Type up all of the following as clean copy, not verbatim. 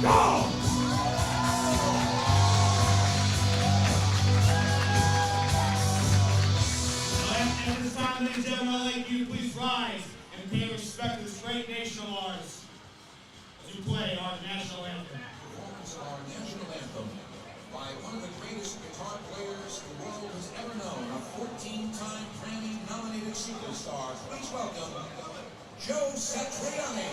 go! At this time, ladies and gentlemen, I'd like you to please rise and pay respect to this great nation of ours as we play our national anthem. Performance of our national anthem by one of the greatest guitar players the world has ever known, a 14-time Grammy-nominated superstar. Please welcome Joe Satriani.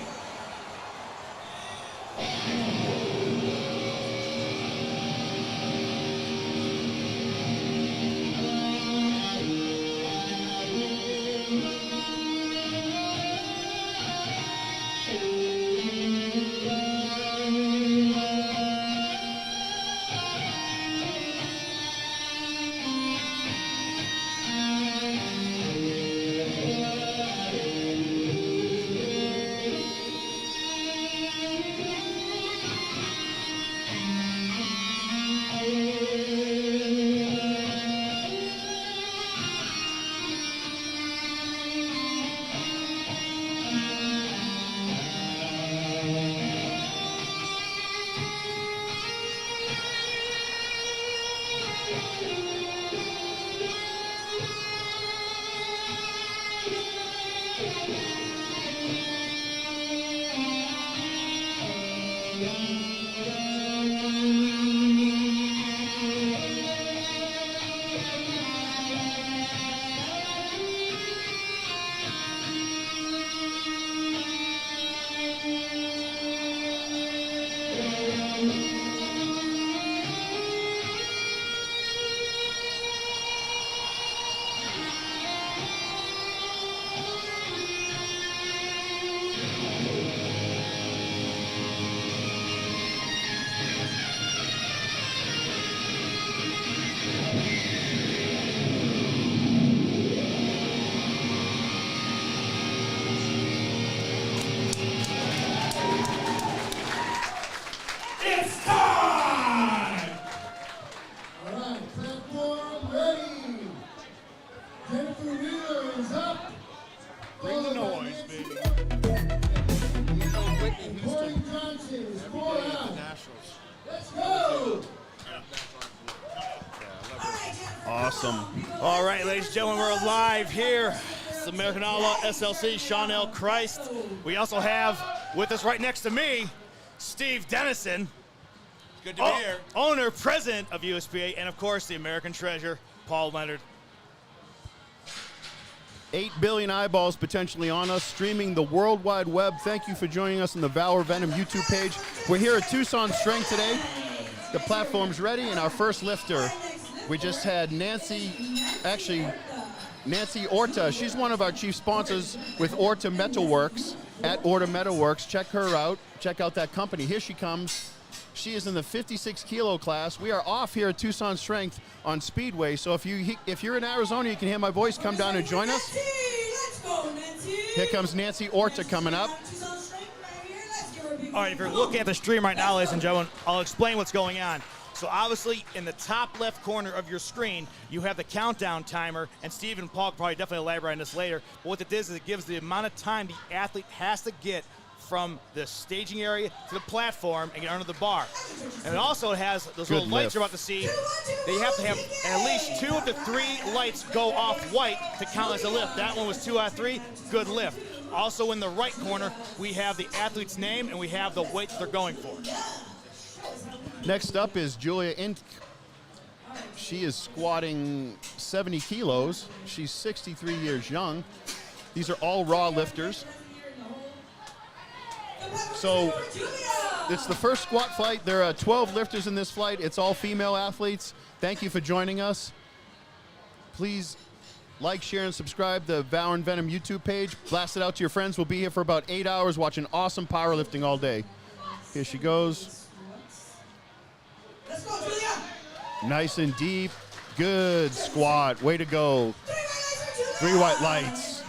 It's time! All right, platform ready. Jennifer Wheeler is up. Bring the noise, baby. Corey Johnson is 4 out. Nationals. Let's go. Awesome. All right, ladies and gentlemen, we're live here. It's American Outlaw SLC, Sean L. Christ. We also have with us right next to me, Steve Dennison. Good to be here. Owner, president of USPA, and of course, the American treasure, Paul Leonard. 8 billion eyeballs potentially on us, streaming the World Wide Web. Thank you for joining us on the Valor Venom YouTube page. We're here at Tucson Strength today. The platform's ready, and our first lifter, we just had Nancy Orta. She's one of our chief sponsors with Orta Metalworks, at Orta Metalworks. Check her out. Check out that company. Here she comes. She is in the 56 kilo class. We are off here at Tucson Strength on Speedway. So if you're in Arizona, you can hear my voice. Come down and join us. Let's go, Nancy. Here comes Nancy Orta coming up. All right, if you're looking at the stream right now, ladies and gentlemen, I'll explain what's going on. So obviously, in the top left corner of your screen, you have the countdown timer, and Steve and Paul can probably definitely elaborate on this later. But what it is it gives the amount of time the athlete has to get from the staging area to the platform and get under the bar. And it also has those little lights you're about to see. They have to have at least 2 of the 3 lights go off white to count as a lift. That one was 2 out of 3, good lift. Also in the right corner, we have the athlete's name and we have the weight that they're going for. Next up is Julia Ink. She is squatting 70 kilos. She's 63 years young. These are all raw lifters. So it's the first squat flight. There are 12 lifters in this flight. It's all female athletes. Thank you for joining us. Please like, share, and subscribe to the Valor and Venom YouTube page. Blast it out to your friends. We'll be here for about 8 hours watching awesome powerlifting all day. Here she goes. Let's go, Julia. Nice and deep. Good squat. Way to go. 3 white lights.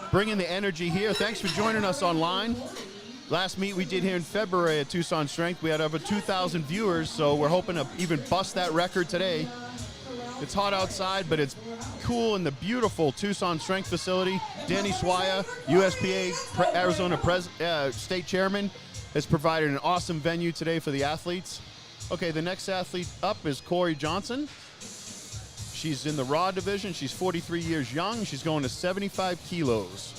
Bringing the energy here. Thanks for joining us online. Last meet we did here in February at Tucson Strength, we had over 2,000 viewers, so we're hoping to even bust that record today. It's hot outside, but it's cool in the beautiful Tucson Strength facility. Danny Swaya, USPA Arizona State Chairman, has provided an awesome venue today for the athletes. Okay, the next athlete up is Corey Johnson. She's in the raw division. She's 43 years young. She's going to 75 kilos.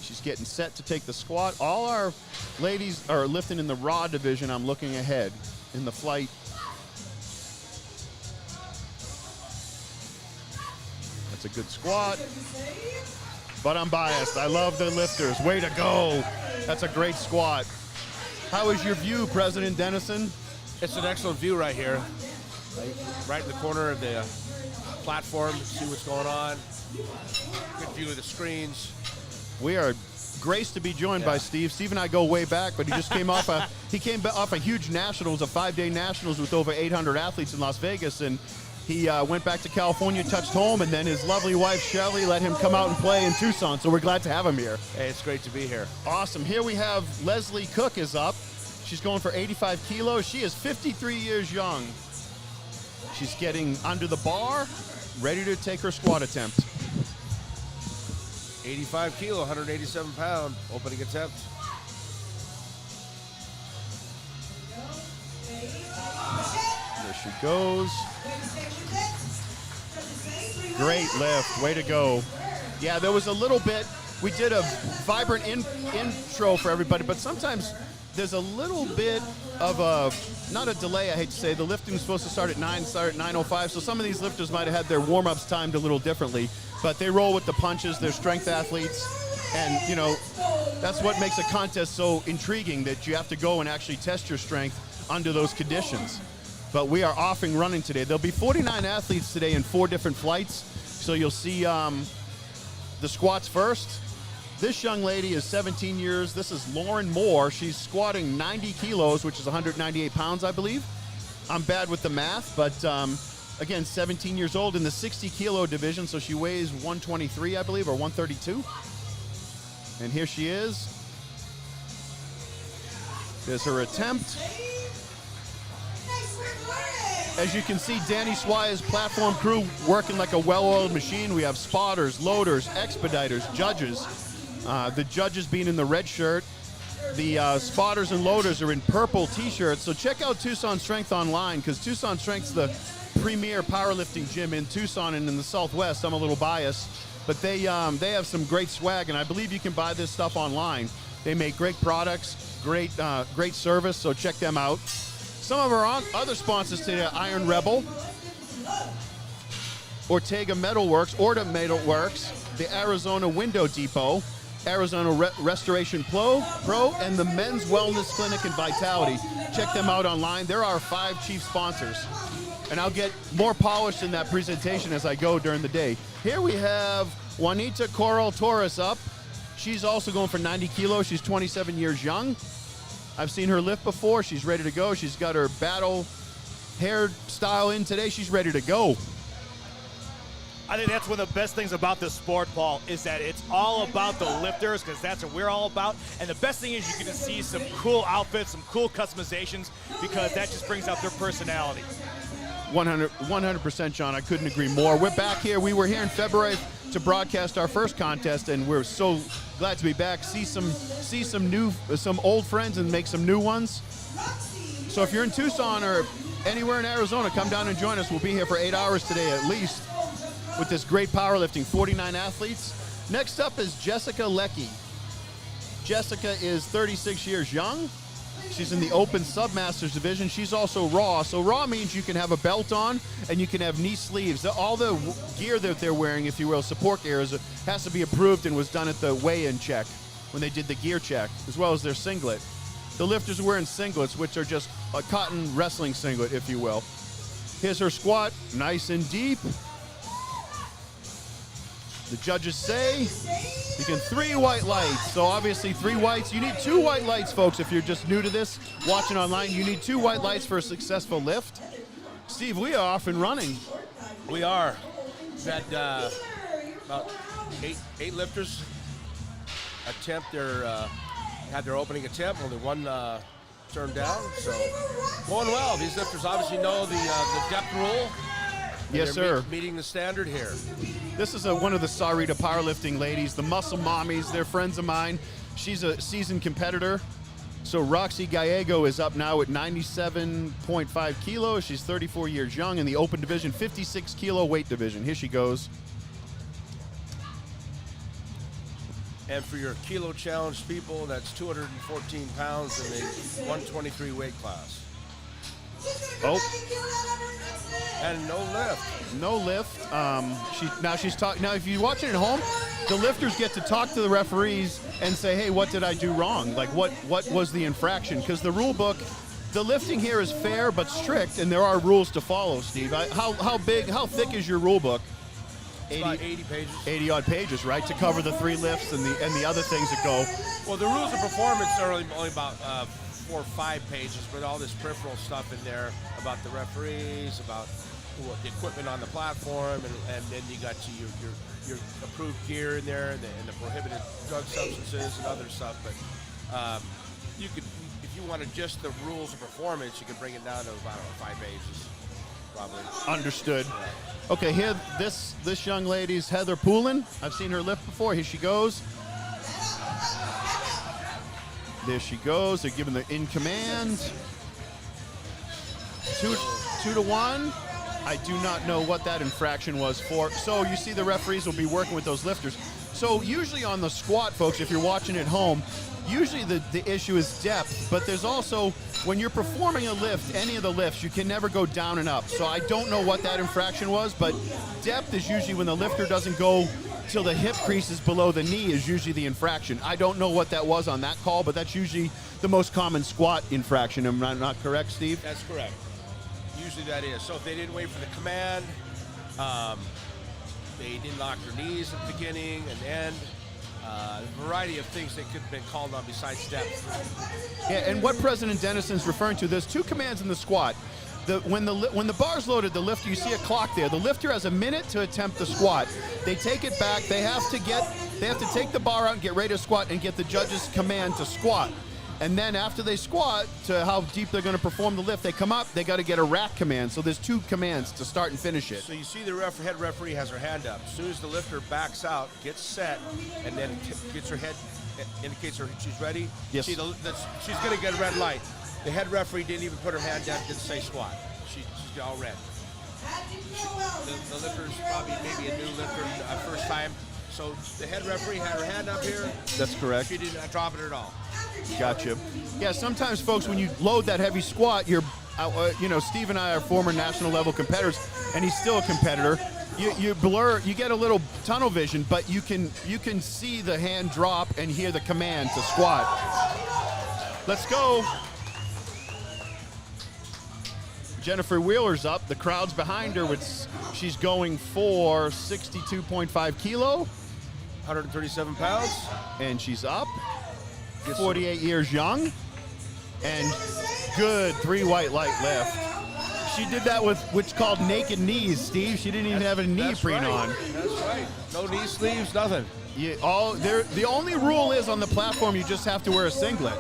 She's getting set to take the squat. All our ladies are lifting in the raw division. I'm looking ahead in the flight. That's a good squat. But I'm biased. I love the lifters. Way to go. That's a great squat. How is your view, President Dennison? It's an excellent view right here. Right in the corner of the platform, see what's going on. Good view of the screens. We are graced to be joined by Steve. Steve and I go way back, but he just came off a huge nationals, a 5-day nationals with over 800 athletes in Las Vegas, and he went back to California, touched home, and then his lovely wife Shelly let him come out and play in Tucson. So we're glad to have him here. Hey, it's great to be here. Awesome. Here we have Leslie Cook is up. She's going for 85 kilos. She is 53 years young. She's getting under the bar, ready to take her squat attempt. 85 kilo, 187 pound, opening attempt. There she goes. Great lift, way to go. Yeah, there was a little bit, we did a vibrant intro for everybody, but sometimes there's a little bit of a, not a delay, I hate to say. The lifting was supposed to start at 9, start at 9:05, so some of these lifters might have had their warm-ups timed a little differently, but they roll with the punches. They're strength athletes, and, you know, that's what makes a contest so intriguing, that you have to go and actually test your strength under those conditions. But we are off and running today. There'll be 49 athletes today in 4 different flights, so you'll see the squats first. This young lady is 17 years. This is Lauren Moore. She's squatting 90 kilos, which is 198 pounds, I believe. I'm bad with the math, but again, 17 years old in the 60 kilo division, so she weighs 123, I believe, or 132. And here she is. There's her attempt. As you can see, Danny Swire's platform crew working like a well-oiled machine. We have spotters, loaders, expediters, judges. The judges being in the red shirt. The spotters and loaders are in purple t-shirts. So check out Tucson Strength online, because Tucson Strength's the premier powerlifting gym in Tucson and in the Southwest. I'm a little biased, but they have some great swag, and I believe you can buy this stuff online. They make great products, great service, so check them out. Some of our other sponsors today are Iron Rebel, Ortega Metalworks, the Arizona Window Depot, Arizona Restoration Pro, and the Men's Wellness Clinic and Vitality. Check them out online. They're our 5 chief sponsors. And I'll get more polished in that presentation as I go during the day. Here we have Juanita Coral Torres up. She's also going for 90 kilos. She's 27 years young. I've seen her lift before. She's ready to go. She's got her battle hairstyle in today. She's ready to go. I think that's one of the best things about this sport, Paul, is that it's all about the lifters, because that's what we're all about. And the best thing is you get to see some cool outfits, some cool customizations, because that just brings out their personality. 100%, John. I couldn't agree more. We're back here. We were here in February to broadcast our first contest, and we're so glad to be back. See some old friends and make some new ones. So if you're in Tucson or anywhere in Arizona, come down and join us. We'll be here for 8 hours today at least with this great powerlifting, 49 athletes. Next up is Jessica Leckie. Jessica is 36 years young. She's in the Open Submasters division. She's also raw. So raw means you can have a belt on and you can have knee sleeves. All the gear that they're wearing, if you will, support gear, has to be approved and was done at the weigh-in check when they did the gear check, as well as their singlet. The lifters are wearing singlets, which are just a cotton wrestling singlet, if you will. Here's her squat, nice and deep. The judges say you can 3 white lights. So obviously 3 whites. You need 2 white lights, folks, if you're just new to this, watching online. You need 2 white lights for a successful lift. Steve, we are off and running. We are. We've had about eight lifters attempt had their opening attempt. Only one turned down. So going well. These lifters obviously know the depth rule. Yes, sir. Meeting the standard here. This is one of the Sarita powerlifting ladies, the muscle mommies. They're friends of mine. She's a seasoned competitor. So Roxy Gallego is up now at 97.5 kilos. She's 34 years young in the open division, 56 kilo weight division. Here she goes. And for your kilo challenge people, that's 214 pounds in the 123 weight class. Oh, And no lift. no lift. Now, if you're watching at home, the lifters get to talk to the referees and say, "Hey, what did I do wrong? Like, what was the infraction?" Because the rule book, the lifting here is fair but strict, and there are rules to follow. Steve, how thick is your rule book? It's about 80 pages. 80 odd pages, right, to cover the 3 lifts and the other things that go. Well, the rules of performance are only about 4 or 5 pages, but all this peripheral stuff in there about the referees, about the equipment on the platform, and then you got your approved gear in there, and the prohibited drug substances and other stuff. But you could, if you wanted just the rules of performance, you could bring it down to about 5 pages, probably. Understood. Okay, here, this young lady's Heather Poulin. I've seen her lift before. Here she goes. There she goes. They're giving the in command. 2 to 1. I do not know what that infraction was for. So you see the referees will be working with those lifters. So usually on the squat, folks, if you're watching at home, usually the issue is depth, but there's also, when you're performing a lift, any of the lifts, you can never go down and up. So I don't know what that infraction was, but depth is usually when the lifter doesn't go till the hip crease is below the knee is usually the infraction. I don't know what that was on that call, but that's usually the most common squat infraction. Am I not correct, Steve? That's correct. Usually that is. So if they didn't wait for the command, they didn't lock their knees at the beginning and end. A variety of things that could have been called on besides depth. Yeah, and what President Dennison's referring to, there's 2 commands in the squat. When the bar's loaded, the lifter, you see a clock there. The lifter has a minute to attempt the squat. They take it back. They have to take the bar out and get ready to squat and get the judge's command to squat. And then after they squat to how deep they're going to perform the lift, they come up, they got to get a rack command. So there's 2 commands to start and finish it. So you see the head referee has her hand up. As soon as the lifter backs out, gets set, and then gets her head, indicates her she's ready. Yes. See, she's going to get a red light. The head referee didn't even put her hand down, didn't say squat. She's all red. The lifter's probably maybe a new lifter, first time. So the head referee had her hand up here. That's correct. She didn't drop it at all. Gotcha. Yeah, sometimes, folks, when you load that heavy squat, Steve and I are former national level competitors, and he's still a competitor. You blur, you get a little tunnel vision, but you can see the hand drop and hear the command to squat. Let's go. Jennifer Wheeler's up. The crowd's behind her. She's going for 62.5 kilo. 137 pounds. And she's up. 48 years young. And good 3 white light lift. She did that with what's called naked knees, Steve. She didn't even have a neoprene on. That's right. No knee sleeves, nothing. The only rule is on the platform you just have to wear a singlet.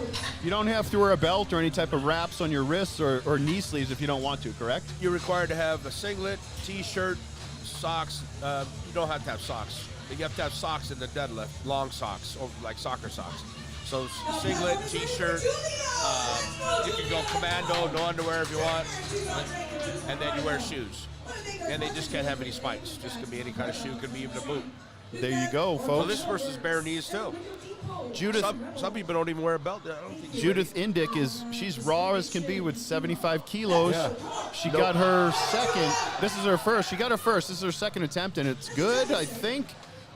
You don't have to wear a belt or any type of wraps on your wrists or knee sleeves if you don't want to, correct? You're required to have a singlet, t-shirt, socks. You don't have to have socks. You have to have socks in the deadlift, long socks, or like soccer socks. So singlet, t-shirt, you can go commando, no underwear if you want, and then you wear shoes. And they just can't have any spikes. Just could be any kind of shoe, could be even a boot. There you go, folks. Well, this person's bare knees too. Judith, some people don't even wear a belt. I don't think Judith Indick she's raw as can be with 75 kilos. Yeah. She got her second. This is her first. She got her first. This is her second attempt, and it's good, I think.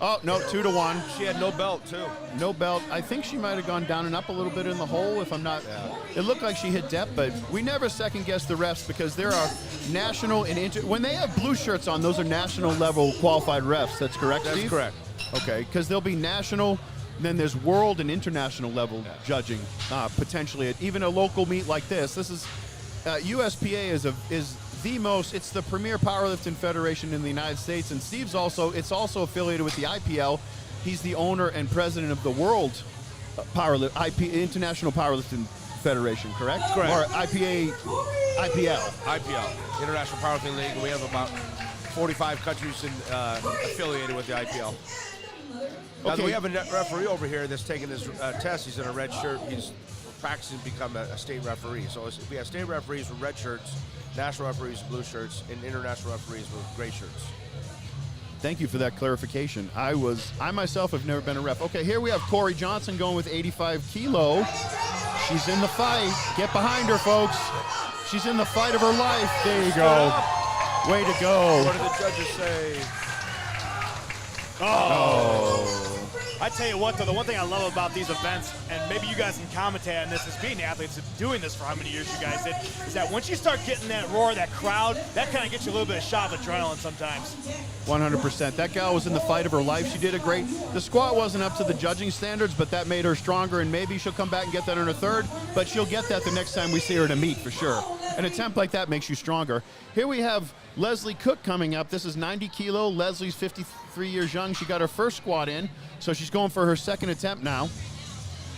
Oh, no, 2 to 1. She had no belt, too. No belt. I think she might have gone down and up a little bit in the hole, if I'm not. Yeah. It looked like she hit depth, but we never second guess the refs because there are national and when they have blue shirts on, those are national level qualified refs. That's correct, Steve? That's correct. Okay, because there'll be national, then there's world and international level judging, potentially at even a local meet like this. This is USPA is the most, it's the premier powerlifting federation in the United States, and Steve's it's also affiliated with the IPL. He's the owner and president of the World International Powerlifting Federation, correct? Correct. Or IPL. IPL, International Powerlifting League. We have about 45 countries affiliated with the IPL. Now, Okay. we have a referee over here that's taking his test. He's in a red shirt. He's practicing to become a state referee. So we have state referees with red shirts, national referees with blue shirts, and international referees with gray shirts. Thank you for that clarification. I myself have never been a ref. Okay, here we have Corey Johnson going with 85 kilo. She's in the fight. Get behind her, folks. She's in the fight of her life. There you go. Way to go. What did the judges say? I tell you what, though, the one thing I love about these events, and maybe you guys can commentate on this as being athletes and doing this for how many years you guys did, is that once you start getting that roar, that crowd, that kind of gets you a little bit of shot of adrenaline sometimes. 100%. That gal was in the fight of her life. She did a great. The squat wasn't up to the judging standards, but that made her stronger, and maybe she'll come back and get that in her third, but she'll get that the next time we see her in a meet for sure. An attempt like that makes you stronger. Here we have Leslie Cook coming up. This is 90 kilo. Leslie's 53 years young. She got her first squat in, so she's going for her second attempt now.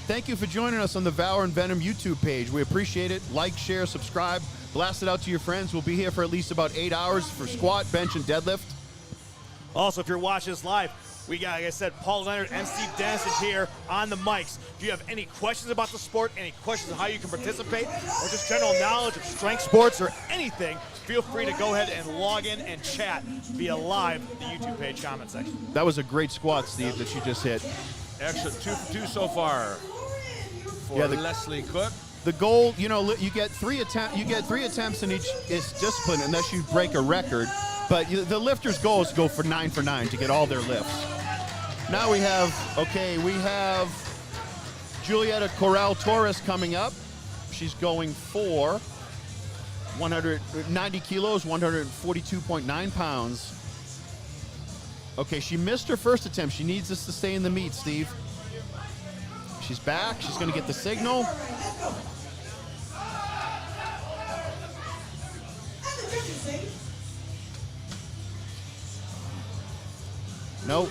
Thank you for joining us on the Valor and Venom YouTube page. We appreciate it. Like, share, subscribe, blast it out to your friends. We'll be here for at least about 8 hours for squat, bench, and deadlift. Also, if you're watching this live, we got, like I said, Paul Leonard and Steve Dennis is here on the mics. If you have any questions about the sport, any questions on how you can participate, or just general knowledge of strength sports or anything, feel free to go ahead and log in and chat via live the YouTube page comment section. That was a great squat, Steve, that you just hit. Excellent. 2 for 2 so far for Leslie Cook. The goal, you get 3 attempts in each discipline unless you break a record. But the lifter's goal is to go for 9 for 9 to get all their lifts. Now we have Julieta Corral Torres coming up. She's going for 190 kilos, 142.9 pounds. Okay, she missed her first attempt. She needs this to stay in the meet, Steve. She's back. She's going to get the signal. Nope.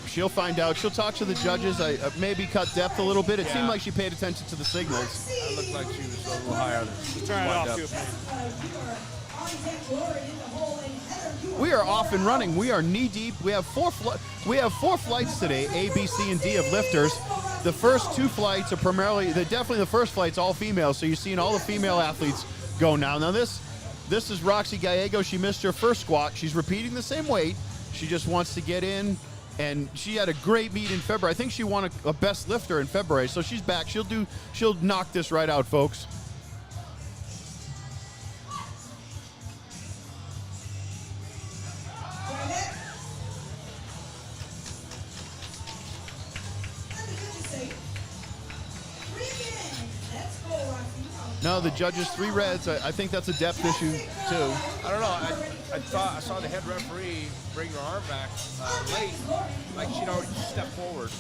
She'll find out. She'll talk to the judges. I maybe cut depth a little bit. It seemed like she paid attention to the signals. It looked like she was a little higher. Turn it off, too. We are off and running. We are knee deep. We have four flights today, A, B, C, and D of lifters. The first 2 flights are definitely the first flight's all female. So you're seeing all the female athletes go now. Now this is Roxy Gallego. She missed her first squat. She's repeating the same weight. She just wants to get in, and she had a great meet in February. I think she won a best lifter in February, so she's back. She'll knock this right out, folks. No, the judges 3 reds. I think that's a depth issue too. I don't know. I saw the head referee bring her arm back late, like she'd already stepped forward.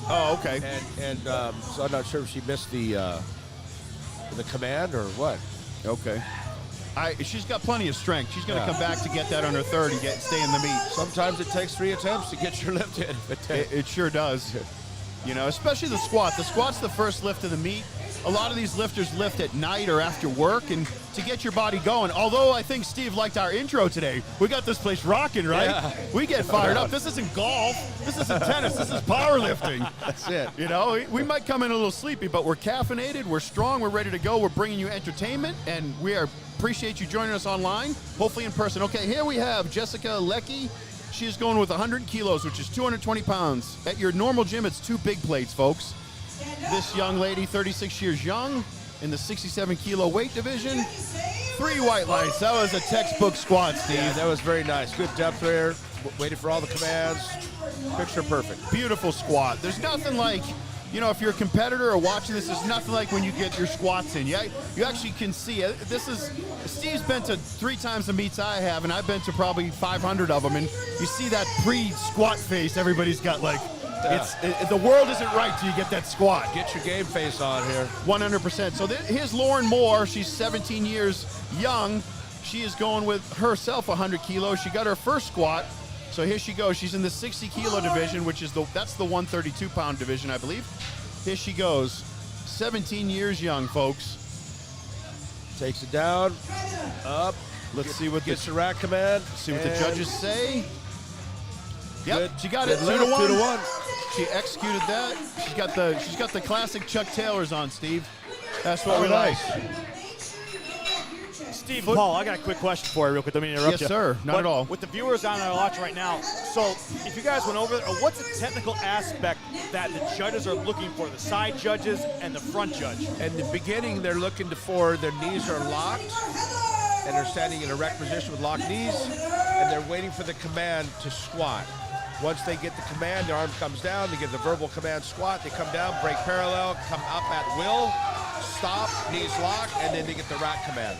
Oh, okay. And so I'm not sure if she missed the command or what. Okay. She's got plenty of strength. She's going to come back to get that on her third and stay in the meet. Sometimes it takes 3 attempts to get your lift in. It sure does. Especially the squat. The squat's the first lift of the meet. A lot of these lifters lift at night or after work, and to get your body going. Although I think Steve liked our intro today. We got this place rocking, right? Yeah. We get fired up. This isn't golf. This isn't tennis. This is powerlifting. That's it. We might come in a little sleepy, but we're caffeinated. We're strong. We're ready to go. We're bringing you entertainment, and we appreciate you joining us online, hopefully in person. Okay, here we have Jessica Leckie. She is going with 100 kilos, which is 220 pounds. At your normal gym, it's 2 big plates, folks. This young lady, 36 years young, in the 67 kilo weight division. 3 white lights. That was a textbook squat, Steve. Yeah, that was very nice. Good depth there. Waited for all the commands. Picture perfect. Beautiful squat. There's nothing like, if you're a competitor or watching this, there's nothing like when you get your squats in. You actually can see it. Steve's been to 3 times the meets I have, and I've been to probably 500 of them, and you see that pre-squat face everybody's got, like, the world isn't right till you get that squat. Get your game face on here. 100%. So here's Lauren Moore. She's 17 years young. She is going with herself 100 kilos. She got her first squat. So here she goes. She's in the 60 kilo division, which is that's the 132 pound division, I believe. Here she goes. 17 years young, folks. Takes it down, up. Let's see what gets the rack command. See what the judges say. Yep, Good. she got it. Good 2 to lift, 1. 2 to 1. She executed that. She's got the classic Chuck Taylors on, Steve. That's what we like. Steve, Paul, I got a quick question for you real quick. Let me interrupt you. Yes, sir. Not But at all. With the viewers on our watch right now, so if you guys went over it, what's the technical aspect that the judges are looking for, the side judges and the front judge? In the beginning, they're looking for their knees are locked, and they're standing in erect position with locked knees, and they're waiting for the command to squat. Once they get the command, their arm comes down, they get the verbal command squat, they come down, break parallel, come up at will, stop, knees locked, and then they get the rack command.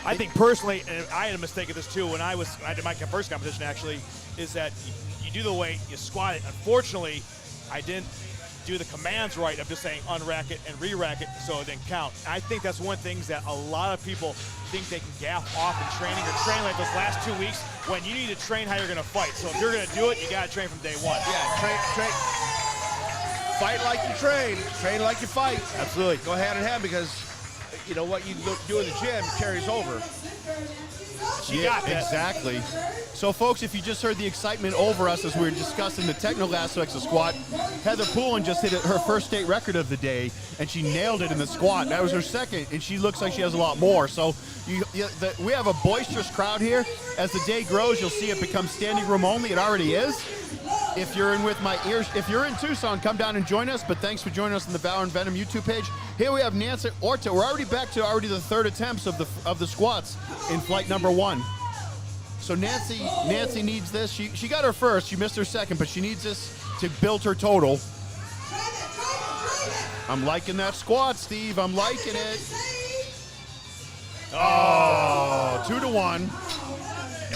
I think personally, and I had a mistake of this too when I did my first competition actually, is that you do the weight, you squat it. Unfortunately, I didn't do the commands right of just saying unrack it and re-rack it so it didn't count. I think that's one of the things that a lot of people think they can gaff off in training or train like those last 2 weeks when you need to train how you're going to fight. So if you're going to do it, you got to train from day one. Yeah, train. Fight like you train like you fight. Absolutely. Go hand in hand because you know what you do in the gym carries over. She got that. Exactly. So, folks, if you just heard the excitement over us as we were discussing the technical aspects of squat, Heather Poulin just hit her first state record of the day, and she nailed it in the squat. That was her second, and she looks like she has a lot more. So we have a boisterous crowd here. As the day grows, you'll see it become standing room only. It already is. If you're in with my ears, if you're in Tucson, come down and join us. But thanks for joining us on the Valor and Venom YouTube page. Here we have Nancy Orta. We're already back to the third attempts of the squats in flight number 1. So Nancy needs this. She got her first. She missed her second, but she needs this to build her total. I'm liking that squat, Steve. I'm liking it. Oh, 2 to 1.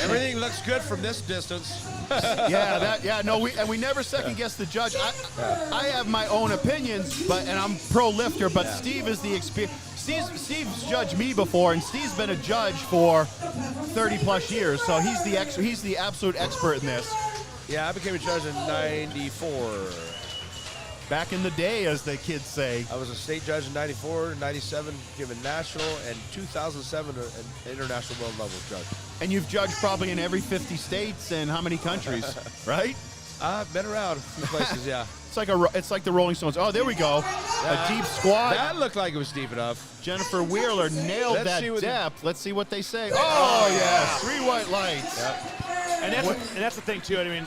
Everything looks good from this distance. We never second guess the judge. I have my own opinions, and I'm pro lifter, but yeah. Steve is the experience. Steve's judged me before, and Steve's been a judge for 30 plus years, so he's the absolute expert in this. Yeah, I became a judge in '94. Back in the day, as the kids say. I was a state judge in '94, '97, given national, and 2007 an international world level judge. And you've judged probably in every 50 states and how many countries, right? I've been around a few places, yeah. It's like the Rolling Stones. Oh, there we go. A deep squat. That looked like it was deep enough. Jennifer Wheeler nailed that depth. Let's see what they say. Oh, yes. 3 white lights. Yep. And that's the thing, too. I mean,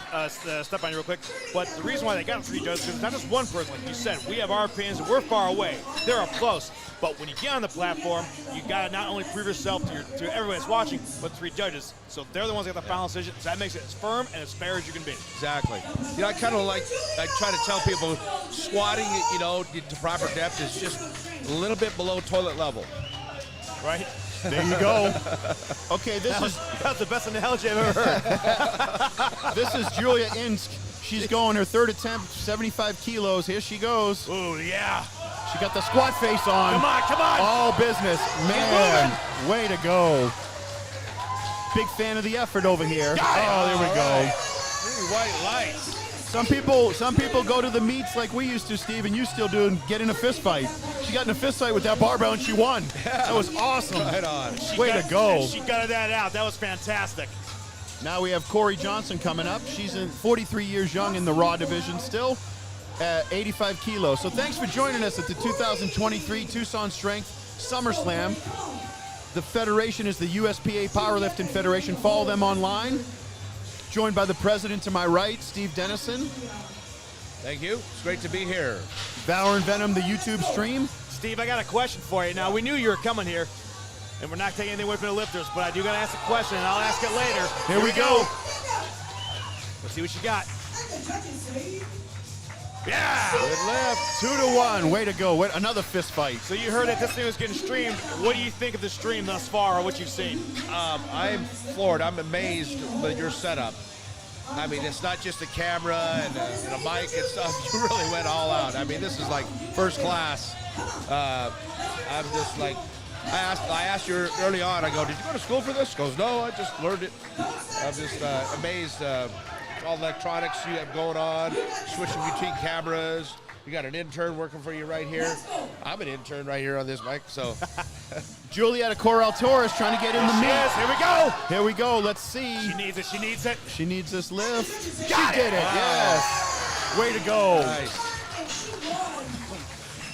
step on you real quick. But the reason why they got 3 judges is because it's not just one person. Like you said, we have our opinions, and we're far away. They're up close. But when you get on the platform, you got to not only prove yourself to everybody that's watching, but 3 judges. So they're the ones that got the final decision. So that makes it as firm and as fair as you can be. Exactly. You know, I try to tell people squatting, to proper depth is just a little bit below toilet level. Right? There you go. Okay, that's the best analogy I've ever heard. This is Julia Insk. She's going her third attempt, 75 kilos. Here she goes. Oh, yeah. She got the squat face on. Come on. All business. Man, way to go. Big fan of the effort over here. Oh, there we go. 3 white lights. Some people go to the meets like we used to, Steve, and you still do, and get in a fist fight. She got in a fist fight with that barbell, and she won. That was awesome. Right on. Way to go. She gutted that out. That was fantastic. Now we have Corey Johnson coming up. She's 43 years young in the Raw division still, at 85 kilos. So thanks for joining us at the 2023 Tucson Strength SummerSlam. The federation is the USPA Powerlifting Federation. Follow them online. Joined by the president to my right, Steve Dennison. Thank you. It's great to be here. Valor and Venom, the YouTube stream. Steve, I got a question for you. Now, we knew you were coming here, and we're not taking anything away from the lifters, but I do got to ask a question, and I'll ask it later. Here we go. Let's see what you got. Yeah! Good lift. 2 to 1. Way to go. Another fist fight. So you heard that this thing was getting streamed. What do you think of the stream thus far, or what you've seen? I'm floored. I'm amazed with your setup. I mean, it's not just a camera and a mic and stuff. You really went all out. I mean, this is like first class. I'm just like, I asked you early on, I go, did you go to school for this? She goes, no, I just learned it. I'm just amazed all the electronics you have going on, switching between cameras, You got an intern working for you right here. I'm an intern right here on this mic, so. Julieta Corral Torres trying to get in the meet. Yes, here we go. Here we go. Let's see. She needs it. She needs it. She needs this lift. Got she it. did it. Yes. Way to go. Nice.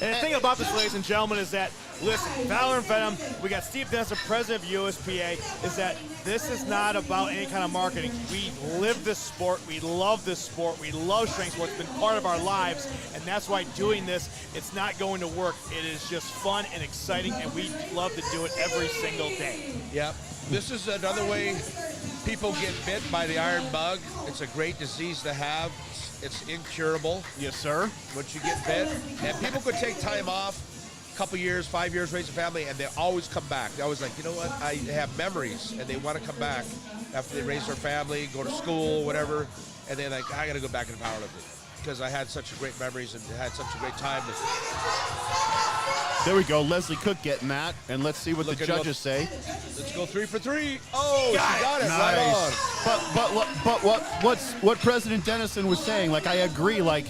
And the thing about this, ladies and gentlemen, is that, listen, Valor and Venom, we got Steve Dennis, president of USPA, is that this is not about any kind of marketing. We live this sport. We love this sport. We love strength sports. It's been part of our lives, and that's why doing this, it's not going to work. It is just fun and exciting, and we love to do it every single day. Yep. This is another way people get bit by the iron bug. It's a great disease to have. It's incurable. Yes, sir. Once you get bit, and people could take time off, a couple years, 5 years, raise a family, and they always come back. They're always like, you know what? I have memories, and they want to come back after they raise their family, go to school, whatever, and they're like, I got to go back into powerlifting because I had such great memories and had such a great time. There we go. Leslie Cook getting that, and let's see what the judges say. Let's go 3 for 3. Oh, she got it. Nice. Right on. But what President Dennison was saying, like, I agree. Like,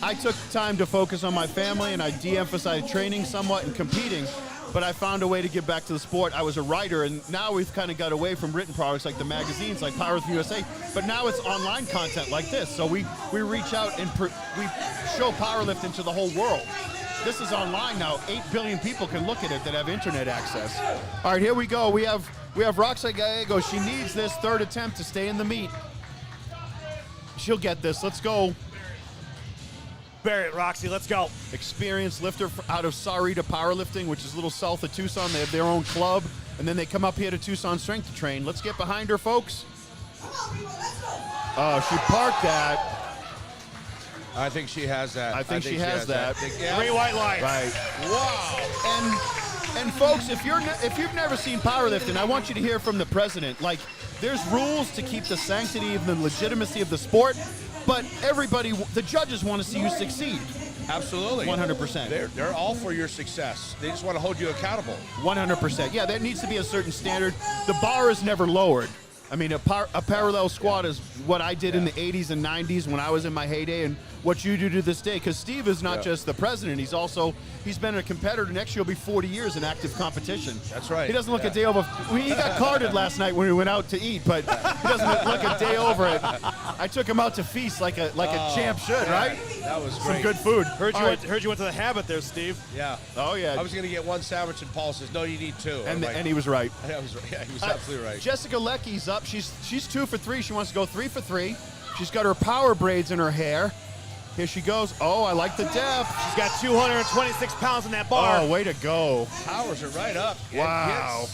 I took time to focus on my family, and I de-emphasized training somewhat and competing, but I found a way to get back to the sport. I was a writer, and now we've kind of got away from written products like the magazines, like Powerlifting USA, but now it's online content like this. So we reach out and we show powerlifting to the whole world. This is online now. 8 billion people can look at it that have internet access. All right, here we go. We have Roxy Gallego. She needs this third attempt to stay in the meet. She'll get this. Let's go. Bury it, Roxy. Let's go. Experienced lifter out of Sarita Powerlifting, which is a little south of Tucson. They have their own club, and then they come up here to Tucson Strength to train. Let's get behind her, folks. Oh, she parked that. I think she has that. I think she has that. 3 white lights. Right. Wow. And folks, if you've never seen powerlifting, I want you to hear from the president. Like, there's rules to keep the sanctity and the legitimacy of the sport, but everybody, the judges want to see you succeed. Absolutely. 100%. They're all for your success. They just want to hold you accountable. 100%. Yeah, there needs to be a certain standard. The bar is never lowered. I mean, a parallel squat is what I did in the 80s and 90s when I was in my heyday, and what you do to this day. Because Steve is not just the president; he's been a competitor. Next year will be 40 years in active competition. That's right. He doesn't look a day over. He got carded last night when we went out to eat, but he doesn't look a day over it. I took him out to feast like a champ should, right? That was great. Some good food. Heard you went to the Habit there, Steve. Yeah. Oh yeah. I was going to get one sandwich, and Paul says, "No, you need 2." And he was right. Yeah, he was absolutely right. Jessica Lecky's up. She's 2 for 3. She wants to go 3 for 3. She's got her power braids in her hair. Here she goes. Oh, I like the depth. She's got 226 pounds in that bar. Oh, way to go. Powers are right up. Wow.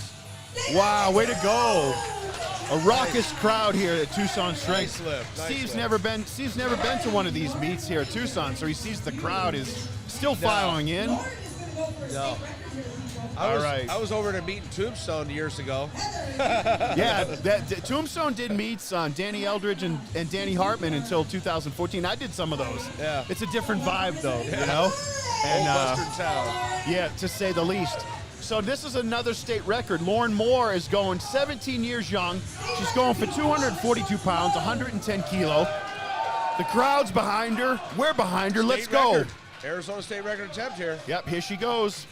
Wow, way to go. A raucous crowd here at Tucson Strength. Nice lift. Steve's never been to one of these meets here at Tucson, so he sees the crowd is still filing in. No. I was over at a meet in Tombstone years ago. Yeah, Tombstone did meets on Danny Eldridge and Danny Hartman until 2014. I did some of those. Yeah. It's a different vibe, though, you know? And, Old Western town. Yeah, to say the least. So this is another state record. Lauren Moore is going 17 years young. She's going for 242 pounds, 110 kilo. The crowd's behind her. We're behind her. Let's go. Record. Arizona state record attempt here. Yep, here she goes.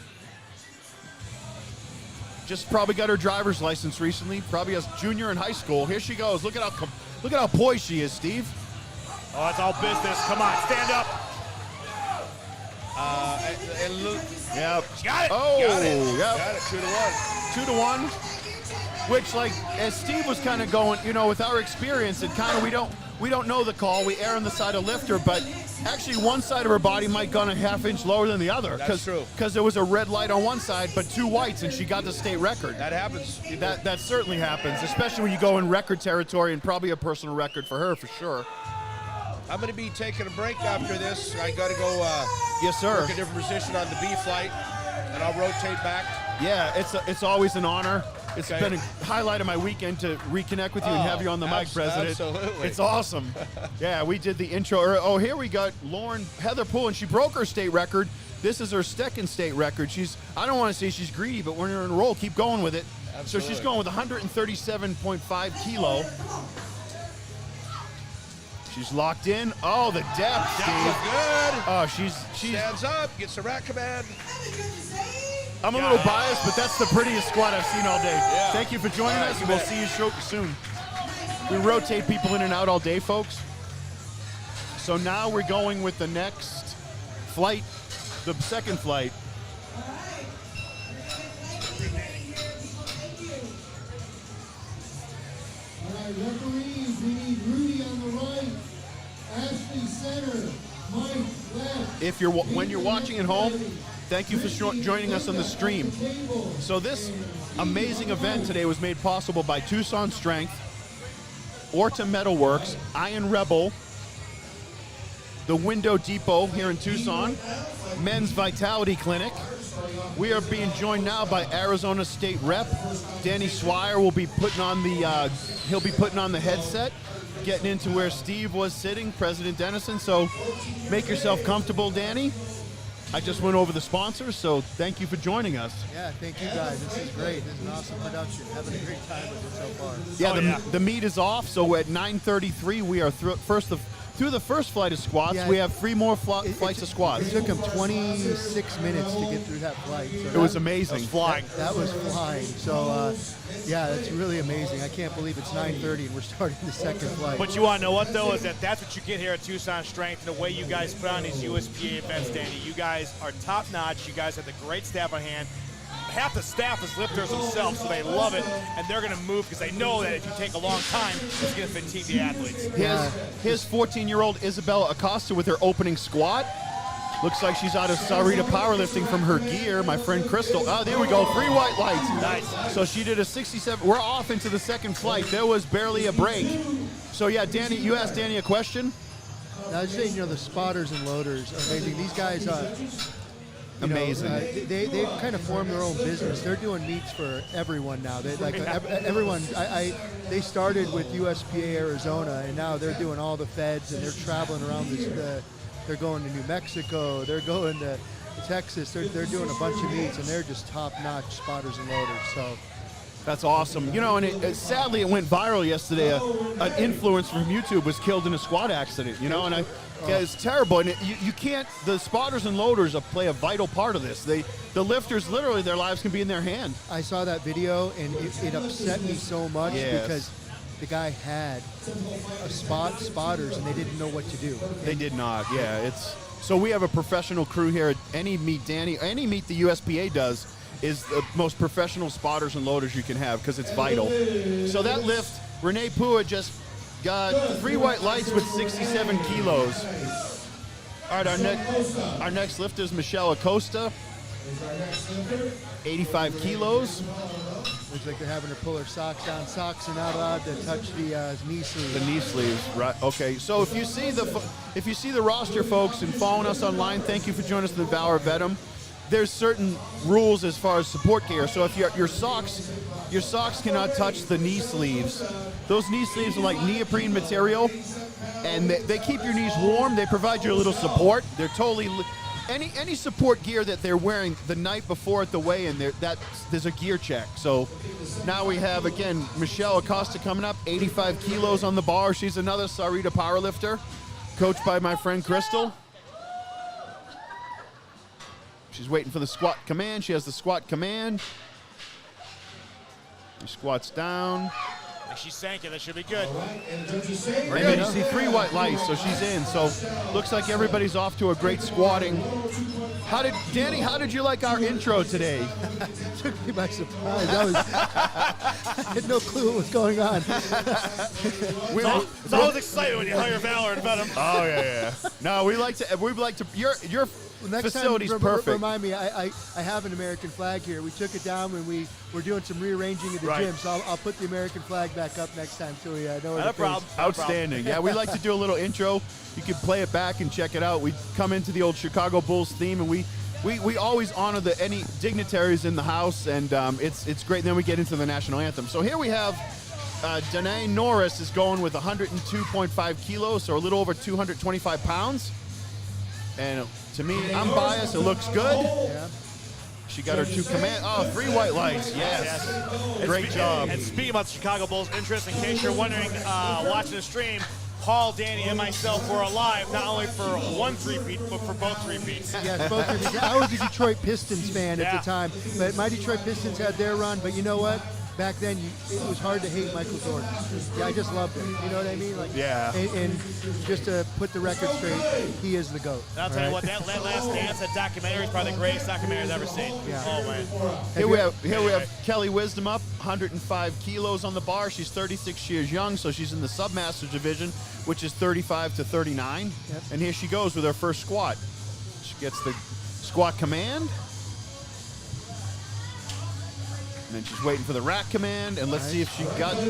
Just probably got her driver's license recently. Probably as junior in high school. Here she goes. Look at how poised she is, Steve. Oh, it's all business. Come on, stand up. And Luke. Yep. Got it. Oh, Got it. yep. Got it. 2 to 1. 2 to 1. Which, like, as Steve was kind of going, you know, with our experience, it kind of we don't know the call. We err on the side of lifter, but actually one side of her body might gone a half-inch lower than the other. That's true. Because there was a red light on one side, but 2 whites, and she got the state record. That happens. That certainly happens, especially when you go in record territory, and probably a personal record for her for sure. I'm going to be taking a break after this. I got to go Yes, sir. work a different position on the B flight, and I'll rotate back. Yeah, it's always an honor. It's Okay. been a highlight of my weekend to reconnect with you and have you on the mic, President. Absolutely. It's awesome. Yeah, we did the intro. Oh, here we got Heather Poole, and she broke her state record. This is her second state record. I don't want to say she's greedy, but when you're in a roll, keep going with it. Absolutely. So she's going with 137.5 kilo. She's locked in. Oh, the depth, Steve. That Oh, she's. Stands up, gets the rack command. I'm a little biased, but that's the prettiest squat I've seen all day. Yeah. Thank you for joining us, and we'll see you soon. We rotate people in and out all day, folks. So now we're going with the next flight, the second flight. All right, referees, we need Rudy on the right, Ashley center, Mike left. When you're watching at home, thank you for joining us on the stream. So this amazing event today was made possible by Tucson Strength, Orta Metalworks, Iron Rebel, the Window Depot here in Tucson, Men's Vitality Clinic. We are being joined now by Arizona State Rep. Danny Swire will be putting on the headset, getting into where Steve was sitting, President Dennison. So make yourself comfortable, Danny. I just went over the sponsors, so thank you for joining us. Yeah, thank you guys. This is great. This is an awesome production. Having a great time with it so far. Yeah, the meet is off, so at 9:33 we are through the first flight of squats. Yeah, we have 3 more flights of squats. It took him 26 minutes to get through that flight. So it was amazing. That was flying. So, yeah, that's really amazing. I can't believe it's 9:30 and we're starting the second flight. But you want to know what, though, is that's what you get here at Tucson Strength, and the way you guys put on these USPA events, Danny. You guys are top-notch. You guys have the great staff on hand. Half the staff is lifters themselves, so they love it, and they're going to move because they know that if you take a long time, it's going to fatigue the athletes. His 14-year-old Isabella Acosta with her opening squat. Looks like she's out of Sarita powerlifting from her gear. My friend Crystal. Oh, there we go. 3 white lights. Nice. So she did a 67. We're off into the second flight. There was barely a break. So, yeah, Danny, you asked Danny a question? I was saying, the spotters and loaders are amazing. These guys amazing. They've kind of formed their own business. They're doing meets for everyone now. Everyone. They started with USPA Arizona, and now they're doing all the feds, and they're traveling around they're going to New Mexico. They're going to Texas. They're doing a bunch of meets, and they're just top-notch spotters and loaders. So. That's awesome. And sadly it went viral yesterday. An influencer from YouTube was killed in a squat accident, and it's terrible. And you can't, the spotters and loaders play a vital part of this. The lifters, literally, their lives can be in their hand. I saw that video, and it upset me so much because the guy had spotters, and they didn't know what to do. They did not, So we have a professional crew here at any meet, Danny, any meet the USPA does is the most professional spotters and loaders you can have because it's vital. So that lift, Renee Pua just got 3 white lights with 67 kilos. All right, our next lifter is Michelle Acosta, 85 kilos. Looks like they're having her pull her socks down. Socks are not allowed to touch the knee sleeves. The knee sleeves, right? Okay. So if you see the roster, folks, and following us online, thank you for joining us in the Valor Vetum. There's certain rules as far as support gear. So if your socks cannot touch the knee sleeves. Those knee sleeves are like neoprene material, and they keep your knees warm. They provide you a little support. They're totally any support gear that they're wearing the night before at the weigh-in. There's a gear check. So now we have again Michelle Acosta coming up, 85 kilos on the bar. She's another Sarita powerlifter, coached by my friend Crystal. She's waiting for the squat command. She has the squat command. She squats down. She sank it. That should be good. And then you see 3 white lights, so she's in. So looks like everybody's off to a great squatting. Danny, how did you like our intro today? Took me by surprise. I had no clue what was going on. It's always exciting when you hire Valor and Venom. Oh yeah. No, we'd like to. Your next facility's time, perfect. Remind me, I have an American flag here. We took it down when we were doing some rearranging at the gym, so I'll put the American flag back up next time so we know where Not a problem. Outstanding. Yeah, we like to do a little intro. You can play it back and check it out. We come into the old Chicago Bulls theme, and we always honor any dignitaries in the house, and it's great. And then we get into the national anthem. So here we have Danae Norris is going with 102.5 kilos, so a little over 225 pounds. And to me, I'm biased. It looks good. Yeah. She got her 2 command. Oh, 3 white lights. Yes. Great job. And speaking about the Chicago Bulls interest, in case you're wondering, watching the stream, Paul, Danny, and myself were alive, not only for one three-peat, but for both three-peats. Yes, both of you. I was a Detroit Pistons fan at Yeah. the time, but my Detroit Pistons had their run. But you know what? Back then, it was hard to hate Michael Jordan. Yeah, I just loved him. You know what I mean? Like, Yeah. And just to put the record straight, he is the GOAT. And I'll tell you what, that Last Dance, that documentary is probably the greatest documentary I've ever seen. Yeah. Oh, man. Here we have Kelly Wisdom up, 105 kilos on the bar. She's 36 years young, so she's in the Submaster division, which is 35 to 39. Yep. And here she goes with her first squat. She gets the squat command. And then she's waiting for the rack command, and let's see if she got it.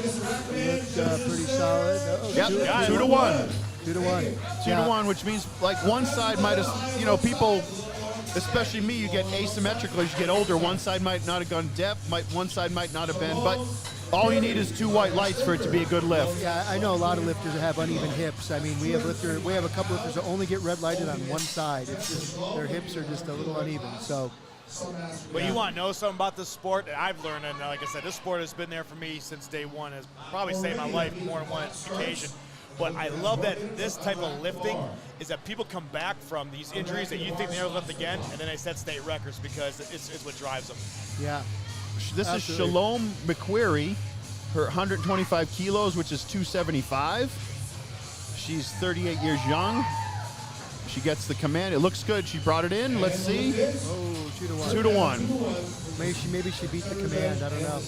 Looked pretty solid. Yep, 2 to 1. 2 to 1. 2 to 1, which means like one side might have, people, especially me, you get asymmetrical as you get older. One side might not have gone depth, one side might not have been, but all you need is 2 white lights for it to be a good lift. Yeah, I know a lot of lifters that have uneven hips. I mean, we have a couple lifters that only get red lighted on one side. It's just their hips are just a little uneven. So. But you want to know something about this sport? And I've learned, and like I said, this sport has been there for me since day one. Has probably saved my life more than one occasion. But I love that this type of lifting is that people come back from these injuries that you think they never lift again, and then they set state records because it's what drives them. Yeah. This Absolutely. is Shalom McQuarrie, her 125 kilos, which is 275. She's 38 years young. She gets the command. It looks good. She brought it in. Let's see. Oh, 2 to 1. 2 to 1. Maybe she beat the command. I don't know.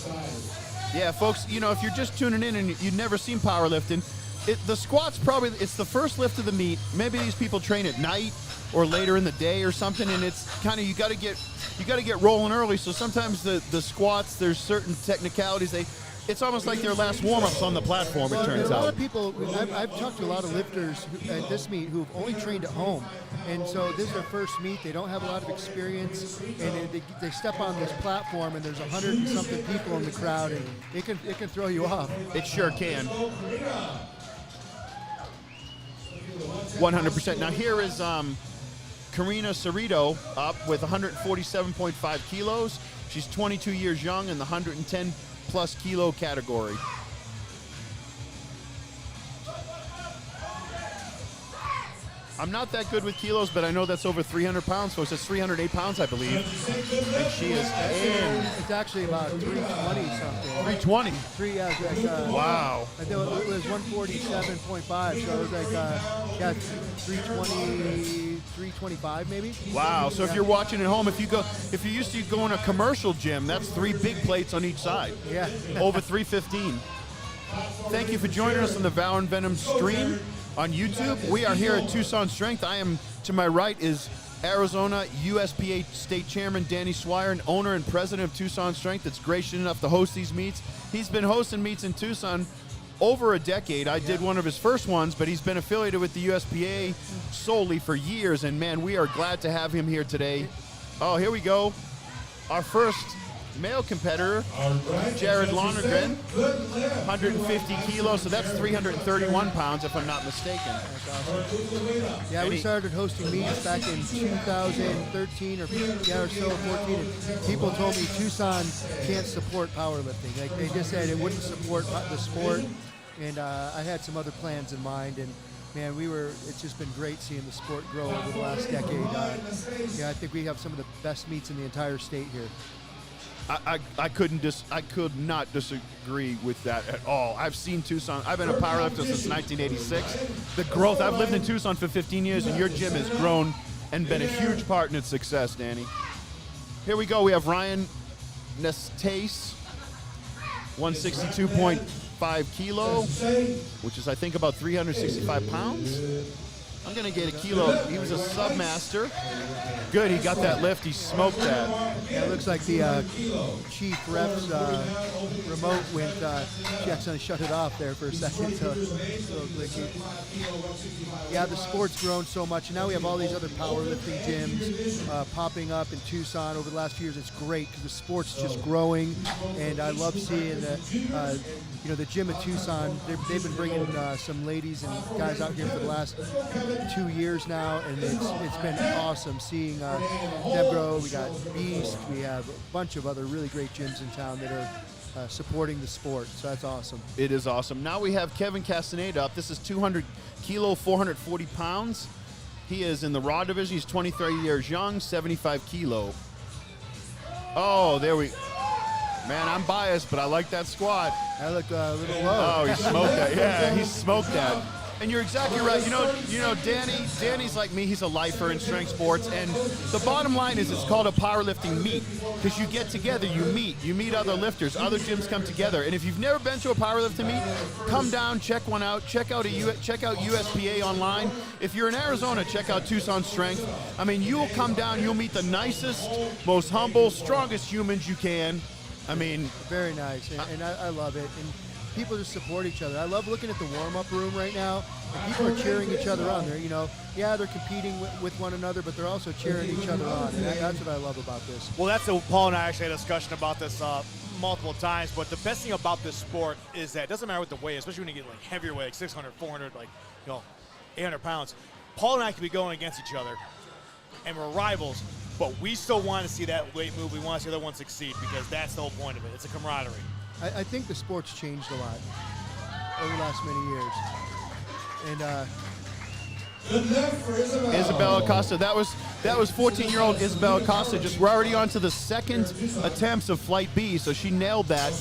Yeah, folks, if you're just tuning in and you've never seen powerlifting, the squat's it's the first lift of the meet. Maybe these people train at night or later in the day or something, and it's kind of you got to get rolling early. So sometimes the squats, there's certain technicalities it's almost like their last warm-ups on the platform, it turns a lot out. of people, I've talked to a lot of lifters at this meet who've only trained at home. And so this is their first meet. They don't have a lot of experience. And they step on this platform, and there's 100 and something people in the crowd, and it can throw you off. It sure can. 100%. Now here is Karina Cerrito up with 147.5 kilos. She's 22 years young in the 110 plus kilo category. I'm not that good with kilos, but I know that's over 300 pounds, folks. It's 308 pounds, I believe. And she is in. It's actually about 320 something. 320? I Wow. think it was 147.5, so it was like, 320, 325 maybe. Wow. So if you're watching at home, if you're used to going to a commercial gym, that's 3 big plates on each side. Yeah. Over 315. Thank you for joining us on the Vow and Venom stream on YouTube. We are here at Tucson Strength. To my right is Arizona USPA State Chairman Danny Swire, and owner and president of Tucson Strength that's gracious enough to host these meets. He's been hosting meets in Tucson over a decade. I did one of his first ones, but he's been affiliated with the USPA solely for years, and man, we are glad to have him here today. Oh, here we go. Our first male competitor, Jared Lonergan, 150 kilos, so that's 331 pounds if I'm not mistaken. Yeah, we started hosting meets back in 2013 or so, 14. And people told me Tucson can't support powerlifting. Like they just said it wouldn't support the sport, and I had some other plans in mind. And man, it's just been great seeing the sport grow over the last decade. I think we have some of the best meets in the entire state here. I could not disagree with that at all. I've seen Tucson. I've been a powerlifter since 1986. The growth. I've lived in Tucson for 15 years, and your gym has grown and been a huge part in its success, Danny. Here we go. We have Ryan Nestace, 162.5 kilo, which is I think about 365 pounds. I'm gonna get a kilo. He was a submaster. Good, he got that lift. He smoked that. Yeah, it looks like the chief ref's remote went. She accidentally shut it off there for a second, so it's a little glitchy. Yeah, the sport's grown so much, and now we have all these other powerlifting gyms popping up in Tucson over the last few years. It's great because the sport's just growing, and I love seeing that. The gym at Tucson, they've been bringing some ladies and guys out here for the last 2 years now, and it's been awesome seeing them grow. We got Beast, we have a bunch of other really great gyms in town that are supporting the sport. So that's awesome. It is awesome. Now we have Kevin Castaneda up. This is 200 kilo, 440 pounds. He is in the raw division. He's 23 years young, 75 kilo. Oh, there we. Man, I'm biased, but I like that squat. I look a little low. Oh, he smoked that. Yeah, he smoked that. And you're exactly right. You know, Danny's like me. He's a lifer in strength sports, and the bottom line is it's called a powerlifting meet because you get together, you meet other lifters, other gyms come together. And if you've never been to a powerlifting meet, come down, check one out. Check out USPA online. If you're in Arizona, check out Tucson Strength. I mean, you'll come down, you'll meet the nicest, most humble, strongest humans you can. I mean, very nice, and I love it. And people just support each other. I love looking at the warm-up room right now, and people are cheering each other on. They're competing with one another, but they're also cheering each other on, and that's what I love about this. Well, Paul and I actually had a discussion about this multiple times, but the best thing about this sport is that it doesn't matter what the weight, especially when you get like heavier weight, like 600, 400, 800 pounds. Paul and I can be going against each other, and we're rivals, but we still want to see that weight move. We want to see the other one succeed because that's the whole point of it. It's a camaraderie. I think the sport's changed a lot over the last many years. And Good lift for Isabel. Isabel Acosta. That was 14-year-old Isabel Acosta. We're already on to the second attempts of Flight B, so she nailed that.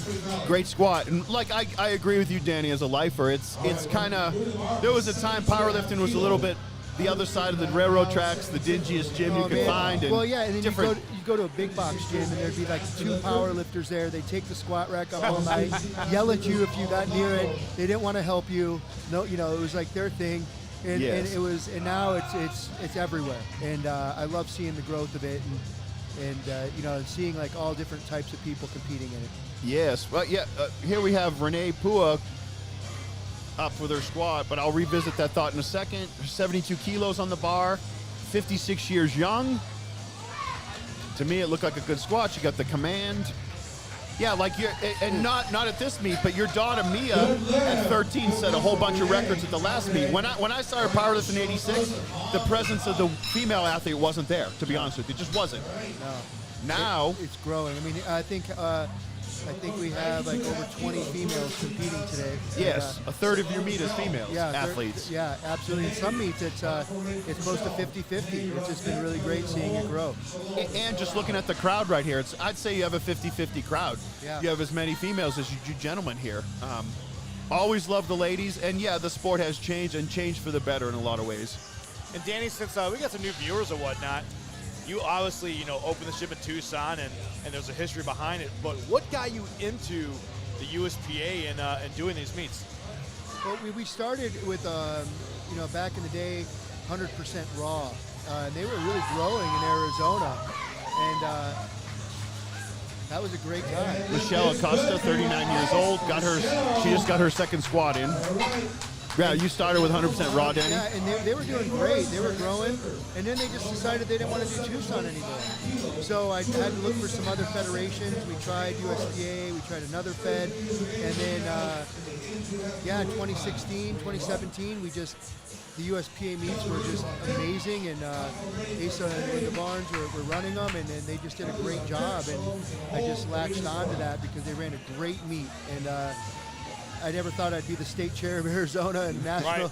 Great squat. And like I agree with you, Danny, as a lifer. It's kind of, there was a time powerlifting was a little bit the other side of the railroad tracks, the dingiest gym you could find. And and then you go to a big box gym, and there'd be like 2 power lifters there. They take the squat rack up all night, yell at you if you got near it. They didn't want to help you. No, it was like their thing. And, yes. and now it's everywhere. And I love seeing the growth of it, and seeing like all different types of people competing in it. Yes. Well, yeah. Here we have Renee Pua up for their squat, but I'll revisit that thought in a second. 72 kilos on the bar, 56 years young. To me, it looked like a good squat. She got the command. Yeah, like and not at this meet, but your daughter Mia at 13 set a whole bunch of records at the last meet. When I started powerlifting in '86, the presence of the female athlete wasn't there. To be honest with you, it just wasn't. No. Now it's growing. I mean, I think we have like over 20 females competing today. Yes, a third of your meet is females, athletes. Yeah, absolutely. In some meets, it's close to 50-50. It's just been really great seeing it grow. And just looking at the crowd right here, I'd say you have a 50-50 crowd. Yeah. You have as many females as you do gentlemen here. Always love the ladies, and yeah, the sport has changed and changed for the better in a lot of ways. And Danny, since we got some new viewers or whatnot, you obviously, opened the gym in Tucson, and there's a history behind it. But what got you into the USPA and doing these meets? Well, we started with, back in the day, 100% raw. And they were really growing in Arizona. And that was a great time. Michelle Acosta, 39 years old, she just got her second squat in. Yeah, you started with 100% raw, Danny? Yeah, and they were doing great. They were growing, and then they just decided they didn't want to do Tucson anymore. So I had to look for some other federations. We tried USPA, we tried another fed, and then, 2016, 2017, the USPA meets were just amazing, and Asa and Linda Barnes were running them, and they just did a great job, and I just latched on to that because they ran a great meet, and I never thought I'd be the state chair of Arizona and national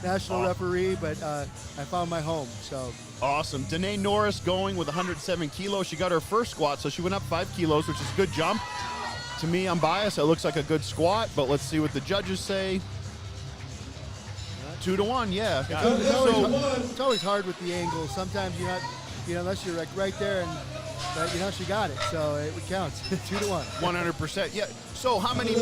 national referee, but I found my home. So awesome. Danae Norris going with 107 kilos. She got her first squat, so she went up 5 kilos, which is a good jump. To me, I'm biased. It looks like a good squat, but let's see what the judges say. 2-1, yeah. It's always hard with the angle. Sometimes you're not, unless you're like right there, but she got it, so it counts. 2-1. 100%. Yeah. So how many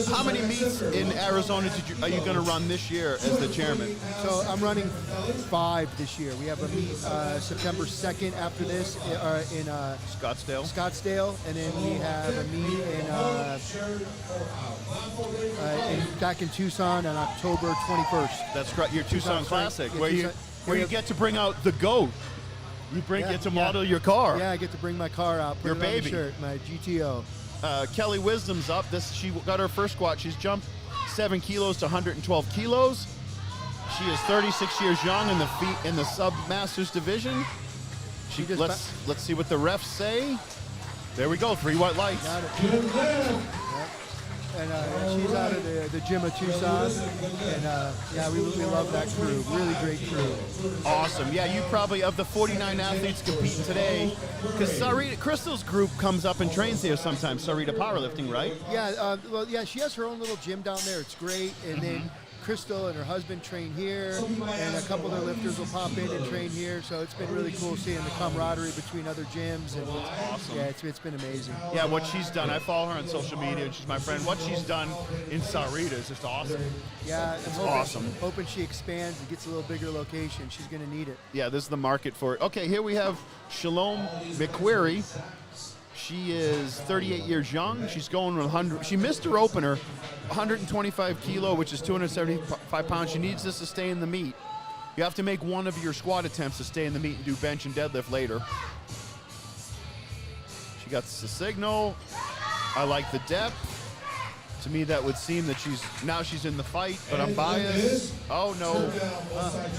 meets in Arizona are you going to run this year as the chairman? So I'm running 5 this year. We have a meet September 2nd after this in Scottsdale, and then we have a meet back in Tucson on October 21st. That's correct. Your Tucson Classic, where you get to bring out the GOAT. You get to model your car. Yeah, I get to bring my car out. Put your it baby. On the shirt, my GTO. Kelly Wisdom's up. She got her first squat. She's jumped 7 kilos to 112 kilos. She is 36 years young in the sub masters division. Let's see what the refs say. There we go, 3 white lights. Got it. Yep. And she's out of the gym of Tucson. And yeah, we love that crew. Really great crew. Awesome. Yeah, you probably, of the 49 athletes competing today, because Sarita, Crystal's group comes up and trains here sometimes, Sarita Powerlifting, right? Yeah, well, yeah, she has her own little gym down there. It's great. And then Crystal and her husband train here, and a couple of their lifters will pop in and train here. So it's been really cool seeing the camaraderie between other gyms. And awesome. Yeah, it's been amazing. Yeah, what she's done, I follow her on social media, and she's my friend. What she's done in Sarita is just awesome. Yeah, it's awesome. Hoping she expands and gets a little bigger location. She's going to need it. Yeah, this is the market for it. Okay, here we have Shalom McQuarrie. She is 38 years young. She's going with 100. She missed her opener, 125 kilo, which is 275 pounds. She needs this to stay in the meet. You have to make one of your squat attempts to stay in the meet and do bench and deadlift later. She got the signal. I like the depth. To me, that would seem that she's in the fight, but I'm biased. Oh no,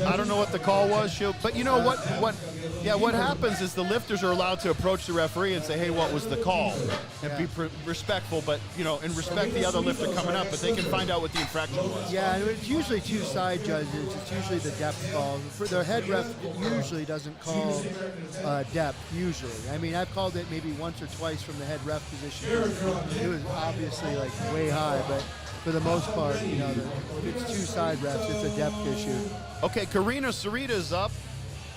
I don't know what the call was. But you know what? What happens is the lifters are allowed to approach the referee and say, "Hey, what was the call?" and be respectful, but and respect the other lifter coming up. But they can find out what the infraction was. Yeah, and it's usually 2 side judges. It's usually the depth call. For the head ref usually doesn't call depth. Usually, I mean, I've called it maybe once or twice from the head ref position. It was obviously like way high, but for the most part, if it's 2 side refs, it's a depth issue. Okay, Karina Sarita's up.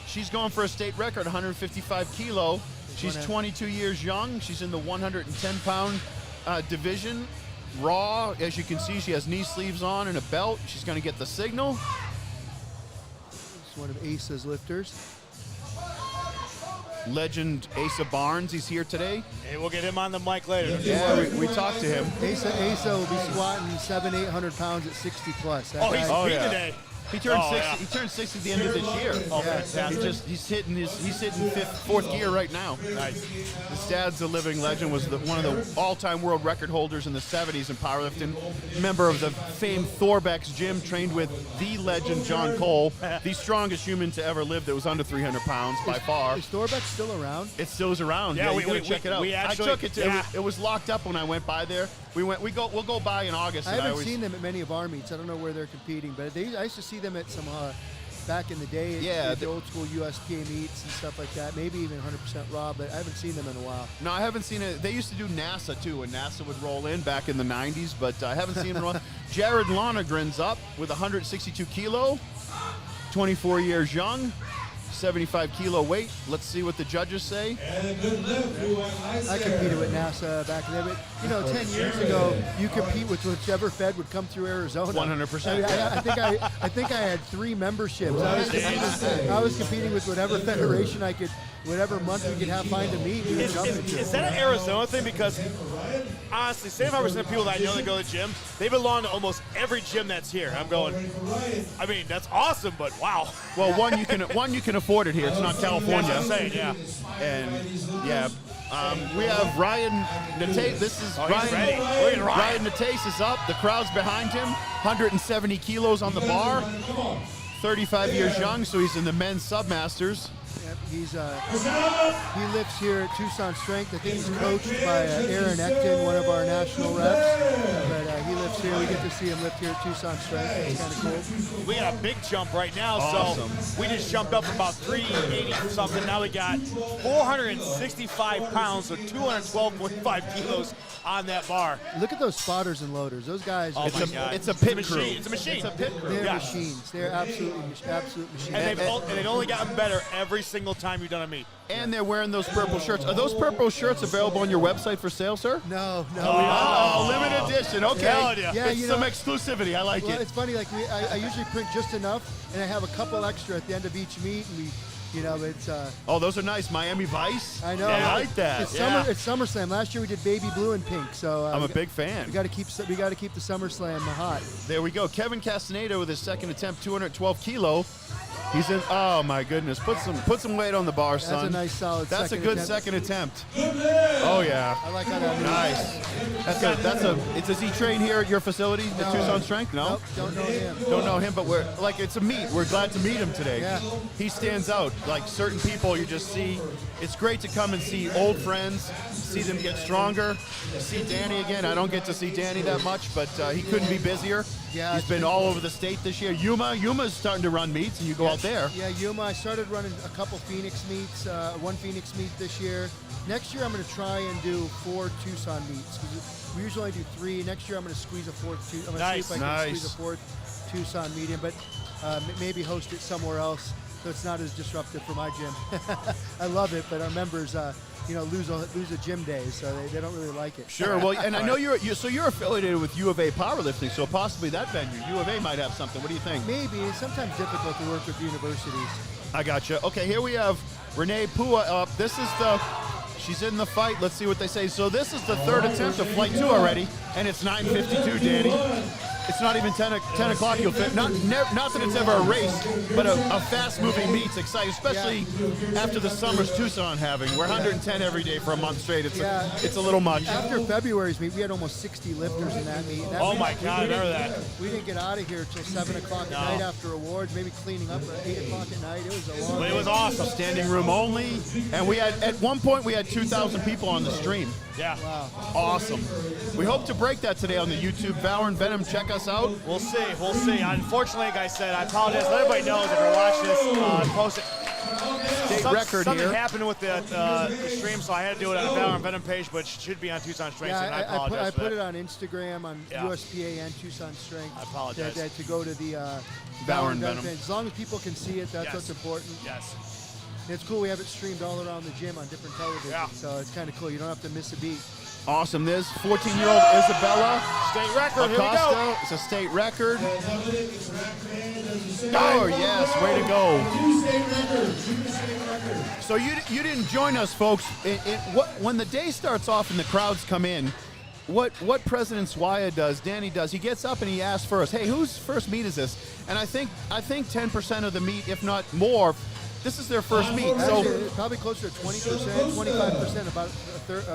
She's going for a state record, 155 kilo. She's 22 years young. She's in the 110-pound division. Raw, as you can see, she has knee sleeves on and a belt. She's going to get the signal. It's one of Asa's lifters. Legend Asa Barnes, he's here today. Hey, we'll get him on the mic later. Yeah, we talked to him. Asa will be squatting 700-800 pounds at 60 plus. He's beat today. He turned 60. He turned 60 at the end of this year. Oh, fantastic! He's hitting fourth gear right now. Nice. His dad's a living legend. Was one of the all-time world record holders in the 70s in powerlifting. Member of the famed Thorbeck's gym. Trained with the legend John Cole, the strongest human to ever live. That was under 300 pounds by far. Is Thorbeck still around? It still is around. Yeah, you gotta check it out. I took it. It was locked up when I went by there. We'll go by in August. I haven't seen them at many of our meets. I don't know where they're competing, but I used to see them at some back in the day. At the old school USPA meets and stuff like that. Maybe even 100% raw, but I haven't seen them in a while. No, I haven't seen it. They used to do NASA too, and NASA would roll in back in the 90s, but I haven't seen them in a while. Jared Lonegren's up with 162 kilo, 24 years young. 75 kilo weight. Let's see what the judges say. I competed with NASA back in the day, but 10 years ago, you compete with whichever Fed would come through Arizona. 100%. I think I had 3 memberships. I was competing with whatever federation I could, whatever month we could find a meet. Is that an Arizona thing? Because honestly, 75% of people that I know that go to the gym, they belong to almost every gym that's here. I'm going, I mean, that's awesome, but wow. Well, one you can afford it here. It's not California. That's what I'm saying, yeah. And we have Ryan Natase. This is Ryan. Ryan Natase is up. The crowd's behind him. 170 kilos on the bar. 35 years young, so he's in the men's submasters. He lives here at Tucson Strength. I think he's coached by Aaron Ecton, one of our national reps. But he lives here. We get to see him lift here at Tucson Strength. It's kind of cool. We got a big jump right now, awesome. So we just jumped up about 380 something. Now we got 465 pounds, so 212.5 kilos on that bar. Look at those spotters and loaders. Those guys. It's a pit crew. It's a machine. It's a pit crew. They're machines. They're absolute machines. And they've only gotten better every single time you've done a meet. And they're wearing those purple shirts. Are those purple shirts available on your website for sale, sir? No. Limited edition. Okay. Yeah, some exclusivity. I like it. It's funny. Like I usually print just enough, and I have a couple extra at the end of each meet, and we. It's. Those are nice. Miami Vice. I know. Yeah, I like that. It's SummerSlam. Last year we did baby blue and pink. So I'm a big fan. We got to keep the SummerSlam hot. There we go. Kevin Castaneda with his second attempt, 212 kilo. He's in. Oh my goodness! Put some weight on the bar, son. That's a nice solid. That's a second good attempt. second attempt. Oh yeah. I like how that moves. Nice. That's a. Does he train here at your facility at Tucson Strength? No. Nope, don't know him. Don't know him, but we're like it's a meet. We're glad to meet him today. Yeah. He stands out. Like certain people, you just see. It's great to come and see old friends, see them get stronger. See Danny again. I don't get to see Danny that much, but he couldn't be busier. Yeah, He's been all over the state this year. Yuma's starting to run meets, and you go out there. Yeah, Yuma. I started running a couple Phoenix meets, one Phoenix meet this year. Next year, I'm going to try and do 4 Tucson meets. 'Cause we usually only do 3. Next year, I'm going to squeeze a 4th. I'm going to see if I can squeeze a 4th Tucson meet in, but maybe host it somewhere else so it's not as disruptive for my gym. I love it, but our members, lose a gym day, so they don't really like it. Sure. Well, and I know you're affiliated with U of A powerlifting, so possibly that venue, U of A might have something. What do you think? Maybe. It's sometimes difficult to work with universities. I gotcha. Okay, here we have Renee Pua up. This is she's in the fight. Let's see what they say. So this is the 3rd attempt of flight 2 already, and it's 9:52, Danny. It's not even 10 o'clock. You'll fit. Not that it's ever a race, but a fast-moving meet's exciting, especially after the summers Tucson having. We're 110 every day for a month straight. It's a little much. After February's meet, we had almost 60 lifters in that meet. Oh my God, I remember that. We didn't get out of here till 7 o'clock at night after awards, maybe cleaning up at 8 o'clock at night. It was a long But it was awesome. Standing room only, and we had at one point we had 2,000 people on the stream. Yeah. Wow. Awesome. We hope to break that today on the YouTube. Valor and Venom, check us out. We'll see. Unfortunately, like I said, I apologize. Let everybody know if you're watching this, post it. State record something here. happened with the stream, so I had to do it on the Valor and Venom page, but it should be on Tucson Strength, and I apologize I for put that. it on Instagram, on USPA and Tucson Strength. I apologize. To go to the Valor and Venom. page. As long as people can see it, that's what's important. Yes. And it's cool. We have it streamed all around the gym on different televisions, so it's kind of cool. You don't have to miss a beat. Awesome. There's 14-year-old Isabella State record. Acosta. Here we go. It's a state record. Oh, yes. Way to go. So you didn't join us, folks. When the day starts off and the crowds come in, what President Swaya does, Danny does, he gets up and he asks first, hey, whose first meet is this? And I think 10% of the meet, if not more, this is their first meet. Actually, So probably closer to 20%, 25%,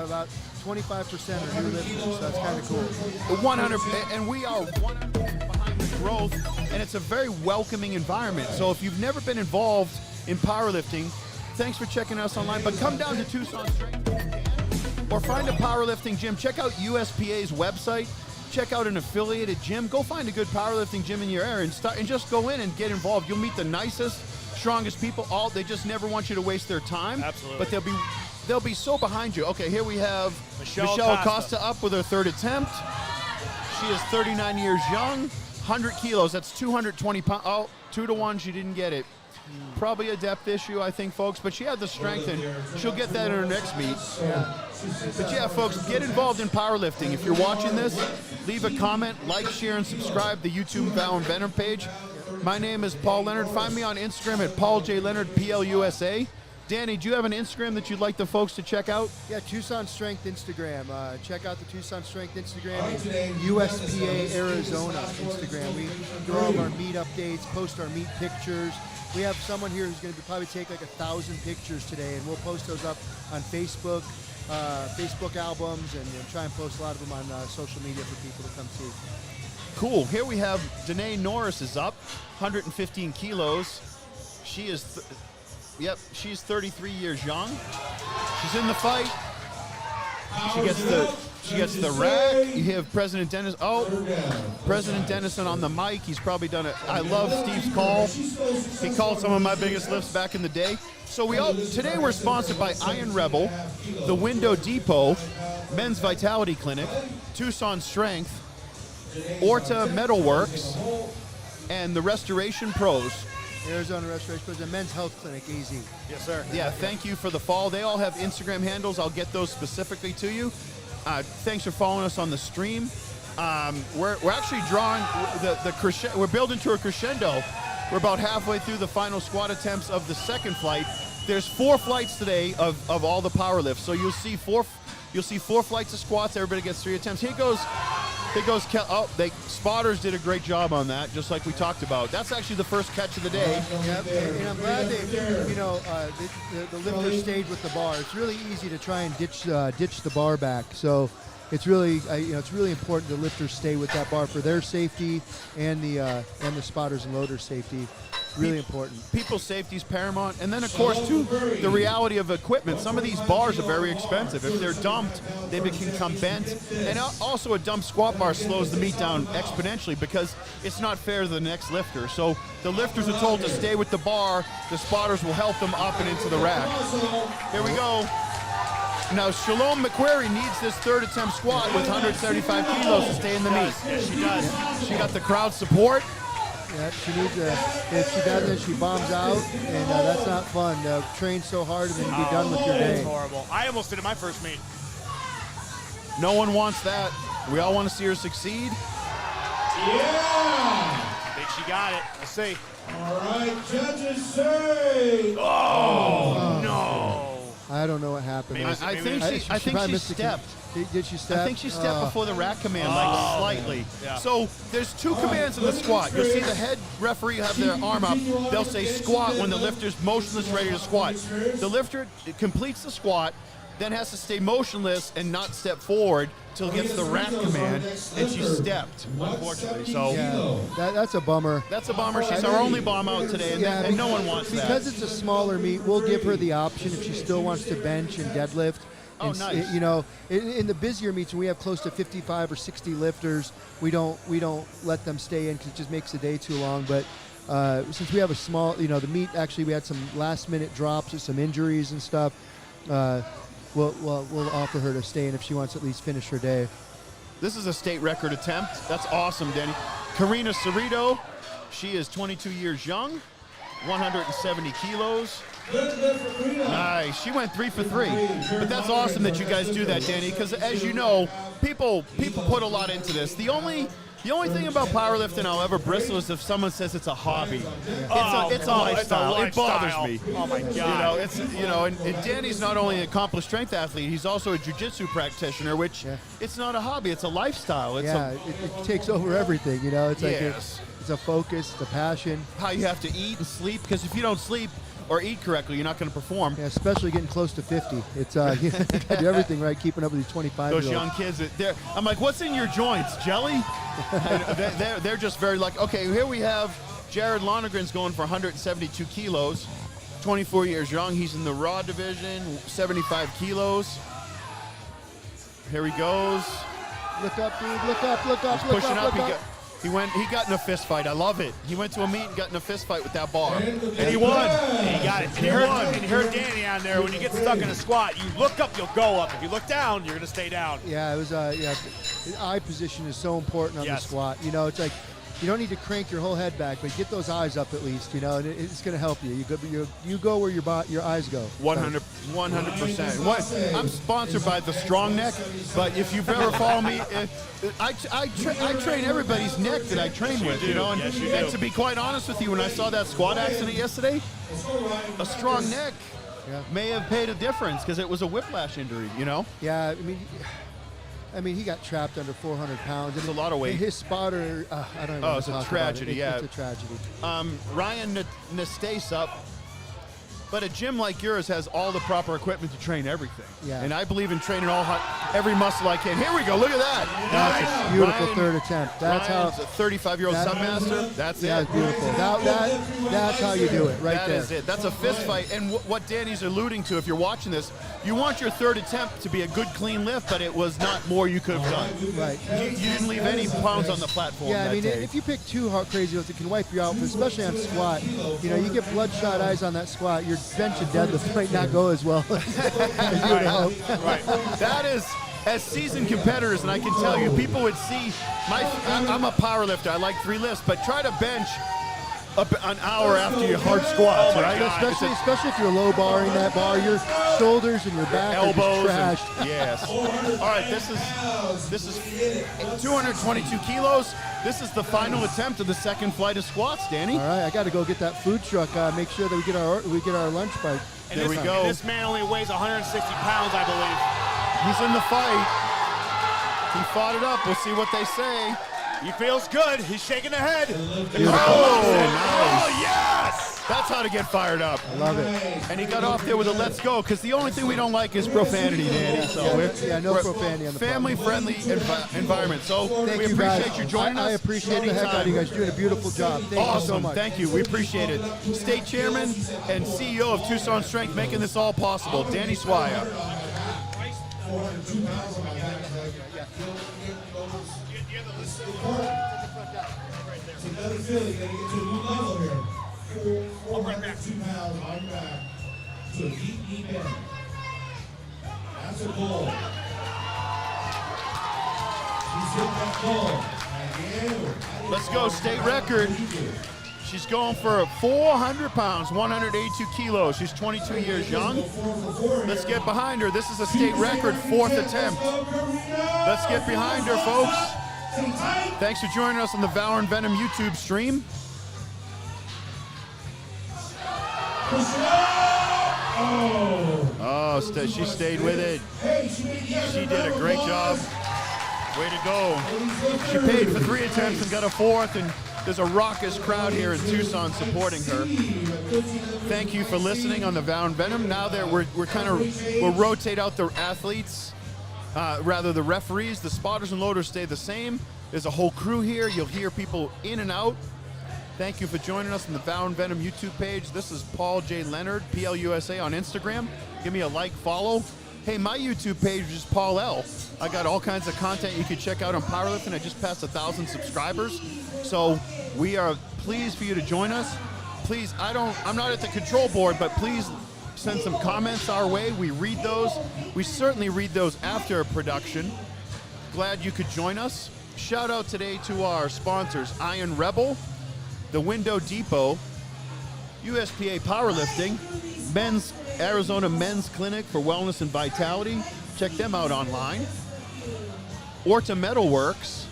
about 25% are new lifters, so that's kind of cool. 100, and we are 100 behind the growth, and it's a very welcoming environment. So if you've never been involved in powerlifting, thanks for checking us online, but come down to Tucson Strength if you can, or find a powerlifting gym. Check out USPA's website. Check out an affiliated gym. Go find a good powerlifting gym in your area and just go in and get involved. You'll meet the nicest, strongest people. They just never want you to waste their time. Absolutely. But they'll be so behind you. Okay, here we have Michelle Acosta up with her 3rd attempt. She is 39 years young, 100 kilos. That's 220 pounds. Oh, 2-1. She didn't get it. Probably a depth issue, I think, folks. But she had the strength, and she'll get that in her next meet. But yeah, folks, get involved in powerlifting. If you're watching this, leave a comment, like, share, and subscribe to the YouTube Valor and Venom page. My name is Paul Leonard. Find me on Instagram at Paul J. Leonard, PLUSA. Danny, do you have an Instagram that you'd like the folks to check out? Yeah, Tucson Strength Instagram. Check out the Tucson Strength Instagram and USPA Arizona Instagram. We do all of our meet updates, post our meet pictures. We have someone here who's going to probably take like 1,000 pictures today, and we'll post those up on Facebook, Facebook albums, and try and post a lot of them on social media for people to come see. Cool. Here we have Danae Norris is up, 115 kilos. She is, she's 33 years young. She's in the fight. She gets the rack. You have President Dennis. Oh, President Dennison on the mic. He's probably done it. I love Steve's call. He called some of my biggest lifts back in the day. So today we're sponsored by Iron Rebel, the Window Depot, Men's Vitality Clinic, Tucson Strength, Orta Metalworks, and the Restoration Pros. Arizona Restoration Pros, the Men's Health Clinic, AZ. Yes, sir. Yeah, thank you for the follow. They all have Instagram handles. I'll get those specifically to you. Thanks for following us on the stream. We're actually drawing the crescendo. We're building to a crescendo. We're about halfway through the final squat attempts of the second flight. There's 4 flights today of all the power lifts. So you'll see four flights of squats. Everybody gets 3 attempts. Here goes There goes Spotters did a great job on that, just like we talked about. That's actually the first catch of the day. Yep, and I'm glad the lifter stayed with the bar. It's really easy to try and ditch the bar back. So it's really it's really important the lifters stay with that bar for their safety and the spotters and loaders' safety. Really important. People's safety is paramount. And then, of course, too, the reality of equipment. Some of these bars are very expensive. If they're dumped, they can become bent. And also a dumped squat bar slows the meat down exponentially because it's not fair to the next lifter. So the lifters are told to stay with the bar. The spotters will help them up and into the rack. Here we go. Now, Shalom McQuarrie needs this third attempt squat with 175 kilos to stay in the meet. Yes, she does. She got the crowd support. Yeah, she needs if she doesn't, she bombs out, and that's not fun. Train so hard and then be done with your day. It's horrible. I almost did it my first meet. No one wants that. We all want to see her succeed. Yeah! I think she got it. Let's see. All right, judges say. Oh, no. I don't know what happened. I think she stepped. Did she step? I think she stepped before the rack command, like slightly. Yeah. So there's two commands in the squat. You'll see the head referee have their arm up. They'll say squat when the lifter's motionless, ready to squat. The lifter completes the squat, then has to stay motionless and not step forward till it gets the rack command, and she stepped, unfortunately. So yeah, that's a bummer. That's a bummer. She's our only bomb out today, and no one wants that. Because it's a smaller meet, we'll give her the option if she still wants to bench and deadlift. Oh, nice. In the busier meets, when we have close to 55 or 60 lifters, we don't let them stay in because it just makes the day too long. But since we have a small, the meet, actually we had some last-minute drops or some injuries and stuff. We'll offer her to stay in if she wants to at least finish her day. This is a state record attempt. That's awesome, Denny. Karina Cerrito, she is 22 years young, 170 kilos. Nice. She went 3 for 3. But that's awesome that you guys do that, Danny, because as you know, people put a lot into this. The only thing about powerlifting I'll ever bristle is if someone says it's a hobby. It's a lifestyle. It bothers me. Oh my God. And Danny's not only an accomplished strength athlete, he's also a jiu-jitsu practitioner, which it's not a hobby, it's a lifestyle. It takes over everything, It's like yes. it's a focus, it's a passion. How you have to eat and sleep, because if you don't sleep or eat correctly, you're not going to perform. Yeah, especially getting close to 50. It's you got to do everything right, keeping up with these 25-year-olds. Those young kids, I'm like, what's in your joints? Jelly? they're just very like, okay, here we have Jared Lonergan's going for 172 kilos, 24 years young. He's in the raw division, 75 kilos. Here he goes. Look up, dude. Look up, look up, He's look pushing up, up. look up. He got in a fist fight. I love it. He went to a meet and got in a fist fight with that bar. And he won. And he got it. And you heard Danny on there. When you get stuck in a squat, you look up, you'll go up. If you look down, you're going to stay down. Yeah, it was. The eye position is so important on the squat. It's like you don't need to crank your whole head back, but get those eyes up at least. And it's going to help you. You go where your eyes go. 100%. I'm sponsored by the Strong Neck, but if you've ever followed me, I train everybody's neck that I train with. And to be quite honest with you, when I saw that squat accident yesterday, a strong neck may have paid a difference because it was a whiplash injury. Yeah, I mean, he got trapped under 400 pounds. It's a lot of weight. His spotter, I don't know. Oh, it's a tragedy, It's a tragedy. Ryan Nastase, but a gym like yours has all the proper equipment to train everything. Yeah. And I believe in training every muscle I can. Here we go. Look at that. That's a beautiful third attempt. That's Ryan's a 35-year-old submaster. That's it. That's beautiful. That's how you do it, right there. That is it. That's a fist fight. And what Danny's alluding to, if you're watching this, you want your third attempt to be a good, clean lift, but it was not more you could have done. Right. You didn't leave any pounds on the platform. Yeah, that day. if you pick too hard crazy lifts, it can wipe you out, especially on squat. You get bloodshot eyes on that squat, your bench and deadlift might not go as well as you would hope. Right. That is, as seasoned competitors, and I can tell you, people would see, I'm a power lifter, I like 3 lifts, but try to bench an hour after your hard squats, right? Especially if you're low barring that bar, your shoulders and your back elbows are just trashed. Yes. All right, this is 222 kilos. This is the final attempt of the second flight of squats, Danny. All right, I got to go get that food truck. Make sure that we get our lunch break. And there we go. This man only weighs 160 pounds, I believe. He's in the fight. He fought it up. We'll see what they say. He feels good. He's shaking the head. Oh, nice. Yes! That's how to get fired up. I love it. And he got off there with a let's go, because the only thing we don't like is profanity, Danny. So No we're profanity on the family-friendly environment. So Thank we you appreciate guys. you joining us. I appreciate the heck out of you guys. Doing a beautiful job. Thank Awesome. you so much. Thank you. We appreciate it. State Chairman and CEO of Tucson Strength making this all possible, Danny Swire. Another feeling, you gotta get to a new level here. 402 pounds on your back to a deep knee bend. That's a goal. She's hit that goal. Let's go, state record. She's going for 400 pounds, 182 kilos. She's 22 years young. Let's get behind her. This is a state record, 4th attempt. Let's get behind her, folks. Thanks for joining us on the Valor and Venom YouTube stream. Oh, she stayed with it. She did a great job. Way to go. She paid for 3 attempts and got a 4th, and there's a raucous crowd here in Tucson supporting her. Thank you for listening on the Valor and Venom. Now that we'll rotate out the athletes, rather the referees. The spotters and loaders stay the same. There's a whole crew here. You'll hear people in and out. Thank you for joining us on the Valor and Venom YouTube page. This is Paul J. Leonard, PLUSA on Instagram. Give me a like, follow. Hey, my YouTube page is Paul L. I got all kinds of content you can check out on powerlifting. I just passed 1,000 subscribers. So we are pleased for you to join us. Please, I'm not at the control board, but please send some comments our way. We read those. We certainly read those after production. Glad you could join us. Shout out today to our sponsors, Iron Rebel, The Window Depot, USPA Powerlifting, Arizona Men's Clinic for Wellness and Vitality. Check them out online. Orta Metalworks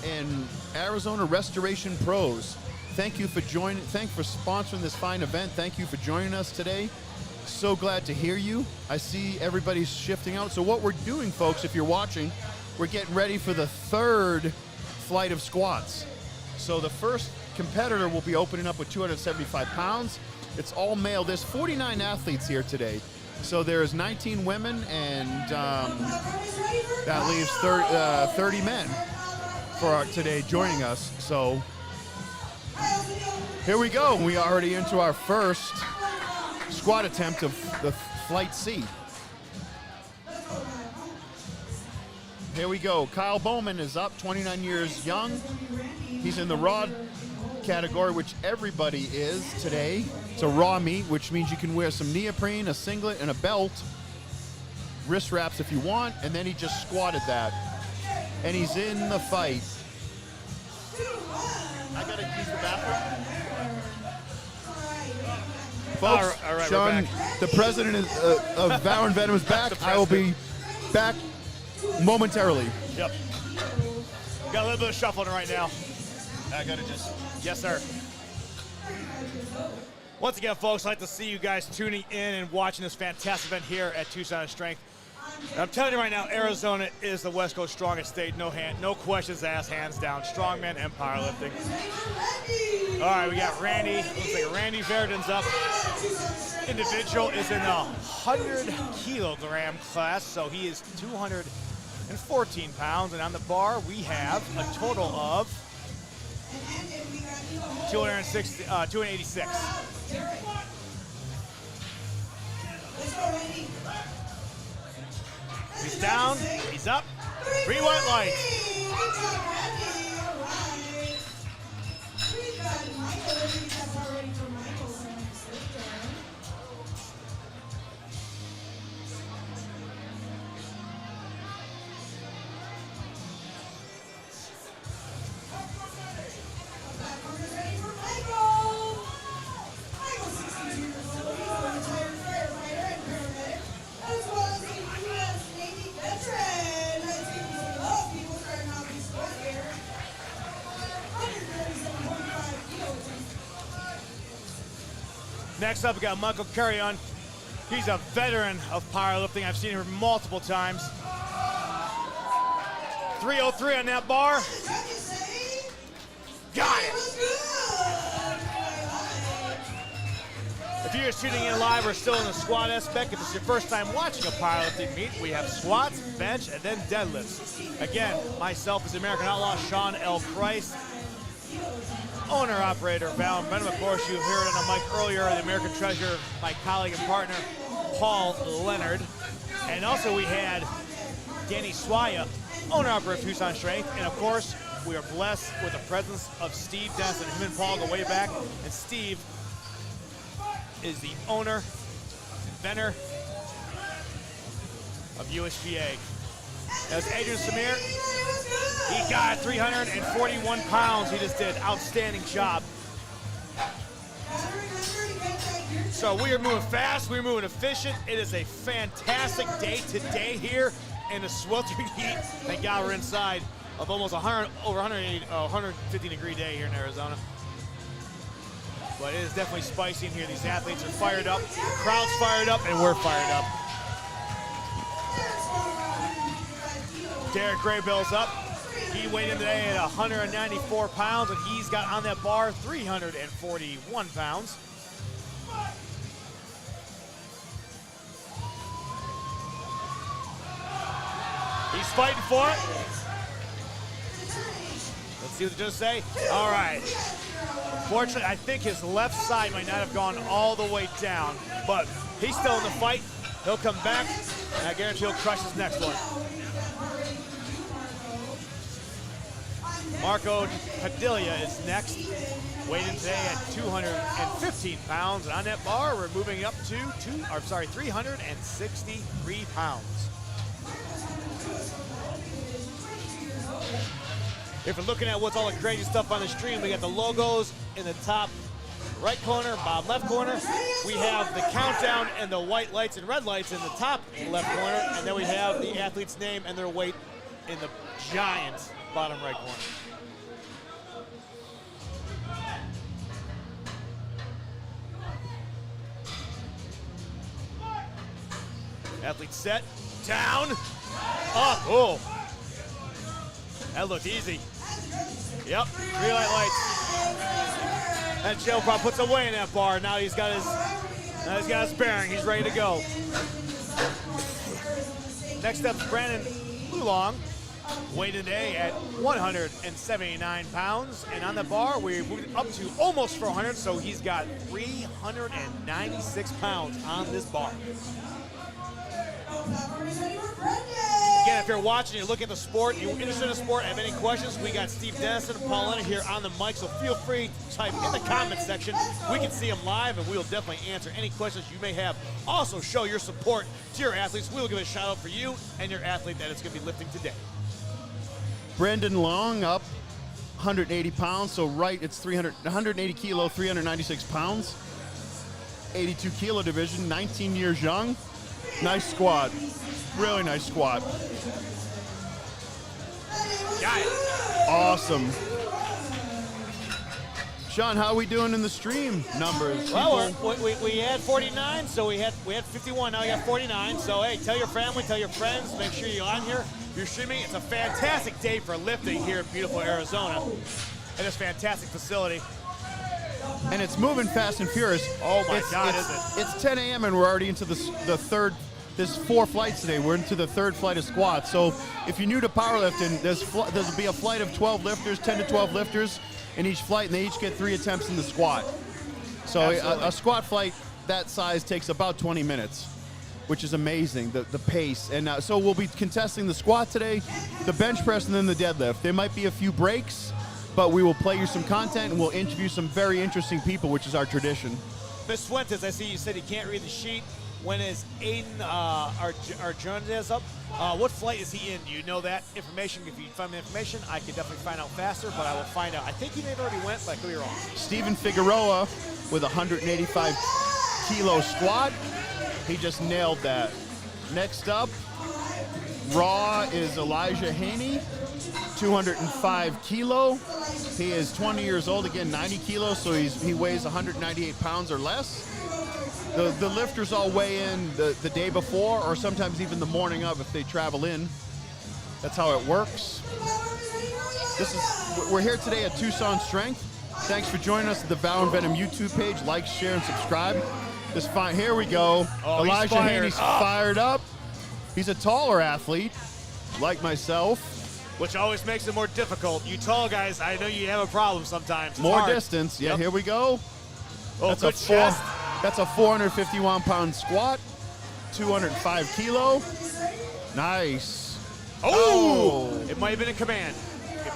and Arizona Restoration Pros. Thank you for joining. Thank you for sponsoring this fine event. Thank you for joining us today. So glad to hear you. I see everybody's shifting out. So what we're doing, folks, if you're watching, we're getting ready for the 3rd flight of squats. So the first competitor will be opening up with 275 pounds. It's all male. There's 49 athletes here today. So there's 19 women, and that leaves 30 men for today joining us. So here we go. We are already into our first squat attempt of the Flight C. Here we go. Kyle Bowman is up, 29 years young. He's in the raw category, which everybody is today. It's a raw meet, which means you can wear some neoprene, a singlet, and a belt. Wrist wraps if you want, and then he just squatted that. And he's in the fight. I gotta use the bathroom. Folks, All right, Sean, the president of Valor and Venom is back. I will be back momentarily. Yep. Got a little bit of shuffling right now. I gotta just... Yes, sir. Once again, folks, I'd like to see you guys tuning in and watching this fantastic event here at Tucson Strength. And I'm telling you right now, Arizona is the West Coast strongest state. No questions asked, hands down. Strongman and powerlifting. All right, we got Randy. Looks like Randy Verdon's up. Individual is in the 100 kilogram class, so he is 214 pounds. And on the bar, we have a total of 286. He's down, he's up. 3 white lights. Next up, we got Michael Carrion. He's a veteran of powerlifting. I've seen him multiple times. 303 on that bar. Got it. If you're just tuning in live, we're still in the squat aspect. If it's your first time watching a powerlifting meet, we have squats, bench, and then deadlifts. Again, myself is American Outlaw Sean L. Price, owner-operator, Val Brenham. Of course, you heard it on the mic earlier, the American Treasure, my colleague and partner, Paul Leonard. And also we had Danny Swaya, owner-operator of Tucson Strength. And of course, we are blessed with the presence of Steve Denson. Him and Paul go way back. And Steve is the owner, inventor of USGA. That's Adrian Samir. He got 341 pounds. He just did outstanding job. So we are moving fast, we're moving efficient. It is a fantastic day today here in the sweltering heat. Thank God we're inside of almost 150 degree day here in Arizona. But it is definitely spicy in here. These athletes are fired up, the crowd's fired up, and we're fired up. Derek Graybill's up. He weighed in today at 194 pounds, and he's got on that bar 341 pounds. He's fighting for it. Let's see what the judges say. All right. Fortunately, I think his left side might not have gone all the way down, but he's still in the fight. He'll come back, and I guarantee he'll crush his next one. Marco Padilla is next, weighing today at 215 pounds, and on that bar, we're moving up to 363 pounds. If we're looking at what's all the crazy stuff on the stream, we got the logos in the top right corner, bottom left corner. We have the countdown and the white lights and red lights in the top left corner, and then we have the athlete's name and their weight in the giant bottom right corner. Athlete set, down, up, oh. That looked easy. Yep, 3 light lights. And Joe probably puts away in that bar. Now he's got his bearing. He's ready to go. Next up is Brandon Lulong, weighed today at 179 pounds. And on the bar, we moved up to almost 400, so he's got 396 pounds on this bar. Again, if you're watching, you're looking at the sport, you're interested in the sport, have any questions, we got Steve Dennison and Paul Leonard here on the mic, so feel free to type in the comment section. We can see them live, and we will definitely answer any questions you may have. Also, show your support to your athletes. We will give a shout out for you and your athlete that is going to be lifting today. Brendan Long up 180 pounds, so right, it's 180 kilo, 396 pounds. 82 kilo division, 19 years young. Nice squat. Really nice squat. Got it. Awesome. Sean, how are we doing in the stream numbers? Well, we had 49, so we had 51. Now we got 49. So hey, tell your family, tell your friends, make sure you're on here. If you're streaming, it's a fantastic day for lifting here in beautiful Arizona, and this fantastic facility. And it's moving fast and furious. Oh my God, is it? It's 10 a.m. and we're already into the third. There's 4 flights today. We're into the 3rd flight of squats. So if you're new to powerlifting, there'll be a flight of 12 lifters, 10 to 12 lifters in each flight, and they each get 3 attempts in the squat. So a squat flight that size takes about 20 minutes, which is amazing, the pace. And so we'll be contesting the squat today, the bench press, and then the deadlift. There might be a few breaks, but we will play you some content, and we'll interview some very interesting people, which is our tradition. Miss Fuentes, I see you said you can't read the sheet. When is Aiden Arjunez up? What flight is he in? Do you know that information? If you find the information, I can definitely find out faster, but I will find out. I think he may have already went, but I could be wrong. Steven Figueroa with 185 kilo squat. He just nailed that. Next up, raw is Elijah Haney, 205 kilo. He is 20 years old, again, 90 kilos, so he weighs 198 pounds or less. The lifters all weigh in the day before, or sometimes even the morning of if they travel in. That's how it works. We're here today at Tucson Strength. Thanks for joining us at the Vow and Venom YouTube page. Like, share, and subscribe. Here we go. Oh, Elijah Haney's fired fired up. He's a taller athlete, like myself. Which always makes it more difficult. You tall guys, I know you have a problem sometimes. It's More hard. distance. Yeah, Here we go. Oh, That's good chest. That's a 451-pound squat, 205 kilo. Nice. Oh! It might have been a command.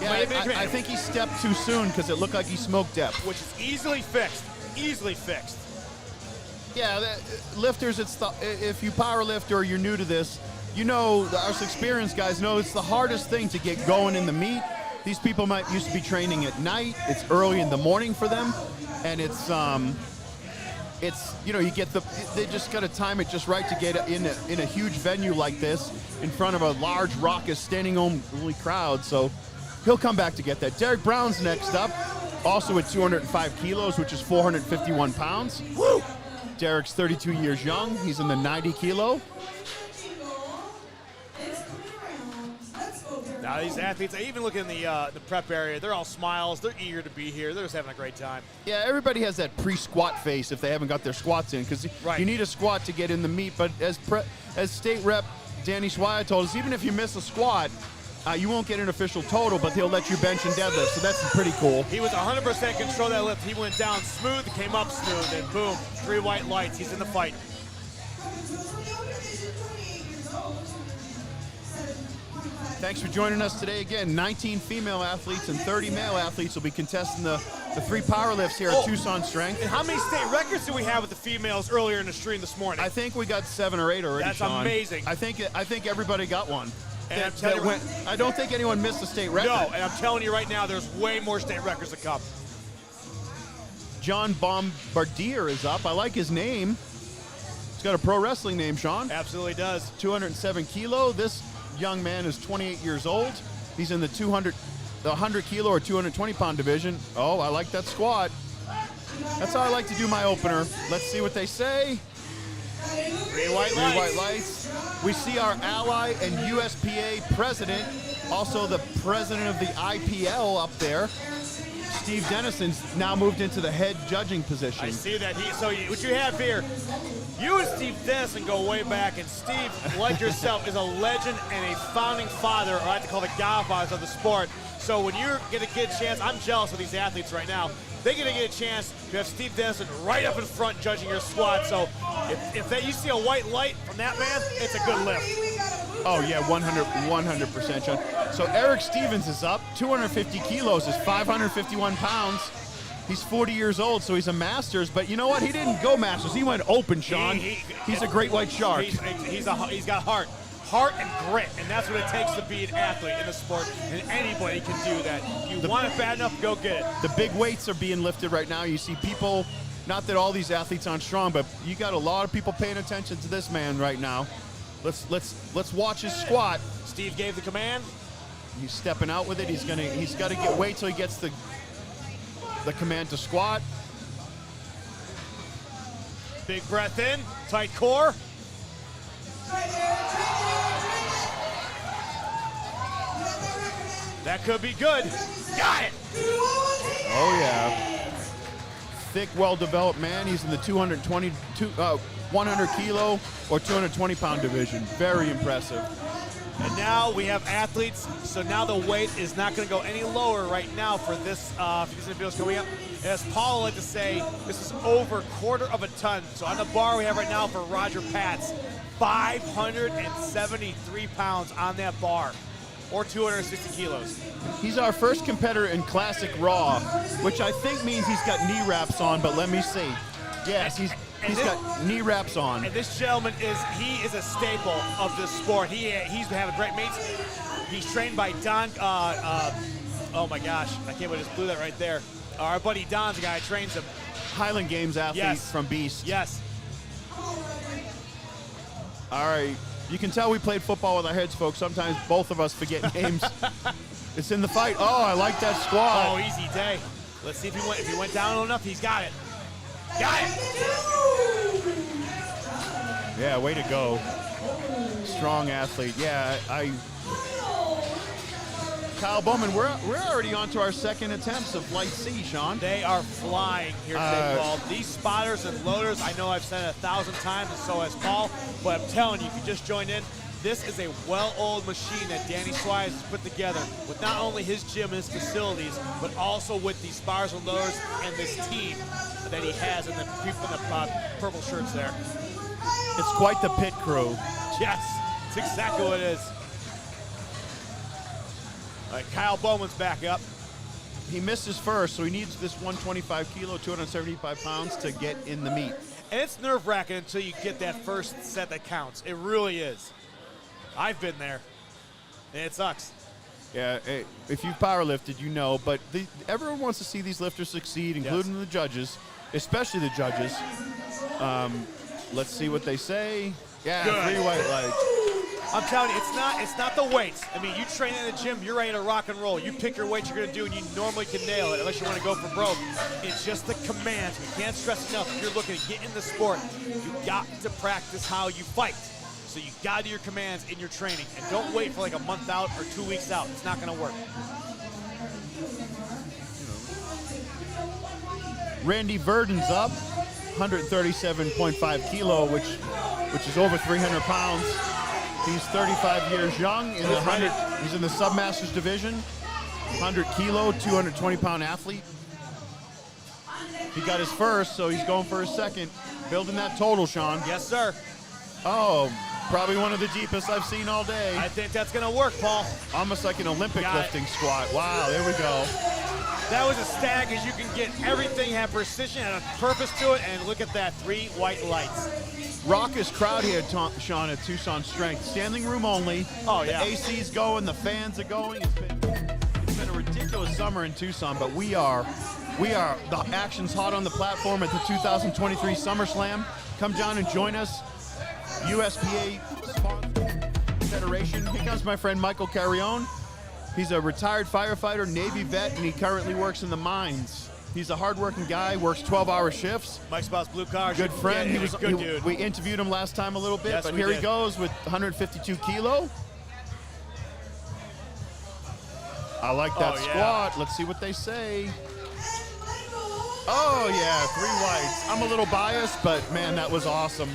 I think he stepped too soon because it looked like he smoked depth. Which is easily fixed. Easily fixed. Yeah, lifters, if you power lift or you're new to this, you know, us experienced guys know it's the hardest thing to get going in the meet. These people might used to be training at night. It's early in the morning for them, and it's you get they just got to time it just right to get in a huge venue like this in front of a large raucous standing only crowd. So he'll come back to get that. Derek Brown's next up, also at 205 kilos, which is 451 pounds. Woo! Derek's 32 years young. He's in the 90 kilo. Now these athletes, I even look in the prep area, they're all smiles. They're eager to be here. They're just having a great time. Yeah, everybody has that pre-squat face if they haven't got their squats in, because you need a squat to get in the meet. But as State Rep Danny Schweier told us, even if you miss a squat, you won't get an official total, but he'll let you bench and deadlift, so that's pretty cool. He was 100% control that lift. He went down smooth, came up smooth, and boom, 3 white lights. He's in the fight. Thanks for joining us today again. 19 female athletes and 30 male athletes will be contesting the 3 power lifts here at Tucson Strength. And how many state records do we have with the females earlier in the stream this morning? I think we got 7 or 8 already, That's Sean. amazing. I think everybody got one. And I'm telling you, I don't think anyone missed a state record. No, and I'm telling you right now, there's way more state records to come. John Bombardier is up. I like his name. He's got a pro wrestling name, Sean. Absolutely does. 207 kilo. This young man is 28 years old. He's in the 100 kilo or 220 pound division. Oh, I like that squat. That's how I like to do my opener. Let's see what they say. 3 white lights. 3 white lights. We see our ally and USPA president, also the president of the IPL up there. Steve Dennison's now moved into the head judging position. I see that. What you have here, you and Steve Dennison go way back, and Steve, like yourself, is a legend and a founding father, or I like to call the godfathers of the sport. So when you're going to get a chance, I'm jealous of these athletes right now. They're going to get a chance to have Steve Dennison right up in front judging your squat. So if you see a white light from that man, it's a good lift. Oh, yeah, 100%, Sean. So Eric Stevens is up. 250 kilos is 551 pounds. He's 40 years old, so he's a Masters. But you know what? He didn't go Masters. He went Open, Sean. He's a great white shark. He's got heart. Heart and grit, and that's what it takes to be an athlete in the sport, and anybody can do that. You want it bad enough, go get it. The big weights are being lifted right now. You see people, not that all these athletes aren't strong, but you got a lot of people paying attention to this man right now. Let's watch his squat. Steve gave the command. He's stepping out with it. He's got to wait till he gets the command to squat. Big breath in, tight core. That could be good. Got it. Oh, yeah. Thick, well-developed man. He's in the 100 kilo or 220 pound division. Very impressive. And now we have athletes, so now the weight is not going to go any lower right now for this individuals coming up. And as Paul would like to say, this is over 1/4 of a ton. So on the bar we have right now for Roger Pats, 573 pounds on that bar, or 260 kilos. He's our first competitor in Classic Raw, which I think means he's got knee wraps on, but let me see. Yes, he's got knee wraps on. And this gentleman is a staple of this sport. He's been having great mates. He's trained by Don, oh my gosh, I can't believe I just blew that right there. Our buddy Don's the guy who trains him. Highland Games athlete Yes. from Beast. Yes. All right. You can tell we played football with our heads, folks. Sometimes both of us forget names. It's in the fight. Oh, I like that squat. Oh, easy day. Let's see if he went down low enough. He's got it. Got it. Yeah, way to go. Strong athlete. Yeah, Kyle Bowman. We're already on to our second attempts of Light C, Sean. They are flying here today, Paul. These spotters and loaders, I know I've said it 1,000 times, and so has Paul, but I'm telling you, if you just joined in, this is a well-oiled machine that Danny Suarez has put together with not only his gym and his facilities, but also with these spars and loaders and this team that he has and the people in the purple shirts there. It's quite the pit crew. Yes, it's exactly what it is. All right, Kyle Bowman's back up. He missed his first, so he needs this 125 kilo, 275 pounds to get in the meet. And it's nerve-wracking until you get that first set that counts. It really is. I've been there, and it sucks. Yeah, if you've powerlifted, you know, but everyone wants to see these lifters succeed, including the judges, especially the judges. Let's see what they say. Yeah, Good. 3 white lights. I'm telling you, it's not the weights. I mean, you train in the gym, you're ready to rock and roll. You pick your weight you're going to do, and you normally can nail it, unless you want to go for broke. It's just the commands. We can't stress enough. If you're looking to get in the sport, you got to practice how you fight. So you got to do your commands in your training, and don't wait for like a month out or 2 weeks out. It's not going to work. Randy Verdon's up, 137.5 kilo, which is over 300 pounds. He's 35 years young. He's in the Submasters division. 100 kilo, 220 pound athlete. He got his first, so he's going for his second. Building that total, Sean. Yes, sir. Oh, probably one of the deepest I've seen all day. I think that's going to work, Paul. Almost like an Olympic lifting squat. Wow, there we go. That was a stat because you can get everything, have precision, and a purpose to it, and look at that, 3 white lights. Raucous crowd here, Sean, at Tucson Strength. Standing room only. Oh, yeah. The AC's going, the fans are going. It's been a ridiculous summer in Tucson, but we are the action's hot on the platform at the 2023 SummerSlam. Come down and join us. USPA Federation. Here comes my friend Michael Carrion. He's a retired firefighter, Navy vet, and he currently works in the mines. He's a hardworking guy, works 12-hour shifts. Mike's boss, blue car. Good friend. Yeah, he's a good dude. We interviewed him last time a little bit, Yes, but we here did. he goes with 152 kilo. I like that squat. Let's see what they say. Oh, yeah, 3 whites. I'm a little biased, but, man, that was awesome.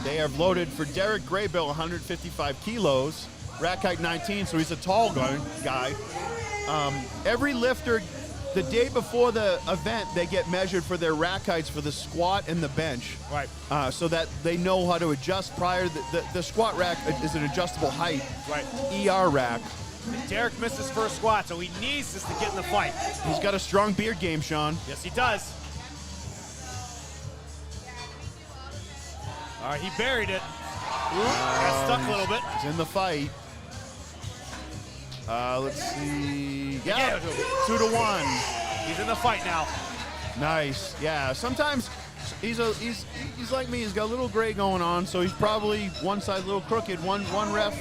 They have loaded for Derek Graybill, 155 kilos, rack height 19, so he's a tall guy. Every lifter, the day before the event, they get measured for their rack heights for the squat and the bench. Right. So that they know how to adjust prior. The squat rack is an adjustable height. Right. ER rack. And Derek missed his first squat, so he needs this to get in the fight. He's got a strong beard game, Sean. Yes, he does. All right, he buried it. Got stuck a little bit. He's in the fight. Let's see. Yeah, 2-1. He's in the fight now. Nice. Yeah. Sometimes he's like me. He's got a little gray going on, so he's probably one side a little crooked. One ref,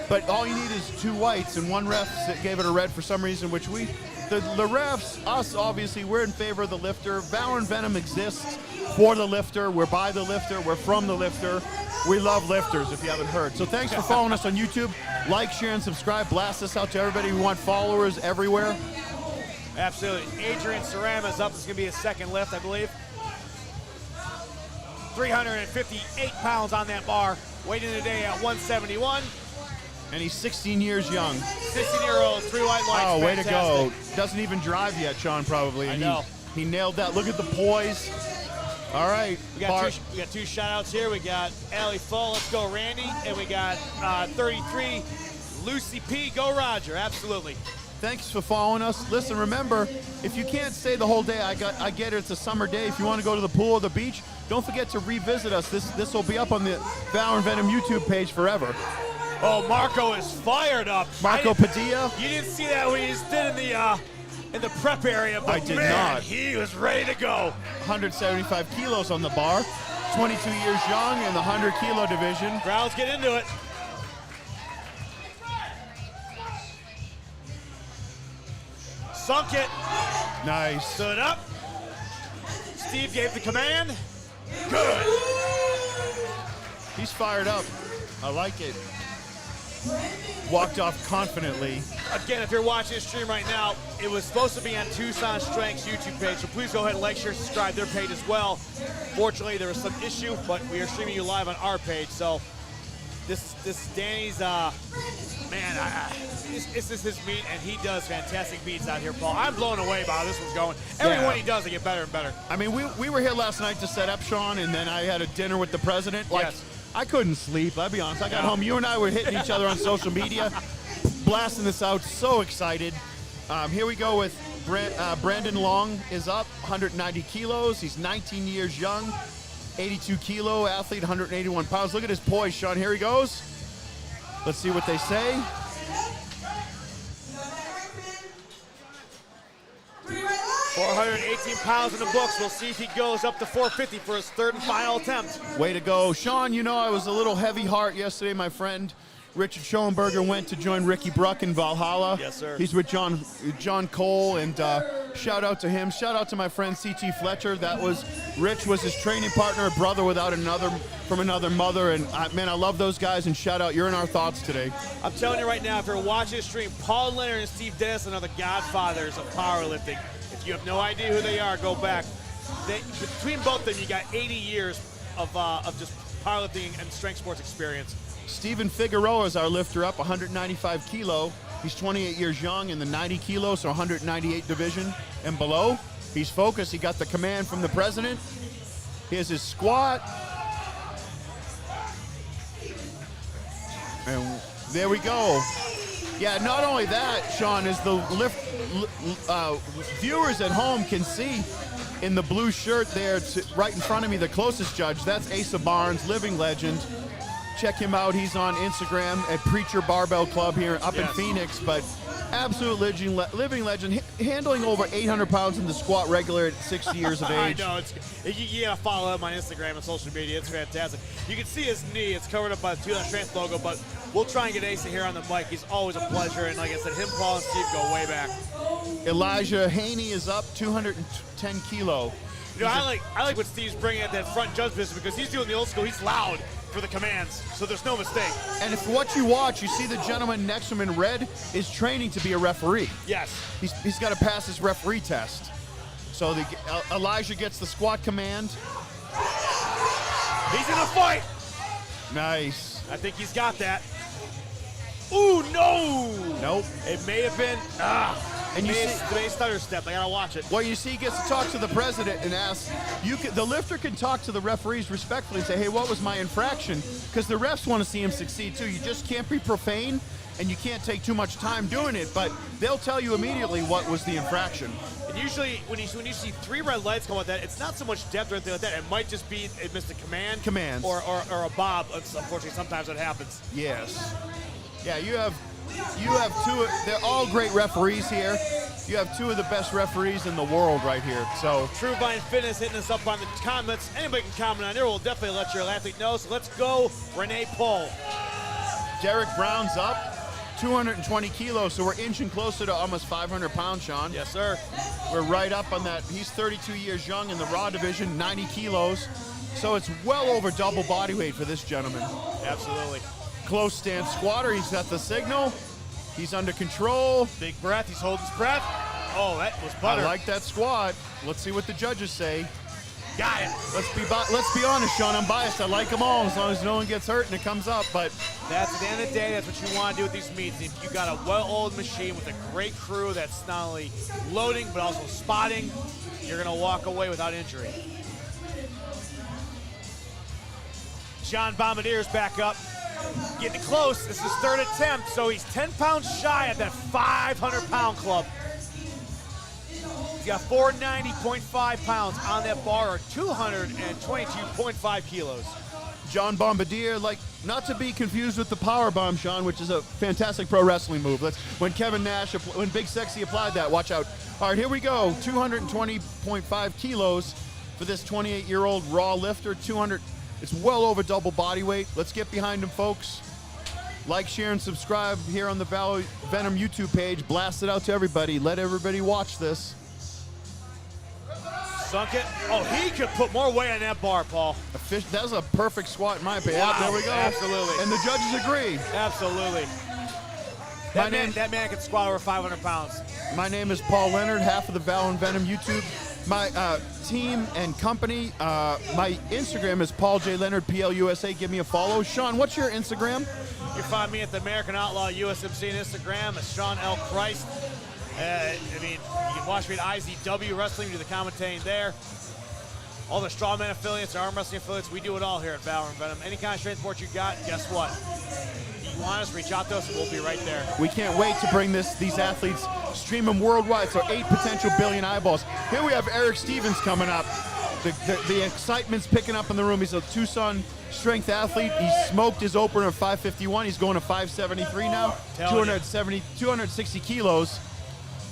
but all you need is 2 whites, and one ref gave it a red for some reason, which the refs, us obviously, we're in favor of the lifter. Valor and Venom exists for the lifter. We're by the lifter. We're from the lifter. We love lifters, if you haven't heard. So thanks for following us on YouTube. Like, share, and subscribe. Blast this out to everybody who want followers everywhere. Absolutely. Adrian Sarama's up. It's going to be his second lift, I believe. 358 pounds on that bar. Weighing today at 171. And he's 16 years young. 16-year-old, 3 white lights. Oh, way to go. Fantastic. Doesn't even drive yet, Sean, probably. I And know. He nailed that. Look at the poise. All right. We got 2 shout-outs here. We got Allie Full, let's go Randy. And we got 33, Lucy P, go Roger. Absolutely. Thanks for following us. Listen, remember, if you can't stay the whole day, I get it. It's a summer day. If you want to go to the pool or the beach, don't forget to revisit us. This will be up on the Valor and Venom YouTube page forever. Oh, Marco is fired up. Marco Padilla. You didn't see that when he just did in the prep area, but I did man, not. He was ready to go. 175 kilos on the bar. 22 years young in the 100 kilo division. Crowds get into it. Sunk it. Nice. Stood up. Steve gave the command. Good. He's fired up. I like it. Walked off confidently. Again, if you're watching the stream right now, it was supposed to be on Tucson Strength's YouTube page, so please go ahead and like, share, subscribe their page as well. Fortunately, there was some issue, but we are streaming you live on our page, so this is Danny's, man, this is his meet, and he does fantastic meets out here, Paul. I'm blown away by how this one's going. Every one he does, they get better and better. I mean, we were here last night to set up, Sean, and then I had a dinner with the president. Like, yes. I couldn't sleep, I'll be honest. I got home, you and I were hitting each other on social media, blasting this out, so excited. Here we go with Brandon Long is up, 190 kilos. He's 19 years young, 82 kilo athlete, 181 pounds. Look at his poise, Sean. Here he goes. Let's see what they say. 418 pounds in the books. We'll see if he goes up to 450 for his third and final attempt. Way to go. Sean, you know I was a little heavy heart yesterday. My friend Richard Schoenberger went to join Ricky Bruck in Valhalla. Yes, sir. He's with John Cole, and shout out to him. Shout out to my friend C.T. Fletcher. Rich was his training partner, a brother from another mother, and man, I love those guys, and shout out. You're in our thoughts today. I'm telling you right now, if you're watching the stream, Paul Leonard and Steve Dennis are the godfathers of powerlifting. If you have no idea who they are, go back. Between both of them, you got 80 years of just powerlifting and strength sports experience. Steven Figueroa is our lifter up, 195 kilo. He's 28 years young in the 90 kilo, so 198 division and below. He's focused. He got the command from the president. Here's his squat. And there we go. Yeah, not only that, Sean, is the viewers at home can see in the blue shirt there, right in front of me, the closest judge. That's Asa Barnes, living legend. Check him out. He's on Instagram at Preacher Barbell Club here up in Phoenix, but absolute living legend, handling over 800 pounds in the squat regular at 60 years of age. I know. You gotta follow him on Instagram and social media. It's fantastic. You can see his knee. It's covered up by the Tucson Strength logo, but we'll try and get Asa here on the mic. He's always a pleasure, and like I said, him, Paul, and Steve go way back. Elijah Haney is up, 210 kilo. You know, I like what Steve's bringing at that front judge position because he's doing the old school. He's loud for the commands, so there's no mistake. And if what you watch, you see the gentleman next to him in red is training to be a referee. Yes. He's got to pass his referee test. So Elijah gets the squat command. He's in a fight. Nice. I think he's got that. Ooh, no. Nope. It may have been, and you see the stutter step. I gotta watch it. Well, you see, he gets to talk to the president and ask. The lifter can talk to the referees respectfully and say, "Hey, what was my infraction?" Because the refs want to see him succeed too. You just can't be profane, and you can't take too much time doing it. But they'll tell you immediately what was the infraction. And usually, when you see 3 red lights come with that, it's not so much depth or anything like that. It might just be it missed a command, or a bob. Unfortunately, sometimes it happens. Yes. Yeah, you have two. They're all great referees here. You have 2 of the best referees in the world right here. So True Vine Fitness hitting us up on the comments. Anybody can comment on there. We'll definitely let your athlete know. So let's go, Renee Paul. Derek Brown's up, 220 kilos. So we're inching closer to almost 500 pounds, Sean. Yes, sir. We're right up on that. He's 32 years young in the raw division, 90 kilos. So it's well over double body weight for this gentleman. Absolutely. Close stance squatter. He's got the signal. He's under control. Big breath. He's holding his breath. Oh, that was butter. I like that squat. Let's see what the judges say. Got it. Let's be honest, Sean. I'm biased. I like them all as long as no one gets hurt and it comes up. But that's at the end of the day. That's what you want to do with these meets. If you got a well-oiled machine with a great crew that's not only loading but also spotting, you're gonna walk away without injury. John Bombadier's back up. Getting close. This is his 3rd attempt, so he's 10 pounds shy at that 500-pound club. He's got 490.5 pounds on that bar, or 222.5 kilos. John Bombardier, not to be confused with the power bomb, Sean, which is a fantastic pro wrestling move. When Big Sexy applied that, watch out. All right, here we go. 220.5 kilos for this 28-year-old raw lifter. It's well over double body weight. Let's get behind him, folks. Like, share, and subscribe here on the Venom YouTube page. Blast it out to everybody. Let everybody watch this. Sunk it. Oh, he could put more weight on that bar, Paul. That was a perfect squat in my opinion. Wow. Yep, there we go. Absolutely. And the judges agree. Absolutely. That man can squat over 500 pounds. My name is Paul Leonard, half of the Val and Venom YouTube. My team and company, my Instagram is Paul J. Leonard, PLUSA. Give me a follow. Sean, what's your Instagram? You can find me at the American Outlaw USMC on Instagram. It's Sean L. Christ. You can watch me at IZW Wrestling, do the commentating there. All the Strawman affiliates, arm wrestling affiliates, we do it all here at Valor and Venom. Any kind of strength sport you got, guess what? You want us, reach out to us, and we'll be right there. We can't wait to bring these athletes, stream them worldwide, so 8 potential billion eyeballs. Here we have Eric Stevens coming up. The excitement's picking up in the room. He's a Tucson Strength athlete. He smoked his opener at 551. He's going to 573 now, 260 kilos.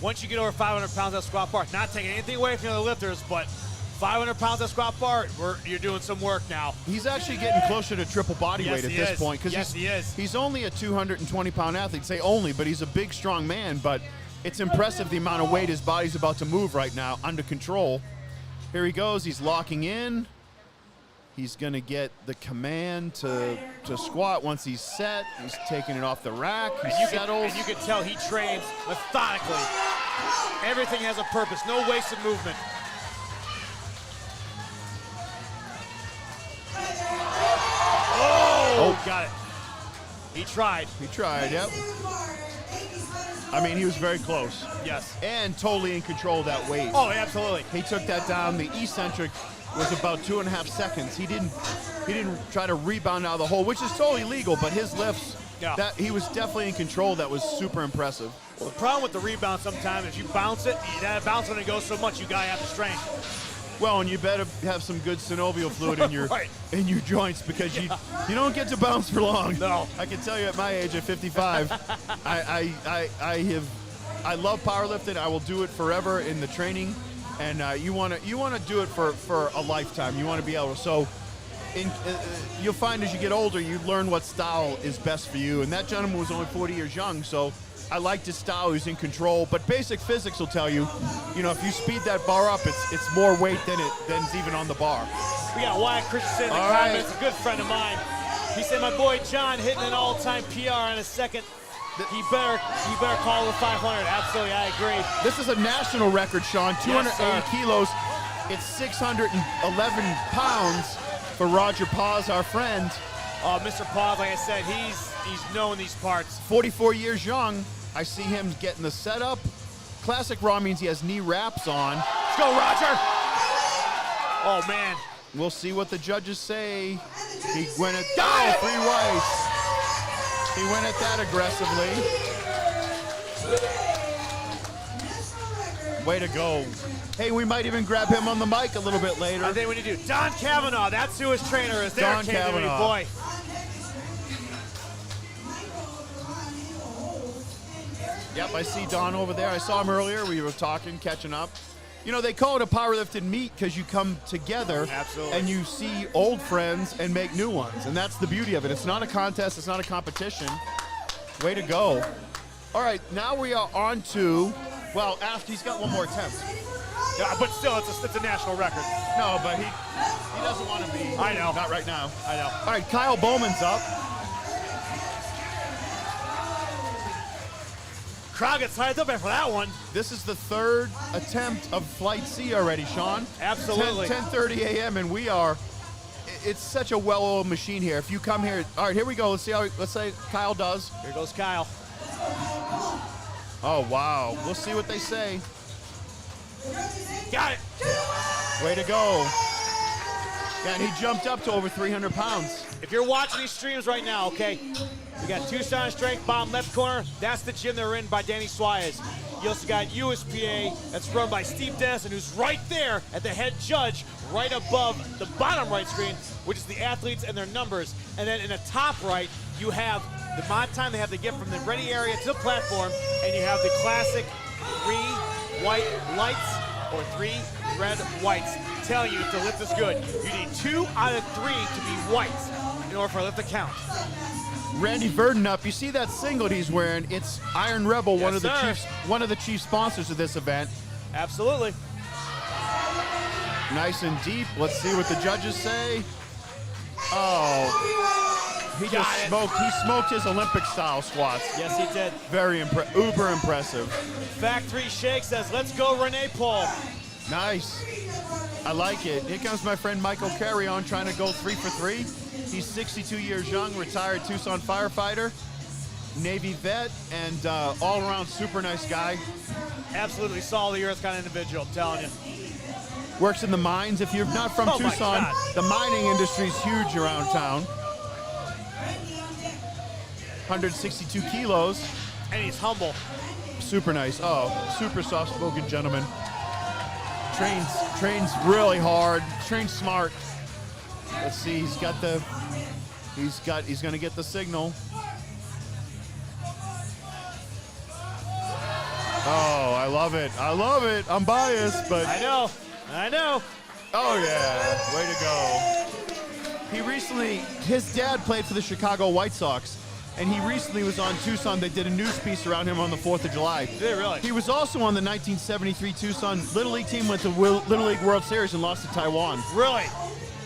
Once you get over 500 pounds at squat bar, not taking anything away from the other lifters, but 500 pounds at squat bar, you're doing some work now. He's actually getting closer to triple body weight at this point. Yes, he is. He's only a 220-pound athlete. Say only, but he's a big, strong man. But it's impressive the amount of weight his body's about to move right now, under control. Here he goes. He's locking in. He's going to get the command to squat once he's set. He's taking it off the rack. He settles. And you can tell he trains methodically. Everything has a purpose. No wasted movement. Oh, got it. He tried. Yep. I mean, he was very close. Yes. And totally in control of that weight. Oh, absolutely. He took that down. The eccentric was about 2.5 seconds. He didn't try to rebound out of the hole, which is totally legal, but his lifts, that he was definitely in control. That was super impressive. Well, the problem with the rebound sometimes is you bounce it, that bounce when it goes so much, you gotta have the strength. Well, and you better have some good synovial fluid in your in your joints, because you don't get to bounce for long. No. I can tell you at my age, at 55, I love powerlifting. I will do it forever in the training, and you want to do it for a lifetime. You want to be able to. So you'll find as you get older, you learn what style is best for you. And that gentleman was only 40 years young, so I liked his style. He's in control. But basic physics will tell you, if you speed that bar up, it's more weight than it's even on the bar. We got Wyatt Christensen in the comments, a good friend of mine. He said, my boy John hitting an all-time PR in a second. He better call with 500. Absolutely, I agree. This is a national record, Sean. 280 kilos. It's 611 pounds for Roger Paz, our friend. Mr. Paz, like I said, he's known these parts. 44 years young. I see him getting the setup. Classic Raw means he has knee wraps on. Let's go, Roger! Oh, man. We'll see what the judges say. He went at 3 whites. He went at that aggressively. Way to go. Hey, we might even grab him on the mic a little bit later. I think we need to do Don Cavanaugh. That's who his trainer is. Don Cavanaugh. Boy. Yep, I see Don over there. I saw him earlier. We were talking, catching up. They call it a powerlifting meet because you come together. Absolutely. And you see old friends and make new ones. And that's the beauty of it. It's not a contest. It's not a competition. Way to go. All right, now we are on to, after he's got one more attempt. Yeah, but still, it's a national record. No, but he doesn't want to be. I know. Not right now. I know. All right, Kyle Bowman's up. Crowd gets hyped up after that one. This is the third attempt of Flight C already, Sean. Absolutely. 10:30 a.m. and it's such a well-oiled machine here. If you come here, all right, here we go. Let's say Kyle does. Here goes Kyle. Oh, wow. We'll see what they say. Got it. Way to go. Yeah, and he jumped up to over 300 pounds. If you're watching these streams right now, okay, we got Tucson Strength, bottom left corner. That's the gym they're in by Danny Suarez. You also got USPA, that's run by Steve Dennison, who's right there at the head judge, right above the bottom right screen, which is the athletes and their numbers. And then in the top right, you have the amount of time they have to get from the ready area to the platform, and you have the classic 3 white lights or 3 red whites. Telling you if the lift is good. You need 2 out of 3 to be whites in order for a lift to count. Randy Verdon up. You see that singlet he's wearing? It's Iron Rebel, Yes, one of the chief sponsors of this event. Absolutely. Nice and deep. Let's see what the judges say. Oh, he smoked his Olympic style squats. Yes, he did. Very uber impressive. Factory Shake says, let's go Renee Paul. Nice. I like it. Here comes my friend Michael Carey on trying to go 3 for 3. He's 62 years young, retired Tucson firefighter, Navy vet, and all-around super nice guy. Absolutely solid Earth kind of individual, I'm telling you. Works in the mines. If you're not from Tucson, the mining industry is huge around town. 162 kilos. And he's humble. Super nice. Oh, super soft-spoken gentleman. Trains really hard. Trains smart. Let's see. He's going to get the signal. Oh, I love it. I love it. I'm biased, but I know. Oh yeah, way to go. His dad played for the Chicago White Sox, and he recently was on Tucson. They did a news piece around him on the 4th of July. Did they really? He was also on the 1973 Tucson Little League team, went to Little League World Series and lost to Taiwan. Really?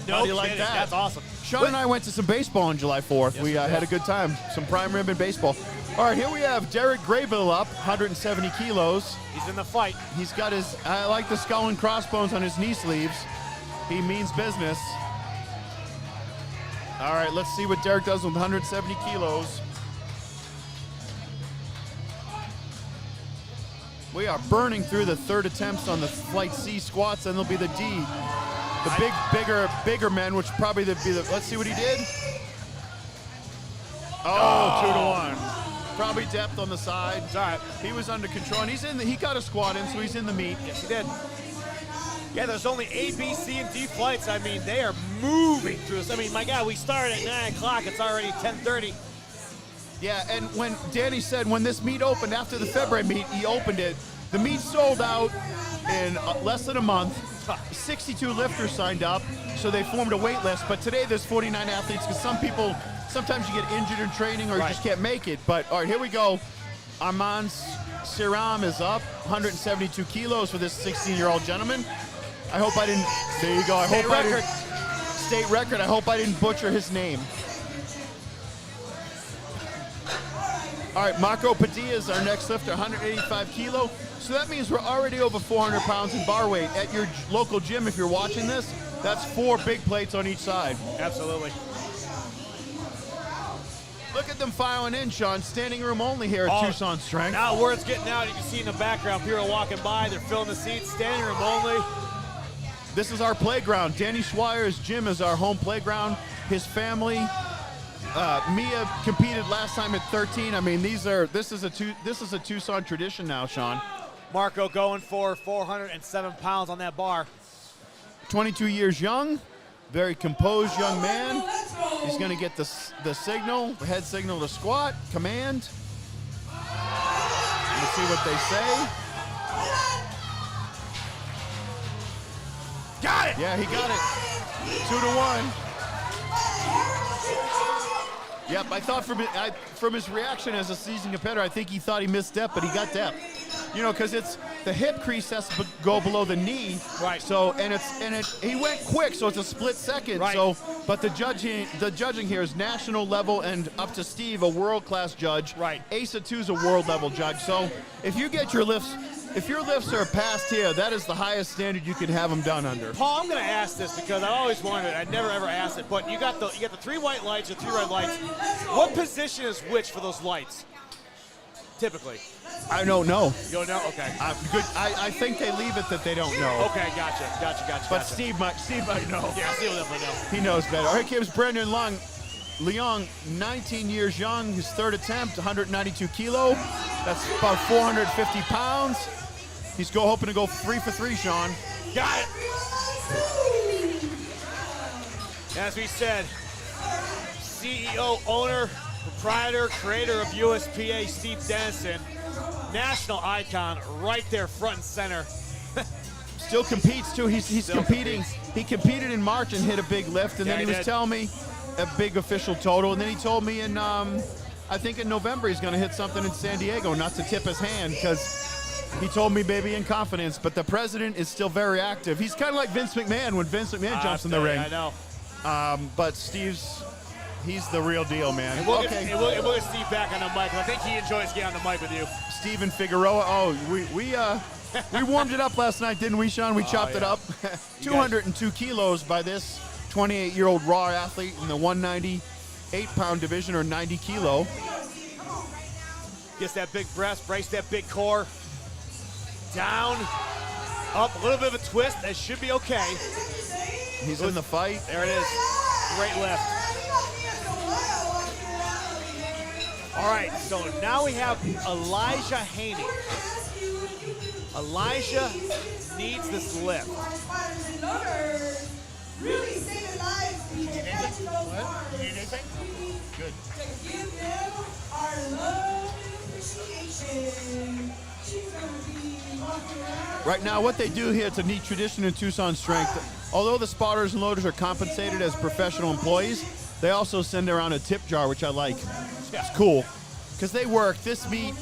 No, how do you like that? That's awesome. Sean and I went to some baseball on July 4th. Yes, we had a good time. Some prime ribbon baseball. All right, here we have Derek Graybill up, 170 kilos. He's in the fight. He's got I like the skull and crossbones on his knee sleeves. He means business. All right, let's see what Derek does with 170 kilos. We are burning through the third attempts on the Flight C squats, and there'll be the D. The bigger men, which probably be the, let's see what he did. Oh, 2 to 1. Probably depth on the side. It's all right. He was under control, and he got a squat in, so he's in the meet. Yes, he did. Yeah, there's only A, B, C, and D flights. I mean, they are moving through this. I mean, my God, we started at 9 o'clock. It's already 10:30. Yeah, and when Danny said when this meet opened, after the February meet, he opened it, the meet sold out in less than a month. 62 lifters signed up, so they formed a wait list. But today there's 49 athletes because sometimes you get injured in training or you just can't make it. But all right, here we go. Armand Siram is up, 172 kilos for this 16-year-old gentleman. I hope I didn't. There you go. State record. I hope I didn't butcher his name. All right, Marco Padilla is our next lifter, 185 kilo. So that means we're already over 400 pounds in bar weight. At your local gym, if you're watching this, that's 4 big plates on each side. Absolutely. Look at them filing in, Sean. Standing room only here at Tucson Strength. Now word's getting out. You can see in the background, people are walking by. They're filling the seats. Standing room only. This is our playground. Danny Schweier's gym is our home playground. His family. Mia competed last time at 13. I mean, this is a Tucson tradition now, Sean. Marco going for 407 pounds on that bar. 22 years young, very composed young man. He's going to get the signal, the head signal to squat, command. Let's see what they say. Got it! Yeah, he got it. 2 to 1. Yep, I thought from his reaction as a seasoned competitor, I think he thought he missed depth, but he got depth. You know, because it's the hip crease has to go below the knee. Right. So he went quick, so it's a split second. Right. So, but the judging here is national level and up to Steve, a world-class judge. Right. Asa 2 is a world level judge. So if you get your lifts. If your lifts are passed here, that is the highest standard you can have them done under. Paul, I'm going to ask this because I always wondered. I never ever asked it, but you got the 3 white lights, the 3 red lights. What position is which for those lights? Typically. I don't know. You don't know? Okay. Good. I think they leave it that they don't know. Okay, gotcha. But Steve might know. Yeah, Steve will definitely know. He knows better. All right, here's Brendan Leong, 19 years young, his third attempt, 192 kilo. That's about 450 pounds. He's hoping to go 3 for 3, Sean. Got it. As we said, CEO, owner, proprietor, creator of USPA, Steve Dennison, national icon, right there, front and center. Still competes too. He's competing. He competed in March and hit a big lift, and then he was telling me a big official total, and then he told me I think in November he's going to hit something in San Diego. Not to tip his hand because He told me, baby, in confidence, but the president is still very active. He's kind of like Vince McMahon when Vince McMahon jumps in the ring. I know. But he's the real deal, man. And we'll get Steve back on the mic. I think he enjoys getting on the mic with you. Steven Figueroa. Oh, we warmed it up last night, didn't we, Sean? We chopped it up. 202 kilos by this 28-year-old raw athlete in the 198-pound division, or 90 kilo. Gets that big breast, brace that big core. Down, up, a little bit of a twist. That should be okay. He's in the fight. There it is. Great lift. All right, so now we have Elijah Haney. Elijah needs this lift. Really saving lives. You need anything? Good. To give them our love and appreciation. She's gonna be walking around. Right now, what they do here, it's a neat tradition in Tucson Strength. Although the spotters and loaders are compensated as professional employees, they also send around a tip jar, which I like. It's cool, because they work this meet.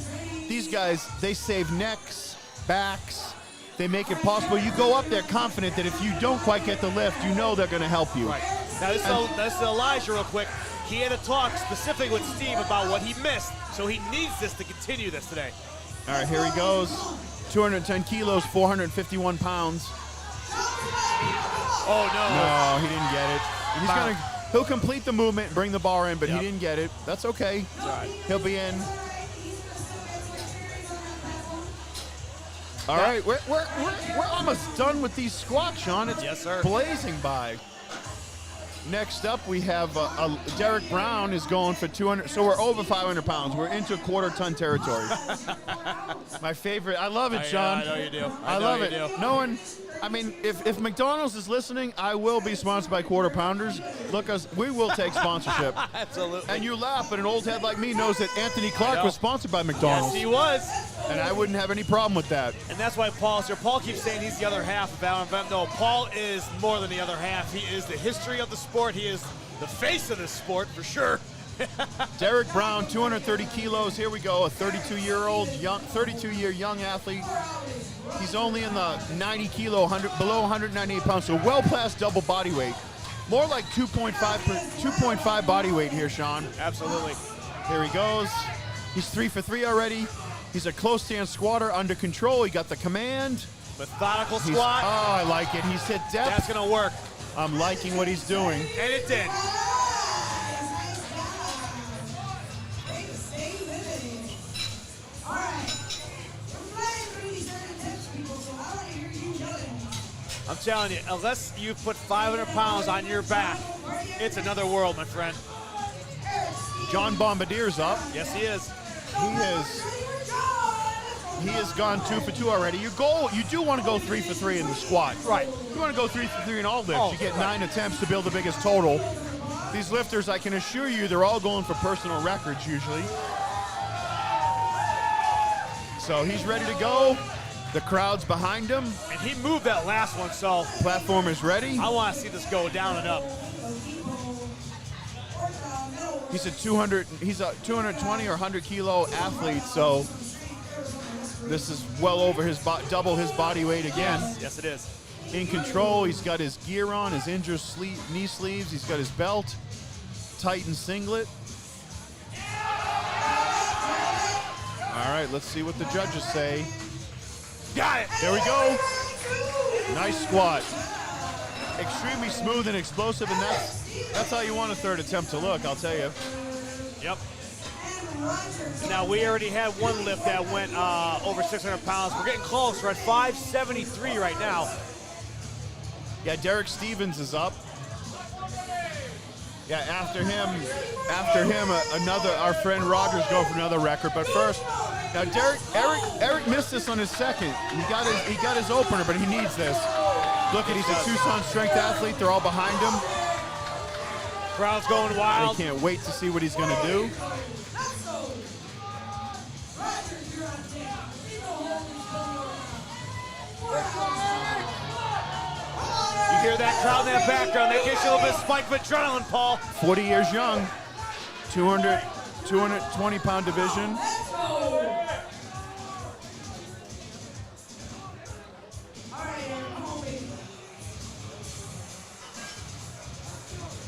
These guys, they save necks, backs. They make it possible. You go up there confident that if you don't quite get the lift, you know they're going to help you. Right. Now, this is Elijah real quick. He had to talk specifically with Steve about what he missed, so he needs this to continue this today. All right, here he goes. 210 kilos, 451 pounds. Oh, no. No, he didn't get it. He'll complete the movement and bring the bar in, but he didn't get it. That's okay. That's all right. He'll be in. All right, we're almost done with these squats, Sean. It's yes, sir. Blazing by. Next up, we have Derek Brown is going for 200. So we're over 500 pounds. We're into quarter-ton territory. My favorite. I love it, Sean. I know you do. I love it. No one. I mean, if McDonald's is listening, I will be sponsored by Quarter Pounders. Look, we will take sponsorship. Absolutely. And you laugh, but an old head like me knows that Anthony Clark was sponsored by McDonald's. Yes, he was. And I wouldn't have any problem with that. And that's why Paul's here. Paul keeps saying he's the other half of Alan Vent. No, Paul is more than the other half. He is the history of the sport. He is the face of this sport for sure. Derek Brown, 230 kilos. Here we go, a 32-year young athlete. He's only in the 90 kilo, below 198 pounds, so well past double body weight. More like 2.5 body weight here, Sean. Absolutely. Here he goes. He's 3 for 3 already. He's a close stance squatter, under control. He got the command. Methodical squat. Oh, I like it. He's hit depth. That's going to work. I'm liking what he's doing. And it did. I'm telling you, unless you put 500 pounds on your back, it's another world, my friend. John Bombadier's up. Yes, he is. He has gone 2 for 2 already. Your goal, you do want to go 3 for 3 in the squat. Right. You want to go 3 for 3 in all lifts. Oh, you get 9 attempts to build the biggest total. These lifters, I can assure you, they're all going for personal records usually. So he's ready to go. The crowd's behind him. And he moved that last one, so. Platform is ready. I want to see this go down and up. He's a 220 or 100 kilo athlete, so this is well over his double his body weight again. Yes, it is. In control, he's got his gear on, his injured knee sleeves, he's got his belt, Titan singlet. All right, let's see what the judges say. Got it. There we go. Nice squat. Extremely smooth and explosive, and that's how you want a third attempt to look, I'll tell you. Yep. Now, we already had one lift that went over 600 pounds. We're getting close. We're at 573 right now. Yeah, Derek Stevens is up. Yeah, after him, our friend Rogers go for another record. But first, now Eric missed this on his second. He got his opener, but he needs this. Look at, he's a Tucson Strength athlete. They're all behind him. Crowd's going wild. They can't wait to see what he's going to do. You hear that crowd in that background. That gives you a little bit of spike of adrenaline, Paul. 40 years young, 220-pound division.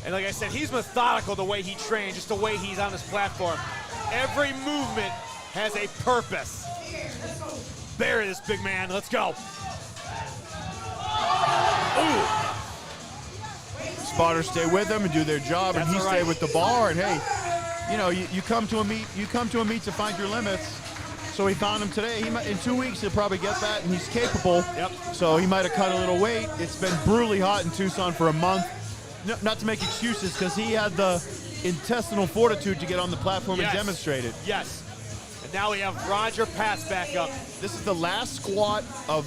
And like I said, he's methodical the way he trains, just the way he's on this platform. Every movement has a purpose. Bury this big man. Let's go. Ooh. Spotters stay with him and do their job, and he stay with the bar. And hey, you know, you come to a meet. You come to a meet to find your limits. So he found him today. In 2 weeks, he'll probably get that, and he's capable. Yep. So he might have cut a little weight. It's been brutally hot in Tucson for a month. No, not to make excuses, because he had the intestinal fortitude to get on the platform and demonstrate it. Yes. And now we have Roger Pats back up. This is the last squat of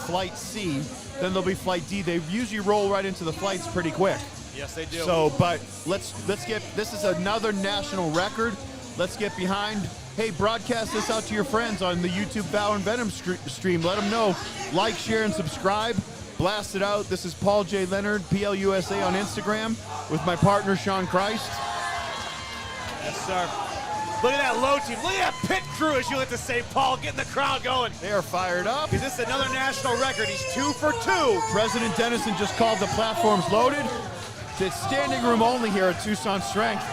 flight C. Then there'll be flight D. They usually roll right into the flights pretty quick. Yes, they do. So, but let's get. This is another national record. Let's get behind. Hey, broadcast this out to your friends on the YouTube Vow and Venom stream. Let them know. Like, share, and subscribe. Blast it out. This is Paul J. Leonard, PLUSA on Instagram, with my partner, Sean Christ. Yes, sir. Look at that low team. Look at that pit crew, as you like to say, Paul, getting the crowd going. They are fired up. Is this another national record? He's 2 for 2. President Dennison just called the platforms loaded. It's standing room only here at Tucson Strength.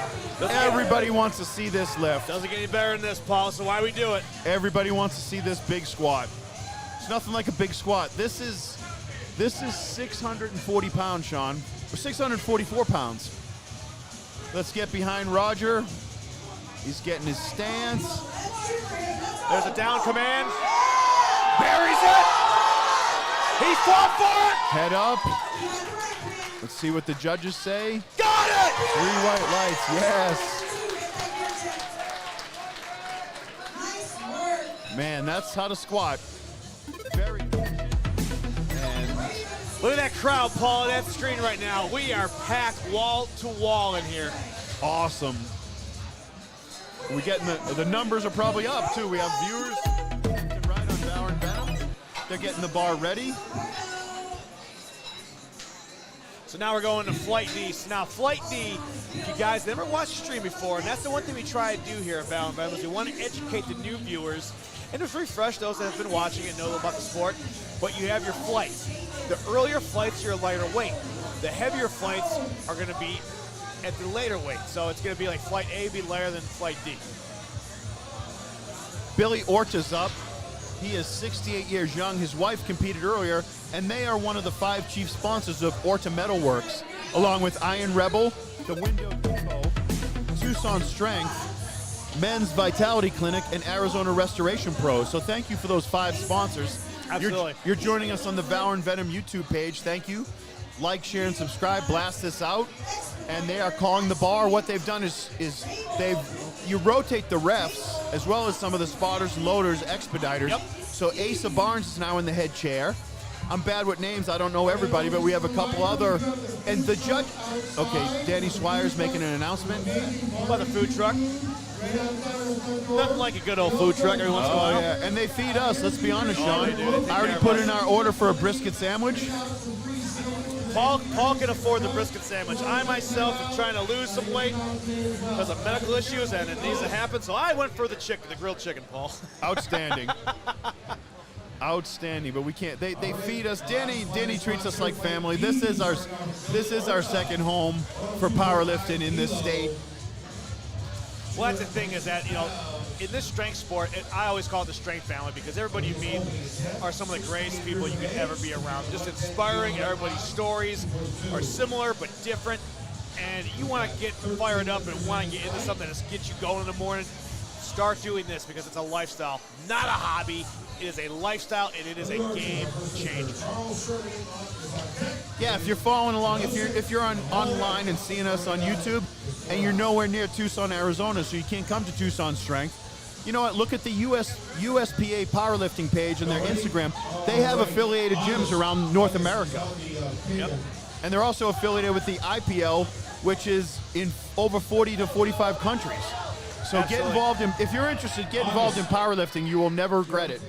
Everybody wants to see this lift. Doesn't get any better than this, Paul, so why we do it? Everybody wants to see this big squat. It's nothing like a big squat. This is 640 pounds, Sean, or 644 pounds. Let's get behind Roger. He's getting his stance. There's a down command. Buries it. He fought for it. Head up. Let's see what the judges say. Got it! 3 white lights, yes. Man, that's how to squat. Very efficient. And look at that crowd, Paul, on that screen right now. We are packed wall to wall in here. Awesome. We getting the numbers are probably up too. We have viewers can ride on Vow and Venom. They're getting the bar ready. So now we're going to Flight D. So now Flight D, if you guys never watched the stream before, and that's the one thing we try to do here at Vow and Venom, is we want to educate the new viewers and just refresh those that have been watching and know about the sport. But you have your flights. The earlier flights, you're a lighter weight. The heavier flights are going to be at the later weight. So it's going to be like Flight A be lighter than Flight D. Billy Orta's up. He is 68 years young. His wife competed earlier, and they are one of the 5 chief sponsors of Orta Metalworks, along with Iron Rebel, the Window Depot, Tucson Strength, Men's Vitality Clinic, and Arizona Restoration Pros. So thank you for those 5 sponsors. Absolutely. You're joining us on the Vow and Venom YouTube page. Thank you. Like, share, and subscribe. Blast this out. And they are calling the bar. What they've done is you rotate the refs as well as some of the spotters, loaders, expediters. Yep. So Asa Barnes is now in the head chair. I'm bad with names. I don't know everybody, but we have a couple other. And the judge. Okay, Danny Swire's making an announcement. About the food truck. Nothing like a good old food truck every once in a while. Yeah, and they feed us. Let's be honest, Oh, Sean. they do. They take I already care of put us. in our order for a brisket sandwich. Paul can afford the brisket sandwich. I myself am trying to lose some weight because of medical issues, and it needs to happen. So I went for the grilled chicken, Paul. Outstanding. Outstanding, but we can't. They feed us. Danny treats us like family. This is our second home for powerlifting in this state. Well, that's the thing is that, you know, in this strength sport, I always call it the strength family because everybody you meet are some of the greatest people you could ever be around. Just inspiring. Everybody's stories are similar but different. And you want to get fired up and want to get into something that gets you going in the morning, start doing this because it's a lifestyle, not a hobby. It is a lifestyle and it is a game changer. Yeah, if you're following along, if you're online and seeing us on YouTube, and you're nowhere near Tucson, Arizona, so you can't come to Tucson Strength, you know what? Look at the USPA powerlifting page on their Instagram. They have affiliated gyms around North America. Yep. And they're also affiliated with the IPL, which is in over 40 to 45 countries. So Absolutely. get involved in, if you're interested, get involved in powerlifting. You will never regret it.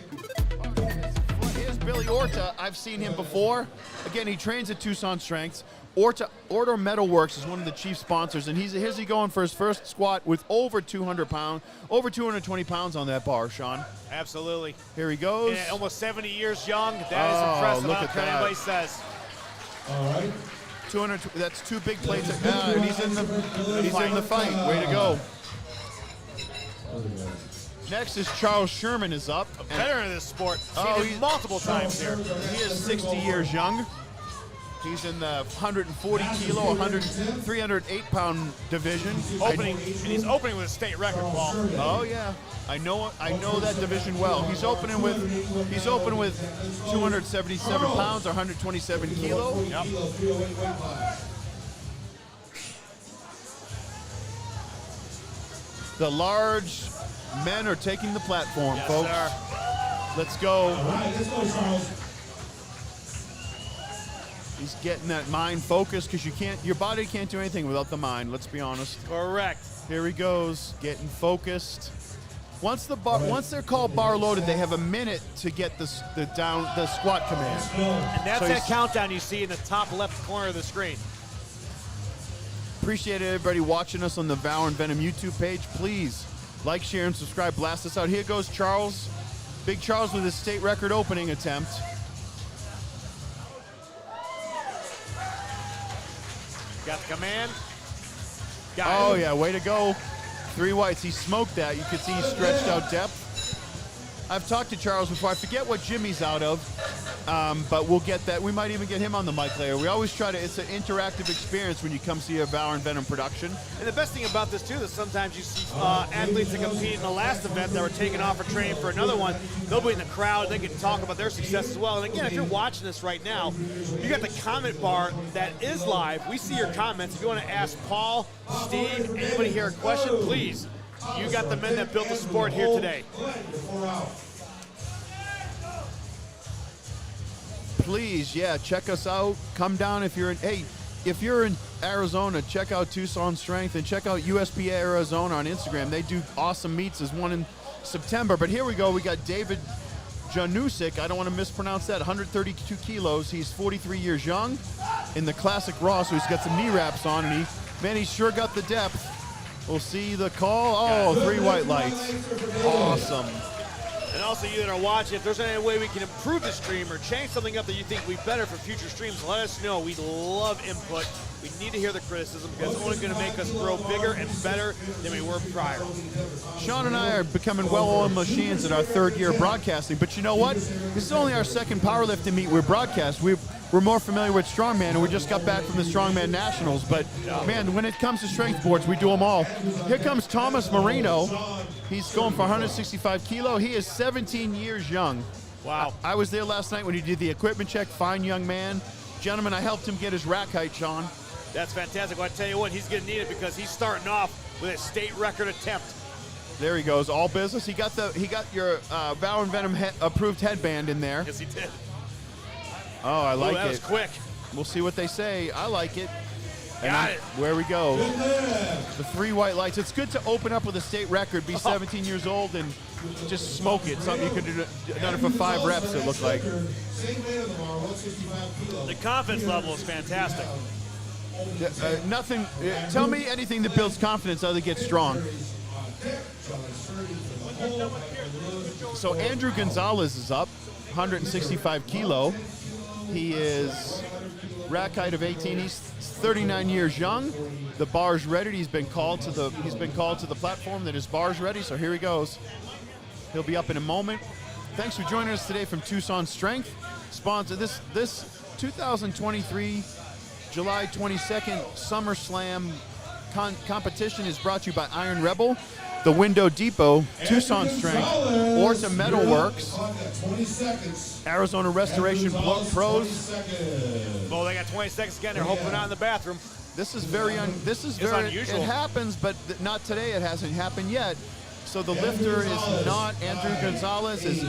Here's Billy Orta. I've seen him before. Again, he trains at Tucson Strengths. Orta Metalworks is one of the chief sponsors, and here's he going for his first squat with over 220 pounds on that bar, Sean. Absolutely. Here he goes. And almost 70 years young. That is impressive. Look I don't at care what that. anybody says. All right. 200. That's 2 big plates. And he's in the fight. Way to go. Next is Charles Sherman is up. A veteran of this sport. Oh, Seen him multiple times here. He is 60 years young. He's in the 140 kilo, 308-pound division. And he's opening with a state record, Paul. Oh yeah, I know that division well. He's opening with 277 pounds or 127 kilo. Yep. The large men are taking the platform, Yes, folks. sir. Let's go. All right, let's go, Charles. He's getting that mind focused because your body can't do anything without the mind. Let's be honest. Correct. Here he goes, getting focused. Once they're called bar loaded, they have a minute to get the squat command. And that's So that he's- countdown you see in the top left corner of the screen. Appreciate everybody watching us on the Valor and Venom YouTube page. Please like, share, and subscribe. Blast us out. Here goes Charles. Big Charles with his state record opening attempt. Got the command. Oh, yeah, way to go. 3 whites. He smoked that. You could see he stretched out depth. I've talked to Charles before. I forget what gym he's out of, but we'll get that. We might even get him on the mic later. We always try to, it's an interactive experience when you come see a Valor and Venom production. And the best thing about this, too, is sometimes you see athletes that compete in the last event that were taken off for training for another one. They'll be in the crowd. They can talk about their success as well. And again, if you're watching this right now, you got the comment bar that is live. We see your comments. If you want to ask Paul, Steve, anybody here a question, please. You got the men that built the sport here today. Please, yeah, check us out. Come down if you're in Arizona, check out Tucson Strength and check out USPA Arizona on Instagram. They do awesome meets. There's one in September. But here we go. We got David Janusik. I don't want to mispronounce that. 132 kilos. He's 43 years young in the classic raw, so he's got some knee wraps on, and he's sure got the depth. We'll see the call. Oh, 3 white lights. Awesome. And also, you that are watching, if there's any way we can improve the stream or change something up that you think we better for future streams, let us know. We love input. We need to hear the criticism because it's only going to make us grow bigger and better than we were prior. Sean and I are becoming well-oiled machines in our 3rd year broadcasting, but you know what? This is only our 2nd powerlifting meet we broadcast. We're more familiar with strongman, and we just got back from the Strongman Nationals. But, man, when it comes to strength boards, we do them all. Here comes Thomas Marino. He's going for 165 kilo. He is 17 years young. Wow. I was there last night when he did the equipment check. Fine young man. Gentlemen, I helped him get his rack height, Sean. That's fantastic. Well, I tell you what, he's going to need it because he's starting off with a state record attempt. There he goes, all business. He got your Valor and Venom approved headband in there. Yes, he did. Oh, I like it. That was quick. We'll see what they say. I like it. Got it. Where we go. The 3 white lights. It's good to open up with a state record, be 17 years old, and just smoke it. Something you could do done it for 5 reps, it looked like. The confidence level is fantastic. Nothing. Tell me anything that builds confidence other than get strong. So Andrew Gonzalez is up, 165 kilo. He is rack height of 18. He's 39 years young. The bar's ready. He's been called to the platform that his bar's ready. So here he goes. He'll be up in a moment. Thanks for joining us today from Tucson Strength. Sponsor this 2023 July 22nd SummerSlam competition is brought to you by Iron Rebel, the Window Depot, Tucson Strength, Orta Metalworks, Arizona Restoration Pros. Well, they got 20 seconds again. They're hoping we're not in the bathroom. This is very unusual. It happens, but not today. It hasn't happened yet. So the lifter is not Andrew Gonzalez.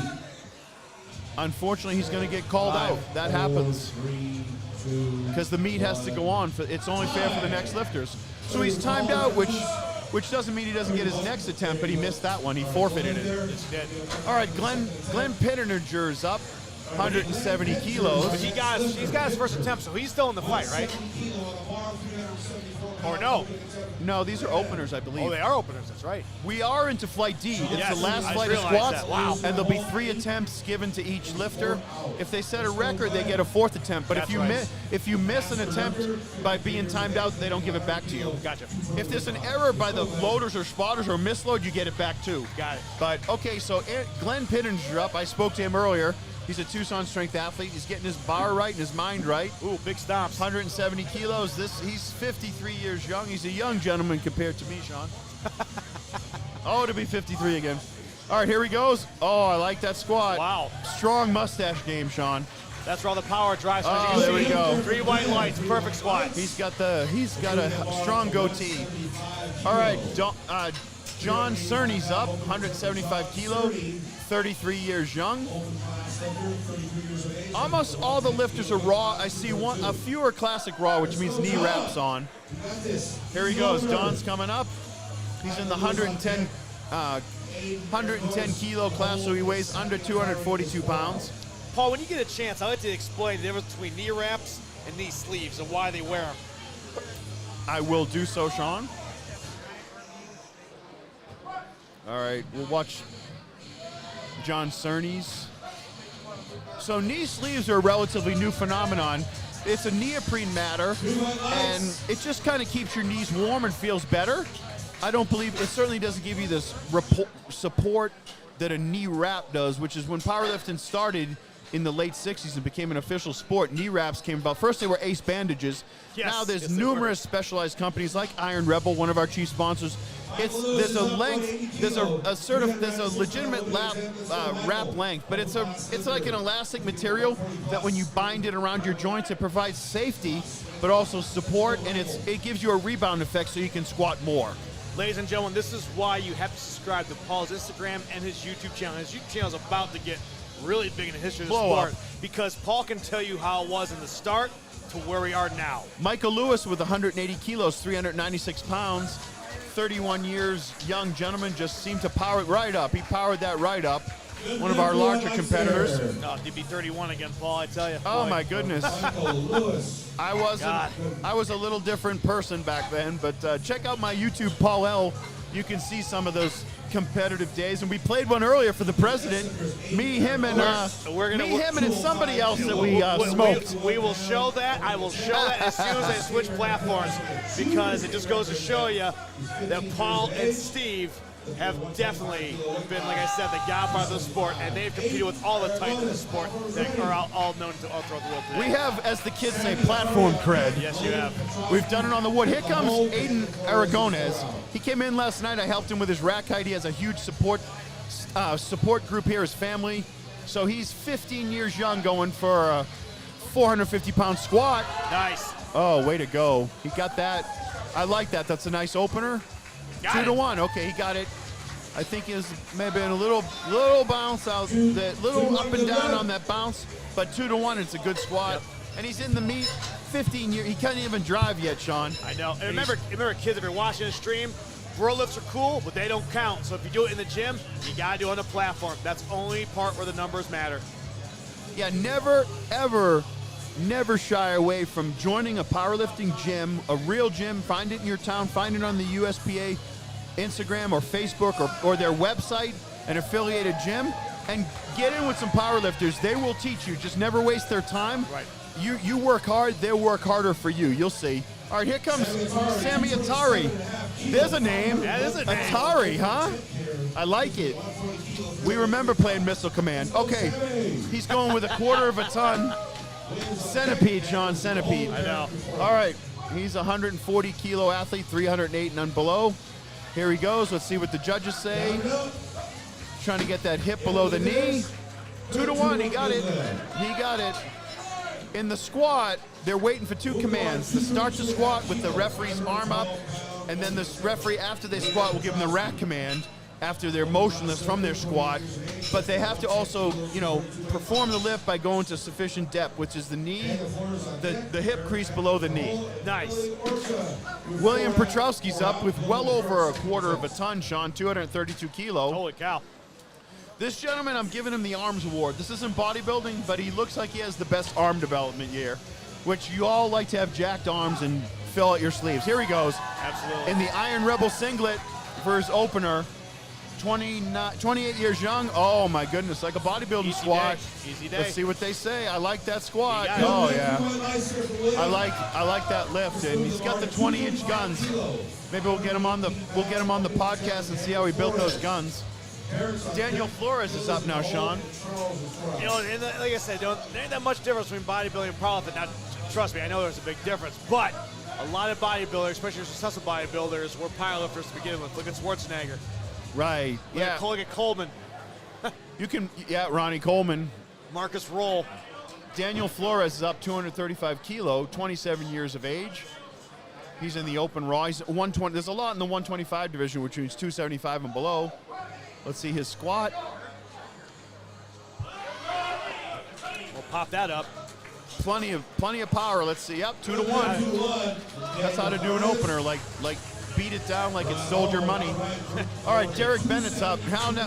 Unfortunately, he's going to get called out. That happens because the meet has to go on. It's only fair for the next lifters. So he's timed out, which doesn't mean he doesn't get his next attempt, but he missed that one. He forfeited it. All right, Glenn Pittenerger's up, 170 kilos. But he's got his first attempt, so he's still in the fight, right? Or no? No, these are openers, I believe. Oh, they are openers. That's right. We are into flight D. It's Yes, the last I flight of realized squats. that. Wow. And there'll be 3 attempts given to each lifter. If they set a record, they get a 4th attempt. But That's if you miss an attempt by being timed out, they don't give it back to you. Gotcha. If there's an error by the loaders or spotters or misload, you get it back too. Got it. But okay, so Glenn Pittenger up. I spoke to him earlier. He's a Tucson Strength athlete. He's getting his bar right and his mind right. Ooh, big stomps. 170 kilos. He's 53 years young. He's a young gentleman compared to me, Sean. Oh, to be 53 again. All right, here he goes. Oh, I like that squat. Wow. Strong mustache game, Sean. That's where all the power drives. Oh, there we go. 3 white lights, perfect squats. He's got a strong goatee. All right, John Cerny's up, 175 kilo, 33 years young. Almost all the lifters are raw. I see a few are classic raw, which means knee wraps on. Here he goes. Don's coming up. He's in the 110 kilo class, so he weighs under 242 pounds. Paul, when you get a chance, I'd like to explain the difference between knee wraps and knee sleeves and why they wear them. I will do so, Sean. All right, we'll watch John Cerny's. So knee sleeves are a relatively new phenomenon. It's a neoprene matter, and it just kind of keeps your knees warm and feels better. I don't believe, it certainly doesn't give you this support that a knee wrap does, which is when powerlifting started in the late 60s and became an official sport. Knee wraps came about. First they were Ace bandages. Yes, now there's yes, numerous specialized companies like Iron Rebel, one of our chief sponsors. There's a length, there's a legitimate wrap length, but it's like an elastic material that when you bind it around your joints, it provides safety, but also support, and it gives you a rebound effect so you can squat more. Ladies and gentlemen, this is why you have to subscribe to Paul's Instagram and his YouTube channel. His YouTube channel is about to get really big in the history of the sport because Paul can tell you how it was in the start to where we are now. Michael Lewis with 180 kilos, 396 pounds, 31 years, young gentleman, just seemed to power it right up. He powered that right up. One of our larger competitors. Oh, he'd be 31 again, Paul, I tell you. Oh, boy. my goodness. I was a little different person back then, but check out my YouTube, Paul L. You can see some of those competitive days, and we played one earlier for the president. Me, him, and somebody else that we smoked. We will show that. I will show that as soon as I switch platforms, because it just goes to show you that Paul and Steve have definitely been, like I said, the godfather of the sport, and they've competed with all the titans of the sport that are all known to all throughout the world today. We have, as the kids say, platform cred. Yes, you have. We've done it on the wood. Here comes Aiden Aragonez. He came in last night. I helped him with his rack height. He has a huge support group here, his family. So he's 15 years young, going for a 450-pound squat. Nice. Oh, way to go. He got that. I like that. That's a nice opener. 2 to 1. Okay, he got it. I think it was maybe a little bounce out, that little up and down on that bounce, but 2 to 1, it's a good squat. Yep. And he's in the meet, 15 years. He can't even drive yet, Sean. I know. And remember, kids, if you're watching the stream, bro lifts are cool, but they don't count. So if you do it in the gym, you gotta do it on the platform. That's the only part where the numbers matter. Yeah, never, ever, never shy away from joining a powerlifting gym, a real gym. Find it in your town. Find it on the USPA Instagram or Facebook or their website, an affiliated gym, and get in with some powerlifters. They will teach you. Just never waste their time. Right. You work hard, they'll work harder for you. You'll see. All right, here comes Sammy Atari. There's a name. That is a name. Atari, huh? I like it. We remember playing Missile Command. Okay, he's going with 1/4 of a ton. Centipede, Sean, centipede. I know. All right, he's a 140-kilo athlete, 308 and below. Here he goes. Let's see what the judges say. Trying to get that hip below the knee. 2 to 1. He got it. He got it. In the squat, they're waiting for 2 commands. To start the squat with the referee's arm up, and then the referee, after they squat, will give them the rack command after they're motionless from their squat. But they have to also, perform the lift by going to sufficient depth, which is the knee, the hip crease below the knee. Nice. William Petrowski's up with well over 1/4 of a ton, Sean, 232 kilo. Holy cow. This gentleman, I'm giving him the arms award. This isn't bodybuilding, but he looks like he has the best arm development year, which you all like to have jacked arms and fill out your sleeves. Here he goes. Absolutely. In the Iron Rebel singlet for his opener. 28 years young. Oh my goodness, like a bodybuilding squat. Easy day. Let's see what they say. I like that squat. You got it. Oh yeah. I like that lift, and he's got the 20-inch guns. Maybe we'll get him on the podcast and see how he built those guns. Daniel Flores is up now, Sean. You know, and like I said, there ain't that much difference between bodybuilding and powerlifting. Now, trust me, I know there's a big difference, but a lot of bodybuilders, especially successful bodybuilders, were powerlifters to begin with. Look at Schwarzenegger. Right. Yeah. Look at Coleman. You can. Yeah, Ronnie Coleman. Marcus Roll. Daniel Flores is up 235 kilo, 27 years of age. He's in the open raw. He's 120. There's a lot in the 125 division, which means 275 and below. Let's see his squat. We'll pop that up. Plenty of power. Let's see. Yep, 2 to 1. That's how to do an opener. Like beat it down like it's soldier money. All right, Derek Bennett's up.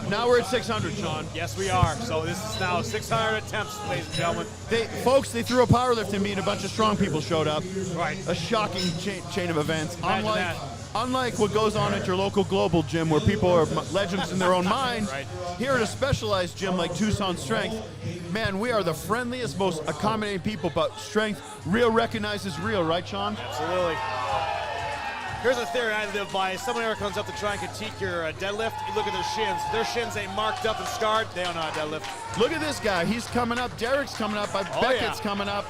Now we're at 600, Sean. Yes, we are. So this is now 600 attempts, ladies and gentlemen. They threw a powerlifting meet. A bunch of strong people showed up. Right. A shocking chain of events. Imagine that. Unlike what goes on at your local global gym where people are legends in their own mind, Right. Here at a specialized gym like Tucson Strength, man, we are the friendliest, most accommodating people, but strength, real recognizes real, right, Sean? Absolutely. Here's a theory I live by. If someone ever comes up to try and critique your deadlift, you look at their shins. Their shins ain't marked up and scarred. They don't know how to deadlift. Look at this guy. He's coming up. Derek's coming up. Beckett's coming up.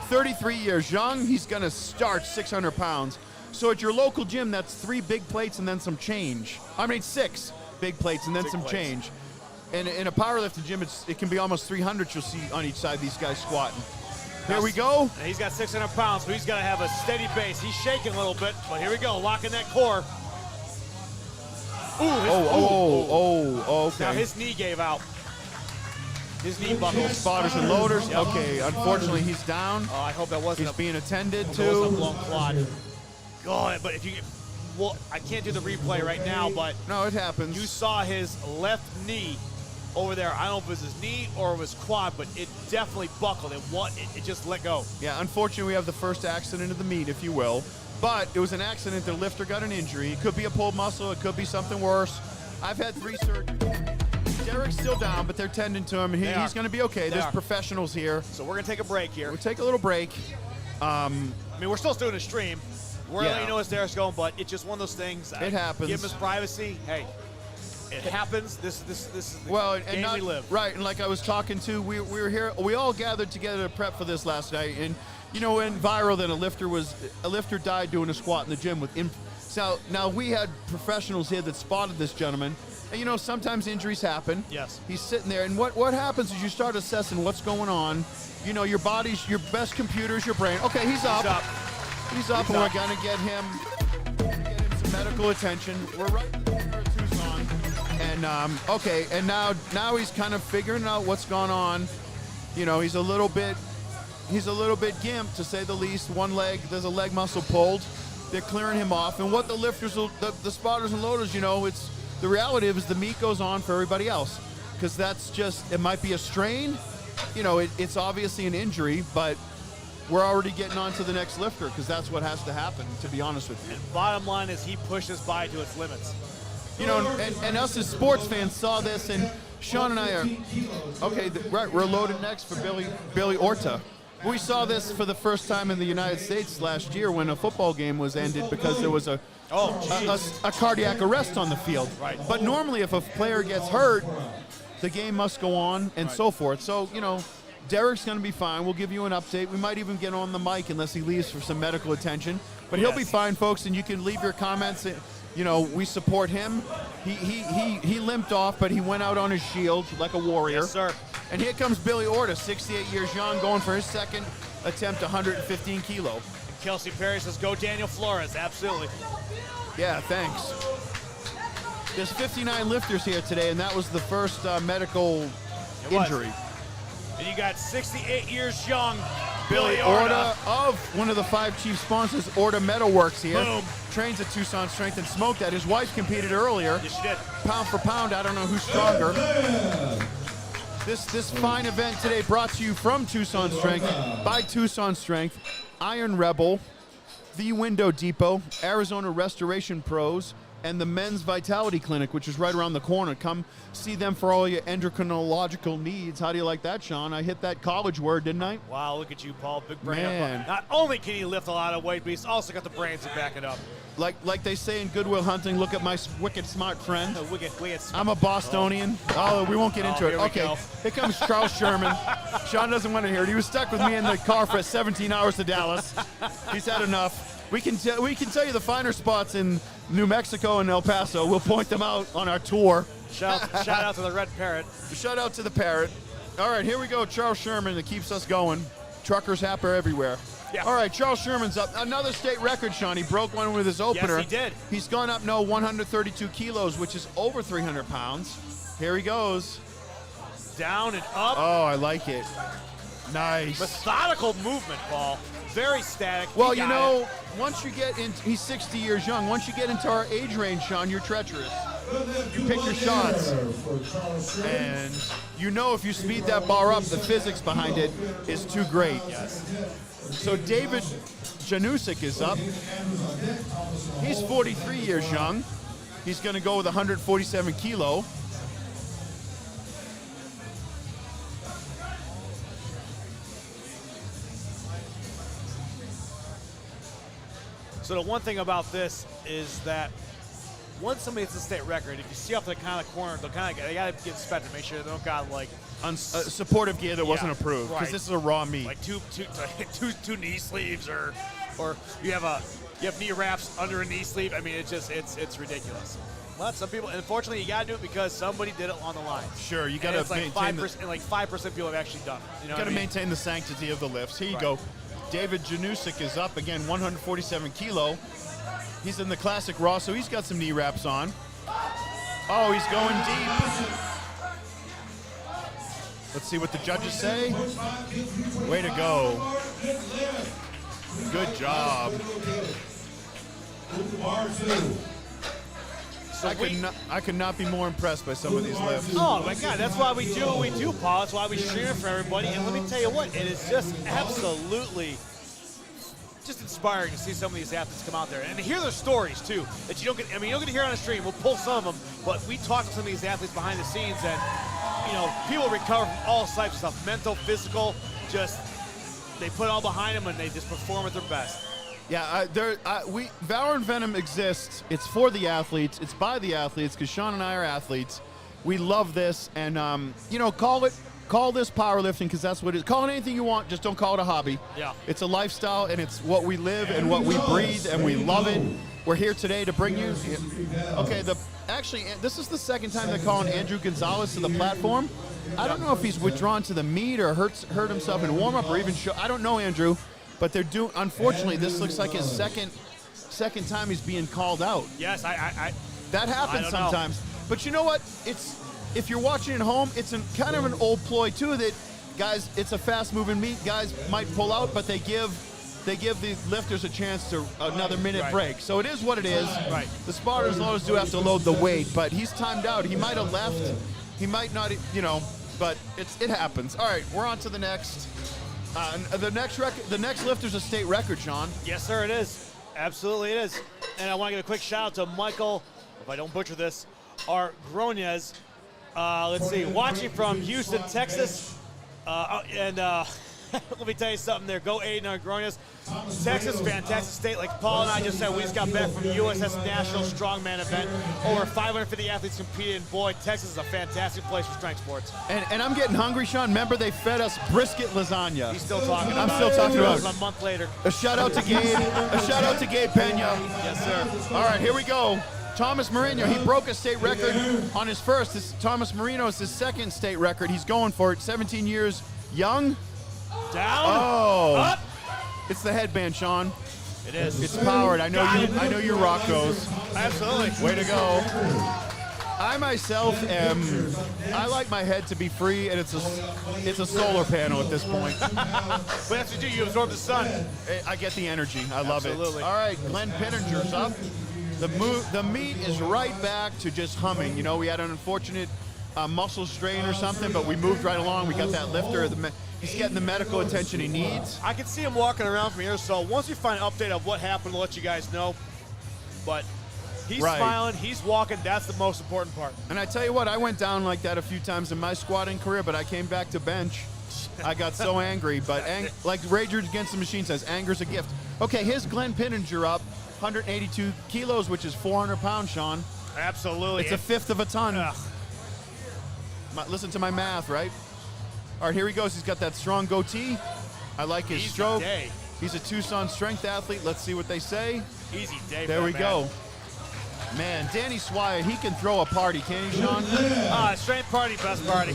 33 years young. He's going to start 600 pounds. So at your local gym, that's 3 big plates and then some change. 6 big plates and then some change. And in a powerlifting gym, it can be almost 300 you'll see on each side of these guys squatting. Here we go. And he's got 600 pounds, so he's got to have a steady base. He's shaking a little bit, but here we go, locking that core. Okay. Now his knee gave out. His knee buckled. Spotters and loaders. Yep. Okay, unfortunately he's down. Oh, I hope that wasn't. He's being attended to. That wasn't a blown quad. God, but if you get, well, I can't do the replay right now, but no, it happens. You saw his left knee over there. I don't know if it was his knee or it was quad, but it definitely buckled. It just let go. Yeah, unfortunately, we have the first accident of the meet, if you will. But it was an accident. The lifter got an injury. It could be a pulled muscle. It could be something worse. I've had 3 surgeries. Derek's still down, but they're tending to him, and he's going to be okay. There's professionals here. So we're going to take a break here. We'll take a little break. We're still doing a stream. We're going to let you know as Derek's going, but it's just one of those things. It happens. Give him his privacy. Hey. It happens. This is the game we live. Right, and like I was talking to, we were here. We all gathered together to prep for this last night, and you know, went viral that a lifter died doing a squat in the gym with. So now we had professionals here that spotted this gentleman, and you know, sometimes injuries happen. Yes. He's sitting there, and what happens is you start assessing what's going on. You know, your best computer is your brain. Okay, he's up. He's up, and we're gonna get him some medical attention. We're right there at Tucson. And and now he's kind of figuring out what's going on. You know, he's a little bit gimped, to say the least. There's a leg muscle pulled. They're clearing him off. And what the lifters, the spotters and loaders, you know, it's the reality is the meet goes on for everybody else, because it might be a strain. You know, it's obviously an injury, but we're already getting on to the next lifter, because that's what has to happen, to be honest with you. And bottom line is he pushed his body to its limits. You know, and us as sports fans saw this, and Sean and I are, right, we're loaded next for Billy Orta. We saw this for the first time in the United States last year when a football game was ended because there was a cardiac arrest on the field. Right. But normally if a player gets hurt, the game must go on and so forth. So, you know, Derek's going to be fine. We'll give you an update. We might even get on the mic unless he leaves for some medical attention. But he'll be fine, folks, and you can leave your comments. You know, we support him. He limped off, but he went out on his shield like a warrior. Yes, sir. And here comes Billy Orta, 68 years young, going for his second attempt, 115 kilo. Kelsey Perry says, go Daniel Flores. Absolutely. Yeah, thanks. There's 59 lifters here today, and that was the first medical injury. And you got 68 years young, Billy Orta of one of the 5 chief sponsors, Orta Metalworks here. Boom. Trains at Tucson Strength and smoked that. His wife competed earlier. Yes, she did. Pound for pound, I don't know who's stronger. This fine event today brought to you from Tucson Strength, by Tucson Strength, Iron Rebel, the Window Depot, Arizona Restoration Pros, and the Men's Vitality Clinic, which is right around the corner. Come see them for all your endocrinological needs. How do you like that, Sean? I hit that college word, didn't I? Wow, look at you, Paul. Big brain. Man. Not only can he lift a lot of weight, but he's also got the brains to back it up. Like they say in Good Will Hunting, look at my wicked smart friend. Wicked I'm a Bostonian. Oh, we won't get into it. Here we Okay, go. here comes Charles Sherman. Sean doesn't want to hear it. He was stuck with me in the car for 17 hours to Dallas. He's had enough. We can tell you the finer spots in New Mexico and El Paso. We'll point them out on our tour. Shout out to the Red Parrot. Shout out to the Parrot. All right, here we go. Charles Sherman that keeps us going. Truckers happy everywhere. Yeah. All right, Charles Sherman's up. Another state record, Sean. He broke one with his opener. Yes, he did. He's gone up now 132 kilos, which is over 300 pounds. Here he goes. Down and up. Oh, I like it. Nice. Methodical movement, Paul. Very static. Well, you know, once you get in, he's 60 years young. Once you get into our age range, Sean, you're treacherous. You pick your shots. And you know if you speed that bar up, the physics behind it is too great. Yes. So David Janusik is up. He's 43 years young. He's going to go with 147 kilo. So the one thing about this is that once somebody hits a state record, if you see off the kind of corner, they got to get inspected, make sure they don't got like supportive gear that wasn't approved, because right. this is a raw meat. Like two knee sleeves, or you have knee wraps under a knee sleeve. I mean, it's ridiculous. But some people, unfortunately, you got to do it because somebody did it on the line. Sure, you got to maintain 5%. And like 5% of people have actually done it. You know, got to maintain the sanctity of the lifts. Here you go. David Janusik is up again, 147 kilo. He's in the classic raw, so he's got some knee wraps on. Oh, he's going deep. Let's see what the judges say. Way to go. Good job. I could not be more impressed by some of these lifts. Oh my God, that's why we do what we do, Paul. That's why we stream it for everybody. And let me tell you what, it is just absolutely just inspiring to see some of these athletes come out there and hear their stories too. That you don't get. I mean, you don't get to hear on the stream. We'll pull some of them, but we talk to some of these athletes behind the scenes, and you know, people recover from all types of stuff, mental, physical. Just they put it all behind them and they just perform at their best. Yeah, Valor and Venom exists. It's for the athletes. It's by the athletes, because Sean and I are athletes. We love this, and you know, call this powerlifting, because that's what it is. Call it anything you want, just don't call it a hobby. Yeah. It's a lifestyle, and it's what we live and what we breathe, and we love it. We're here today to bring you. Okay, actually, this is the second time they're calling Andrew Gonzalez to the platform. I don't know if he's withdrawn to the meet or hurt himself in warm-up or even show. I don't know, Andrew. But they're doing. Unfortunately, this looks like his second time he's being called out. Yes, that happens sometimes. But you know what? If you're watching at home, it's kind of an old ploy too. That guys, it's a fast-moving meet. Guys might pull out, but they give the lifters a chance to another minute break. So it is what it is. Right. The spotters always do have to load the weight, but he's timed out. He might have left. He might not. You know, but it happens. All right, we're on to the next. The next lifter's a state record, Sean. Yes, sir, it is. Absolutely it is. And I want to give a quick shout out to Michael, if I don't butcher this, Argronez. Let's see, watching from Houston, Texas. Let me tell you something there. Go Aiden Argronez. Texas, fantastic state. Like Paul and I just said, we just got back from the USS National Strongman event. Over 550 athletes competed. And boy, Texas is a fantastic place for strength sports. And I'm getting hungry, Sean. Remember, they fed us brisket lasagna. He's still talking about I'm still talking about it. A month later. A shout out to Gabe. A shout out to Gabe Pena. Yes, sir. All right, here we go. Thomas Marino, he broke a state record on his first. Thomas Marino is his second state record. He's going for it. 17 years young. Down. Oh. Up. It's the headband, Sean. It is. It's powered. I know you rock those. Absolutely. Way to go. I myself I like my head to be free, and it's a solar panel at this point. But that's what you do. You absorb the sun. I get the energy. I love it. Absolutely. All right, Glenn Pinninger's up. The meet is right back to just humming. You know, we had an unfortunate muscle strain or something, but we moved right along. We got that lifter. He's getting the medical attention he needs. I can see him walking around from here, so once we find an update of what happened, we'll let you guys know. But he's smiling, he's walking, that's the most important part. And I tell you what, I went down like that a few times in my squatting career, but I came back to bench. I got so angry, but like Rager Against the Machine says, anger's a gift. Okay, here's Glenn Pinninger up, 182 kilos, which is 400 pounds, Sean. Absolutely. It's a fifth of a ton. Listen to my math, right? All right, here he goes. He's got that strong goatee. I like his stroke. Day. He's a Tucson Strength athlete. Let's see what they say. Easy day. There we go. Man, Danny Swire, he can throw a party, can he, Sean? Strength party, best party.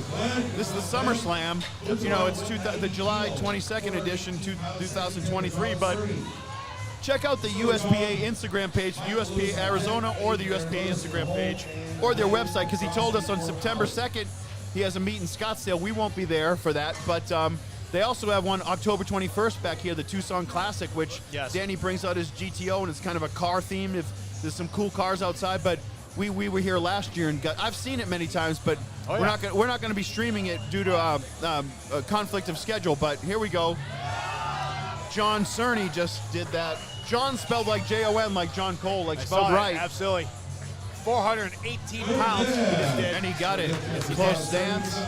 This is the Summer Slam. You know, it's the July 22nd edition, 2023, but check out the USPA Instagram page, USPA Arizona, or the USPA Instagram page, or their website, because he told us on September 2nd he has a meet in Scottsdale. We won't be there for that, but they also have one October 21st back here, the Tucson Classic, which Danny brings out his GTO, and it's kind of a car theme. There's some cool cars outside, but we were here last year, and I've seen it many times, but we're not going to be streaming it due to a conflict of schedule. But here we go. John Cerny just did that. John spelled like Jon, like John Cole, like spelled right. Absolutely. 418 pounds. He just did. And he got it. It's a close stance.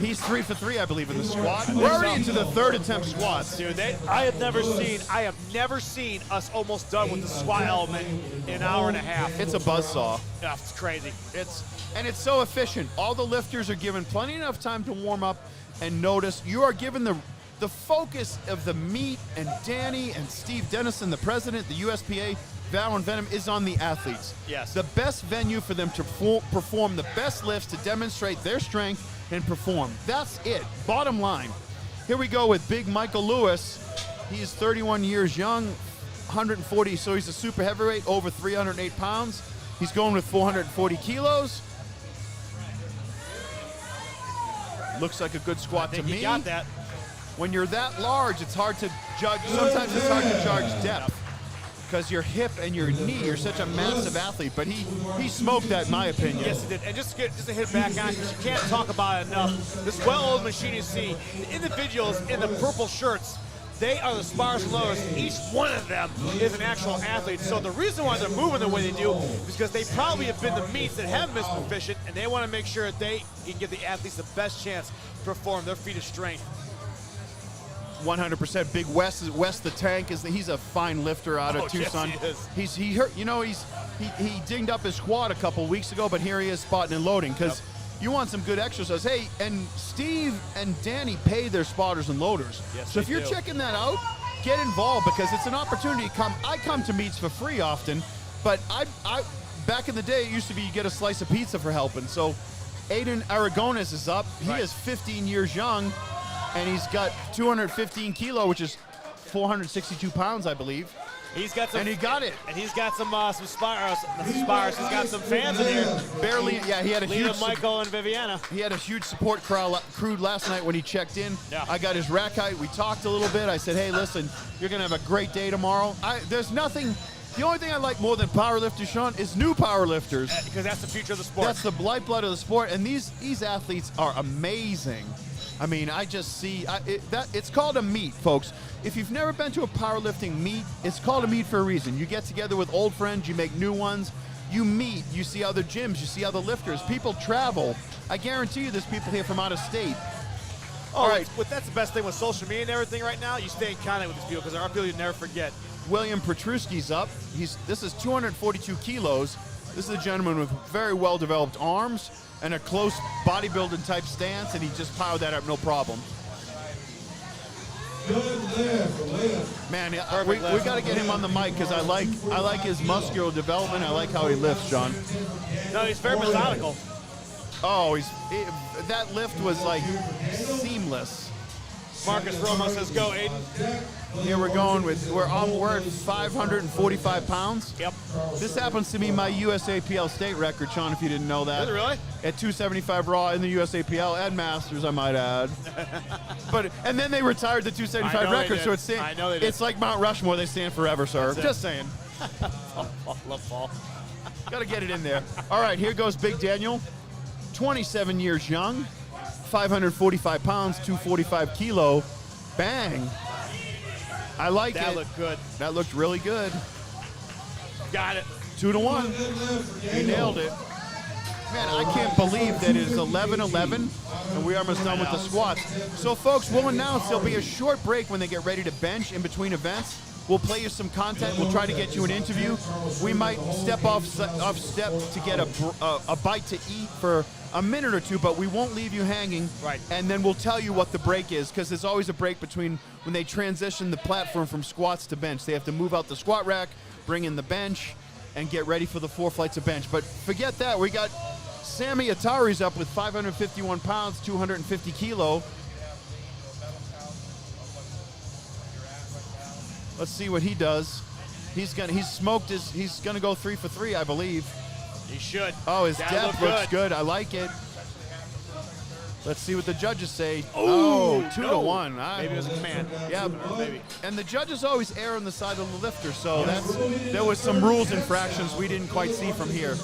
He's 3 for 3, I believe, in the squat. We're already into the third attempt squats. Dude, I have never seen us almost done with the squat element in an hour and a half. It's a buzzsaw. Yeah, it's crazy. It's so efficient. All the lifters are given plenty enough time to warm up and notice. You are given the focus of the meet, and Danny and Steve Dennison, the president, the USPA, Val and Venom, is on the athletes. Yes. The best venue for them to perform the best lifts, to demonstrate their strength and perform. That's it. Bottom line. Here we go with Big Michael Lewis. He is 31 years young, 140, so he's a super heavyweight, over 308 pounds. He's going with 440 kilos. Looks like a good squat to me. You got that. When you're that large, it's hard to judge. Sometimes it's hard to judge depth because your hip and your knee, you're such a massive athlete. But he smoked that, in my opinion. Yes, he did. And just to hit back on, because you can't talk about it enough, this well-oiled machine you see, the individuals in the purple shirts, they are the spars and loaders. Each one of them is an actual athlete. So the reason why they're moving the way they do is because they probably have been the meets that haven't been proficient, and they want to make sure that they can give the athletes the best chance to perform their feat of strength. 100%. Big West the Tank he's a fine lifter out of Tucson. Yes, he is. He hurt. You know, he dinged up his quad a couple weeks ago, but here he is spotting and loading because you want some good exercise. Hey, and Steve and Danny pay their spotters and loaders. Yes, so if you're checking that out, get involved because it's an opportunity to come. I come to meets for free often, but I back in the day it used to be you get a slice of pizza for helping. So Aiden Aragones is up. He is 15 years young. And he's got 215 kilo, which is 462 pounds, I believe. He's got some, and he got it. And he's got some spars. He's got some fans in here. Barely, yeah. He had a huge. Michael and Viviana. He had a huge support crew last night when he checked in. Yeah. I got his rack height. We talked a little bit. I said, hey, listen, you're gonna have a great day tomorrow. There's nothing. The only thing I like more than powerlifters, Sean, is new powerlifters. Because that's the future of the sport. That's the lifeblood of the sport, and these athletes are amazing. I mean, I just see it's called a meet, folks. If you've never been to a powerlifting meet, it's called a meet for a reason. You get together with old friends, you make new ones, you meet, you see other gyms, you see other lifters. People travel. I guarantee you there's people here from out of state. All right. That's the best thing with social media and everything right now. You stay in contact with these people because there are people you never forget. William Petruski's up. This is 242 kilos. This is a gentleman with very well-developed arms and a close bodybuilding type stance, and he just powered that up no problem. Man, we got to get him on the mic because I like his muscular development. I like how he lifts, John. No, he's very methodical. Oh, that lift was like seamless. Marcus Roma says, "Go, Aiden." Here we're at 545 pounds. Yep. This happens to be my USAPL state record, Sean, if you didn't know that. Is it really? At 275 raw in the USAPL and Masters, I might add. And then they retired the 275 record, so it's like Mount Rushmore. They stand forever, sir. Just saying. Love Paul. Got to get it in there. All right, here goes Big Daniel. 27 years young, 545 pounds, 245 kilo. Bang. I like it. That looked good. That looked really good. Got it. 2 to 1. He nailed it. Man, I can't believe that it is 11:11, and we're almost done with the squats. So, folks, we'll announce there'll be a short break when they get ready to bench in between events. We'll play you some content. We'll try to get you an interview. We might step off step to get a bite to eat for a minute or two, but we won't leave you hanging. Right. And then we'll tell you what the break is, because there's always a break between when they transition the platform from squats to bench. They have to move out the squat rack, bring in the bench, and get ready for the 4 flights of bench. But forget that. We got Sammy Atari's up with 551 pounds, 250 kilo. Let's see what he does. He's gonna go 3 for 3, I believe. He should. Oh, his That depth looked looks good. I like it. Let's see what the judges say. Ooh, 2 to no. 1. Maybe it was a command. Yeah, Maybe. and the judges always err on the side of the lifter, so there was some rules infractions we didn't quite see from here.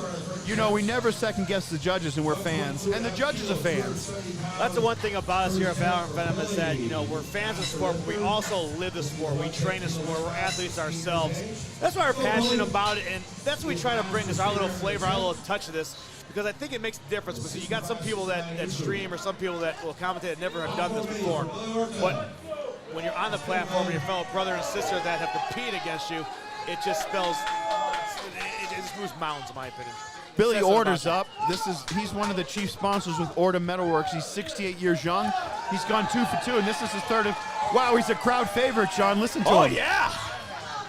You know, we never second guess the judges, and we're fans, and the judges are fans. That's the one thing about us here at Valor and Venom is that, you know, we're fans of sport, but we also live the sport. We train the sport. We're athletes ourselves. That's why we're passionate about it, and that's what we try to bring is our little flavor, our little touch of this, because I think it makes a difference. Because you got some people that stream or some people that will commentate that never have done this before. But when you're on the platform with your fellow brother and sister that have competed against you, it just spells, it just moves mountains, in my opinion. Billy Order's up. He's one of the chief sponsors with Order Metalworks. He's 68 years young. He's gone 2 for 2, and this is his third. Wow, he's a crowd favorite, Sean. Listen to him. Oh, yeah.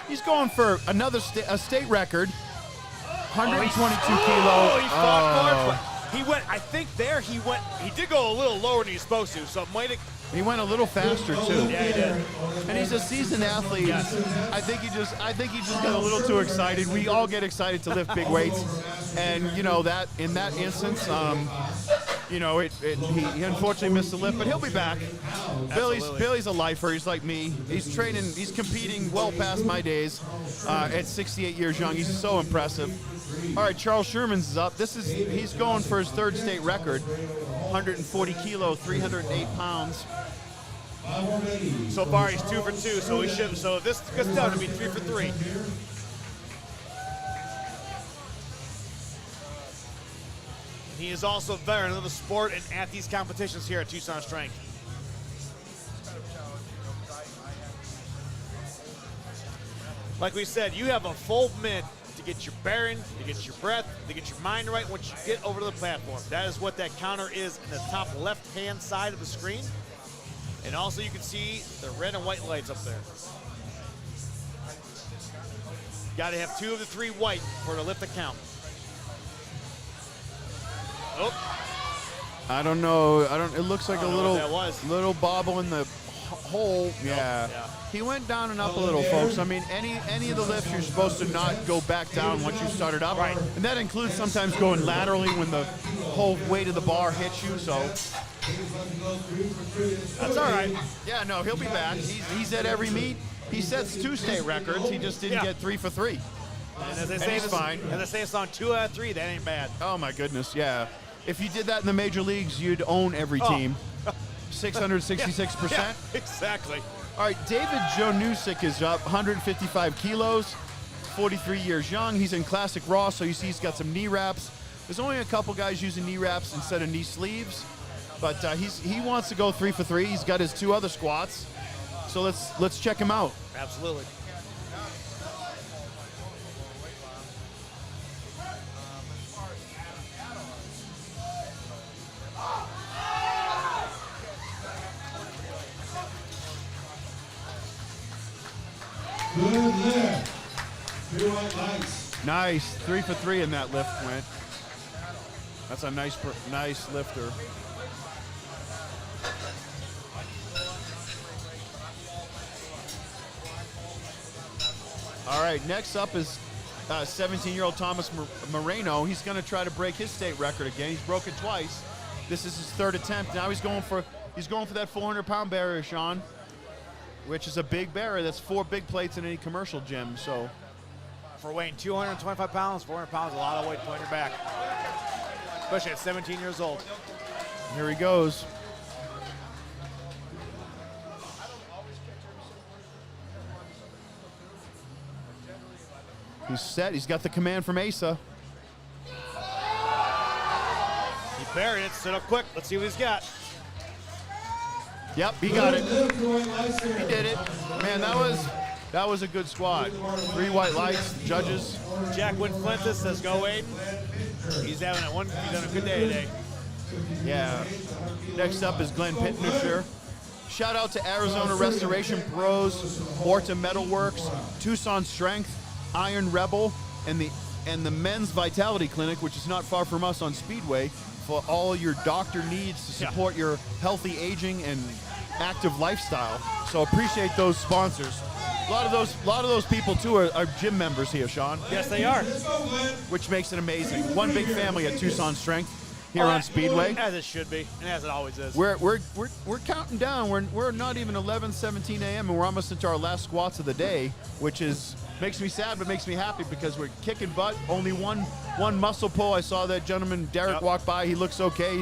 He's going for another state record, 122 kilo. Oh, he fought for it. He went, I think he did go a little lower than he was supposed to, so it might have. He went a little faster too. Yeah, he did. And he's a seasoned athlete. Yes. I think he just got a little too excited. We all get excited to lift big weights, and you know that in that instance, you know, he unfortunately missed the lift, but he'll be back. Billy's a lifer. He's like me. He's training. He's competing well past my days. At 68 years young, he's so impressive. All right, Charles Sherman's is up. He's going for his third state record, 140 kilo, 308 pounds. So far, he's 2 for 2. So he should. So if this gets down to be 3 for 3. He is also a veteran of the sport and at these competitions here at Tucson Strength. Like we said, you have a full minute to get your bearing, to get your breath, to get your mind right once you get over to the platform. That is what that counter is in the top left-hand side of the screen. And also you can see the red and white lights up there. Got to have 2 of the 3 white for the lift to count. Oh. I don't know. It looks like a little bobble in the hole. Yeah. He went down and up a little, folks. I mean, any of the lifts, you're supposed to not go back down once you started up. Right. And that includes sometimes going laterally when the whole weight of the bar hits you. So that's all right. Yeah, no, he'll be back. He's at every meet. He sets 2 state records. He just didn't get 3 for 3. And as they say, fine. As they say, it's on 2 out of 3. That ain't bad. Oh my goodness, yeah. If you did that in the major leagues, you'd own every team. 666%. Yeah, exactly. All right, David Jonusik is up, 155 kilos, 43 years young. He's in Classic Raw, so you see he's got some knee wraps. There's only a couple guys using knee wraps instead of knee sleeves, but he wants to go 3 for 3. He's got his 2 other squats, so let's check him out. Absolutely. Good lift. 3 white lights. Nice, 3 for 3 in that lift went. That's a nice lifter. All right, next up is 17-year-old Thomas Moreno. He's going to try to break his state record again. He's broke it twice. This is his 3rd attempt. Now he's going for that 400-pound barrier, Sean, which is a big barrier. That's 4 big plates in any commercial gym. So, for weighing 225 pounds, 400 pounds, a lot of weight to put on your back, especially at 17 years old. Here he goes. He's set. He's got the command from Asa. He buried it. Sit up quick. Let's see what he's got. Yep, he got it. He did it. Man, that was a good squat. 3 white lights, judges. Jack Wynn-Flintus says, go Aiden. He's having he's having a good day today. Yeah. Next up is Glenn Pittner. Shout out to Arizona Restoration Pros, Orta Metalworks, Tucson Strength, Iron Rebel, and the Men's Vitality Clinic, which is not far from us on Speedway, for all your doctor needs to support your healthy aging and active lifestyle. So appreciate those sponsors. A lot of those people too are gym members here, Sean. Yes, they are. Which makes it amazing. One big family at Tucson Strength here on Speedway. As it should be, and as it always is. We're counting down. We're not even 11:17 a.m. and we're almost into our last squats of the day, which makes me sad but makes me happy because we're kicking butt. Only one muscle pull. I saw that gentleman Derek walk by. He looks okay.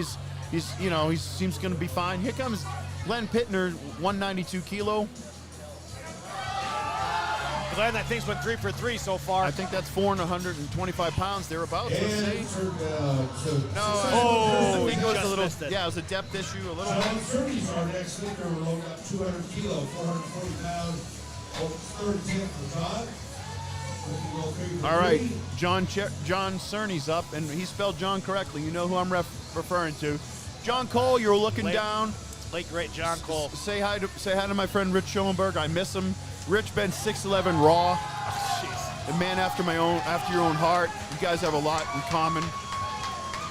He seems going to be fine. Here comes Glenn Pittner, 192 kilo. Glenn, that thing's been 3 for 3 so far. I think that's 425 pounds thereabouts. Let's see. I think it was a little. Yeah, it was a depth issue, a little. John Cerney's our next speaker. We're looking at 200 kilo, 440 pounds, 30th for Todd. All right, John Cerney's up, and he spelled John correctly. You know who I'm referring to. John Cole, you're looking down. Late great John Cole. Say hi to my friend Rich Schoenberg. I miss him. Rich been 6'11" raw. A man after your own heart. You guys have a lot in common.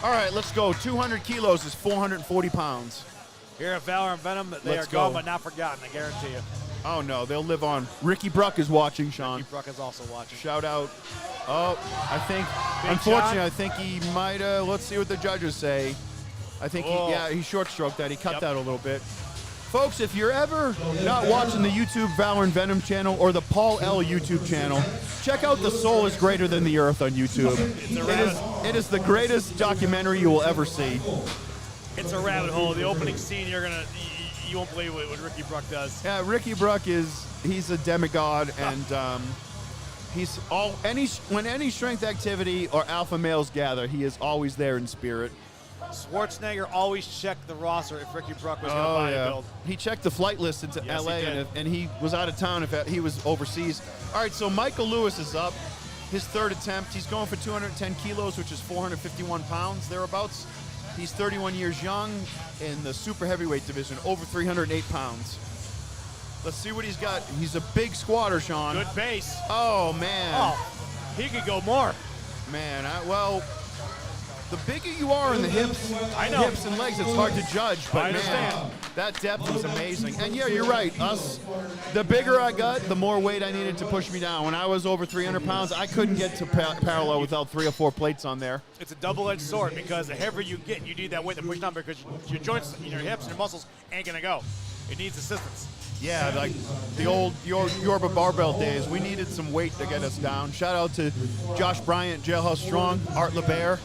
All right, let's go. 200 kilos is 440 pounds. Here at Valor and Venom, they are gone but not forgotten, I guarantee you. Oh, no, they'll live on. Ricky Bruck is watching, Sean. Ricky Bruck is also watching. Shout out. Oh, I think, unfortunately, I think he might have, let's see what the judges say. I think he short stroked that. He cut that a little bit. Folks, if you're ever not watching the YouTube Valor and Venom channel or the Paul L YouTube channel, check out The Soul is Greater Than the Earth on YouTube. It is the greatest documentary you will ever see. It's a rabbit hole. The opening scene, you won't believe what Ricky Bruck does. Yeah, Ricky Bruck he's a demigod, and when any strength activity or alpha males gather, he is always there in spirit. Schwarzenegger always checked the roster if Ricky Bruck was going to bodybuild. He checked the flight list into LA, and he was out of town if he was overseas. All right, so Michael Lewis is up. His third attempt. He's going for 210 kilos, which is 451 pounds, thereabouts. He's 31 years young in the super heavyweight division, over 308 pounds. Let's see what he's got. He's a big squatter, Sean. Good base. Oh, man. Oh, he could go more. Man, the bigger you are in the hips and legs, it's hard to judge. But man, that depth is amazing. And yeah, you're right. The bigger I got, the more weight I needed to push me down. When I was over 300 pounds, I couldn't get to parallel without 3 or 4 plates on there. It's a double-edged sword because the heavier you get, you need that weight to push down because your joints, your hips, and your muscles ain't gonna go. It needs assistance. Yeah, like the old Yorba barbell days, we needed some weight to get us down. Shout out to Josh Bryant, Jailhouse Strong, Art LeBaire,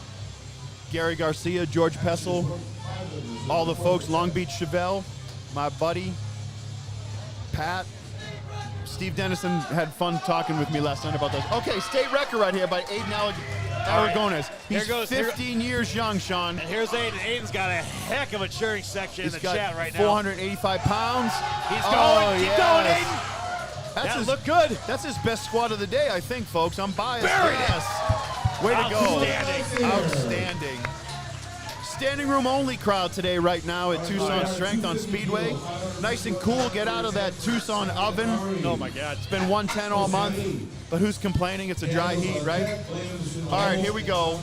Gary Garcia, George Pessel, all the folks, Long Beach Chevelle, my buddy, Pat. Steve Dennison had fun talking with me last night about those. Okay, state record right here by Aiden Aragones. He's 15 years young, Sean. And here's Aiden. Aiden's got a heck of a cheering section in the chat right now. 485 pounds. He's going. Keep going, Aiden. That looked good. That's his best squat of the day, I think, folks. I'm biased. Buried it. Way to go. Outstanding. Standing room only crowd today right now at Tucson Strength on Speedway. Nice and cool. Get out of that Tucson oven. Oh my God. It's been 110 all month, but who's complaining? It's a dry heat, right? All right, here we go.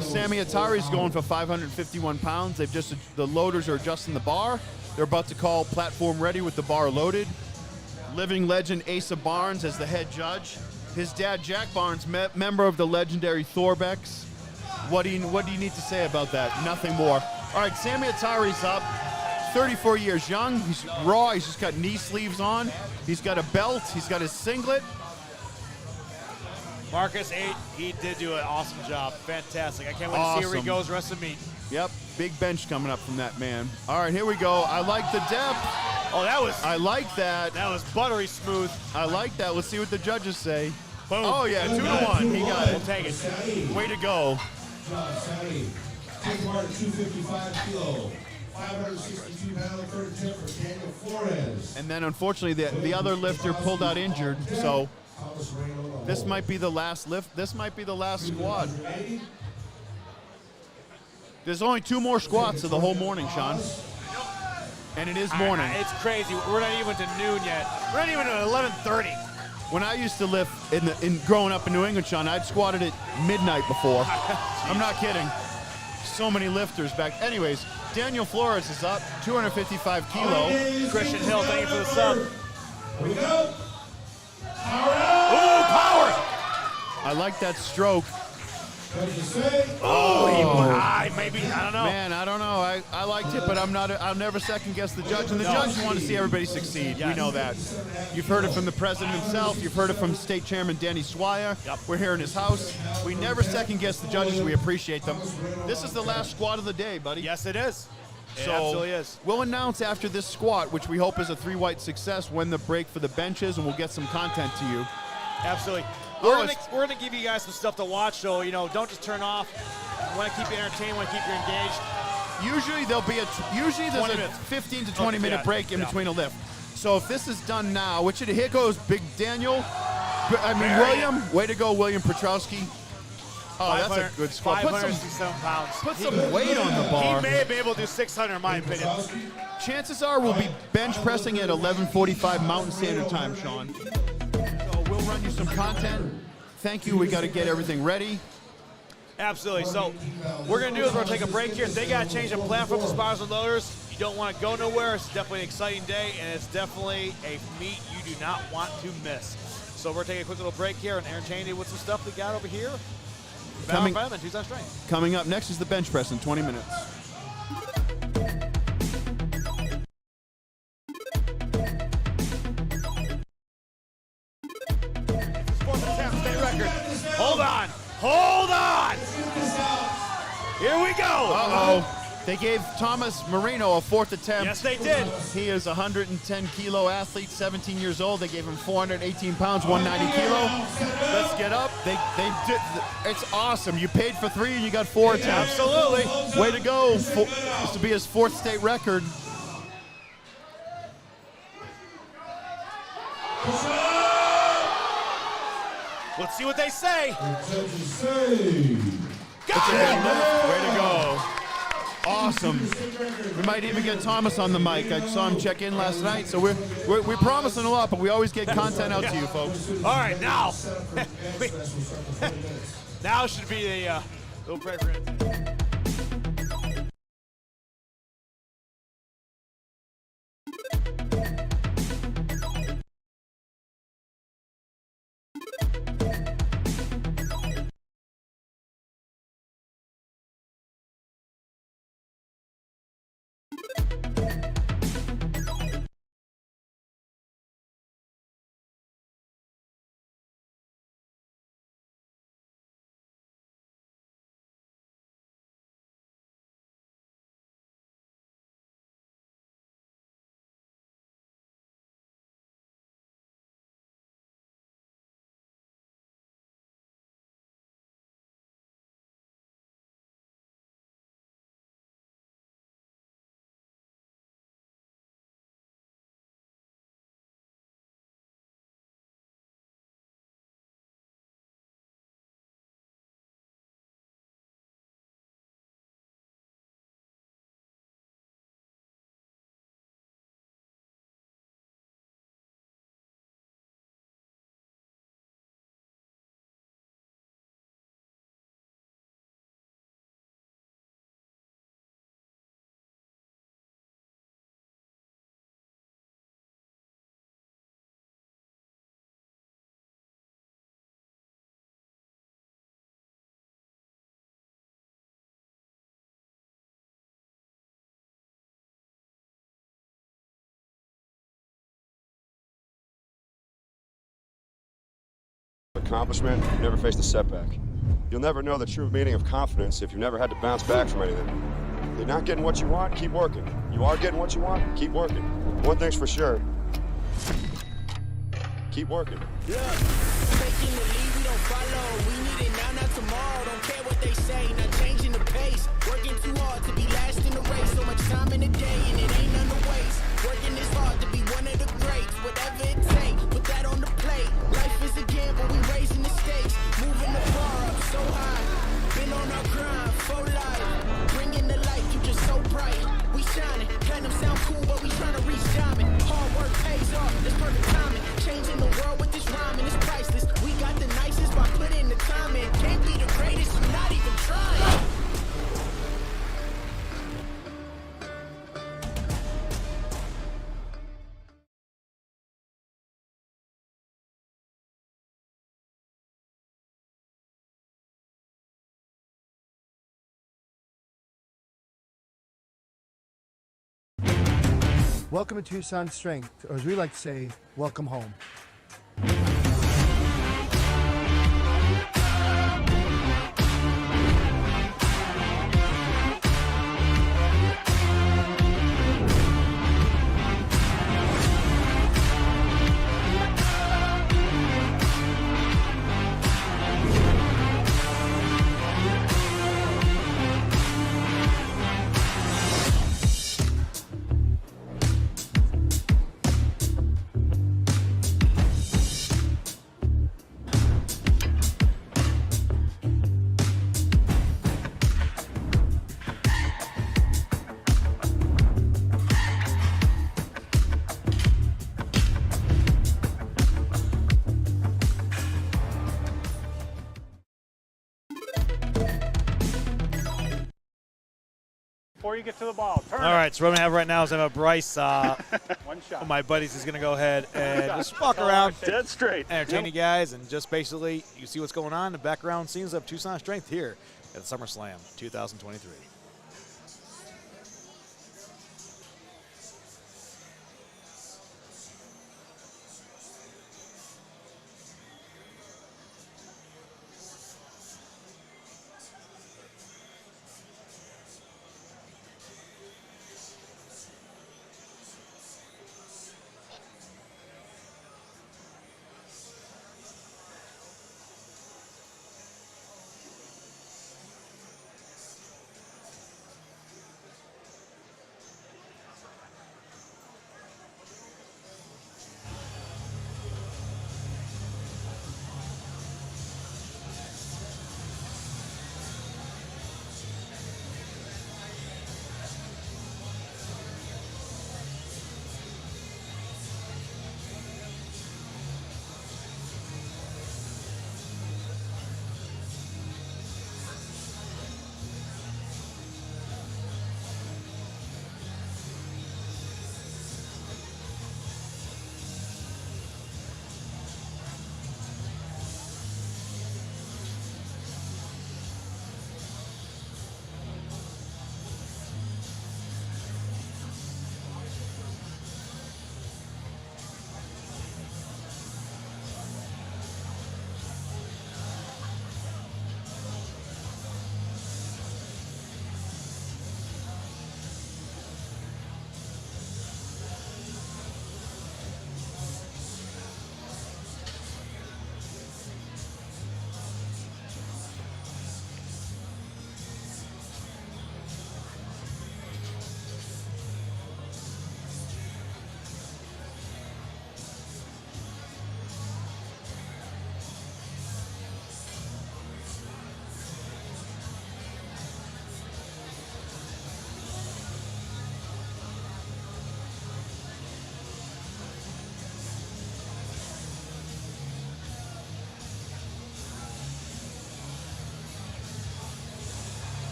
Sammy Atari's going for 551 pounds. The loaders are adjusting the bar. They're about to call platform ready with the bar loaded. Living legend Asa Barnes as the head judge. His dad, Jack Barnes, member of the legendary Thorbecks. What do you need to say about that? Nothing more. All right, Sammy Atari's up. 34 years young. He's raw. He's just got knee sleeves on. He's got a belt. He's got his singlet. Marcus 8, he did do an awesome job. Fantastic. I can't wait to see where he goes rest of meet. Yep, big bench coming up from that man. All right, here we go. I like the depth. Oh, I like that. That was buttery smooth. I like that. Let's see what the judges say. Boom. Oh, yeah, 2-1. He got We'll it. take it. Way to go. John Saudi. Take part 255 kilo. 562 pound third attempt for Daniel Flores. And then, unfortunately, the other lifter pulled out injured, so this might be the last lift. This might be the last squat. There's only 2 more squats of the whole morning, Sean. And it is morning. It's crazy. We're not even to noon yet. We're not even at 11:30. When I used to lift in growing up in New England, Sean, I'd squatted at midnight before. I'm not kidding. So many lifters back. Anyways, Daniel Flores is up, 255 kilo. Christian Hill, thank you for the sub. Here we go. Ooh, power! I like that stroke. What did you say? Maybe, I don't know. Man, I don't know. I liked it, but I'll never second guess the judge. And the judge want to see everybody succeed. Yes. We know that. You've heard it from the president himself. You've heard it from State Chairman Danny Swire. Yep. We're here in his house. We never second guess the judges. We appreciate them. This is the last squat of the day, buddy. Yes, it is. It So absolutely is. we'll announce after this squat, which we hope is a 3-white success, when the break for the benches, and we'll get some content to you. Absolutely. Oh, We're gonna give you guys some stuff to watch, so don't just turn off. We want to keep you entertained. Want to keep you engaged. Usually there's 20 a minutes. 15 to 20 minute Yeah, break in yeah. between a lift. So if this is done now, here goes Big Daniel. William. Way to go, William Petrowski. Oh, that's a good squat. Put 567 pounds. some weight on the bar. He may have been able to do 600, in my opinion. Chances are we'll be bench pressing at 11:45 Mountain Standard Time, Sean. So we'll run you some content. Thank you. We got to get everything ready. Absolutely. So we're going to do is we're going to take a break here. They got to change the platform to spars and loaders. You don't want to go nowhere. It's definitely an exciting day, and it's definitely a meet you do not want to miss. So we're taking a quick little break here and entertain you with some stuff we got over here. Coming- Tucson Strength. Coming up next is the bench press in 20 minutes. Fourth attempt, state record. Hold on. Hold on. Here we go. Uh-oh. They gave Thomas Marino a 4th attempt. Yes, they did. He is a 110 kilo athlete, 17 years old. They gave him 418 pounds, 190 kilo. Let's get up. They did. It's awesome. You paid for 3 and you got 4 attempts. Absolutely. Way to go. This will be his 4th state record. Let's see what they say. Judges say. Got it. Way to go. Awesome. We might even get Thomas on the mic. I saw him check in last night, so we're promising a lot, but we always get content out to you folks. All right, now. Now should be a little break for it. Accomplishment, you've never faced a setback. You'll never know the true meaning of confidence if you've never had to bounce back from anything. You're not getting what you want, keep working. You are getting what you want, keep working. One thing's for sure, keep working. Yeah. Taking the lead, we don't follow. We need it now, not tomorrow. Don't care what they say, not changing the pace. Working too hard to be last in the race. So much time in the day and it ain't none to waste. Working this hard to be one of the greats. Whatever it takes, put that on the plate. Life is a gamble, we raising the stakes. Moving the bar up so high. Been on our grind for life. Bringing the light, you just so bright. We shining, platinum sound cool, but we trying to reach diamond. Hard work pays off, that's perfect timing. Changing the world with this rhyming, it's priceless. We got the nicest by putting the time in. Can't be the greatest, you're not even trying. Welcome to Tucson Strength, or as we like to say, welcome home. Before you get to the ball, turn. All right, so what I'm going to have right now is I have Bryce. One shot. One of my buddies is going to go ahead and just walk around. Dead straight. Entertain you guys, and just basically you see what's going on in the background scenes of Tucson Strength here at SummerSlam 2023.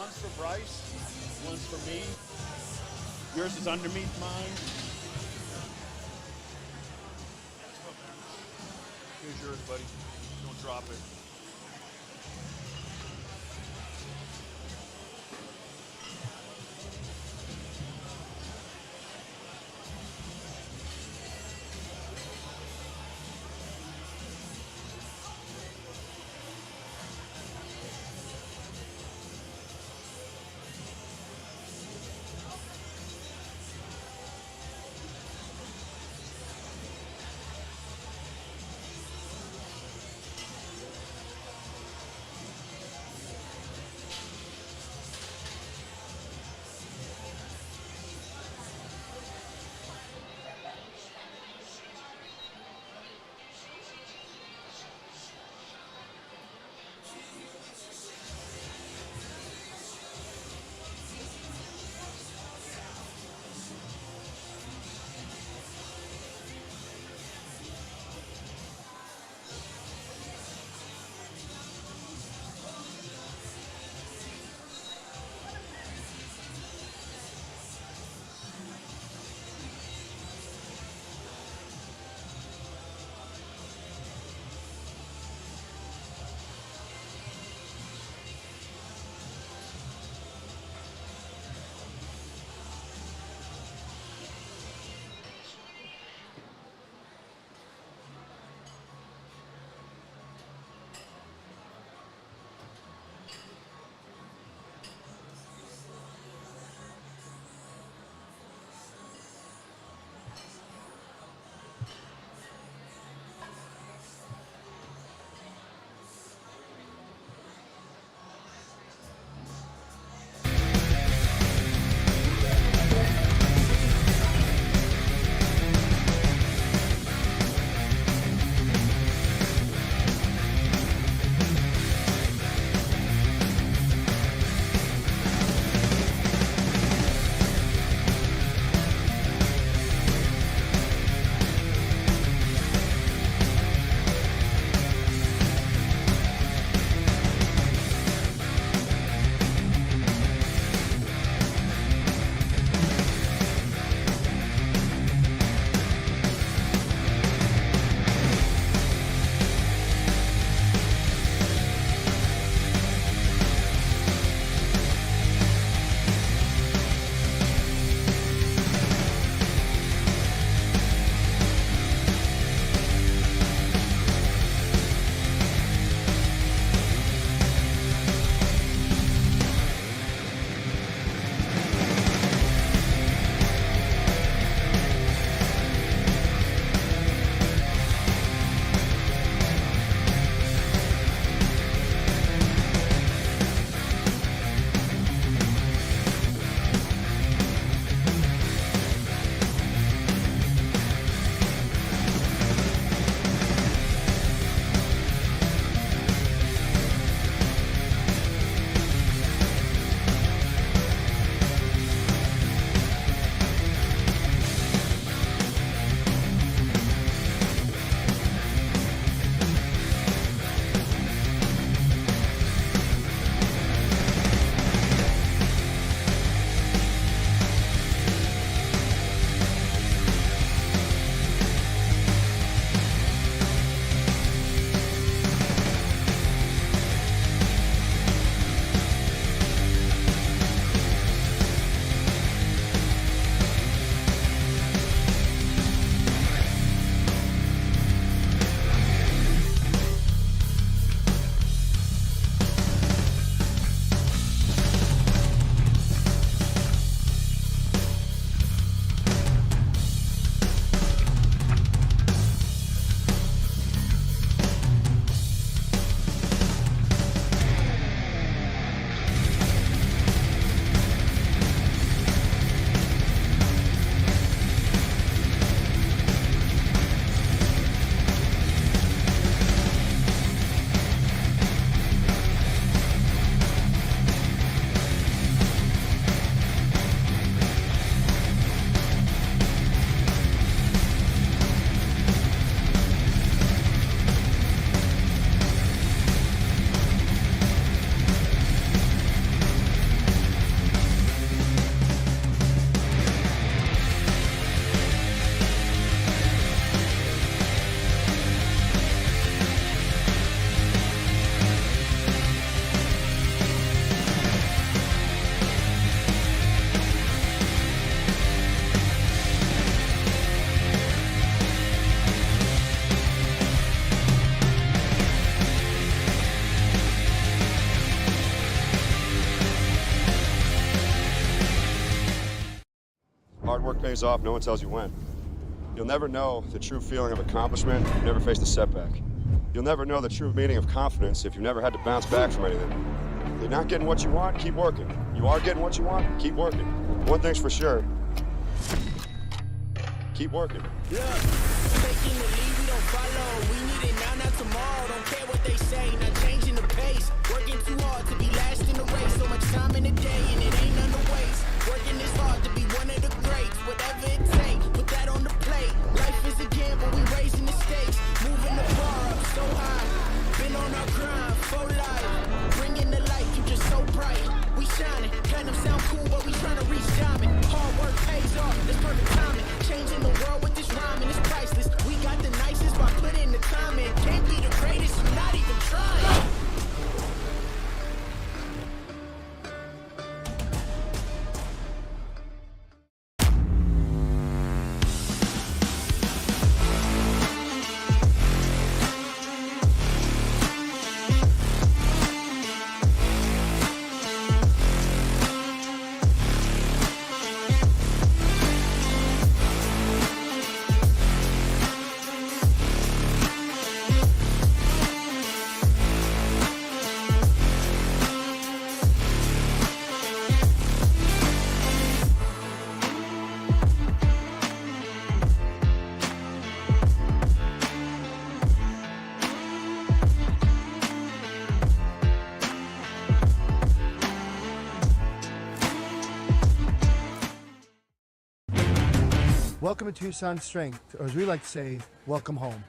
One's for Bryce, one's for me. Yours is underneath mine. Here's yours, buddy. Don't drop it. pays off, no one tells you when. You'll never know the true feeling of accomplishment if you've never faced a setback. You'll never know the true meaning of confidence if you've never had to bounce back from anything. You're not getting what you want, keep working. You are getting what you want, keep working. One thing's for sure, keep working. Look, taking the lead, we don't follow. We need it now, not tomorrow. Don't care what they say, not changing the pace. Working too hard to be last in the race. So much time in the day, and it ain't none to waste. Working this hard to be one of the greats. Whatever it takes, put that on the plate. Life is a gamble, we raising the stakes. Moving the bar up so high. Been on our grind for life. Bringing the light, you just so bright. We shining, kind of sound cool, but we trying to reach diamond. Hard work pays off, that's perfect timing. Changing the world with this rhyming is priceless. We got the nicest by putting the time in. Can't be the greatest, you're not even trying. Welcome to Tucson Strength, or as we like to say, welcome home.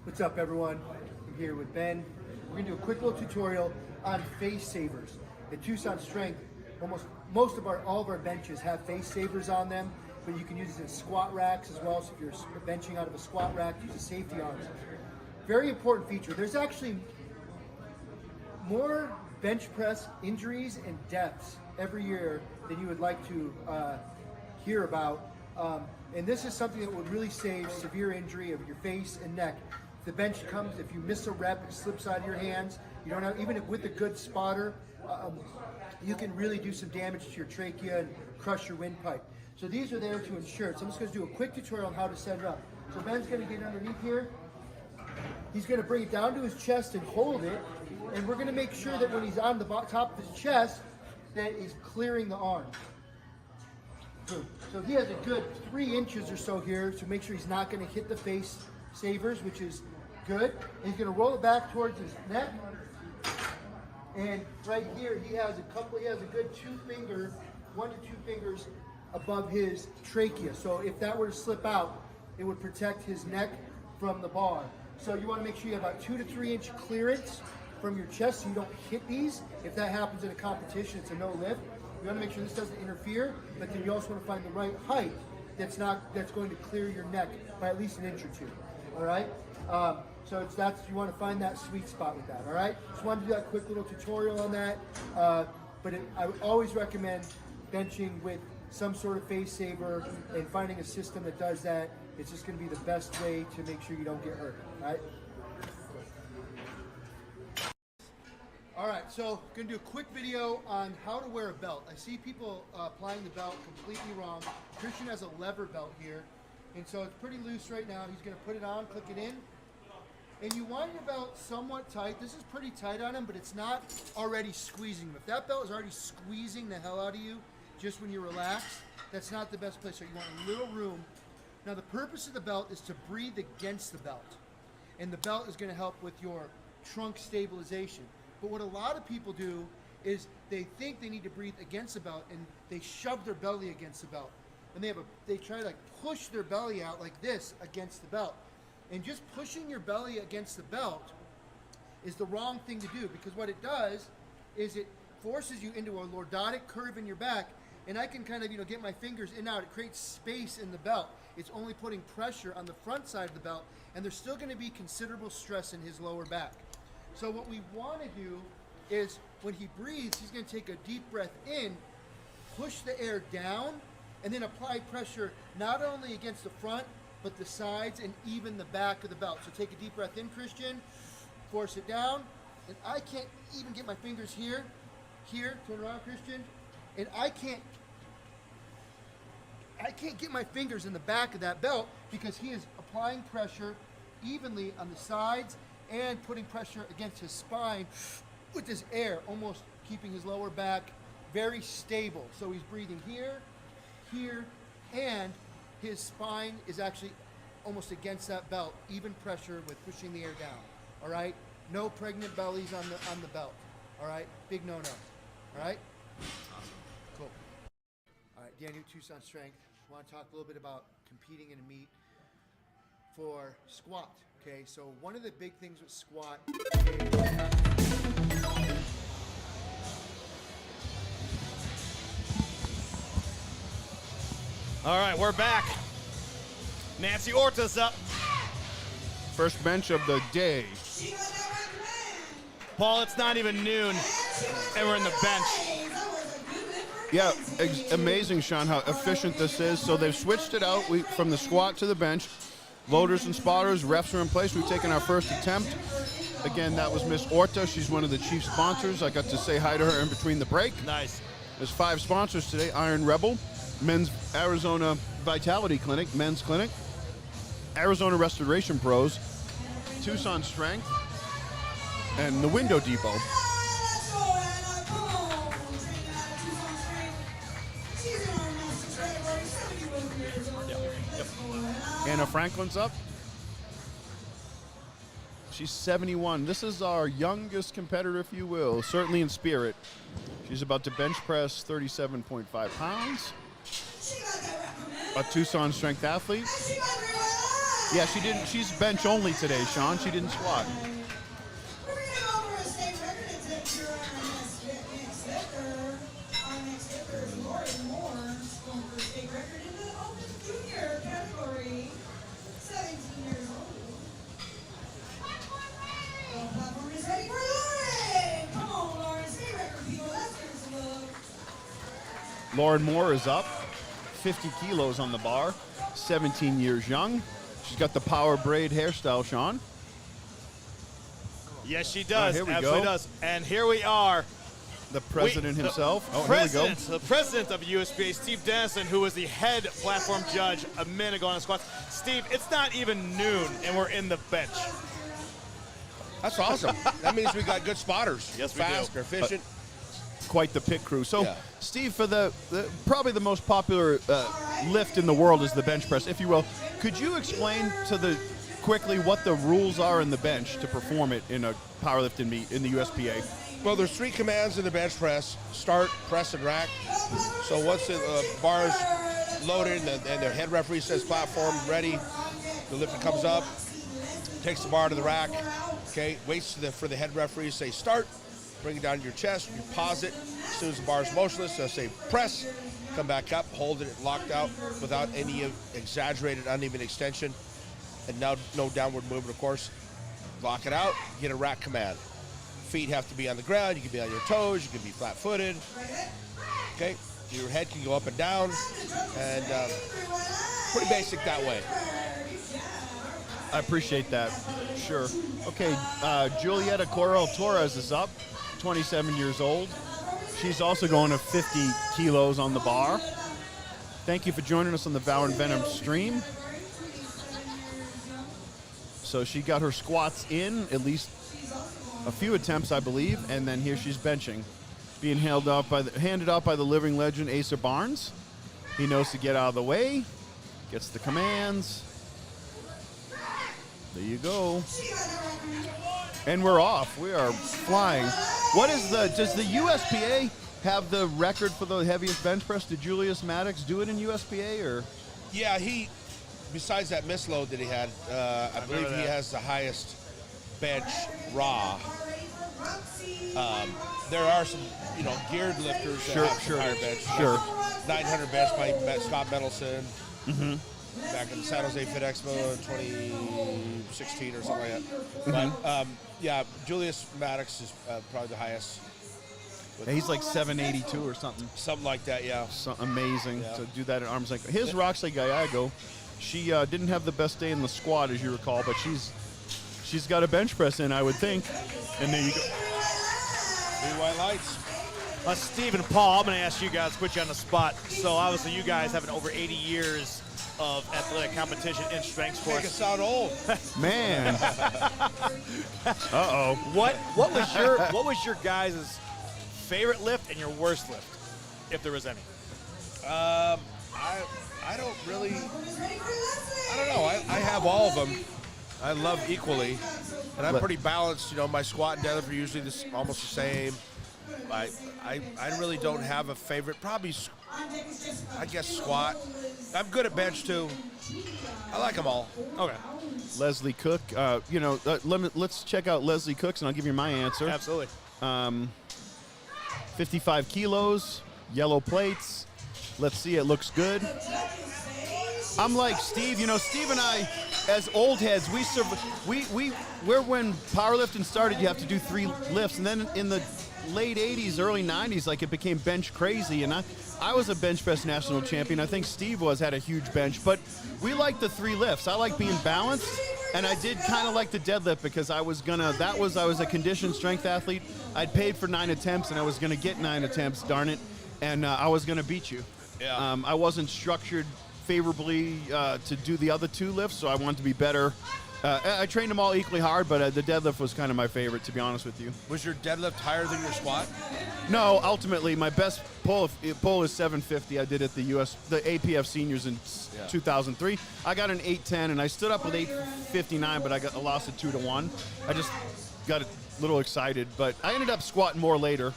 What's up, everyone? I'm here with Ben. We're gonna do a quick little tutorial on face savers. At Tucson Strength, all of our benches have face savers on them, but you can use it in squat racks as well. So if you're benching out of a squat rack, use the safety arms. Very important feature. There's actually more bench press injuries and deaths every year than you would like to hear about And this is something that would really save severe injury of your face and neck. If the bench comes, if you miss a rep, it slips out of your hands. You don't have, even with a good spotter, you can really do some damage to your trachea and crush your windpipe. So these are there to ensure it. So I'm just going to do a quick tutorial on how to set it up. So Ben's going to get underneath here. He's going to bring it down to his chest and hold it. And we're going to make sure that when he's on the top of his chest, that he's clearing the arm. So he has a good 3 inches or so here to make sure he's not going to hit the face savers, which is good. And he's going to roll it back towards his neck. And right here, he has a good 1 to 2 fingers above his trachea. So if that were to slip out, it would protect his neck from the bar. So you want to make sure you have about 2 to 3 inch clearance from your chest so you don't hit these. If that happens in a competition, it's a no lift. You want to make sure this doesn't interfere, but then you also want to find the right height that's going to clear your neck by at least 1 inch or 2. All right. So you want to find that sweet spot with that. All right. Just wanted to do that quick little tutorial on that. I would always recommend benching with some sort of face saver and finding a system that does that. It's just going to be the best way to make sure you don't get hurt. All right. All right, so I'm going to do a quick video on how to wear a belt. I see people applying the belt completely wrong. Christian has a lever belt here, and so it's pretty loose right now. He's going to put it on, click it in, and you want your belt somewhat tight. This is pretty tight on him, but it's not already squeezing him. If that belt is already squeezing the hell out of you just when you're relaxed, that's not the best place. So you want a little room. Now the purpose of the belt is to breathe against the belt, and the belt is going to help with your trunk stabilization. But what a lot of people do is they think they need to breathe against the belt, and they shove their belly against the belt, and they try to like push their belly out like this against the belt. And just pushing your belly against the belt is the wrong thing to do, because what it does is it forces you into a lordotic curve in your back, and I can kind of get my fingers in and out. It creates space in the belt. It's only putting pressure on the front side of the belt, and there's still going to be considerable stress in his lower back. So what we want to do is when he breathes, he's going to take a deep breath in, push the air down, and then apply pressure not only against the front, but the sides and even the back of the belt. So take a deep breath in, Christian, force it down, and I can't even get my fingers here, turn around, Christian, and I can't get my fingers in the back of that belt because he is applying pressure evenly on the sides and putting pressure against his spine with his air, almost keeping his lower back very stable. So he's breathing here, and his spine is actually almost against that belt, even pressure with pushing the air down. All right? No pregnant bellies on the belt. All right? Big no-no. All right? Awesome. Cool. All right, Daniel, Tucson Strength. I want to talk a little bit about competing in a meet for squat. Okay, so one of the big things with squat All right, we're back. Nancy Orta's up. First bench of the day. Paul, it's not even noon, and we're in the bench. Yeah, amazing, Sean, how efficient this is. So they've switched it out from the squat to the bench. Loaders and spotters, refs are in place. We've taken our first attempt. Again, that was Miss Orta. She's one of the chief sponsors. I got to say hi to her in between the break. Nice. There's 5 sponsors today: Iron Rebel, Men's Arizona Vitality Clinic, Men's Clinic, Arizona Restoration Pros, Tucson Strength, and the Window Depot. Anna Franklin's up. She's 71. This is our youngest competitor, if you will, certainly in spirit. She's about to bench press 37.5 pounds. A Tucson Strength athlete. Yeah, she didn't. She's bench only today, Sean. She didn't squat. Lauren Moore is up. 50 kilos on the bar, 17 years young. She's got the power braid hairstyle, Sean. Yes, she does. Here we Absolutely go. does. And here we are. The president himself. The president of USPA, Steve Dennison, who was the head platform judge a minute ago on the squats. Steve, it's not even noon, and we're in the bench. That's awesome. That means we got good spotters. Yes, we Fast, do. efficient. Quite the pit crew. So, Yeah. Steve, for the probably the most popular lift in the world is the bench press, if you will. Could you explain quickly what the rules are in the bench to perform it in a powerlifting meet in the USPA? Well, there's 3 commands in the bench press: start, press, and rack. So once the bar is loaded and the head referee says platform ready, the lifter comes up, takes the bar to the rack. Okay, waits for the head referee to say start. Bring it down to your chest. You pause it. As soon as the bar is motionless, they'll say press. Come back up, hold it locked out without any exaggerated uneven extension, and now no downward movement, of course. Lock it out. Get a rack command. Feet have to be on the ground. You can be on your toes. You can be flat-footed. Okay, your head can go up and down, and pretty basic that way. I appreciate that. Sure. Okay, Julieta Coral Torres is up, 27 years old. She's also going to 50 kilos on the bar. Thank you for joining us on the Valor and Venom stream. So she got her squats in, at least a few attempts, I believe, and then here she's benching. Being handed out by the living legend, Asa Barnes. He knows to get out of the way, gets the commands. There you go. And we're off. We are flying. Does the USPA have the record for the heaviest bench press? Did Julius Maddox do it in USPA, or? Yeah, besides that misload that he had, I believe he has the highest bench raw. There are some, geared lifters that have some higher bench. Sure. 900 bench by Scott Mendelson. Mm-hmm. Back in the San Jose Fit Expo in 2016 or something like that. Mm-hmm. But, Julius Maddox is probably the highest. He's like 782 or something. Something like that, yeah. Amazing Yeah. to do that at arm's length. Here's Roxy Gallardo. She didn't have the best day in the squat, as you recall, but she's got a bench press in, I would think. And there you go. 3 white lights. Steve and Paul, I'm going to ask you guys, put you on the spot. So obviously you guys have over 80 years of athletic competition in strength sports. Make it sound old. Man. Uh-oh. What was your guys' favorite lift and your worst lift, if there was any? I don't really. I don't know. I have all of them. I love equally, and I'm pretty balanced. My squat and deadlift are usually almost the same. I really don't have a favorite. Probably, I guess squat. I'm good at bench too. I like them all. Okay. Leslie Cook. Let's check out Leslie Cook's, and I'll give you my answer. Absolutely. 55 kilos, yellow plates. Let's see, it looks good. I'm like Steve. Steve and I, as old heads, we're when powerlifting started, you have to do 3 lifts, and then in the late 80s, early 90s, it became bench crazy, and I was a bench press national champion. I think Steve had a huge bench, but we like the 3 lifts. I like being balanced, and I did kind of like the deadlift because I was a conditioned strength athlete. I'd paid for 9 attempts, and I was gonna get 9 attempts, darn it, and I was gonna beat you. Yeah. I wasn't structured favorably to do the other 2 lifts, so I wanted to be better. I trained them all equally hard, but the deadlift was kind of my favorite, to be honest with you. Was your deadlift higher than your squat? No, ultimately, my best pull is 750. I did at the APF Seniors in 2003. I got an 810, and I stood up with 859, but I lost it 2-1. I just got a little excited, but I ended up squatting more later.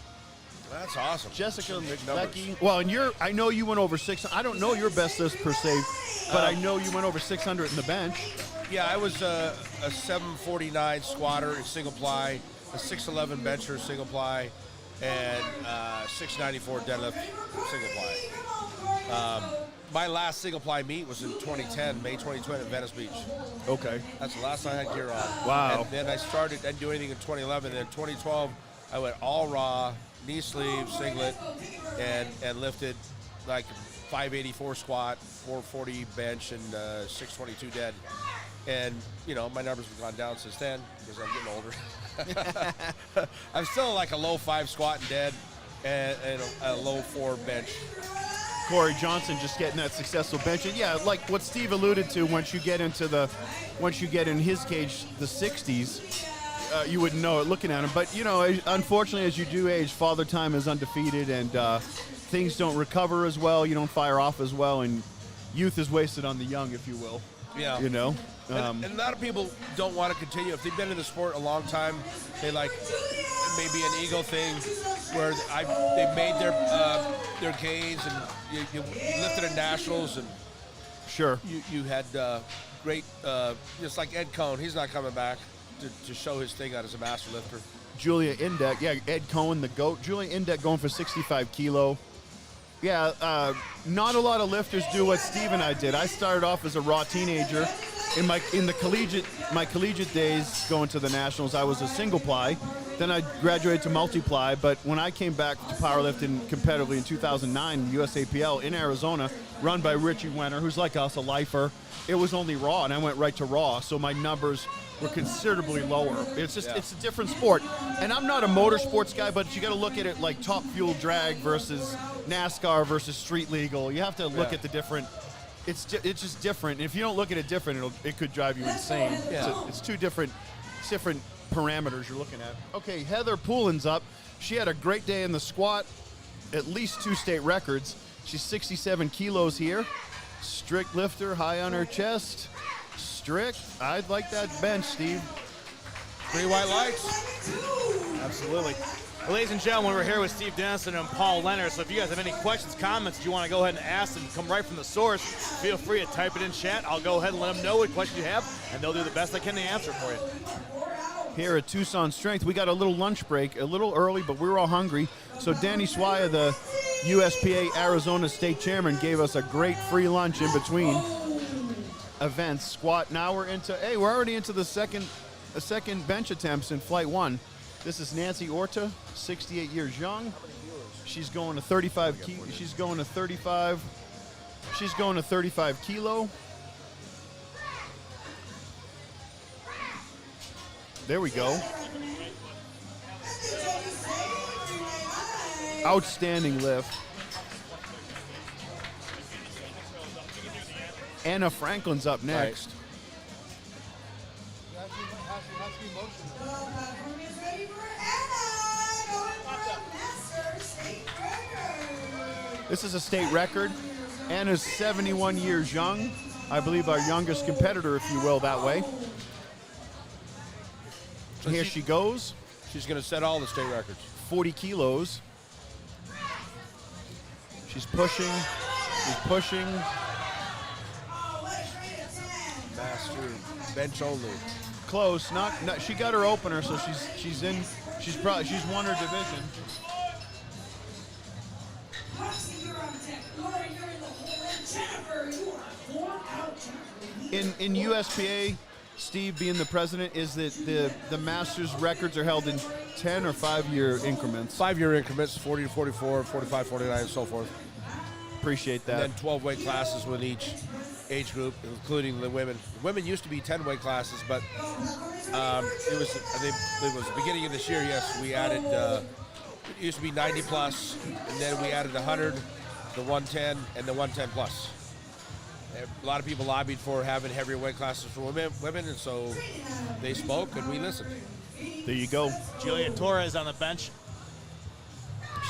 That's awesome. Jessica McBecky. Well, and I know you went over 600. I don't know your best list per se, but I know you went over 600 in the bench. Yeah, I was a 749 squatter in single ply, a 611 bencher single ply, and 694 deadlift single ply. My last single ply meet was in 2010, May 2020 at Venice Beach. Okay. That's the last time I had gear on. Wow. And then I didn't do anything in 2011. Then 2012, I went all raw, knee sleeve, singlet, and lifted like 584 squat, 440 bench, and 622 dead. And, you know, my numbers have gone down since then because I'm getting older. I'm still like a low 5 squat and dead and a low 4 bench. Corey Johnson just getting that successful bench. And yeah, like what Steve alluded to, once you get in his cage, the 60s, you wouldn't know it looking at him. But, you know, unfortunately, as you do age, Father Time is undefeated, and things don't recover as well. You don't fire off as well, and youth is wasted on the young, if you will. Yeah. You know? And a lot of people don't want to continue. If they've been in the sport a long time, they like maybe an ego thing where they made their gains, and you lifted at nationals, and sure, you had great, just like Ed Cohn. He's not coming back to show his thing out as a master lifter. Julia Indek, yeah, Ed Cohn, the GOAT. Julia Indek going for 65 kilo. Yeah, not a lot of lifters do what Steve and I did. I started off as a raw teenager. In my collegiate days, going to the nationals, I was a single ply. Then I graduated to multiply. But when I came back to powerlifting competitively in 2009, USAPL in Arizona, run by Richie Wenner, who's like us, a lifer, it was only raw, and I went right to raw. So my numbers were considerably lower. It's just, it's a different sport. And I'm not a motorsports guy, but you got to look at it like Top Fuel Drag versus NASCAR versus Street Legal. You have to look at the different. It's just different. And if you don't look at it different, it could drive you insane. Yeah. It's two different parameters you're looking at. Okay, Heather Poulin's up. She had a great day in the squat, at least 2 state records. She's 67 kilos here. Strict lifter, high on her chest. Strict. I'd like that bench, Steve. 3 white lights. Absolutely. Well, ladies and gentlemen, we're here with Steve Dennison and Paul Leonard. So if you guys have any questions, comments you want to go ahead and ask them, come right from the source, feel free to type it in chat. I'll go ahead and let them know what questions you have, and they'll do the best they can to answer for you. Here at Tucson Strength, we got a little lunch break, a little early, but we were all hungry. So Danny Swaya, the USPA Arizona State Chairman, gave us a great free lunch in between events. Squat. Now we're already into the second bench attempts in flight 1. This is Nancy Orta, 68 years young. She's going to 35. She's going to 35. She's going to 35 kilo. There we go. Outstanding lift. Anna Franklin's up next. This is a state record. Anna's 71 years young. I believe our youngest competitor, if you will, that way. So here she goes. She's going to set all the state records. 40 kilos. She's pushing. She's pushing. Master bench only. Close. Not. She got her opener, so she's in. She's won her division. In USPA, Steve being the president, is that the Masters records are held in 10 or 5-year increments? 5-year increments, 40 to 44, 45, 49, and so forth. Appreciate that. And then 12 weight classes with each age group, including the women. Women used to be 10 weight classes, but it was the beginning of this year. Yes, we added. It used to be 90 plus, and then we added 100, the 110, and the 110 plus. A lot of people lobbied for having heavier weight classes for women, and so they spoke, and we listened. There you go. Julia Torres on the bench.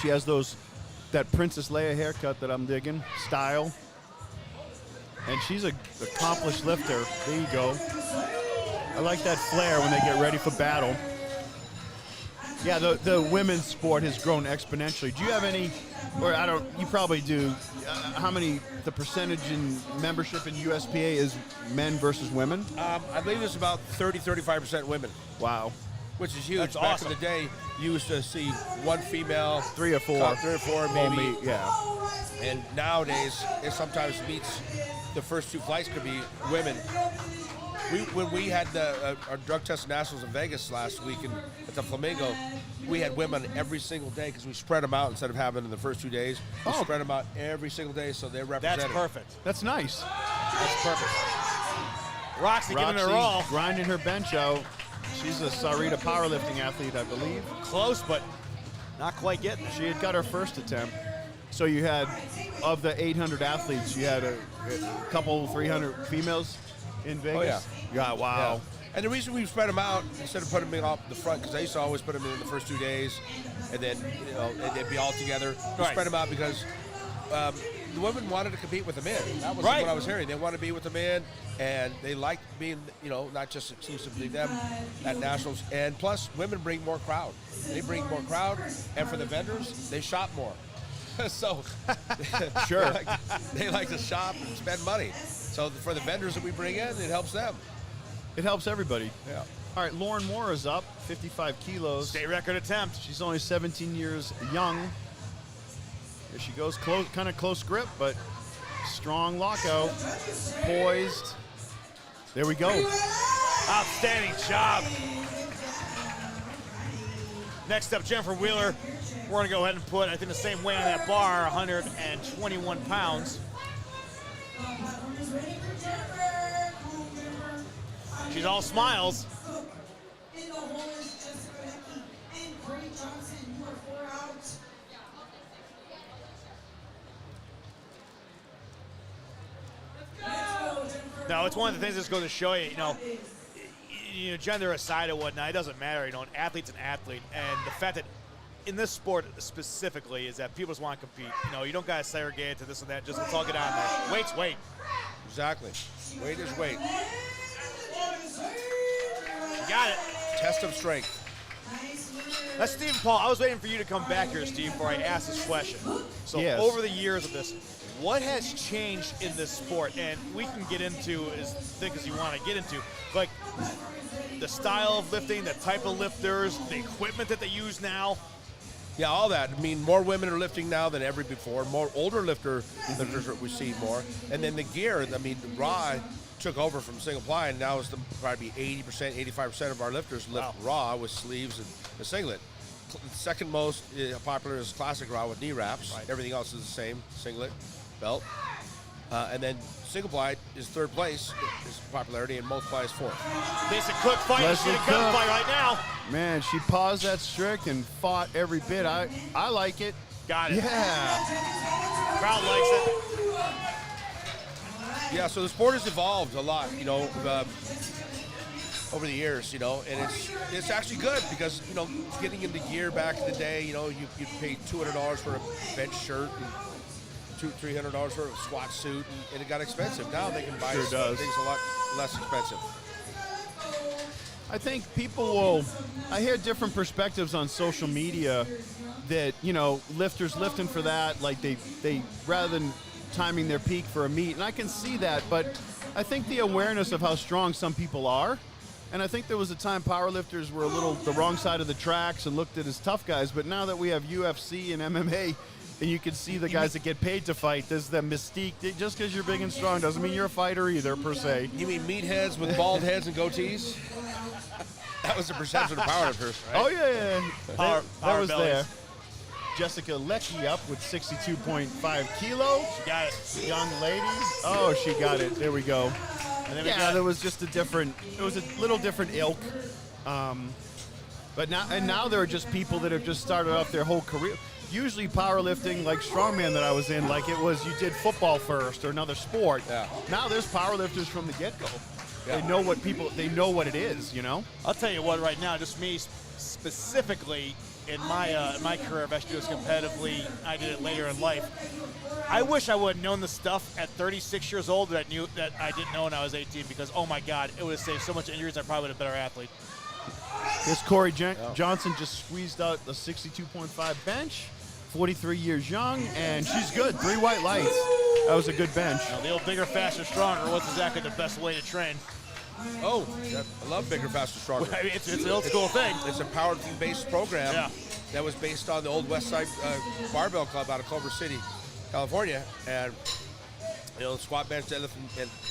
She has that Princess Leia haircut that I'm digging, style. And she's an accomplished lifter. There you go. I like that flair when they get ready for battle. Yeah, the women's sport has grown exponentially. Do you have any, or you probably do, how many, the percentage in membership in USPA is men versus women? I believe it's about 35% women. Wow. Which is huge. That's Back awesome. in the day, you used to see one female. 3 or 4. 3 or 4 maybe. Yeah. And nowadays, it sometimes meets the first 2 flights could be women. When we had our drug test nationals in Vegas last week at the Flamingo, we had women every single day because we spread them out instead of having in the first 2 days. We spread them out every single day so they're represented. That's perfect. That's nice. That's perfect. Roxy giving it her all. Grinding her bench out. She's a Sarita powerlifting athlete, I believe. Close, but not quite getting it. She had got her first attempt. So you had, of the 800 athletes, you had a couple, 300 females in Vegas? Oh, yeah. Yeah, wow. Yeah. And the reason we spread them out instead of putting them off the front, because I used to always put them in the first 2 days, and then and they'd be all together. We spread them out because the women wanted to compete with the men. That was what I was hearing. They wanted to be with the men, and they liked being, not just exclusively them at nationals. And plus, women bring more crowd. They bring more crowd, and for the vendors, they shop more. So, sure, they like to shop and spend money. So for the vendors that we bring in, it helps them. It helps everybody. Yeah. All right, Lauren Moore is up, 55 kilos. State record attempt. She's only 17 years young. Here she goes, kind of close grip, but strong lockout. Poised. There we go. Outstanding job. Next up, Jennifer Wheeler. We're going to go ahead and put, I think, the same weight on that bar, 121 pounds. She's all smiles. No, it's one of the things that's going to show you, gender aside and whatnot, it doesn't matter. An athlete's an athlete. And the fact that in this sport specifically is that people just want to compete. You don't got to segregate it to this and that. Just let's all get on there. Weight's weight. Exactly. Weight is weight. You got it. Test of strength. That's Stephen Paul. I was waiting for you to come back here, Steve, before I ask this question. So over the years of this, what has changed in this sport? And we can get into as thick as you want to get into, like the style of lifting, the type of lifters, the equipment that they use now. Yeah, all that. I mean, more women are lifting now than ever before. More older lifters we see more. And then the gear, I mean, Raw took over from single ply, and now it's probably 80%, 85% of our lifters lift Raw with sleeves and a singlet. Second most popular is classic Raw with knee wraps. Right. Everything else is the same, singlet, belt. And then single ply is third place, is popularity, and multiply is fourth. Basic Cook fight. She's in a gunfight right now. Man, she paused that strict and fought every bit. I like it. Got it. Yeah. Crowd likes it. Yeah, so the sport has evolved a lot, over the years, and it's actually good because, getting into gear back in the day, you paid $200 for a bench shirt and $300 for a squat suit, and it got expensive. Now they can buy things a lot less expensive. I think I hear different perspectives on social media that, lifters lifting for that, like they rather than timing their peak for a meet, and I can see that, but I think the awareness of how strong some people are, and I think there was a time powerlifters were a little the wrong side of the tracks and looked at as tough guys, but now that we have UFC and MMA, and you can see the guys that get paid to fight, there's the mystique. Just because you're big and strong doesn't mean you're a fighter either, per se. You mean meatheads with bald heads and goatees? That was the perception of powerlifters, right? Oh, yeah. That was bellies. there. Jessica Leckie up with 62.5 kilos. She got it. Young lady. Oh, she got it. There we go. And then there was just it was a little different ilk. But now there are just people that have just started off their whole career. Usually powerlifting, like strongman that I was in, like it was you did football first or another sport. Yeah. Now there's powerlifters from the get-go. Yeah. They know what it is, I'll tell you what, right now, just me specifically, in my career, I've actually done this competitively. I did it later in life. I wish I would have known the stuff at 36 years old that I didn't know when I was 18 because, oh my God, it would have saved so much injuries. I probably would have been a better athlete. Here's Corey Johnson just squeezed out the 62.5 bench. 43 years young, and she's good. 3 white lights. That was a good bench. Now, the old bigger, faster, stronger. What's exactly the best way to train? Oh, I love bigger, faster, stronger. I mean, it's an old school thing. It's a powerlifting-based program that was based on the old West Side Barbell Club out of Culver City, California, and You know, squat, bench, deadlift,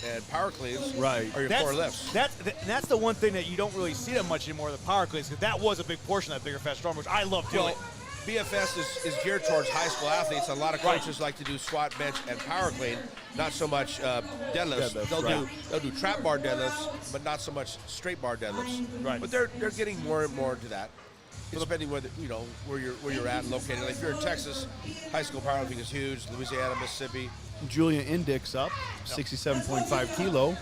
and power cleans Right. are your core lifts. That's the one thing that you don't really see that much anymore, the power cleans, because that was a big portion of that Bigger, Fast, Stronger, which I love doing. Well, BFS is geared towards high school athletes. A lot of coaches like to do squat, bench, and power clean, not so much deadlifts. They'll do trap bar deadlifts, but not so much straight bar deadlifts. Right. But they're getting more and more into that. It's depending where you're at and located. Like if you're in Texas, high school powerlifting is huge. Louisiana, Mississippi. Julia Index up, 67.5 kilo.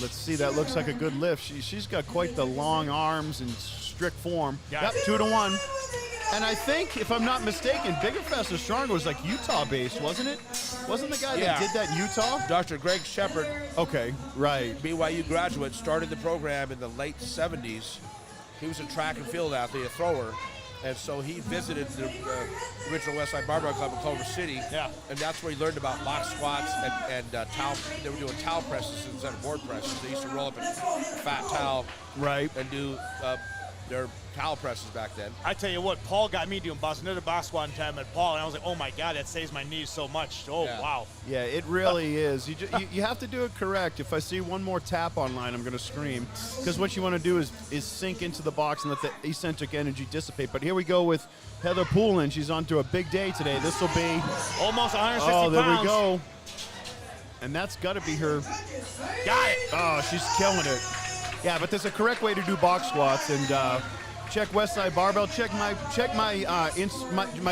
Let's see, that looks like a good lift. She's got quite the long arms and strict form. Yep, 2-to-1. And I think, if I'm not mistaken, Bigger, Faster, Stronger was like Utah-based, wasn't it? Wasn't the guy that did that in Utah? Dr. Greg Shepard. Okay, right. BYU graduate, started the program in the late 70s. He was a track and field athlete, a thrower. And so he visited the original Westside Barbell Club in Culver City. Yeah. And that's where he learned about lock squats and towel. They were doing towel presses instead of board presses. They used to roll up a fat towel. Right. And do their towel presses back then. I tell you what, Paul got me doing another box squat time at Paul, and I was like, oh my God, that saves my knees so much. Oh, wow. Yeah, it really is. You have to do it correct. If I see one more tap online, I'm going to scream. Because what you want to do is sink into the box and let the eccentric energy dissipate. But here we go with Heather Poulin. She's onto a big day today. This will be almost 160 pounds. Oh, there we go. And that's got to be her. Got it. Oh, she's killing it. Yeah, but there's a correct way to do box squats, and check Westside Barbell. Check my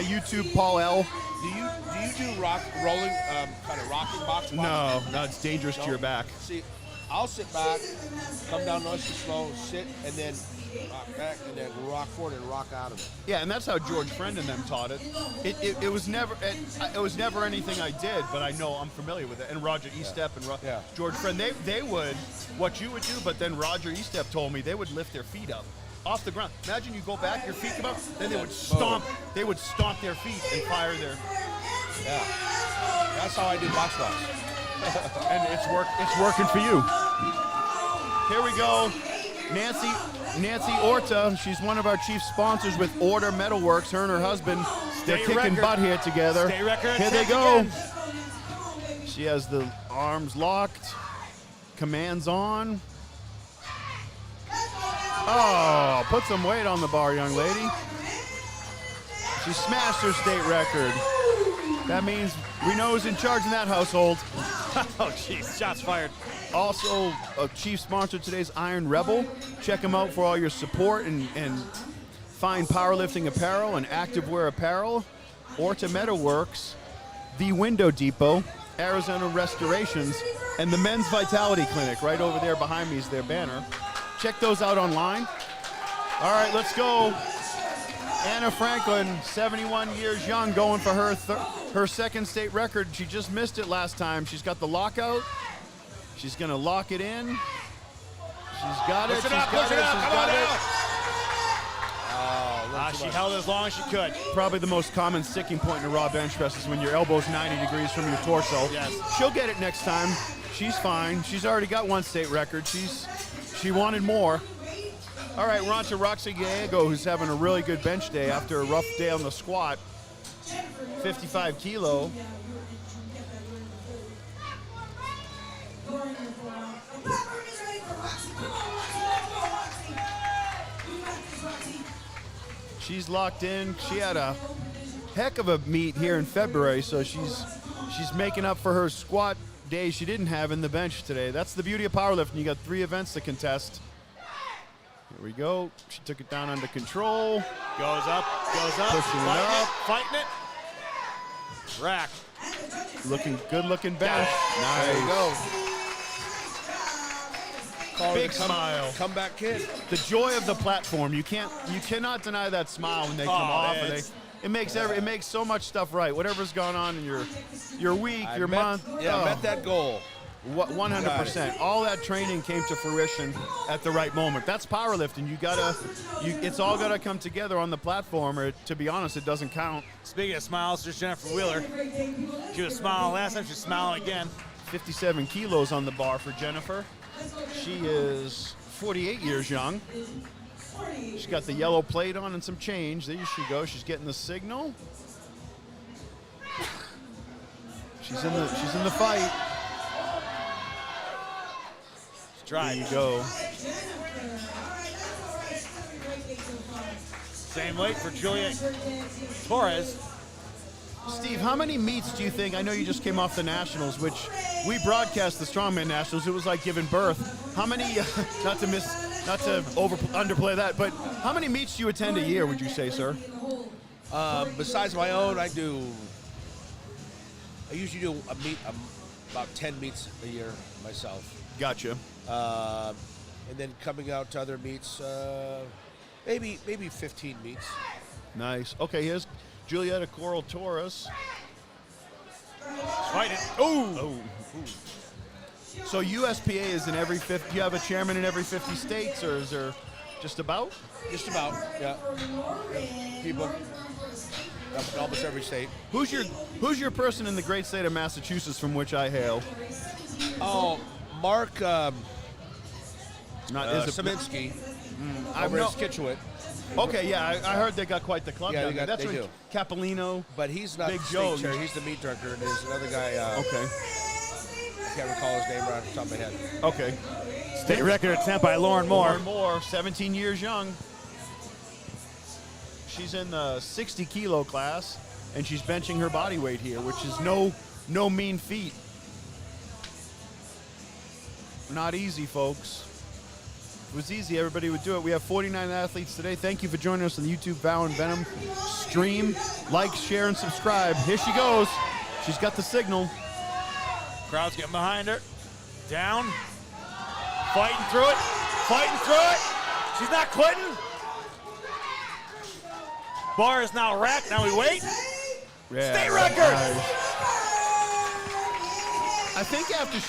YouTube, Paul L. Do you do rolling kind of rocking box squats? No, it's dangerous to your back. See, I'll sit back, come down nice and slow, sit, and then rock back, and then rock forward and rock out of it. Yeah, and that's how George Friend and them taught it. It was never anything I did, but I know I'm familiar with it. And Roger Estep and George Friend, they would what you would do, but then Roger Estep told me they would lift their feet up off the ground. Imagine you go back, your feet come up, then they would stomp. They would stomp their feet and fire their. Yeah, that's how I do box squats. And it's working for you. Here we go. Nancy Orta, she's one of our chief sponsors with Order Metalworks. Her and her husband, they're kicking butt here together. Here they go. Again. She has the arms locked, commands on. Oh, put some weight on the bar, young lady. She smashed her state record. That means we know who's in charge in that household. Oh, jeez, shots fired. Also, a chief sponsor today's Iron Rebel. Check them out for all your support and fine powerlifting apparel and activewear apparel. Orta Metalworks, The Window Depot, Arizona Restorations, and the Men's Vitality Clinic right over there behind me is their banner. Check those out online. All right, let's go. Anna Franklin, 71 years young, going for her second state record. She just missed it last time. She's got the lockout. She's going to lock it in. She's got it. She's got it. She held as long as she could. Probably the most common sticking point in a raw bench press is when your elbow's 90 degrees from your torso. Yes. She'll get it next time. She's fine. She's already got one state record. She wanted more. All right, we're on to Roxy Gallego, who's having a really good bench day after a rough day on the squat. 55 kilo. She's locked in. She had a heck of a meet here in February, so she's making up for her squat day she didn't have in the bench today. That's the beauty of powerlifting. You got 3 events to contest. Here we go. She took it down under control. Goes up. Pushing it up. Fighting it. Rack. Good looking bench. Nice. There you go. Big smile. Comeback kid. The joy of the platform. You cannot deny that smile when they come off. It makes so much stuff right. Whatever's gone on in your week, your month. Yeah, met that goal. 100%. All that training came to fruition at the right moment. That's powerlifting. It's all got to come together on the platform, or to be honest, it doesn't count. Speaking of smiles, there's Jennifer Wheeler. She was smiling last time. She's smiling again. 57 kilos on the bar for Jennifer. She is 48 years young. She's got the yellow plate on and some change. There she goes. She's getting the signal. She's in the fight. There you go. Same weight for Julia Torres. Steve, how many meets do you think? I know you just came off the Nationals, which we broadcast the Strongman Nationals. It was like giving birth. How many? Not to underplay that, but how many meets do you attend a year? Would you say, sir? Besides my own, I usually do about 10 meets a year myself. Gotcha. And then coming out to other meets, maybe 15 meets. Nice. Okay, here's Julieta Coral Torres. Fighting. Oh. So USPA is in every 50. Do you have a chairman in every 50 states, or is there just about? Just about, yeah. People, almost every state. Who's your person in the great state of Massachusetts from which I hail? Oh, Mark. Saminsky. Over in Scituate. Okay, yeah, I heard they got quite the club Yeah, down there. That's they when do. Capellino. But he's not Big the Joe. state chair. He's the meat drinker. And there's another guy. Okay. I can't recall his name right off the top of my head. Okay. State record attempt by Lauren Moore. Lauren Moore, 17 years young. She's in the 60 kilo class, and she's benching her body weight here, which is no mean feat. Not easy, folks. If it was easy, everybody would do it. We have 49 athletes today. Thank you for joining us on the YouTube Vow and Venom stream. Like, share, and subscribe. Here she goes. She's got the signal. Crowd's getting behind her. Down. Fighting through it. Fighting through it. She's not quitting. Bar is now racked. Now we wait. Yeah, State record. Nice. I think after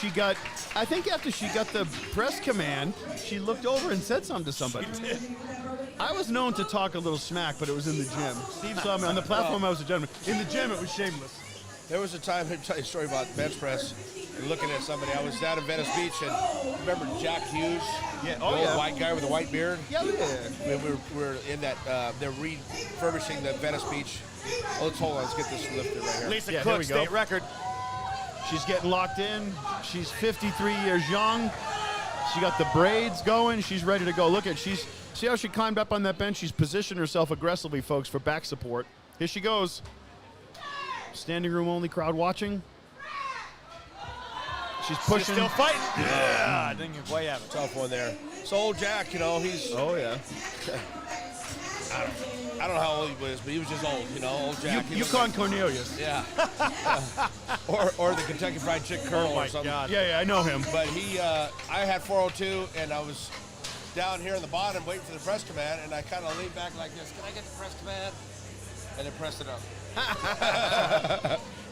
she got the press command, she looked over and said something to somebody. She did. I was known to talk a little smack, but it was in the gym. Steve saw me on the platform. I was a gentleman. In the gym, it was shameless. There was a time, I'll tell you a story about bench press and looking at somebody. I was down in Venice Beach, and remember Jack Hughes? Yeah. The Oh, old yeah. white guy with the white beard? Yeah. We were in that, they're refurbishing the Venice Beach. Oh, let's hold on, let's get this lifted right here. Lisa Yeah, Cook, here we go. state record. She's getting locked in. She's 53 years young. She got the braids going. She's ready to go. Look at see how she climbed up on that bench. She's positioned herself aggressively, folks, for back support. Here she goes. Standing room only crowd watching. She's pushing. She's still fighting. Yeah, I didn't give way out of it. Tough one there. So old Jack, he's... Oh, yeah. I don't know how old he was, but he was just old, old Jack. Yukon Cornelius. Yeah. or the Kentucky Fried Chicken Colonel or something. God. Yeah, I know him. But I had 402, and I was down here in the bottom waiting for the press command, and I kind of leaned back like this. Can I get the press command? And then pressed it up.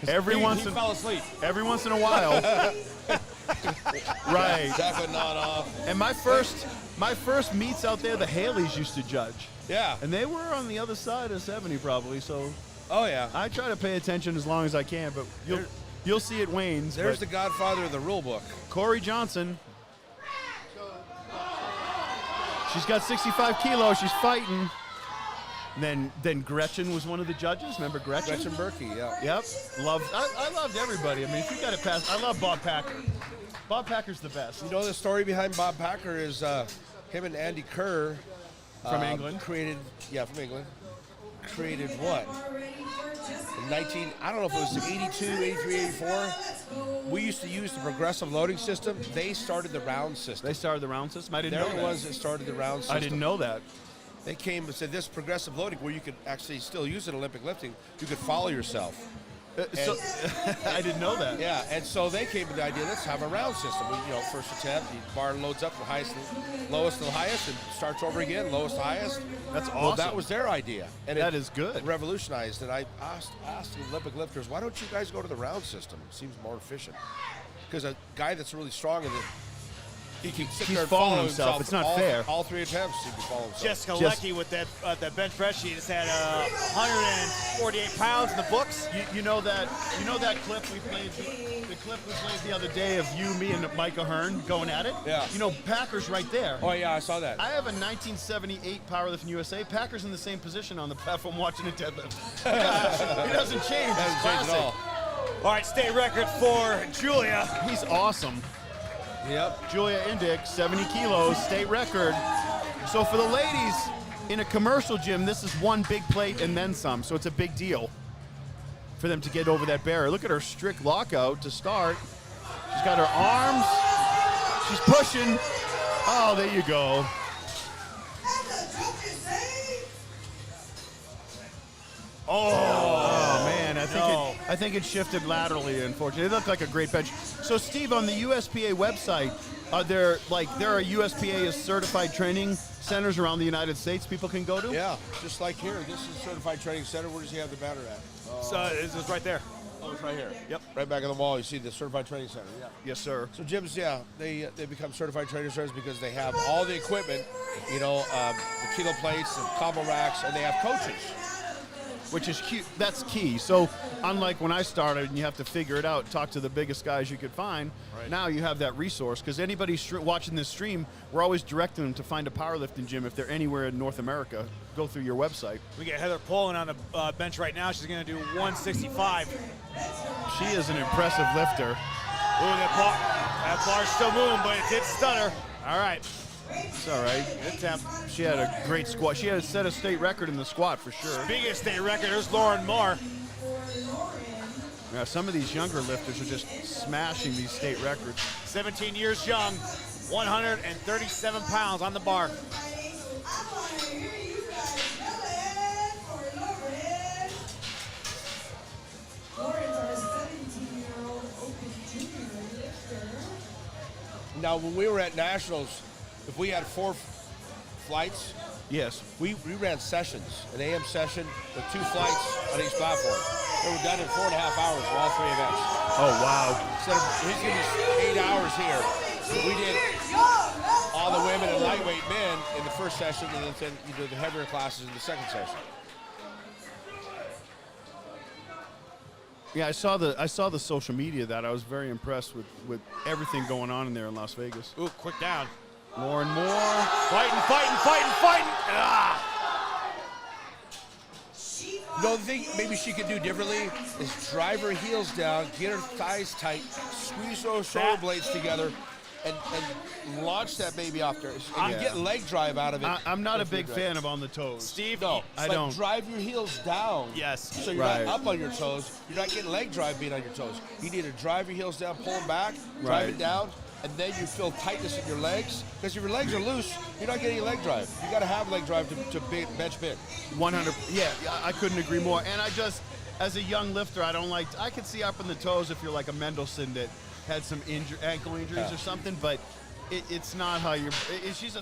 He fell asleep. Every once in a while. Right. Jack would nod off. And my first meets out there, the Haleys used to judge. Yeah. And they were on the other side of 70 probably, so Oh, yeah. I try to pay attention as long as I can, but you'll see it wanes. There's but the godfather of the rule book. Corey Johnson. She's got 65 kilos. She's fighting. Then Gretchen was one of the judges. Remember Gretchen? Gretchen Berkey, yeah. Yep. I loved everybody. I mean, if you got it past, I love Bob Packer. Bob Packer's the best. You know the story behind Bob Packer is him and Andy Kerr From England? from England. Created what? In I don't know if it was 82, 83, 84. We used to use the progressive loading system. They started the round system. They started the round system? I didn't know They're that. the ones that started the round system. I didn't know that. They came and said this progressive loading, where you could actually still use it in Olympic lifting, you could follow yourself. I didn't know that. Yeah, and so they came with the idea, let's have a round system. First attempt, the bar loads up from lowest to the highest and starts over again, lowest to highest. That's awesome. Well, that was their idea. And that is good. It revolutionized. And I asked the Olympic lifters, why don't you guys go to the round system? It seems more efficient. Because a guy that's really strong he can sit He's there and following follow himself. It's not fair. All three attempts, he can follow himself. Jessica Leckie with that bench press, she just had 148 pounds in the books. You know that clip we played the other day of you, me, and Micah Hearn going at it? Yeah. Packer's right there. Oh, yeah, I saw that. I have a 1978 Powerlifting USA. Packer's in the same position on the platform watching a deadlift. He doesn't change. It's Doesn't change at classic. all. All right, state record for Julia. He's awesome. Yep. Julia Indyk, 70 kilos, state record. So for the ladies, in a commercial gym, this is one big plate and then some, so it's a big deal for them to get over that barrier. Look at her strict lockout to start. She's got her arms. She's pushing. Oh, there you go. Oh man, I think it shifted laterally, unfortunately. It looked like a great bench. So Steve, on the USPA website, there are USPA certified training centers around the United States people can go to? Yeah, just like here. This is Certified Training Center. Where does he have the banner at? So it's right there. Oh, it's right here. Yep. Right back on the wall, you see the Certified Training Center. Yeah. Yes, sir. So gyms, yeah, they become certified training centers because they have all the equipment, the kilo plates and combo racks, and they have coaches. Which is cute. That's key. So unlike when I started and you have to figure it out, talk to the biggest guys you could find, now you have that resource. Because anybody watching this stream, we're always directing them to find a powerlifting gym if they're anywhere in North America. Go through your website. We got Heather Poland on the bench right now. She's going to do 165. She is an impressive lifter. Ooh, that bar's still moving, but it did stutter. All right. It's all right. Good attempt. She had a great squat. She had set a state record in the squat for sure. Speaking of state record, there's Lauren Moore. Yeah, some of these younger lifters are just smashing these state records. 17 years young, 137 pounds on the bar. Now, when we were at Nationals, if we had 4 flights, yes, we ran sessions, an AM session with 2 flights on each platform. They were done in 4.5 hours for all 3 events. Oh, wow. Instead of, he's giving us 8 hours here. We did all the women and lightweight men in the first session, and then you do the heavier classes in the second session. Yeah, I saw the social media that I was very impressed with everything going on in there in Las Vegas. Ooh, quick down. More and more. Fighting. Ah! The thing maybe she could do differently is drive her heels down, get her thighs tight, squeeze those shoulder blades together, and launch that baby off there. And you get leg drive out of it. I'm not a big fan of on the toes. Steve, no, I don't. Drive your heels down. Yes. So you're not up on your toes. You're not getting leg drive being on your toes. You need to drive your heels down, pull them back, drive it down, and then you feel tightness in your legs. Because if your legs are loose, you're not getting leg drive. You got to have leg drive to bench big. 100. Yeah, I couldn't agree more. And I just, as a young lifter, I could see up on the toes if you're like a Mendelson that had some ankle injuries or something, but it's not how you're. She's a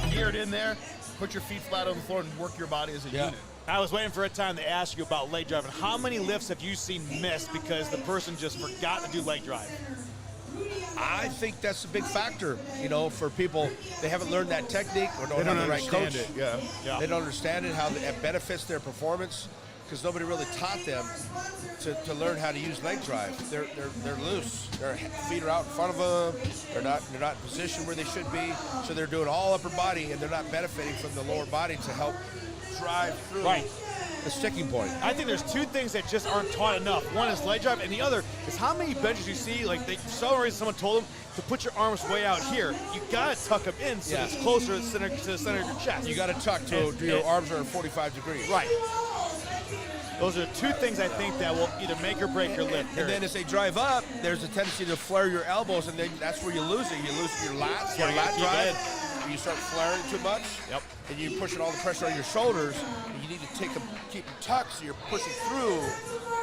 geared in there. Put your feet flat on the floor and work your body as a unit. I was waiting for a time to ask you about leg drive. And how many lifts have you seen missed because the person just forgot to do leg drive? I think that's a big factor, for people. They haven't learned that technique or don't have the right coach. They don't understand it, how it benefits their performance, because nobody really taught them to learn how to use leg drive. They're loose. Their feet are out in front of them. They're not in position where they should be. So they're doing all upper body, and they're not benefiting from the lower body to help drive through the sticking point. I think there's 2 things that just aren't taught enough. One is leg drive, and the other is how many benches you see. Like for some reason, someone told them to put your arms way out here. You gotta tuck them in so it's closer to the center of your chest. You gotta tuck to your arms are at 45 degrees. Right. Those are 2 things I think that will either make or break your lift. And then as they drive up, there's a tendency to flare your elbows, and then that's where you lose it. You lose your lats, your lat drive. You start flaring too much. Yep. And you're pushing all the pressure on your shoulders. And you need to keep them tucked so you're pushing through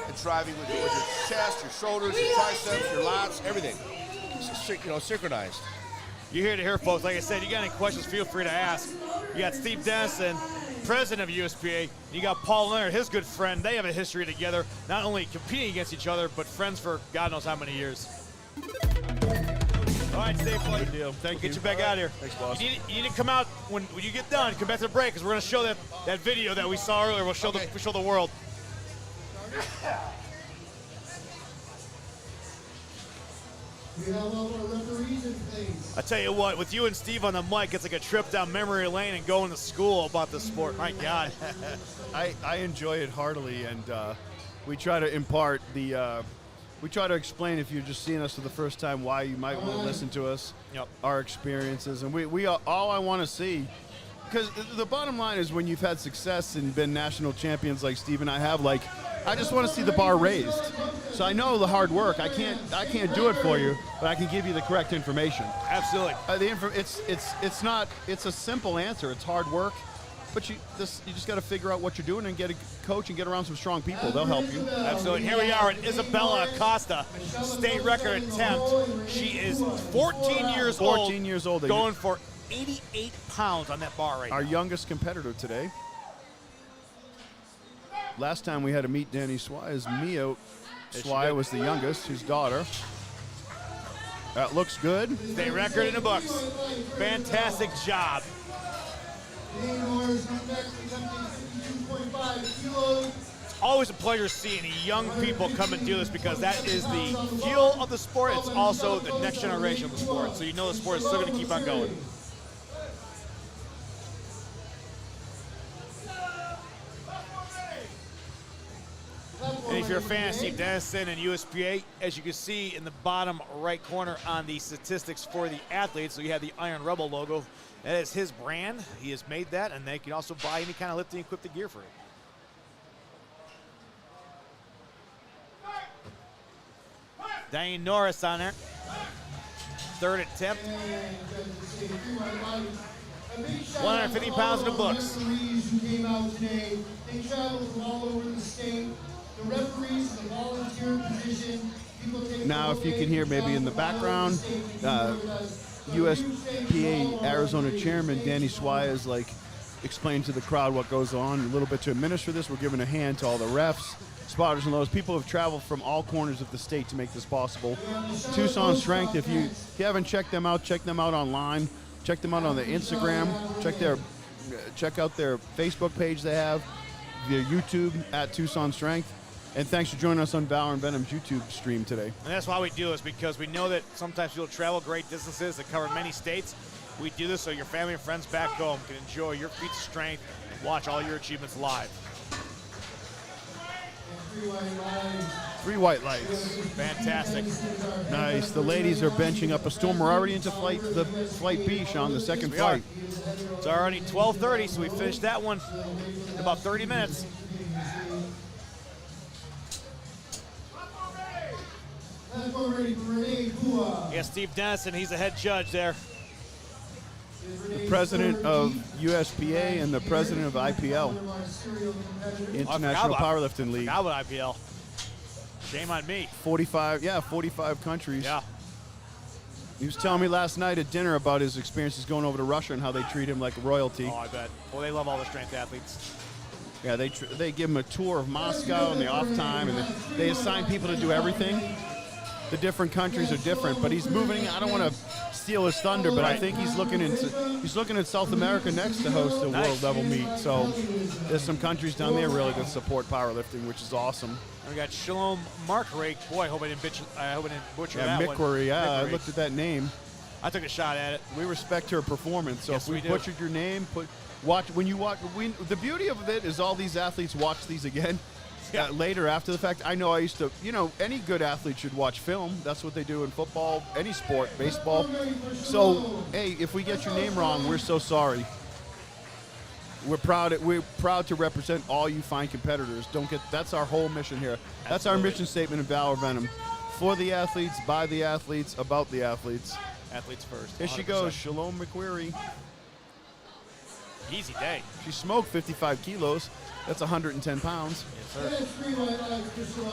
and driving with your chest, your shoulders, your triceps, your lats, everything. Synchronized. You're here to hear, folks. Like I said, you got any questions, feel free to ask. You got Steve Dennison, president of USPA. You got Paul Leonard, his good friend. They have a history together, not only competing against each other, but friends for God knows how many years. All right, stay flight. Good deal. Thank you. Get you back out here. Thanks, boss. You need to come out when you get done. Come back to the break because we're going to show that video that we saw earlier. We'll show the world. We have all our referees in place. I tell you what, with you and Steve on the mic, it's like a trip down memory lane and going to school about the sport. My God. I enjoy it heartily, and we try to impart the, we try to explain if you're just seeing us for the first time why you might want to listen to us, our experiences, and we all I want to see, because the bottom line is when you've had success and been national champions like Steve and I have, like, I just want to see the bar raised. So I know the hard work. I can't do it for you, but I can give you the correct information. Absolutely. It's a simple answer. It's hard work, but you just got to figure out what you're doing and get a coach and get around some strong people. They'll help you. Absolutely. Here we are at Isabella Acosta, state record attempt. She is 14 years old. 14 years old. Going for 88 pounds on that bar right now. Our youngest competitor today. Last time we had to meet Danny Swires, Mia Swire was the youngest, his daughter. That looks good. State record in the books. Fantastic job. It's always a pleasure seeing young people come and do this because that is the fuel of the sport. It's also the next generation of the sport. So you know the sport is still going to keep on going. And if you're a fan of Steve Dennison and USPA, as you can see in the bottom right corner on the statistics for the athletes, so you have the Iron Rebel logo. That is his brand. He has made that, and they can also buy any kind of lifting equipped gear for it. Diane Norris on there. Third attempt. 150 pounds in the books. They travel from all over the state. The referees in the volunteer position. Now, if you can hear maybe in the background, USPA Arizona Chairman Danny Swires explain to the crowd what goes on a little bit to administer this. We're giving a hand to all the refs, spotters, and those people have traveled from all corners of the state to make this possible. Tucson Strength, if you haven't checked them out online. Check them out on their Instagram. Check out their Facebook page they have, their YouTube at Tucson Strength. And thanks for joining us on Valor and Venom's YouTube stream today. And that's why we do this, because we know that sometimes people travel great distances that cover many states. We do this so your family and friends back home can enjoy your feats of strength and watch all your achievements live. 3 white lights. Fantastic. Nice. The ladies are benching up a storm. We're already into flight B, Sean, the second flight. It's already 12:30, so we finished that one in about 30 minutes. Yeah, Steve Dennison, he's the head judge there. The president of USPA and the president of IPL, International Powerlifting League. How about IPL? Shame on me. 45 countries. Yeah. He was telling me last night at dinner about his experiences going over to Russia and how they treat him like royalty. Oh, I bet. Well, they love all the strength athletes. Yeah, they give him a tour of Moscow in the off time, and they assign people to do everything. The different countries are different, but he's moving. I don't want to steal his thunder, but I think he's looking at South America next to host a world level meet. So there's some countries down there really that support powerlifting, which is awesome. And we got Shalom Markrake. Boy, I hope I didn't butcher that one. Mikwery, yeah, I looked at that name. I took a shot at it. We respect her performance. So yes, if we butchered your name, the beauty of it is all these athletes watch these again. Later after the fact. I know I used to, any good athlete should watch film. That's what they do in football, any sport, baseball. So, hey, if we get your name wrong, we're so sorry. We're proud to represent all you fine competitors. That's our whole mission here. That's our mission statement in Valor Venom. For the athletes, by the athletes, about the athletes. Athletes first. 100%. Here she goes, Shalom McQuarrie. Easy day. She smoked 55 kilos. That's 110 pounds. Yes, sir.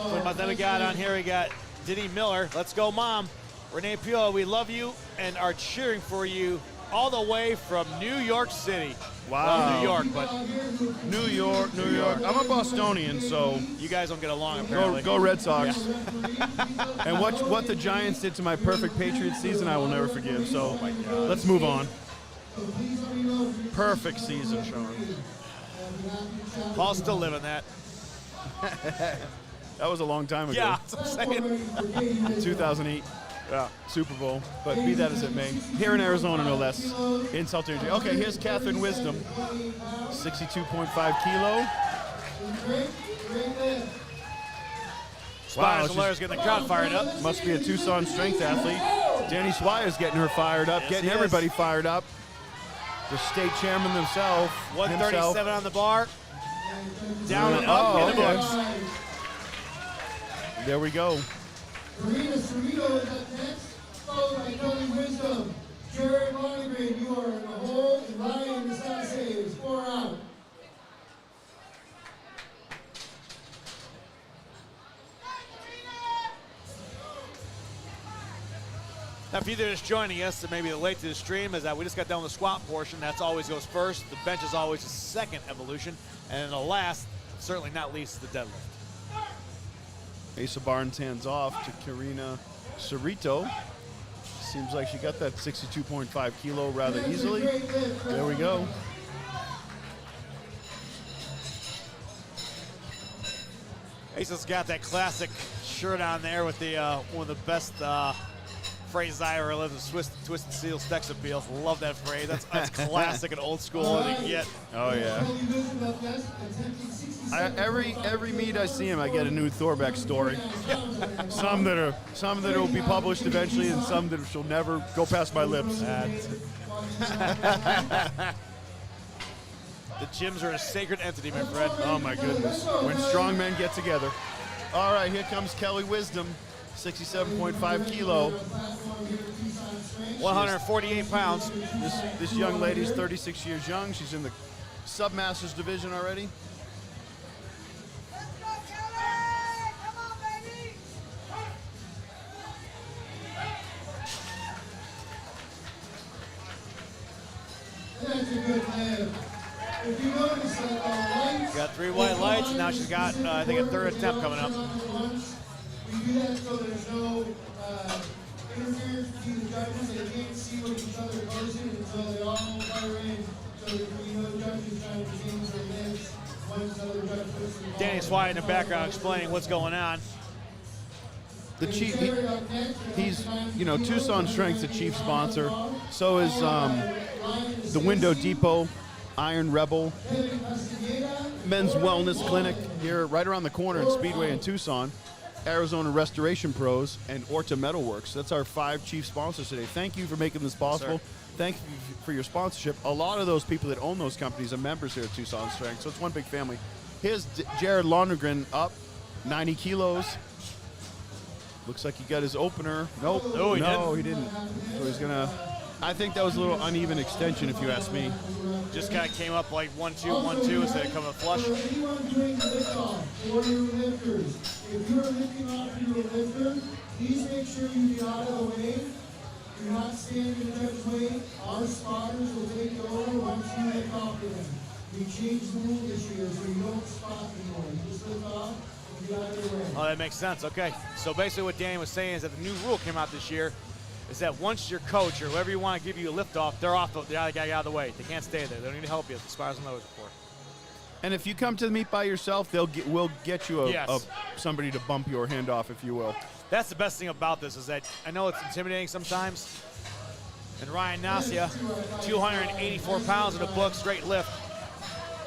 What about that we got on here? We got Denny Miller. Let's go, Mom. Renee Pio, we love you and are cheering for you all the way from New York City. Wow. Well, New York, but New York. I'm a Bostonian, so you guys don't get along apparently. Go Red Sox. Yeah. And what the Giants did to my perfect Patriots season, I will never forgive. So let's move on. Perfect season, Sean. Paul's still living that. That was a long time ago. Yeah, that's what I'm saying. 2008. Yeah, Super Bowl. But be that as it may. Here in Arizona, no less. In Southern Arizona. Okay, here's Catherine Wisdom. 62.5 kilo. Spires and Lawyers getting the crowd fired up. Must be a Tucson Strength athlete. Danny Swires getting her fired up, getting everybody fired up. The state chairman himself. 137 on the bar. Down and up in the books. There we go. Karina Cerrito is up next, followed by Kelly Wisdom. Jared Monaghan, you are in the hole, and Ryan Nastase is 4 out. Now, if you're just joining us, and maybe late to the stream, is that we just got done with the squat portion. That's always goes first. The bench is always the second evolution. And then the last, certainly not least, the deadlift. Asa Barnes hands off to Karina Cerrito. Seems like she got that 62.5 kilo rather easily. There we go. Asa's got that classic shirt on there with the one of the best phrases I ever lived, the Twisted Steel Sex Appeal. Love that phrase. That's classic and old school to get. Oh yeah. Every meet I see him, I get a new Thorbeck story. some that will be published eventually, and some that shall never go past my lips. The gyms are a sacred entity, my friend. Oh my goodness. When strong men get together. All right, here comes Kelly Wisdom, 67.5 kilo. 148 pounds. This young lady's 36 years young. She's in the Submasters division already. That's a good plan. If you notice that lights, got 3 white lights, and now she's got, I think, a third attempt coming up. We do that so there's no interference between the judges. They can't see what each other goes in until they all fire in. So that we know the judges trying to change their minutes once another judge puts them on. Danny Swire in the background explaining what's going on. The chief, he's, you know, Tucson Strength's the chief sponsor. So is the Window Depot, Iron Rebel, Men's Wellness Clinic here right around the corner in Speedway in Tucson, Arizona Restoration Pros, and Orta Metalworks. That's our 5 chief sponsors today. Thank you for making this possible. Yes, thank you for your sponsorship. A lot of those people that own those companies are members here at Tucson Strength, so it's one big family. Here's Jared Lonergan up, 90 kilos. Looks like he got his opener. Nope. No, he didn't. So he's gonna. I think that was a little uneven extension, if you ask me. Just kind of came up like 1-2, 1-2 instead of coming flush. For anyone doing the lift off, for your lifters, if you're lifting off and you're a lifter, please make sure you get out of the way. Do not stand in the judge's way. Our spotters will take you over once you lift off with them. We changed the rule this year, so you don't spot anymore. You just lift off. Oh, that makes sense. Okay. So basically what Danny was saying is that the new rule came out this year is that once your coach or whoever you want to give you a lift off, they're off. They got to get out of the way. They can't stay there. They don't need to help you. The Spires and Lows before. And if you come to the meet by yourself, we'll get you somebody to bump your hand off, if you will. That's the best thing about this is that I know it's intimidating sometimes. And Ryan Nasia, 284 pounds in a book, straight lift.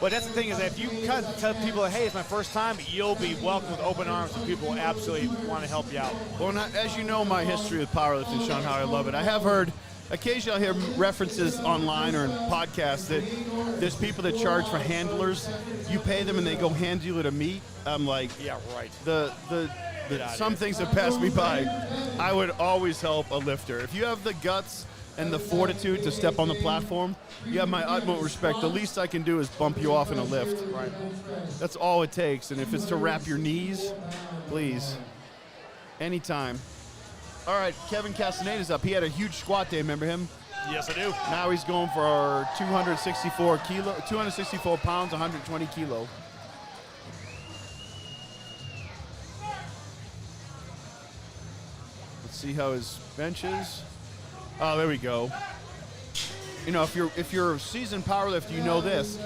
But that's the thing is that if you tell people, hey, it's my first time, you'll be welcomed with open arms and people will absolutely want to help you out. Well, as you know, my history with powerlifting, Sean, how I love it. I have heard, occasionally I'll hear references online or in podcasts that there's people that charge for handlers. You pay them and they go hand you at a meet. I'm like, yeah, right. Some things have passed me by. I would always help a lifter. If you have the guts and the fortitude to step on the platform, you have my utmost respect. The least I can do is bump you off in a lift. Right. That's all it takes. And if it's to wrap your knees, please, anytime. All right, Kevin Castaneda's up. He had a huge squat day, remember him? Yes, I do. Now he's going for 264 pounds, 120 kilo. Let's see how his bench is. Oh, there we go. You know, if you're a seasoned powerlifter, you know this.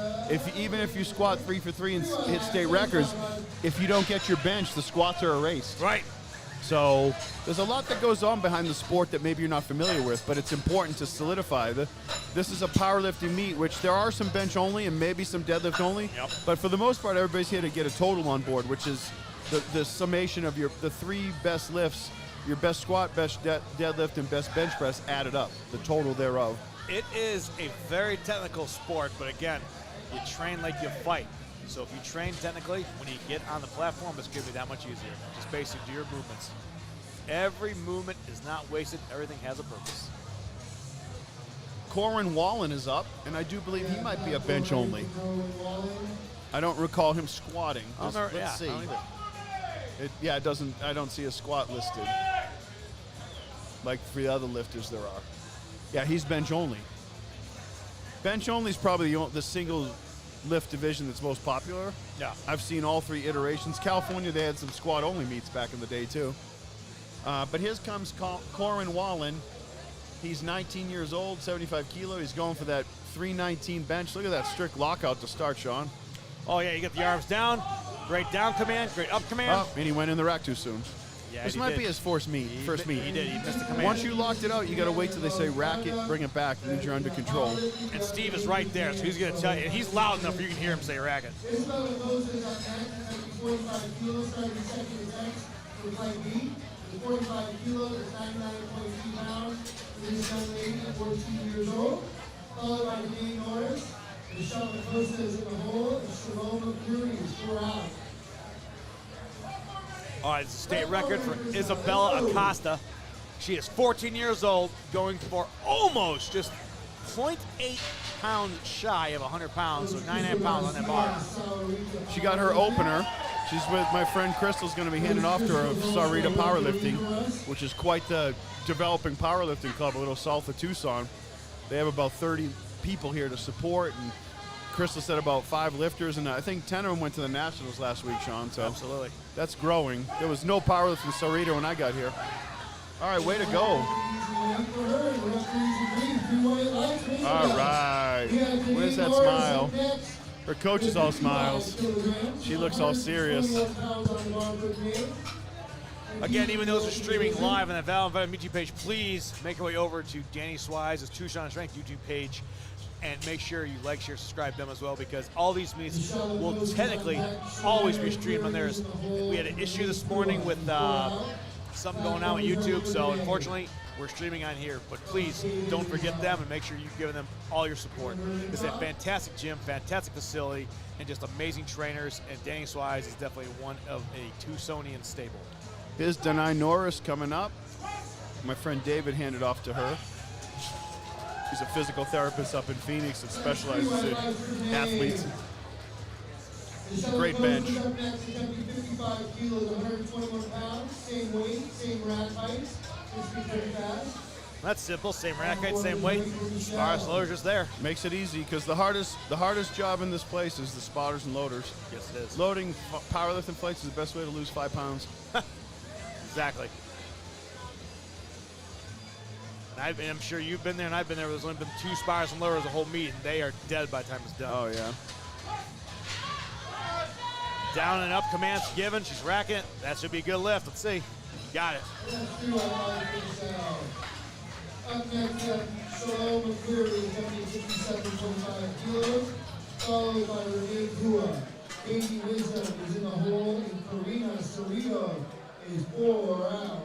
Even if you squat 3 for 3 and hit state records, if you don't get your bench, the squats are erased. Right. So there's a lot that goes on behind the sport that maybe you're not familiar with, but it's important to solidify. This is a powerlifting meet, which there are some bench only and maybe some deadlift only. Yep. But for the most part, everybody's here to get a total on board, which is the summation of the 3 best lifts, your best squat, best deadlift, and best bench press added up, the total thereof. It is a very technical sport, but again, you train like you fight. So if you train technically, when you get on the platform, it's going to be that much easier. Just basically do your movements. Every movement is not wasted. Everything has a purpose. Corin Wallen is up, and I do believe he might be a bench only. I don't recall him squatting. Let's see. It doesn't. I don't see a squat listed. Like for the other lifters there are. Yeah, he's bench only. Bench only is probably the single lift division that's most popular. Yeah. I've seen all 3 iterations. California, they had some squat only meets back in the day too. But here comes Corin Wallen. He's 19 years old, 75 kilo. He's going for that 319 bench. Look at that strict lockout to start, Sean. Oh yeah, you get the arms down. Great down command, great up command. Oh, and he went in the rack too soon. Yeah, this might be his first meet. He did. He missed the command. Once you locked it out, you got to wait till they say rack it, bring it back, and then you're under control. And Steve is right there, so he's going to tell you. And he's loud enough you can hear him say rack it. This fellow goes in on 45 kilos, starting second attempts for play B. The 45 kilos is 99.2 pounds. This is young lady, 14 years old. Followed by Dane Norris. Michelle Acosta is in the hole, and Shalom McCurry is 4 out. All right, it's a state record for Isabella Acosta. She is 14 years old, going for almost just 0.8 pounds shy of 100 pounds, so 99 pounds on that bar. She got her opener. She's with my friend Crystal's going to be handing off to her of Sarita Powerlifting, which is quite the developing powerlifting club a little south of Tucson. They have about 30 people here to support, and Crystal said about 5 lifters, and I think 10 of them went to the Nationals last week, Sean. So absolutely. That's growing. There was no powerlifting in Sarita when I got here. All right, way to go. All right. Where's that smile? Her coach is all smiles. She looks all serious. Again, even those who are streaming live on the Val and Vitamin YouTube page, please make your way over to Danny Swise's Tucson Strength YouTube page and make sure you like, share, subscribe them as well, because all these meets will technically always be streamed on theirs. We had an issue this morning with something going on with YouTube, so unfortunately we're streaming on here. But please don't forget them and make sure you've given them all your support. It's a fantastic gym, fantastic facility, and just amazing trainers, and Danny Swise is definitely one of a Tucsonian stable. Here's Denai Norris coming up. My friend David handed off to her. He's a physical therapist up in Phoenix that specializes in athletes. Great bench. 55 kilos, 121 pounds, same weight, same rack height. That's simple, same rack height, same weight. Spotters, loaders just there. Makes it easy, because the hardest job in this place is the spotters and loaders. Yes, it is. Loading powerlifting plates is the best way to lose 5 pounds. Exactly. And I'm sure you've been there, and I've been there. There's only been 2 spotters and loaders the whole meet, and they are dead by the time it's done. Oh, yeah. Down and up commands given. She's racking it. That should be a good lift. Let's see. Got it. Up next, Shalom McCurry, 57.5 kilos, followed by Renee Kua. Katie Wisdom is in the hole, and Karina Cerrito is 4 out.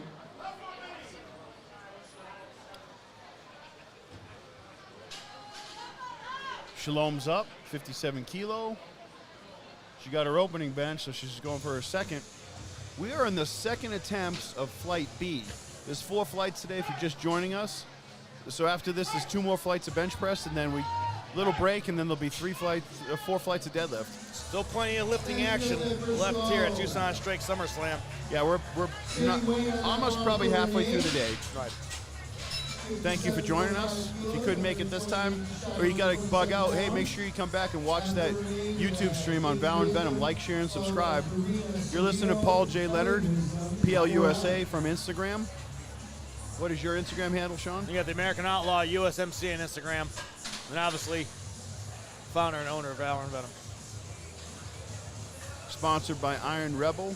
Shalom's up, 57 kilo. She got her opening bench, so she's going for her second. We are in the second attempts of Flight B. There's 4 flights today if you're just joining us. So after this, there's 2 more flights of bench press, and then little break, and then there'll be 4 flights of deadlift. Still plenty of lifting action left here at Tucson Strength SummerSlam. Yeah, we're not, almost probably halfway through the day. Right. Thank you for joining us. If you couldn't make it this time, or you got to bug out, hey, make sure you come back and watch that YouTube stream on Val and Venom. Like, share, and subscribe. You're listening to Paul J. Leonard, PLUSA from Instagram. What is your Instagram handle, Sean? You got the American Outlaw USMC on Instagram, and obviously founder and owner of Val and Venom. Sponsored by Iron Rebel,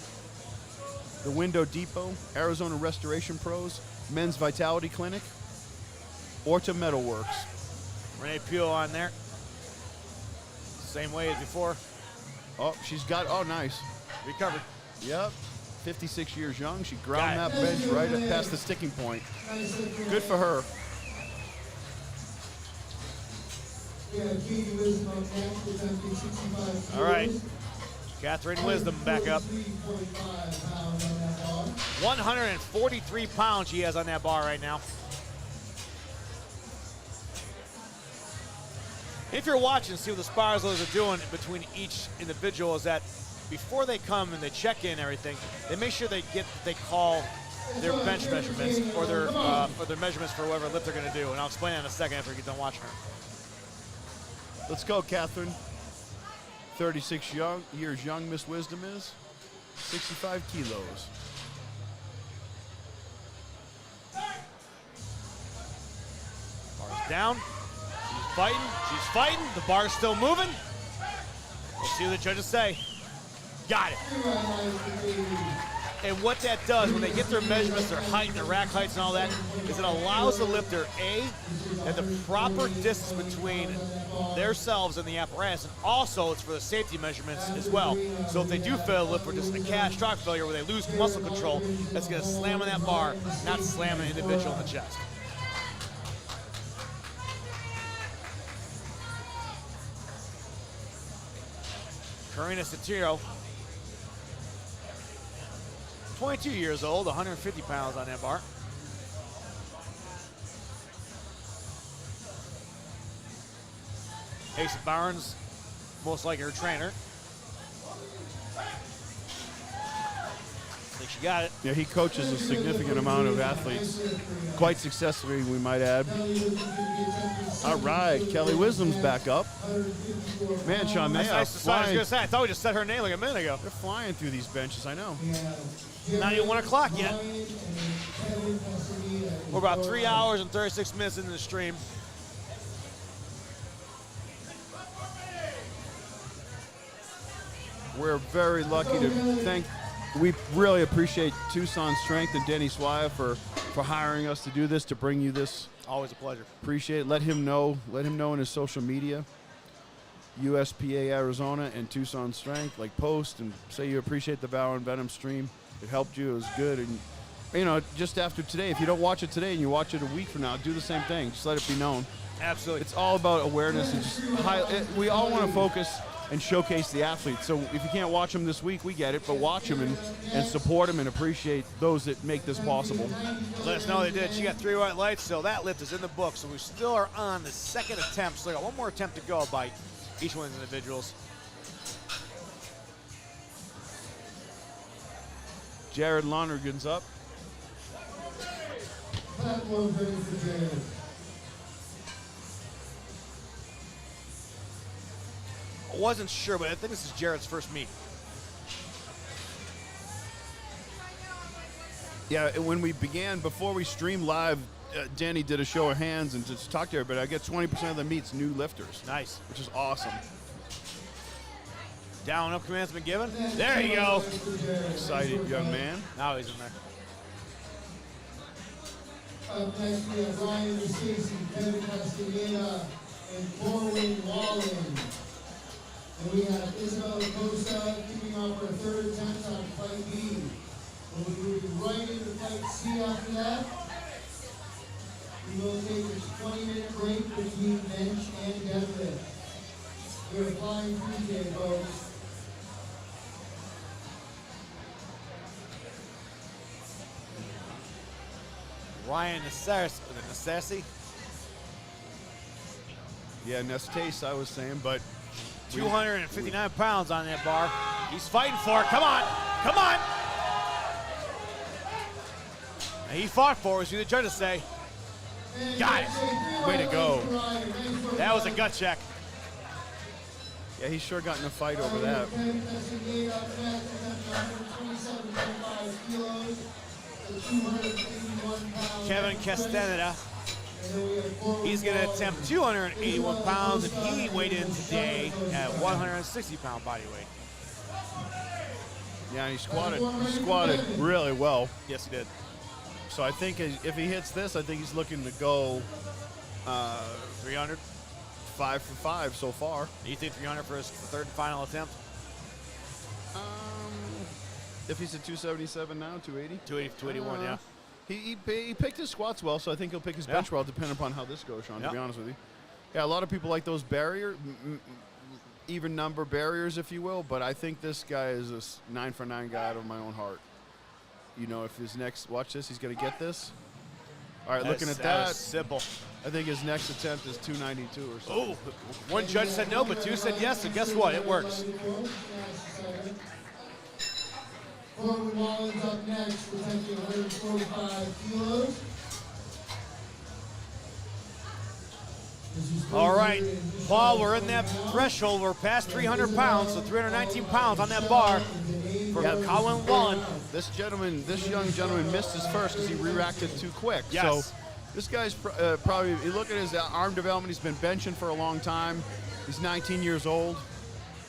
the Window Depot, Arizona Restoration Pros, Men's Vitality Clinic, Orta Metalworks. Renee Pugh on there. Same way as before. Oh, she's got, oh, nice. Recovered. Yep. 56 years young. She ground that bench right up past the sticking point. Good for her. All right. Catherine Wisdom back up. 143 pounds she has on that bar right now. If you're watching, see what the Sparzos are doing between each individual is that before they come and they check in and everything, they make sure they call their bench measurements or their measurements for whatever lift they're going to do. And I'll explain that in a second after we get done watching her. Let's go, Catherine. 36 years young, Miss Wisdom is. 65 kilos. Bar's down. She's fighting. The bar's still moving. We'll see what the judges say. Got it. And what that does when they get their measurements, their height, their rack heights and all that, is it allows the lifter, A, at the proper distance between themselves and the apparatus, and also it's for the safety measurements as well. So if they do fail to lift or just a catastrophic failure where they lose muscle control, that's going to slam on that bar, not slam an individual in the chest. Karina Satiro, 22 years old, 150 pounds on that bar. Ace Barnes, most likely her trainer. I think she got it. Yeah, he coaches a significant amount of athletes. Quite successfully, we might add. All right, Kelly Wisdom's back up. Man, Sean, they are flying. I thought we just said her name like a minute ago. They're flying through these benches, I know. Not even 1 o'clock yet. We're about 3 hours and 36 minutes into the stream. We're very lucky to we really appreciate Tucson Strength and Denny Swire for hiring us to do this, to bring you this. Always a pleasure. Appreciate it. Let him know in his social media, USPA Arizona and Tucson Strength, like post and say you appreciate the Valor and Venom stream. It helped you, it was good. And you know, just after today, if you don't watch it today and you watch it a week from now, do the same thing. Just let it be known. Absolutely. It's all about awareness and just we all want to focus and showcase the athletes. So if you can't watch them this week, we get it, but watch them and support them and appreciate those that make this possible. Let us know they did. She got 3 white lights, so that lift is in the book. So we still are on the second attempt. So we got one more attempt to go by each one of the individuals. Jared Lonergan's up. I wasn't sure, but I think this is Jared's first meet. Yeah, when we began, before we streamed live, Danny did a show of hands and just talked to everybody. I get 20% of the meets new lifters. Nice. Which is awesome. Down, up commencement given. There you go. Excited young man. Now he's in there. Up next, we have Ryan Stacy, Kevin Castaneda, and Corwin Wallen. And we have Isabel Costa kicking off her third attempt on Fight B. We'll be moving right into Fight C after that. We will take a 20-minute break between bench and deadlift. We're flying through today, folks. Ryan Nastasi. Yeah, Nestace, I was saying, but 259 pounds on that bar. He's fighting for it. Come on. Come on. And he fought for it, as the judges say. Got it. Way to go. That was a gut check. Yeah, he's sure got in a fight over that. Kevin Castaneda. He's going to attempt 281 pounds, and he weighed in today at 160-pound body weight. Yeah, he squatted really well. Yes, he did. So I think if he hits this, I think he's looking to go 300. 5 for 5 so far. Do you think 300 for his third and final attempt? If he's at 277 now, 280? 281, yeah. He picked his squats well, so I think he'll pick his bench well, depending upon how this goes, Sean, to be honest with you. Yeah, a lot of people like those even number barriers, if you will, but I think this guy is a 9-for-9 guy out of my own heart. You know, if his next, watch this, he's going to get this. All right, looking at that. Simple. I think his next attempt is 292 or something. Oh, one judge said no, but two said yes, and guess what? It works. Corbin Wallins up next, attempting 145 kilos. All right, Paul, we're in that threshold. We're past 300 pounds, so 319 pounds on that bar for Colin Wallen. This young gentleman missed his first because he re-racked too quick. Yes. So this guy's probably, you look at his arm development, he's been benching for a long time. He's 19 years old.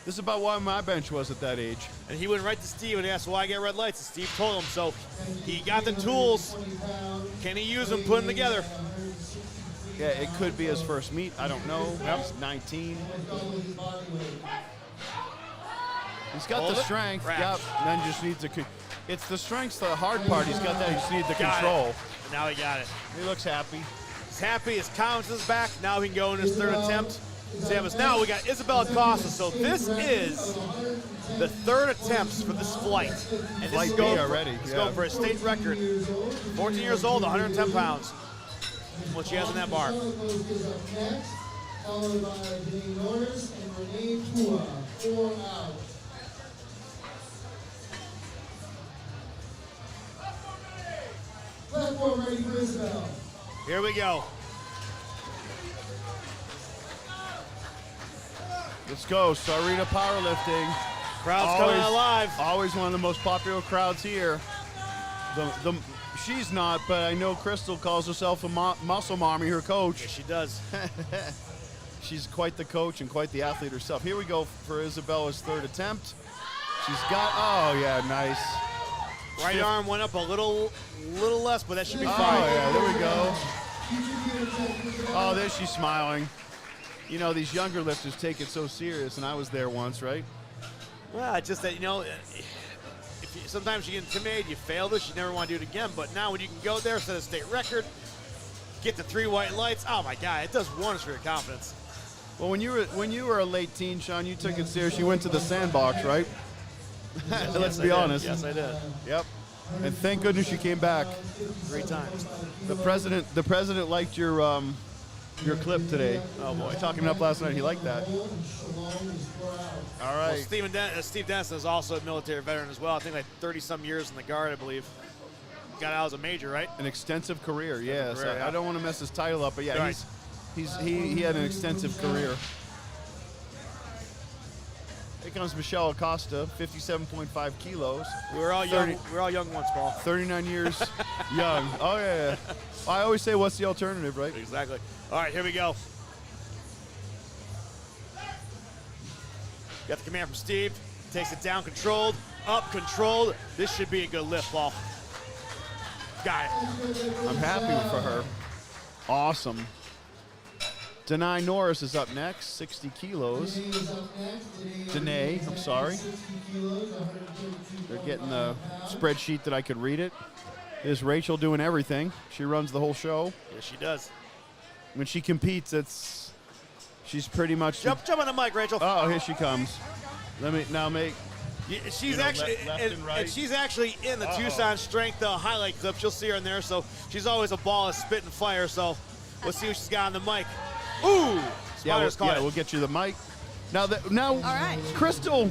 This is about why my bench was at that age. And he went right to Steve and asked why I get red lights, and Steve told him. So he got the tools. Can he use them, put them together? Yeah, it could be his first meet. I don't know. He's 19. He's got the strength. Yep. Then just needs to. It's the strength's the hard part. He's got that. He just needs the control. Now he got it. He looks happy. He's happy. His confidence is back. Now he can go in his third attempt. Now we got Isabella Costa. So this is the third attempts for this flight. And this is going already. He's going for a state record. 14 years old, 110 pounds. What she has in that bar. Followed by Denise Norris and Renee Pua. 4 out. Platform ready for Isabel. Here we go. Let's go. Sarita Powerlifting. Crowd's coming alive. Always one of the most popular crowds here. She's not, but I know Crystal calls herself a muscle mommy, her coach. Yes, she does. She's quite the coach and quite the athlete herself. Here we go for Isabella's third attempt. She's got, oh yeah, nice. Right arm went up a little less, but that should be fine. Oh yeah, there we go. Oh, there she's smiling. You know, these younger lifters take it so serious, and I was there once, right? Well, it's just that, you know, sometimes you get intimidated, you fail this, you never want to do it again. But now when you can go there, set a state record, get the 3 white lights, oh my God, it does wonders for your confidence. Well, when you were a late teen, Sean, you took it serious. You went to the sandbox, right? Let's be honest. Yes, I did. Yep. And thank goodness you came back 3 times. The president liked your clip today. Oh boy, talking up last night. He liked that. All right. Well, Steve Denson is also a military veteran as well. I think like 30-some years in the Guard, I believe. Got out as a major, right? An extensive career, yes. Career, yeah. I don't want to mess his title up, but yeah, right. he had an extensive career. Here comes Michelle Acosta, 57.5 kilos. We're all young. We're all young ones, Paul. 39 years young. Oh yeah. I always say, what's the alternative, right? Exactly. All right, here we go. Got the command from Steve. Takes it down, controlled, up, controlled. This should be a good lift, Paul. Got it. I'm happy for her. Awesome. Denai Norris is up next, 60 kilos. Danae, I'm sorry. They're getting the spreadsheet that I could read it. There's Rachel doing everything. She runs the whole show. Yes, she does. When she competes, she's pretty much. Jump on the mic, Rachel. Oh, here she comes. Let me now make. Yeah, she's actually and she's actually in the Tucson Strength highlight clips. You'll see her in there. So she's always a ball of spit and fire. So let's see what she's got on the mic. Ooh! We'll get you the mic. Now, all right. Crystal,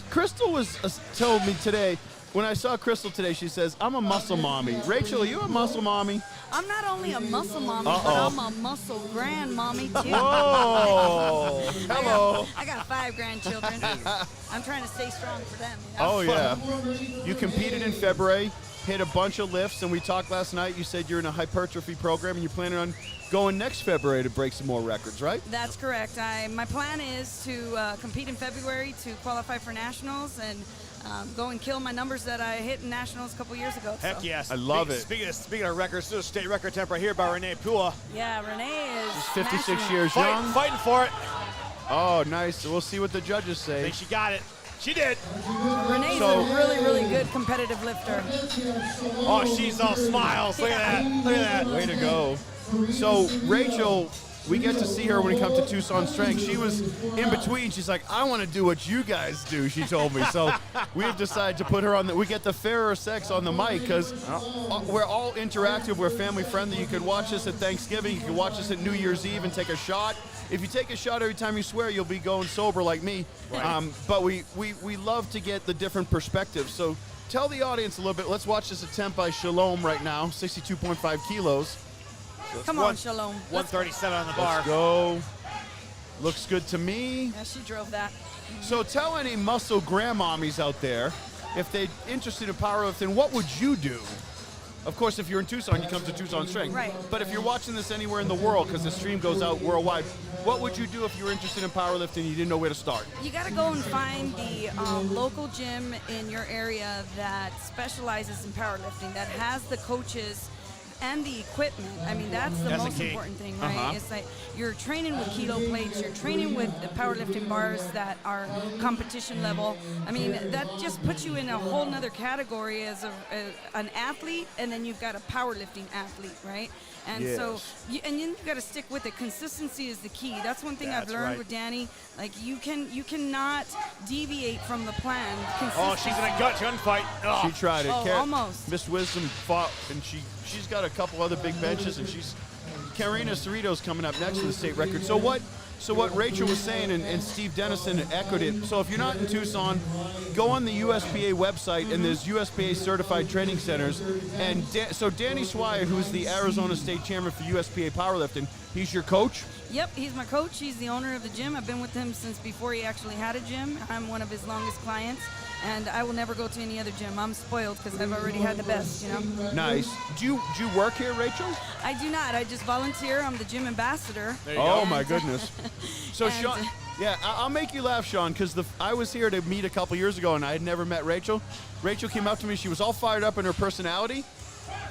Crystal was told me today. When I saw Crystal today, she says, "I'm a muscle mommy." Rachel, are you a muscle mommy? I'm not only a muscle mommy, but I'm a muscle grandmommy too. Whoa! Hello. I got 5 grandchildren. I'm trying to stay strong for them. You know? Oh yeah. You competed in February, hit a bunch of lifts, and we talked last night. You said you're in a hypertrophy program, and you're planning on going next February to break some more records, right? That's correct. My plan is to compete in February to qualify for nationals and go and kill my numbers that I hit in nationals a couple years ago. Heck yes. I love it. Speaking of records, there's a state record attempt right here by Renee Pua. Yeah, Renee is. She's 56 years young. Fighting for it. Oh, nice. We'll see what the judges say. I think she got it. She did. Renee's So- a really, really good competitive lifter. Oh, she's all smiles. Look at that. Look at that. Way to go. So Rachel, we get to see her when it comes to Tucson Strength. She was in between. She's like, I want to do what you guys do, she told me. So we've decided to put her on we get the fairer sex on the mic because we're all interactive. We're family friendly. You can watch us at Thanksgiving. You can watch us at New Year's Eve and take a shot. If you take a shot every time you swear, you'll be going sober like me. Right. But we love to get the different perspectives. So tell the audience a little bit. Let's watch this attempt by Shalom right now, 62.5 kilos. Come on, Shalom. 137 on the bar. Let's go. Looks good to me. Yeah, she drove that. So tell any muscle grandmommies out there, if they're interested in powerlifting, what would you do? Of course, if you're in Tucson, you come to Tucson Strength. Right. But if you're watching this anywhere in the world, because the stream goes out worldwide, what would you do if you were interested in powerlifting and you didn't know where to start? You got to go and find the local gym in your area that specializes in powerlifting, that has the coaches and the equipment. I mean, that's the most important thing, right? It's like you're training with kilo plates, you're training with the powerlifting bars that are competition level. I mean, that just puts you in a whole nother category as an athlete, and then you've got a powerlifting athlete, right? And so, and then you got to stick with it. Consistency is the key. That's one thing I've learned with Danny. Like you cannot deviate from the plan. Oh, she's in a gunfight. Oh. She tried it. Almost. Miss Wisdom fought, and she's got a couple other big benches, and Karina Cerrito's coming up next to the state record. So what Rachel was saying, and Steve Dennison echoed it. So if you're not in Tucson, go on the USPA website, and there's USPA certified training centers. And so Danny Swire, who's the Arizona State Chairman for USPA Powerlifting, he's your coach? Yep, he's my coach. He's the owner of the gym. I've been with him since before he actually had a gym. I'm one of his longest clients, and I will never go to any other gym. I'm spoiled because I've already had the best, you know. Nice. Do you work here, Rachel? I do not. I just volunteer. I'm the gym ambassador. Oh my goodness. So Sean, yeah, I'll make you laugh, Sean, because I was here to meet a couple years ago, and I had never met Rachel. Rachel came up to me. She was all fired up in her personality.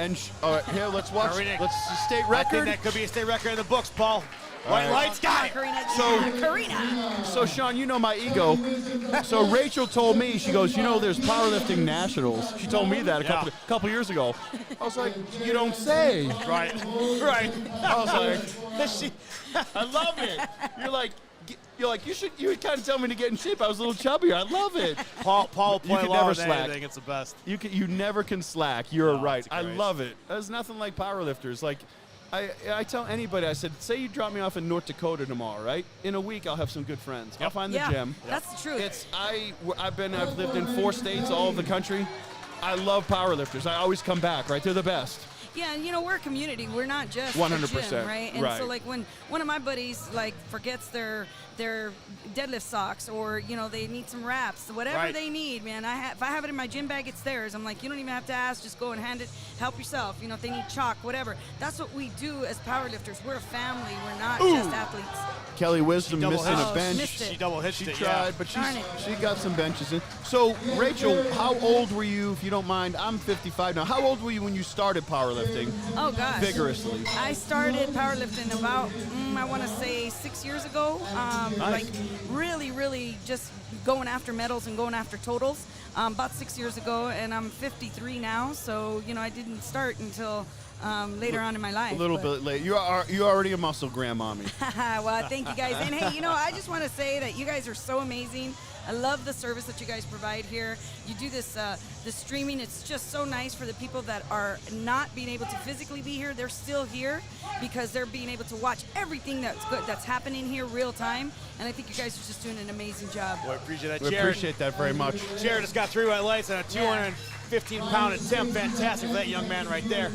And here, let's watch. Let's state record. I think that could be a state record in the books, Paul. White lights, got it. Karina. So Sean, you know my ego. So Rachel told me, she goes, you know, there's powerlifting nationals. She told me that a couple years ago. I was like, you don't say. Right. I was like, I love it. You're like, you kind of tell me to get in shape. I was a little chubbier. I love it. Paul will play can along never with slack. anything. It's the best. You never can slack. You're right. I great. love it. There's nothing like powerlifters. Like, I tell anybody, I said, say you drop me off in North Dakota tomorrow, right? In a week, I'll have some good friends. I'll find the gym. That's the truth. I've lived in 4 states, all over the country. I love powerlifters. I always come back, right? They're the best. Yeah, and you know, we're a community. We're not just 100%, a gym, right? And so, like, when one of my buddies, like, forgets their deadlift socks, or, you know, they need some wraps, whatever they need, man, if I have it in my gym bag, it's theirs. I'm like, you don't even have to ask. Just go and hand it. Help yourself. You know, if they need chalk, whatever. That's what we do as powerlifters. We're a family. We're not just athletes. Kelly Wisdom missing a bench. She double hitched it. She tried, but she got some benches in. So, Rachel, how old were you, if you don't mind? I'm 55 now. How old were you when you started powerlifting? Oh, gosh. Vigorously. I started powerlifting about, I want to say 6 years ago. Nice. Like, really just going after medals and going after totals. About 6 years ago, and I'm 53 now, so, you know, I didn't start until later on in my life. A little bit late. You're already a muscle grandmommy. Well, thank you guys. And hey, you know, I just want to say that you guys are so amazing. I love the service that you guys provide here. You do this streaming. It's just so nice for the people that are not being able to physically be here. They're still here because they're being able to watch everything that's happening here real time. And I think you guys are just doing an amazing job. Boy, I appreciate that. We appreciate that very much. Jared just got 3 white lights and a 215-pound attempt. Fantastic for that young man right there.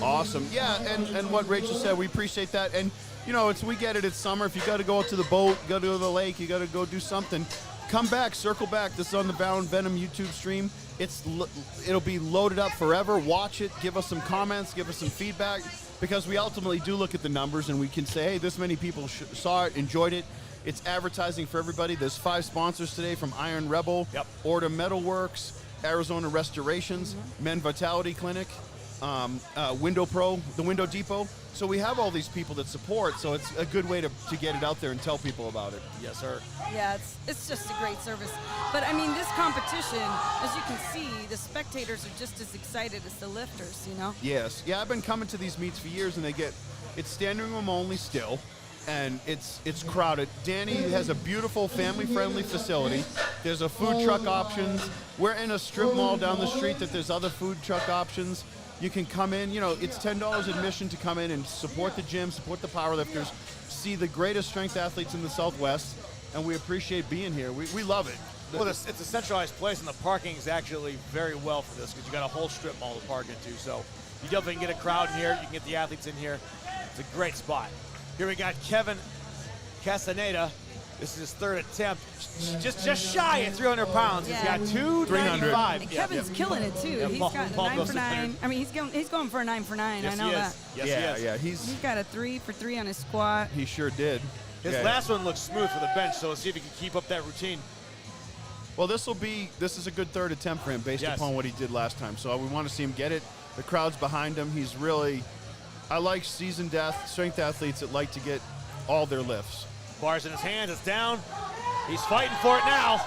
Awesome. Yeah, and what Rachel said, we appreciate that. And, you know, we get it. It's summer. If you got to go out to the boat, go to the lake, you got to go do something. Come back, circle back. This is on the Bound Venom YouTube stream. It'll be loaded up forever. Watch it. Give us some comments. Give us some feedback, because we ultimately do look at the numbers and we can say, hey, this many people saw it, enjoyed it. It's advertising for everybody. There's 5 sponsors today, from Iron Rebel, Order Metalworks, Arizona Restorations, Men Vitality Clinic. Window Pro, the Window Depot. So we have all these people that support, so it's a good way to get it out there and tell people about it. Yes, sir. Yeah, it's just a great service. But I mean, this competition, as you can see, the spectators are just as excited as the lifters, you know? Yes. Yeah, I've been coming to these meets for years, and it's standing room only still, and it's crowded. Danny has a beautiful family-friendly facility. There's a food truck options. We're in a strip mall down the street that there's other food truck options. You can come in, it's $10 admission to come in and support the gym, support the powerlifters, see the greatest strength athletes in the Southwest, and we appreciate being here. We love it. Well, it's a centralized place, and the parking is actually very well for this because you got a whole strip mall to park into. So you definitely can get a crowd in here. You can get the athletes in here. It's a great spot. Here we got Kevin Castaneda. This is his third attempt. Just shy at 300 pounds. He's got 295. And Kevin's killing it too. Yeah, He's got a 9 for 9. I mean, he's going for a 9 for 9. Yes, I know that. Yes, he is. He's got a 3 for 3 on his squat. He sure did. His last one looks smooth for the bench, so let's see if he can keep up that routine. Well, this is a good third attempt for him based upon what he did last time. So we want to see him get it. The crowd's behind him. He's really, I like seasoned strength athletes that like to get all their lifts. Bars in his hands, it's down. He's fighting for it now.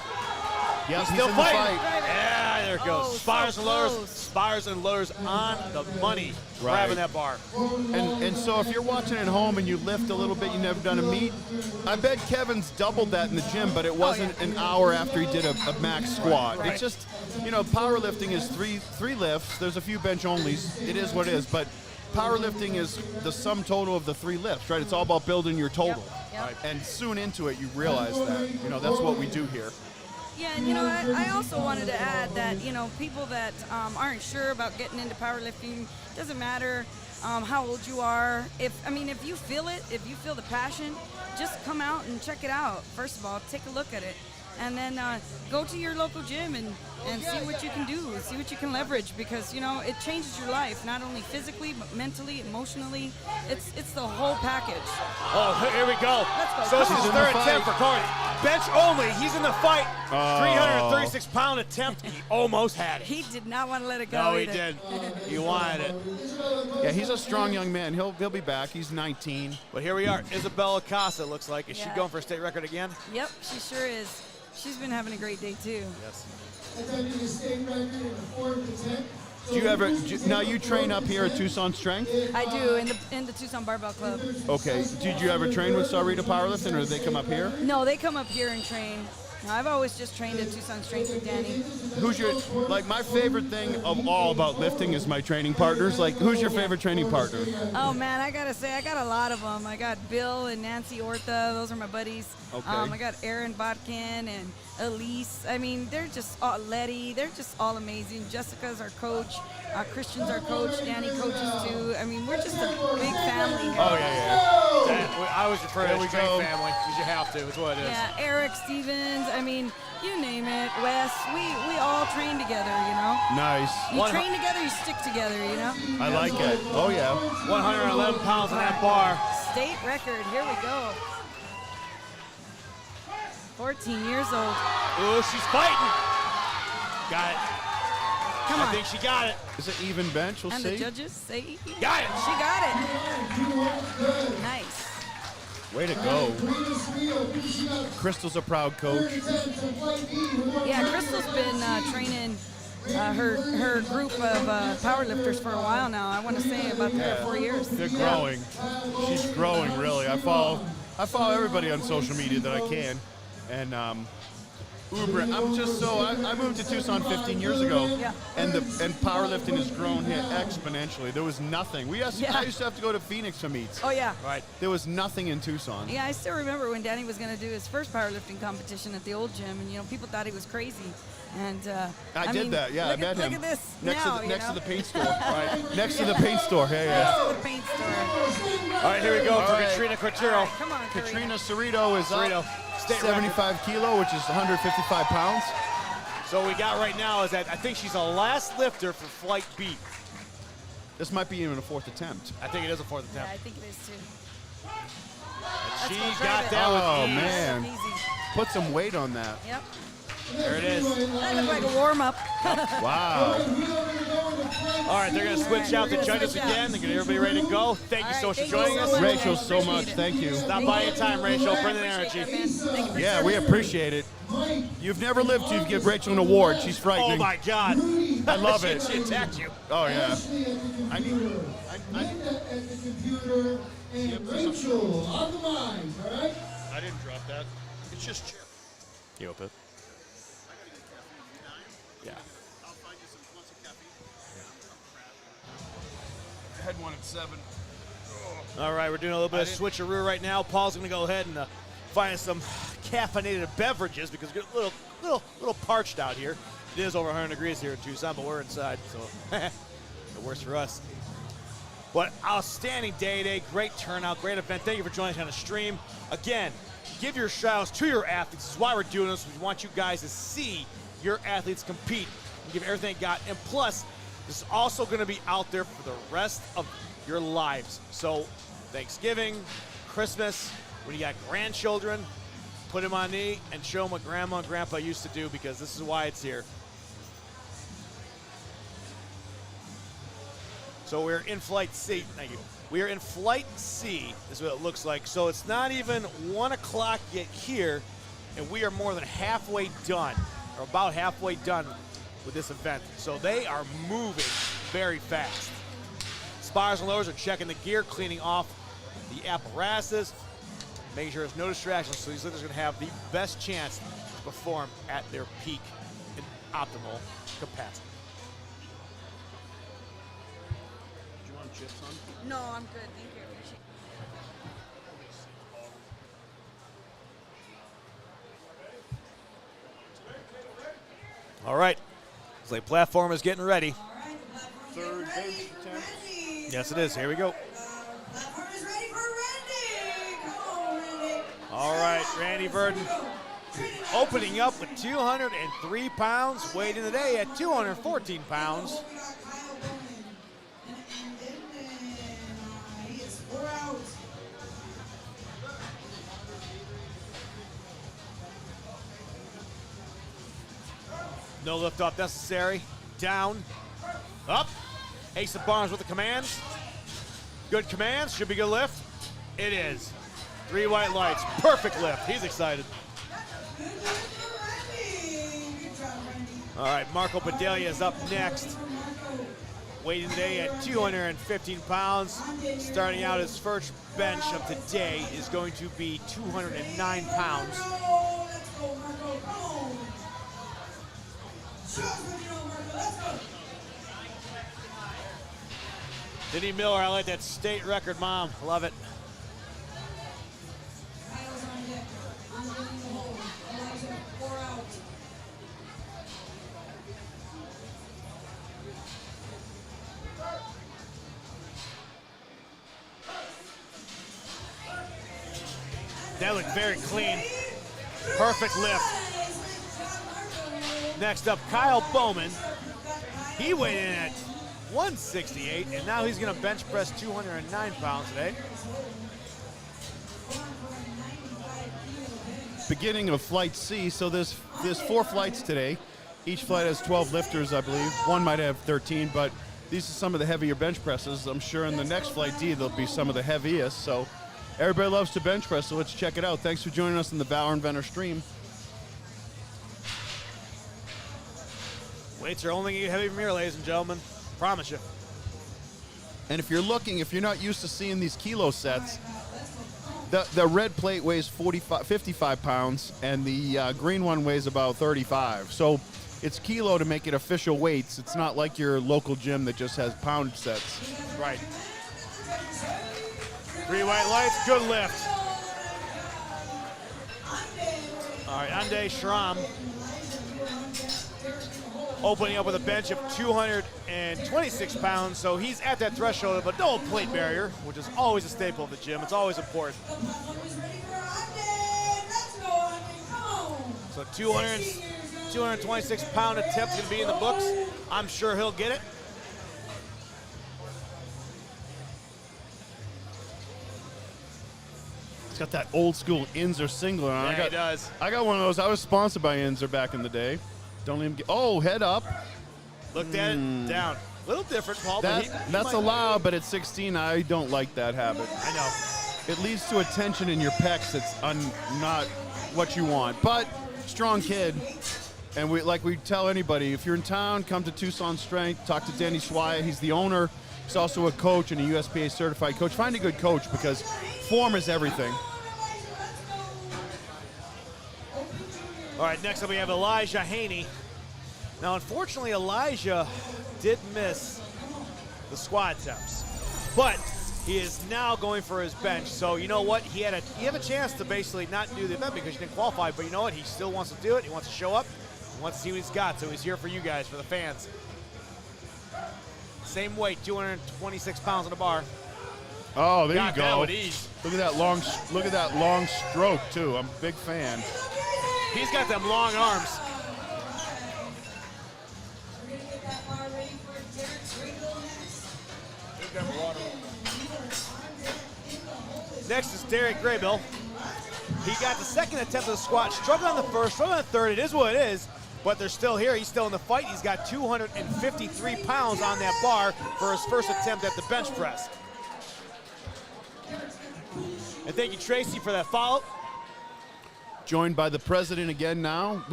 Yep, he's still in the fighting. fight. Yeah, there it goes. Spires and lowers. Spires and lowers on the money. Grabbing that bar. And so if you're watching at home and you lift a little bit, you've never done a meet, I bet Kevin's doubled that in the gym, but it wasn't an hour after he did a max squat. It's just, powerlifting is three lifts. There's a few bench onlys. It is what it is, but powerlifting is the sum total of the 3 lifts, right? It's all about building your total. Yep. And soon into it, you realize that. That's what we do here. Yeah, and I also wanted to add that, people that aren't sure about getting into powerlifting, doesn't matter how old you are. If you feel it, if you feel the passion, just come out and check it out. First of all, take a look at it. And then go to your local gym and see what you can do, see what you can leverage, because it changes your life, not only physically but mentally, emotionally. It's the whole package. Oh, here we go. Let's go. So this is his third attempt for Cody. Bench only. He's in the fight. Oh. 336-pound attempt. He almost had it. He did not want to let it go. No, he either. did. He wanted it. Yeah, he's a strong young man. He'll be back. He's 19. But here we are. Isabella Casa looks like. Is she going for a state record again? Yep, she sure is. She's been having a great day too. Yes. Attempting a state record in the 4th attempt. Do you ever? Now you train up here at Tucson Strength? I do in the Tucson Barbell Club. Okay. Did you ever train with Sarita Powerlifting, or did they come up here? No, they come up here and train. No, I've always just trained at Tucson Strength with Danny. Who's your my favorite thing of all about lifting is my training partners. Who's your favorite training partner? Oh man, I gotta say I got a lot of them. I got Bill and Nancy Ortha. Those are my buddies. Okay. I got Aaron Botkin and Elise. I mean, they're just all Letty. They're just all amazing. Jessica's our coach. Christian's our coach. Danny coaches too. I mean, we're just a big family here. Oh yeah. I was referring to strength family because you have to. It's what it is. Yeah, Eric Stevens. I mean, you name it. Wes. We all train together. Nice. You train together, you stick together. I like it. Oh yeah. 111 pounds on that bar. State record. Here we go. 14 years old. Ooh, she's fighting. Got it. Come on. I think she got it. Is it even bench? We'll And see. the judges say got it. She got it. Nice. Way to go. Crystal's a proud coach. Yeah, Crystal's been training her group of powerlifters for a while now. I want to say about 3 or 4 years. They're growing. She's growing, really. I follow everybody on social media that I can, and Uber. I moved to Tucson 15 years ago, and powerlifting has grown here exponentially. There was nothing. I used to have to go to Phoenix for meets. Oh yeah. Right. There was nothing in Tucson. Yeah, I still remember when Danny was going to do his first powerlifting competition at the old gym, and people thought he was crazy. And I did that. Yeah, I met him. Look at this next now, to the paint store. Right. Next to the paint store. Yeah. Next to the paint store. All right, here we go for right. Katrina Cortero. Come on, Katrina Cerrito is up. State 75 kilo, which is 155 pounds. So what we got right now is that I think she's the last lifter for flight B. This might be even a 4th attempt. I think it is a 4th attempt. Yeah, I think it is too. She got that with ease. Man. Easy. Put some weight on that. Yep. There it is. That looked like a warm-up. Wow. All right, they're going to switch out the judges again. They're going to get everybody ready to go. Thank you so much for joining us. Rachel, so much. Thank you. Stop by anytime, Rachel. Bring the energy. Yeah, we appreciate it. You've never lived to give Rachel an award. She's frightening. Oh, my God. I love it. She attacked you. Oh, yeah. I need at the computer and Rachel on the mind, all right? I didn't drop that. It's just chip. You open. Yeah. I had one at 7. All right, we're doing a little bit of switcheroo right now. Paul's going to go ahead and find us some caffeinated beverages because we're getting a little parched out here. It is over 100 degrees here in Tucson, but we're inside, so it works for us. But outstanding day today, great turnout, great event. Thank you for joining us on the stream. Again, give your shout-outs to your athletes. This is why we're doing this. We want you guys to see your athletes compete and give everything they got. And plus, this is also going to be out there for the rest of your lives. So Thanksgiving, Christmas, when you got grandchildren, put them on knee and show them what grandma and grandpa used to do because this is why it's here. So we're in flight C. Thank you. We are in flight C, is what it looks like. So it's not even 1 o'clock yet here, and we are more than halfway done, or about halfway done with this event. So they are moving very fast. Spotters and lowers are checking the gear, cleaning off the apparatuses, making sure there's no distractions. So these lifters are going to have the best chance to perform at their peak and optimal capacity. Chips on? No, I'm good. Thank you. All right. Looks like platform is getting ready. Third bench attempt. Yes, it is. Here we go. Platform is ready for Randy. Come on, Randy. All right, Randy Burden opening up with 203 pounds, weighed in today at 214 pounds. No lift off necessary. Down, up. Ace of Barnes with the commands. Good commands, should be good lift. It is. 3 white lights, perfect lift. He's excited. All right, Marco Bedelia is up next. Weighing today at 215 pounds. Starting out his first bench of today is going to be 209 pounds. Denny Miller, I like that state record, Mom. Love it. That looked very clean. Perfect lift. Next up, Kyle Bowman. He weighed in at 168, and now he's going to bench press 209 pounds today. Beginning of flight C, so there's 4 flights today. Each flight has 12 lifters, I believe. One might have 13, but these are some of the heavier bench presses. I'm sure in the next flight D, there'll be some of the heaviest. So everybody loves to bench press, so let's check it out. Thanks for joining us in the Valor Inventor stream. Weights are only going to get heavy from here, ladies and gentlemen. Promise you. And if you're not used to seeing these kilo sets, the red plate weighs 55 pounds, and the green one weighs about 35. So it's kilo to make it official weights. It's not like your local gym that just has pound sets. Right. 3 white lights, good lift. All right, Ande Schramm opening up with a bench of 226 pounds, so he's at that threshold of a no plate barrier, which is always a staple of the gym. It's always important. So 226 pound attempt's gonna be in the books. I'm sure he'll get it. It's got that old school Inzer singlet on. Yeah, he does. I got one of those. I was sponsored by Inzer back in the day. Don't even get. Oh, head up. Looked at it, down. A little different, Paul. But That's allowed, but at 16, I don't like that habit. I know. It leads to a tension in your pecs that's not what you want. But strong kid. And we tell anybody, if you're in town, come to Tucson Strength, talk to Danny Schweier. He's the owner. He's also a coach and a USPA certified coach. Find a good coach because form is everything. All right, next up we have Elijah Haney. Now, unfortunately, Elijah did miss the squat attempts, but he is now going for his bench. So you know what? He had a chance to basically not do the event because he didn't qualify. But you know what? He still wants to do it. He wants to show up. He wants to see what he's got. So he's here for you guys, for the fans. Same weight, 226 pounds on the bar. Oh, there Got you that go. with ease. Look at that long stroke too. I'm a big fan. He's got them long arms. Next is Derek Graybill. He got the second attempt of the squat, struggled on the first, struggled on the third. It is what it is, but they're still here. He's still in the fight. He's got 253 pounds on that bar for his first attempt at the bench press. And thank you, Tracy, for that follow. Joined by the president again now.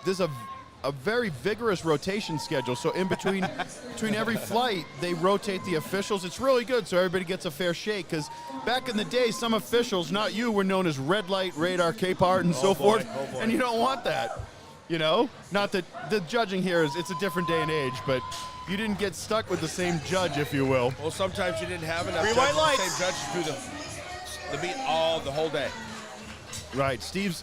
There's a very vigorous rotation schedule. So in between every flight, they rotate the officials. It's really good, so everybody gets a fair shake. Because back in the day, some officials, not you, were known as red light, radar, Capehart, and so forth. And you don't want that. You know, not that the judging here it's a different day and age, but you didn't get stuck with the same judge, if you will. Well, sometimes you didn't have enough Three white lights. same judges do the beat the whole day. Right, Steve's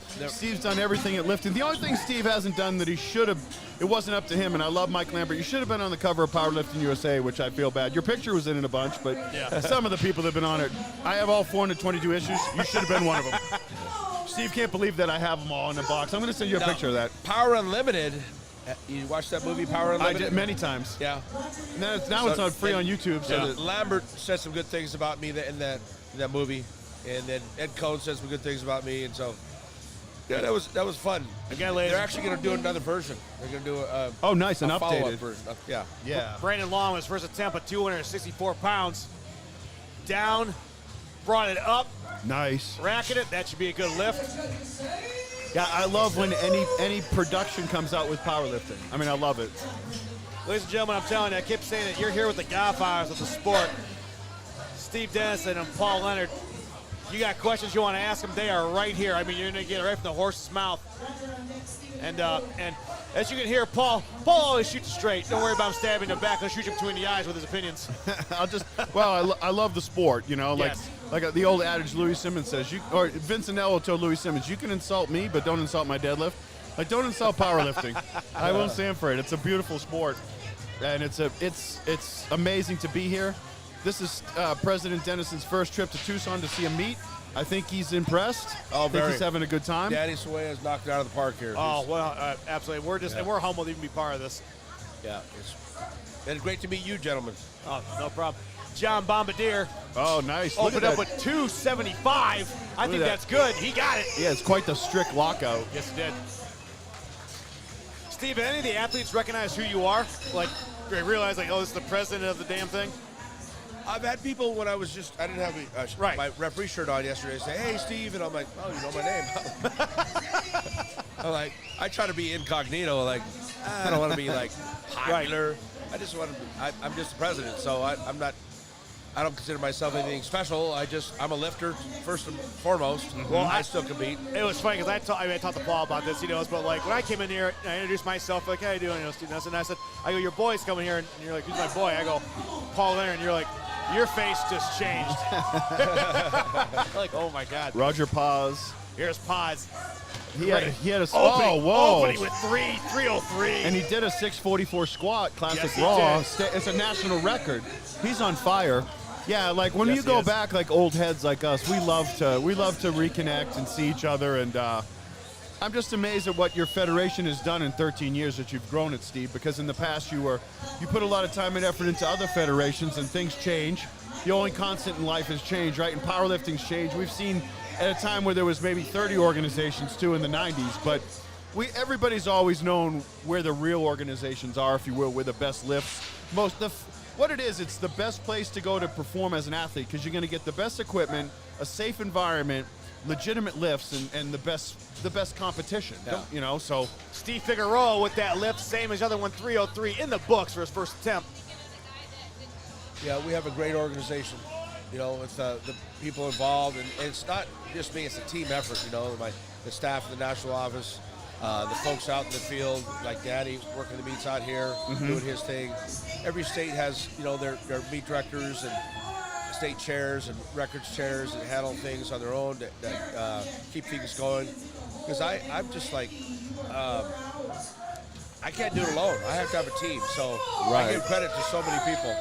done everything at lifting. The only thing Steve hasn't done that he should have, it wasn't up to him, and I love Mike Lambert. You should have been on the cover of Powerlifting USA, which I feel bad. Your picture was in it a bunch, but some of the people that have been on it, I have all 422 issues. You should have been one of them. Steve can't believe that I have them all in the box. I'm going to send you a picture of that. Power Unlimited. You watched that movie, Power Unlimited? I did many times. Yeah. Now it's on free on YouTube. So Lambert said some good things about me in that movie. And then Ed Cohn says some good things about me, and so yeah, that was fun. Again, they're actually going to do another version. They're going to do an follow-up updated version. Yeah. Brandon Long, his first attempt at 264 pounds. Down, brought it up. Nice. Racking it. That should be a good lift. Yeah, I love when any production comes out with powerlifting. I mean, I love it. Ladies and gentlemen, I'm telling you, I keep saying that you're here with the godfathers of the sport. Steve Dennison and Paul Leonard. You got questions you want to ask them, they are right here. I mean, you're going to get it right from the horse's mouth. And as you can hear, Paul always shoots straight. Don't worry about him stabbing the back. He'll shoot you between the eyes with his opinions. I love the sport, you know, like the old adage Louis Simmons says, or Vince Anello told Louis Simmons, you can insult me, but don't insult my deadlift. Like, don't insult powerlifting. I won't stand for it. It's a beautiful sport, and it's amazing to be here. This is President Dennison's first trip to Tucson to see a meet. I think he's impressed. I think he's having a good time. Danny Sway has knocked it out of the park here. Oh, well, absolutely. And we're humbled to even be part of this. Yeah. It's great to meet you, gentlemen. Oh, no problem. John Bombardier. Oh, nice. Opened up with 275. I think that's good. He got it. Yeah, it's quite the strict lockout. Yes, he did. Steve, any of the athletes recognize who you are? Like, they realize, like, oh, this is the president of the damn thing? I've had people when I didn't have my referee shirt on yesterday say, hey, Steve, and I'm like, oh, you know my name. I'm like, I try to be incognito, like, I don't want to be, like, popular. Right. I just want to be, I'm just the president, so I don't consider myself anything special. I'm a lifter, first and foremost. Mm-hmm. Well, I still compete. It was funny because I talked to Paul about this, but like when I came in here, I introduced myself, like, how you doing, Steve Nelson? And I said, your boy's coming here, and you're like, who's my boy? I go, Paul Leonard, and you're like, your face just changed. Like, oh my God. Roger Paz. Here's Paz. He had a opening with 303. And he did a 644 squat, classic raw. It's a national record. He's on fire. Yeah, like when you go back, like old heads like us, we love to reconnect and see each other. And I'm just amazed at what your federation has done in 13 years that you've grown it, Steve. Because in the past you put a lot of time and effort into other federations, and things change. The only constant in life is change, right? And powerlifting's changed. We've seen at a time where there was maybe 30 organizations too in the 90s, but everybody's always known where the real organizations are, if you will, where the best lifts. What it is, it's the best place to go to perform as an athlete because you're going to get the best equipment, a safe environment, legitimate lifts, and the best competition. Yeah. So Steve Figueroa with that lift, same as the other one, 303 in the books for his first attempt. Yeah, we have a great organization. With the people involved, and it's not just me; it's a team effort. The staff in the national office, the folks out in the field, like Daddy working the meets out here, doing his thing. Every state has, their meet directors and state chairs and records chairs that handle things on their own that keep things going. Because I'm just like, I can't do it alone. I have to have a team. So I give credit to so many people.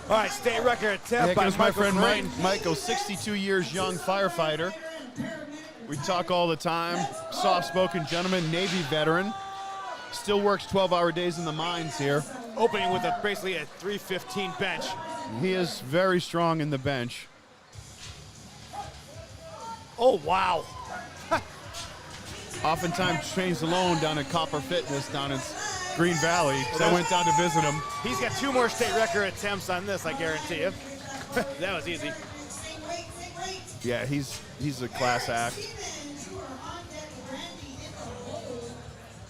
All right, state record attempt by my friend Mike. Michael, 62 years young firefighter. We talk all the time. Soft-spoken gentleman, Navy veteran. Still works 12-hour days in the mines here. Opening with basically a 315 bench. He is very strong in the bench. Oh, wow. Oftentimes trains alone down at Copper Fitness down in Green Valley. So I went down to visit him. He's got 2 more state record attempts on this, I guarantee you. That was easy. Yeah, he's a class act.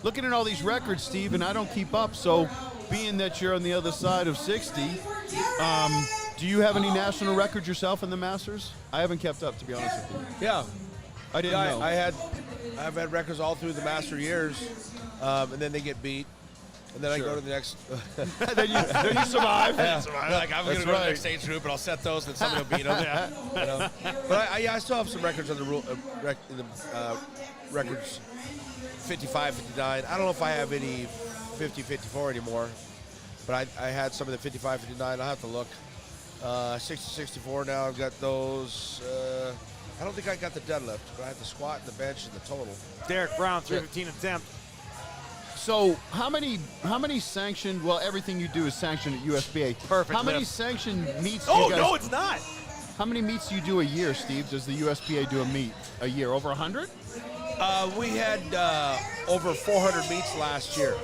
Looking at all these records, Steve, and I don't keep up, so being that you're on the other side of 60, do you have any national records yourself in the Masters? I haven't kept up, to be honest with you. Yeah. I didn't know. I've had records all through the Master years, and then they get beat. And then I go to the next. then you survive. Yeah. Like, I'm going to go to the next age group, and I'll set those, and somebody will beat them. But I still have some records on the records 55, 59. I don't know if I have any 50, 54 anymore, but I had some of the 55, 59. I'll have to look. 60, 64 now. I've got those. I don't think I got the deadlift, but I had the squat and the bench and the total. Derek Brown, 315 attempt. So how many sanctioned, well, everything you do is sanctioned at USPA. Perfect. How many lift. sanctioned meets do Oh, you guys? no, it's not. How many meets do you do a year, Steve? Does the USPA do a meet a year? Over 100? We had over 400 meets last year.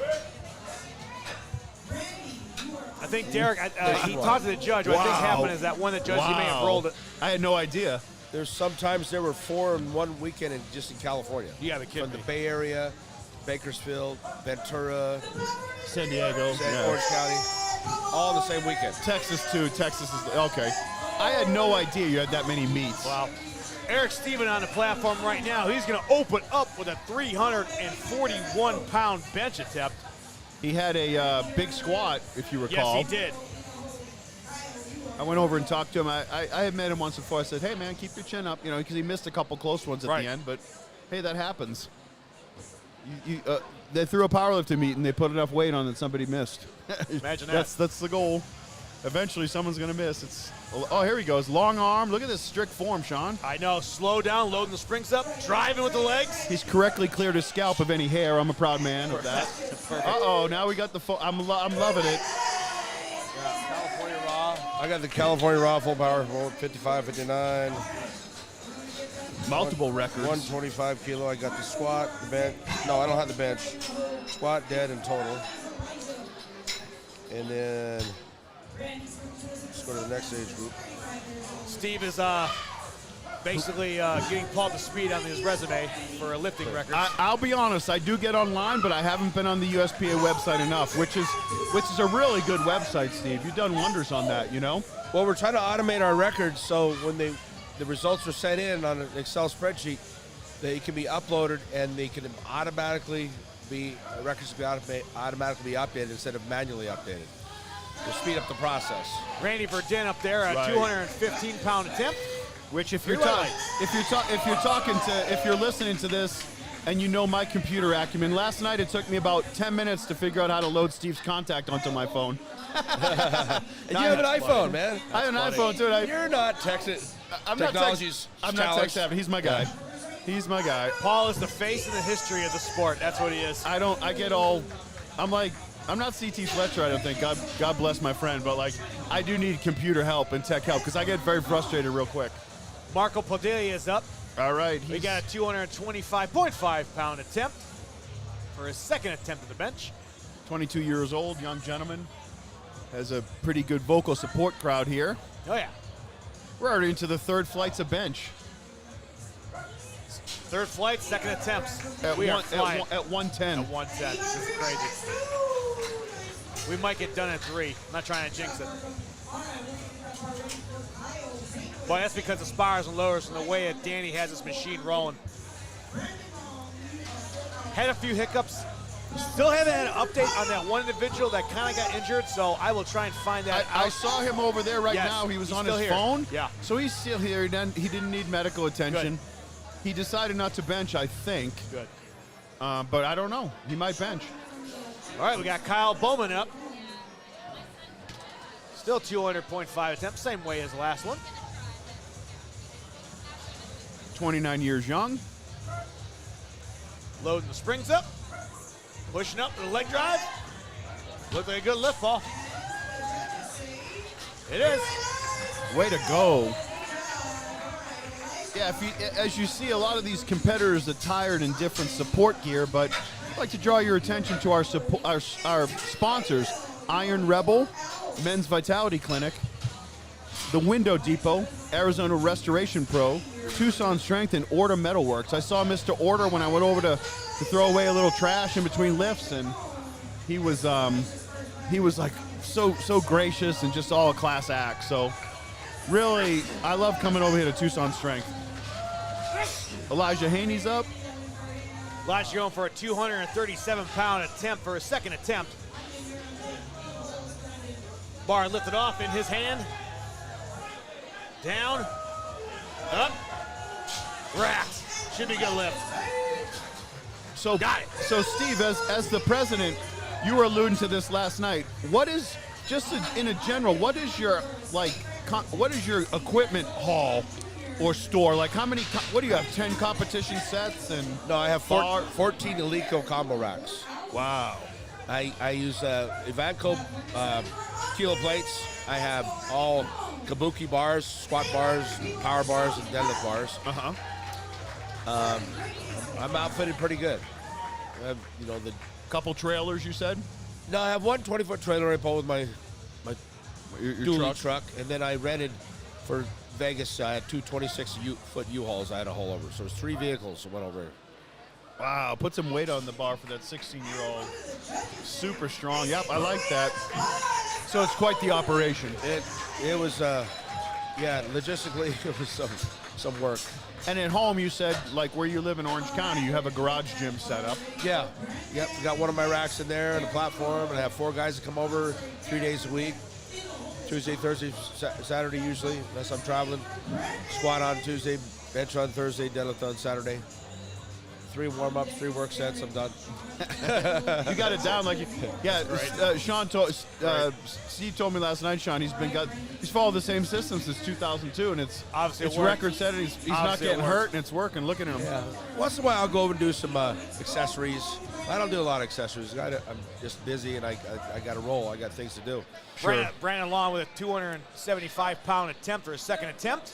I think Derek, he talked to the judge. What I think happened is that one that judge, he may have rolled it. I had no idea. There's sometimes there were 4 in one weekend just in California. You gotta be kidding From me. the Bay Area, Bakersfield, Ventura, San Diego, Orange County, all in the same weekend. Texas too. Texas is okay. I had no idea you had that many meets. Wow. Eric Steven on the platform right now. He's going to open up with a 341-pound bench attempt. He had a big squat, if you recall. Yes, he did. I went over and talked to him. I had met him once before. I said, hey, man, keep your chin up, because he missed a couple close ones at the end. But, hey, that happens. They threw a powerlifting meet, and they put enough weight on that somebody missed. Imagine that. That's the goal. Eventually, someone's going to miss. Oh, here he goes. Long arm. Look at this strict form, Sean. I know. Slow down, loading the springs up, driving with the legs. He's correctly cleared his scalp of any hair. I'm a proud man of that. Uh-oh, now we got the full. I'm loving it. Yeah, California Raw. I got the California Raw full power 55, 59. Multiple records. 125 kilo. I got the squat, the bench. No, I don't have the bench. Squat, dead, and total. And then let's go to the next age group. Steve is basically getting Paul to speed on his resume for a lifting record. I'll be honest, I do get online, but I haven't been on the USPA website enough, which is a really good website, Steve. You've done wonders on that, Well, we're trying to automate our records so when the results are sent in on an Excel spreadsheet, they can be uploaded and they can automatically be automatically be updated instead of manually updated. To speed up the process. Randy Verdin up there, a 215-pound attempt. Which, if you're listening to this, and you know my computer acumen, last night it took me about 10 minutes to figure out how to load Steve's contact onto my phone. And you have an iPhone, man. I have an iPhone too. You're not texting. I'm not tech savvy. He's my guy. He's my guy. Paul is the face and the history of the sport. That's what he is. I'm not CT Fletcher, I don't think. God bless my friend, but I do need computer help and tech help because I get very frustrated real quick. Marco Padilla is up. All right. We got a 225.5-pound attempt for his second attempt at the bench. 22 years old, young gentleman. Has a pretty good vocal support crowd here. Oh, yeah. We're already into the third flights of bench. Third flight, second attempts. At, we one, are flying. at 110. At 110. This is crazy. We might get done at 3. I'm not trying to jinx it. But that's because the spires and lowers and the way that Danny has this machine rolling. Had a few hiccups. Still haven't had an update on that one individual that kind of got injured, so I will try and find that out. I saw him over there right now. He was on his phone. Yeah. So he's still here. He didn't need medical attention. Good. He decided not to bench, I think. Good. But I don't know. He might bench. All right, we got Kyle Bowman up. Still 200.5 attempts, same way as the last one. 29 years young. Loading the springs up. Pushing up with a leg drive. Looked like a good lift, Paul. It is. Way to go. Yeah, as you see, a lot of these competitors attired in different support gear, but I'd like to draw your attention to our sponsors, Iron Rebel, Men's Vitality Clinic, the Window Depot, Arizona Restoration Pro, Tucson Strength, and Order Metalworks. I saw Mr. Order when I went over to throw away a little trash in between lifts, and he was like so gracious and just all a class act. So really, I love coming over here to Tucson Strength. Elijah Haney's up. Elijah going for a 237-pound attempt for his second attempt. Bar lifted off in his hand. Down. Up. Racked. Should be a good lift. So got it. So Steve, as the president, you were alluding to this last night. What is, just in a general, what is your equipment haul or store? Like how many, what do you have, 10 competition sets? And no, I have 14 Eleco combo racks. Wow. I use Ivanko kilo plates. I have all kabuki bars, squat bars, power bars, and deadlift bars. I'm outfitted pretty good. I have, the couple trailers you said? No, I have one 20-foot trailer I pull with my your dually truck, and then I rented for Vegas. I had two 26-foot U-Hauls I had to haul over. So it was 3 vehicles that went over here. Wow, put some weight on the bar for that 16-year-old. Super strong. Yep, I like that. So it's quite the operation. It was, logistically, it was some work. And at home, you said, like where you live in Orange County, you have a garage gym set up. Yeah. Yep. Got one of my racks in there and a platform, and I have 4 guys that come over 3 days a week. Tuesday, Thursday, Saturday usually, unless I'm traveling. Squat on Tuesday, bench on Thursday, deadlift on Saturday. 3 warm-ups, 3 work sets, I'm done. You got it down like Sean Steve told me last night, Sean, he's followed the same system since 2002, and it's obviously record setting. He's not getting hurt, and it's working. Looking at him. Yeah. Once in a while, I'll go over and do some accessories. I don't do a lot of accessories. I'm just busy, and I got to roll. I got things to do. Brandon Long with a 275-pound attempt for his second attempt.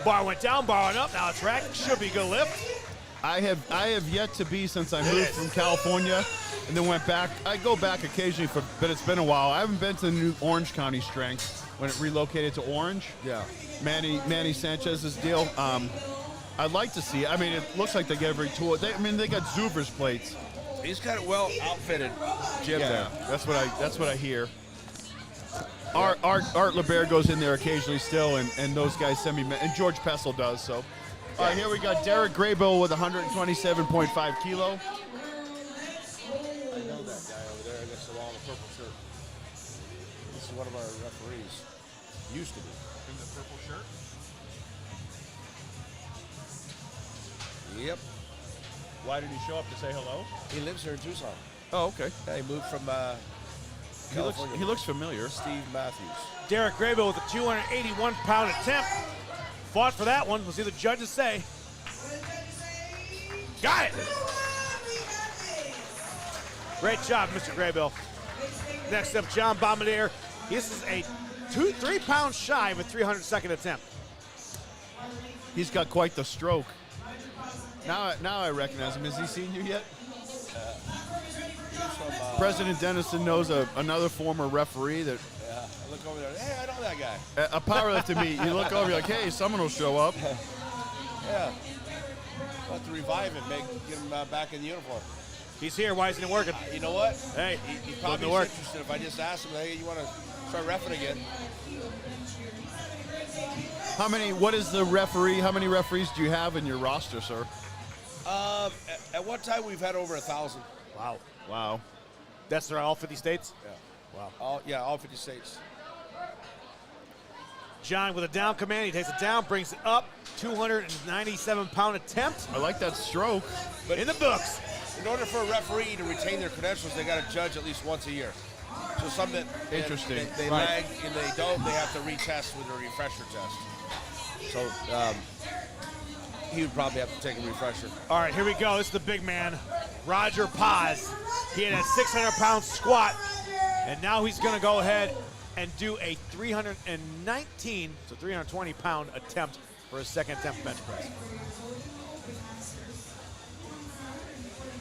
Bar went down, bar went up. Now it's racked. Should be a good lift. I have yet to be since I moved from California and then went back. I go back occasionally, but it's been a while. I haven't been to the new Orange County Strength when it relocated to Orange. Yeah. Manny Sanchez's deal. I'd like to see it. I mean, it looks like they get every tool. They got Zuber's plates. He's got a well outfitted gym there. That's what I hear. Art LeBert goes in there occasionally still, and those guys send me, and George Pessel does so. All right, here we got Derek Graybill with 127.5 kilo. I know that guy over there. I guess the long purple shirt. This is one of our referees. Used to be. In the purple shirt? Yep. Why did he show up to say hello? He lives here in Tucson. Oh, okay. Yeah, he moved from California. He looks familiar. Steve Matthews. Derek Graybill with a 281-pound attempt. Fought for that one. We'll see the judges say. Got it. Great job, Mr. Graybill. Next up, John Bombardier. This is a 3 pounds shy of a 300-second attempt. He's got quite the stroke. Now I recognize him. Has he seen you yet? President Dennison knows another former referee that. Yeah, I look over there. Hey, I know that guy. A powerlifting meet. You look over, you're like, hey, someone will show up. Yeah. We'll have to revive him, get him back in the uniform. He's here. Why isn't it working? You know what? Hey, he probably is interested if I just asked him, hey, you want to start reffing again? What is the referee? How many referees do you have in your roster, sir? At one time, we've had over 1,000. Wow. That's all 50 states? Yeah. Wow. All 50 states. John with a down command. He takes it down, brings it up. 297-pound attempt. I like that stroke. But in the books. In order for a referee to retain their credentials, they got to judge at least once a year. So some that interesting. They lag and they don't, they have to retest with a refresher test. So he would probably have to take a refresher. All right, here we go. This is the big man, Roger Paz. He had a 600-pound squat, and now he's going to go ahead and do a 320-pound attempt for his second attempt bench press.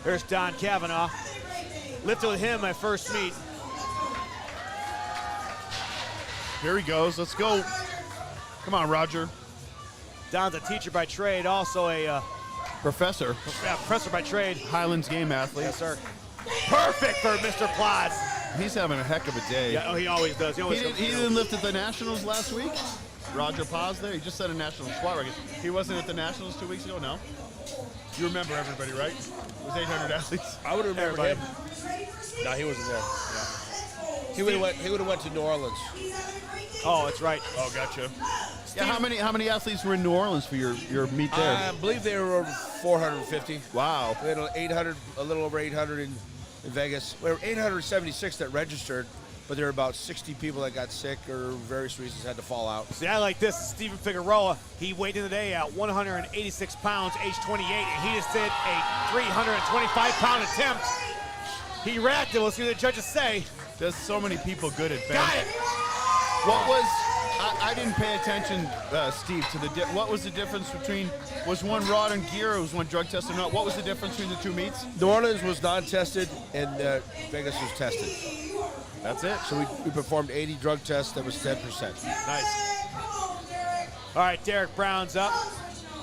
Here's Don Cavanaugh. Lifted with him my first meet. Here he goes. Let's go. Come on, Roger. Don's a teacher by trade, also a professor. Yeah, professor by trade. Highlands game athlete. Yes, sir. Perfect for Mr. Plas. He's having a heck of a day. Yeah, he always does. He didn't lift at the Nationals last week? Roger Paz there? He just set a national squat record. He wasn't at the Nationals 2 weeks ago? No? You remember everybody, right? It was 800 athletes. I would remember him. No, he wasn't there. Yeah. He would have went to New Orleans. Oh, that's right. Oh, gotcha. Yeah, how many athletes were in New Orleans for your meet there? I believe they were over 450. Wow. We had 800, a little over 800 in Vegas. We were 876 that registered, but there were about 60 people that got sick or various reasons had to fall out. See, I like this. Stephen Figueroa, he weighed in today at 186 pounds, age 28, and he just did a 325-pound attempt. He racked it. We'll see what the judges say. There's so many people good at bench. Got it. What was, I didn't pay attention, Steve, to what was the difference between, was one rod and gear or was one drug tested or not? What was the difference between the two meets? New Orleans was non-tested and Vegas was tested. That's it. So we performed 80 drug tests. That was 10%. Nice. All right, Derek Brown's up.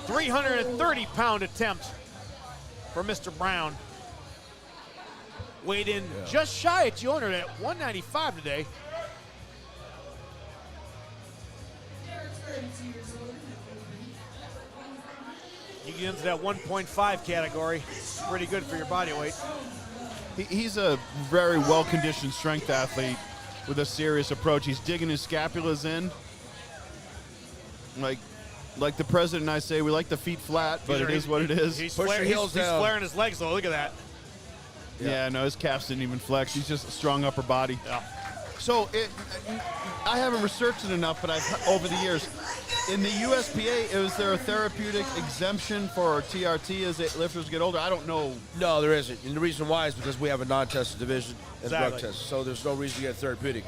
330-pound attempt for Mr. Brown. Weighed in just shy of 200 at 195 today. You get into that 1.5 category. Pretty good for your body weight. He's a very well-conditioned strength athlete with a serious approach. He's digging his scapulas in. Like the president and I say, we like the feet flat, but it is what it is. He's flaring his legs, though. Look at that. Yeah, no, his calves didn't even flex. He's just a strong upper body. Yeah. So I haven't researched it enough, but over the years, in the USPA, is there a therapeutic exemption for TRT as lifters get older? I don't know. No, there isn't. And the reason why is because we have a non-tested division and Exactly. drug tests. So there's no reason to get therapeutic.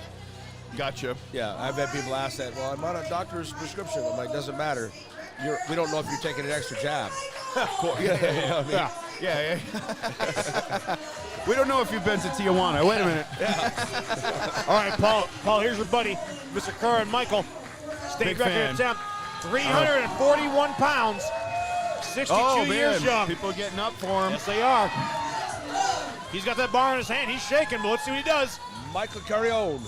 Gotcha. Yeah, I've had people ask that. Well, I'm on a doctor's prescription. I'm like, doesn't matter. We don't know if you're taking an extra jab. Of course. Yeah. We don't know if you've been to Tijuana. Wait a minute. All right, Paul, here's your buddy, Mr. Curran Michael. State Big record fan. attempt, 341 pounds, 62 years young. People getting up for him. Yes, they are. He's got that bar in his hand. He's shaking, but let's see what he does. Michael Carrion.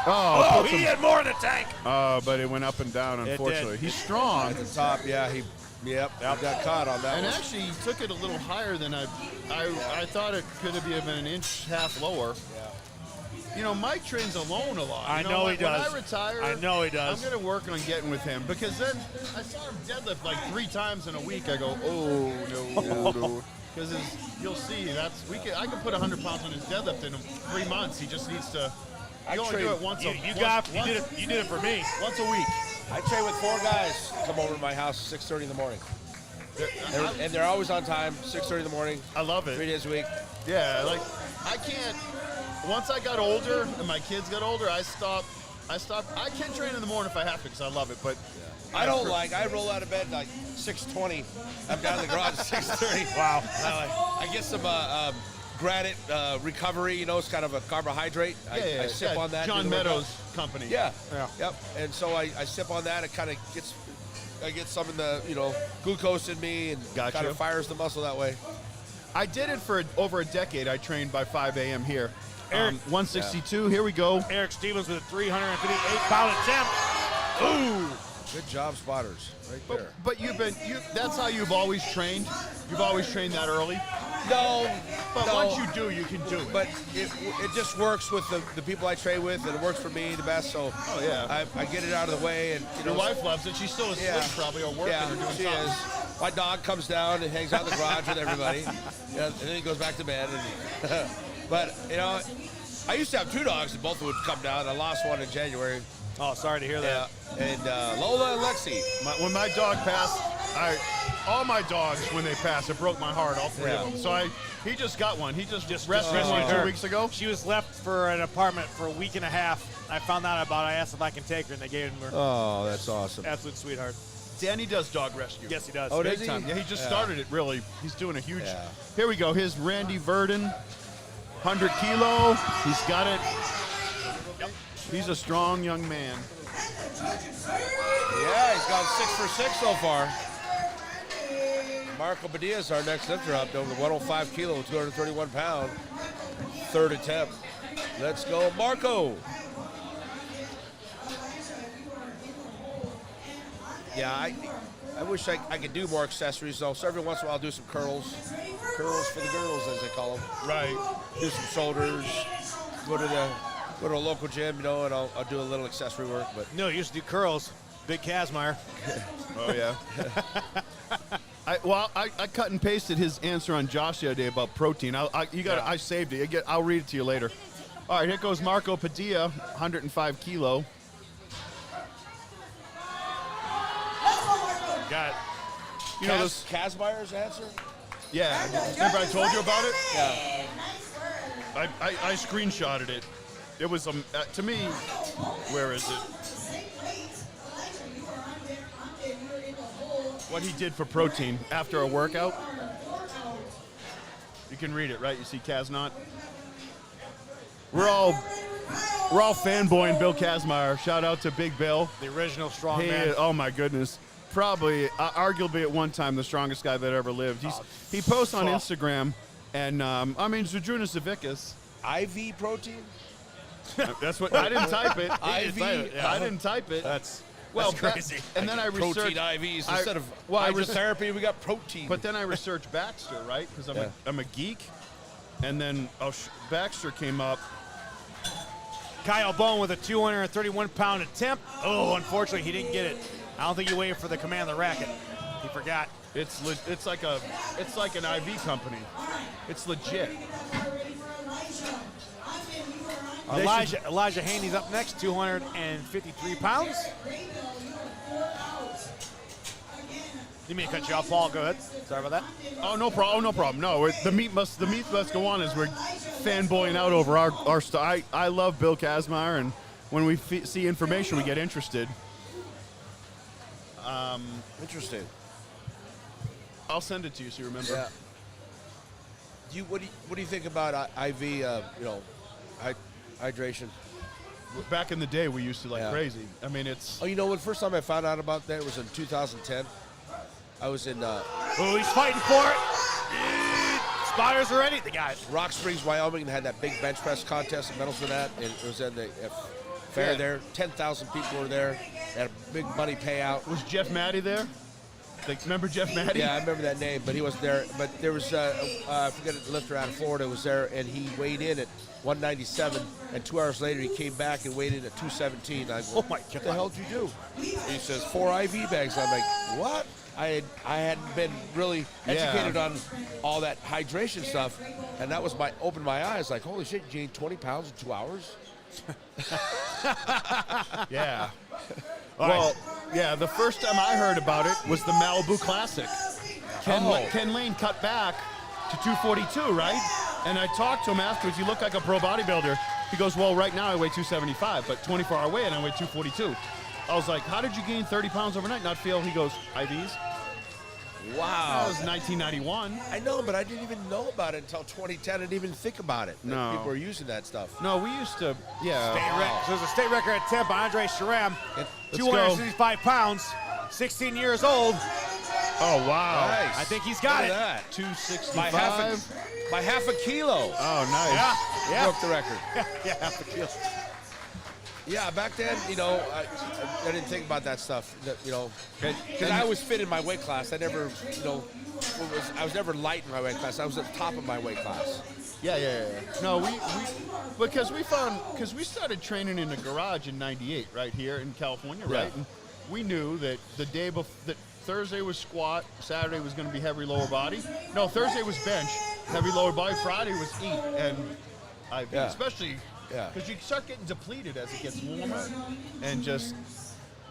Oh, he had more in the tank. Oh, but it went up and down, unfortunately. He's strong. At the top, yeah, he got caught on that and one. actually, he took it a little higher than I thought it could have been an inch half lower. Yeah. You know, Mike trains alone a lot. I know he does. When I retire, I know he does. I'm going to work on getting with him because then I saw him deadlift like 3 times in a week. I go, oh, no. Because you'll see, I can put 100 pounds on his deadlift in 3 months. He just needs to. You only do it once a week. You did it for me. Once a week. I train with 4 guys come over to my house 6:30 in the morning. And they're always on time, 6:30 in the morning. I love it. 3 days a week. Yeah, like I can't. Once I got older and my kids got older, I stopped. I can train in the morning if I have to because I love it. But I roll out of bed like 6:20. I'm down in the garage at 6:30. Wow. I get some granite recovery. It's kind of a carbohydrate. I sip on that. John Meadows company. Yeah. Yep. And so I sip on that. It kind of I get some of the glucose in me and kind of fires the muscle that way. I did it for over a decade. I trained by 5 a.m. here. 162. Here we go. Eric Stevens with a 358-pound attempt. Ooh. Good job, spotters. Right there. But that's how you've always trained? You've always trained that early? No. But once you do, you can do it. But it just works with the people I train with, and it works for me the best. So I get it out of the way. And your wife loves it. She's still asleep probably or working or doing something. She is. My dog comes down and hangs out in the garage with everybody. And then he goes back to bed. But, I used to have 2 dogs, and both would come down. I lost one in January. Oh, sorry to hear that. And Lola and Lexi. When my dog passed, all my dogs, when they passed, it broke my heart, all 3 of them. So he just got one. He just rescued one 2 weeks ago. She was left for an apartment for a week and a half. I found out about it. I asked if I can take her, and they gave her. Oh, that's awesome. Absolute sweetheart. Danny does dog rescue. Yes, he does. Oh, Big does he? time. Yeah, he just started it, really. He's doing a huge... Here we go. Here's Randy Verdon, 100 kilo. He's got it. He's a strong young man. Yeah, he's gone 6 for 6 so far. Marco Padilla is our next lifter up over the 105 kilo, 231 pound. 3rd attempt. Let's go, Marco. Yeah, I wish I could do more accessories, though. So every once in a while I'll do some curls. Curls for the girls, as they call them. Right. Do some shoulders. Go to a local gym, and I'll do a little accessory work. But no, you used to do curls. Big Kazmaier. Oh, yeah. I cut and pasted his answer on Josh the other day about protein. I saved it. I'll read it to you later. All right, here goes Marco Padilla, 105 kilo. Got it. Kazmaier's answer? Yeah. Remember I told you about it? Yeah. I screenshotted it. It was, to me, where is it? What he did for protein after a workout. You can read it, right? You see Kaznot? We're all fanboying Bill Kazmaier. Shout out to Big Bill. The original strongman. Oh my goodness. Probably, arguably at one time, the strongest guy that ever lived. He posts on Instagram, and Zydrunas Savickas. IV protein? That's what, I didn't type it. I didn't type it. That's crazy. And then I researched. Protein IVs instead of hydrotherapy, we got protein. But then I researched Baxter, right? Because I'm a geek. And then Baxter came up. Kyle Bone with a 231-pound attempt. Oh, unfortunately, he didn't get it. I don't think he waited for the command of the racket. He forgot. It's like an IV company. It's legit. Elijah Haney's up next, 253 pounds. Didn't mean to cut you off, Paul. Go ahead. Sorry about that. Oh, no problem. No, the meat must go on as we're fanboying out over our stuff. I love Bill Kazmaier, and when we see information, we get interested. Interesting. I'll send it to you so you remember. Yeah. What do you think about IV? Hydration. Back in the day, we used to crazy. I mean, it's. Oh, when first time I found out about that was in 2010. I was in. Oh, he's fighting for it. Spotters are ready. The guys. Rock Springs, Wyoming, and had that big bench press contest and medals for that. And it was in the fair there. 10,000 people were there. They had a big money payout. Was Jeff Matty there? Remember Jeff Matty? Yeah, I remember that name, but he wasn't there. But there was, I forget the lifter out of Florida was there, and he weighed in at 197, and 2 hours later he came back and weighed in at 217. I go, oh my God. What the hell did you do? He says, 4 IV bags. I'm like, what? I hadn't been really educated on all that hydration stuff, and that was opened my eyes. Like, holy shit, you gained 20 pounds in 2 hours? Yeah. The first time I heard about it was the Malibu Classic. Ken Lane cut back to 242, right? And I talked to him afterwards. You look like a pro bodybuilder. He goes, well, right now I weigh 275, but 24-hour weigh and I weigh 242. I was like, how did you gain 30 pounds overnight? Not feel? He goes, IVs. Wow. That was 1991. I know, but I didn't even know about it until 2010. I didn't even think about it. No. People were using that stuff. No, we used to, yeah. So there's a state record attempt by Andre Sharam, Let's 265 pounds, 16 years old. Oh, wow. Nice. I think he's got Look it. at that. 265. By half a kilo. Oh, nice. Yeah. Broke the record. Yeah, half a kilo. Yeah, back then, you know, I didn't think about that stuff. You know, because I was fit in my weight class. I never, you know, I was never light in my weight class. I was at the top of my weight class. Yeah. No, because we started training in the garage in '98 right here in California, right? Yeah. And we knew that the day before, that Thursday was squat, Saturday was going to be heavy lower body. No, Thursday was bench, heavy lower body. Friday was eat and IV, especially. Yeah. Because you start getting depleted as it gets warmer, and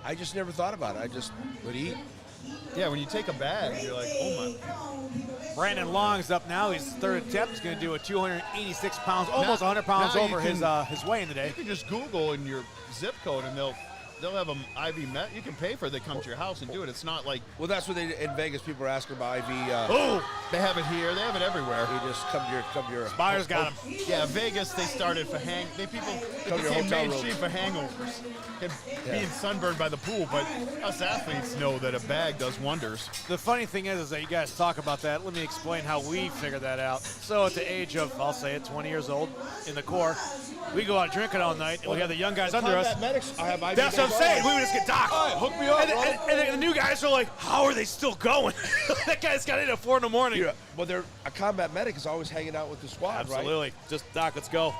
I just never thought about it. I just would eat. Yeah, when you take a bag, you're like, oh my. Brandon Long's up now. His third attempt. He's going to do a 286 pounds, almost 100 pounds over his weigh in today. You can just Google in your zip code, and they'll have an IV met. You can pay for it. They come to your house and do it. It's not like. Well, that's what they in Vegas. People are asking about IV. They have it here. They have it everywhere. You just come to your. Spires got him. Yeah, Vegas. They started for It became mainstream for hangovers and being sunburned by the pool. But us athletes know that a bag does wonders. The funny thing is that you guys talk about that. Let me explain how we figured that out. So at the age of, I'll say it, 20 years old in the Corps, we go out drinking all night, and we have the young guys under us. Medics, I have IV That's what I'm saying. We would just get docked. All right, hook me up. And the new guys are like, how are they still going? That guy's got in at 4 in the morning. Yeah, well, a combat medic is always hanging out with the squad, Absolutely. Just doc, let's go.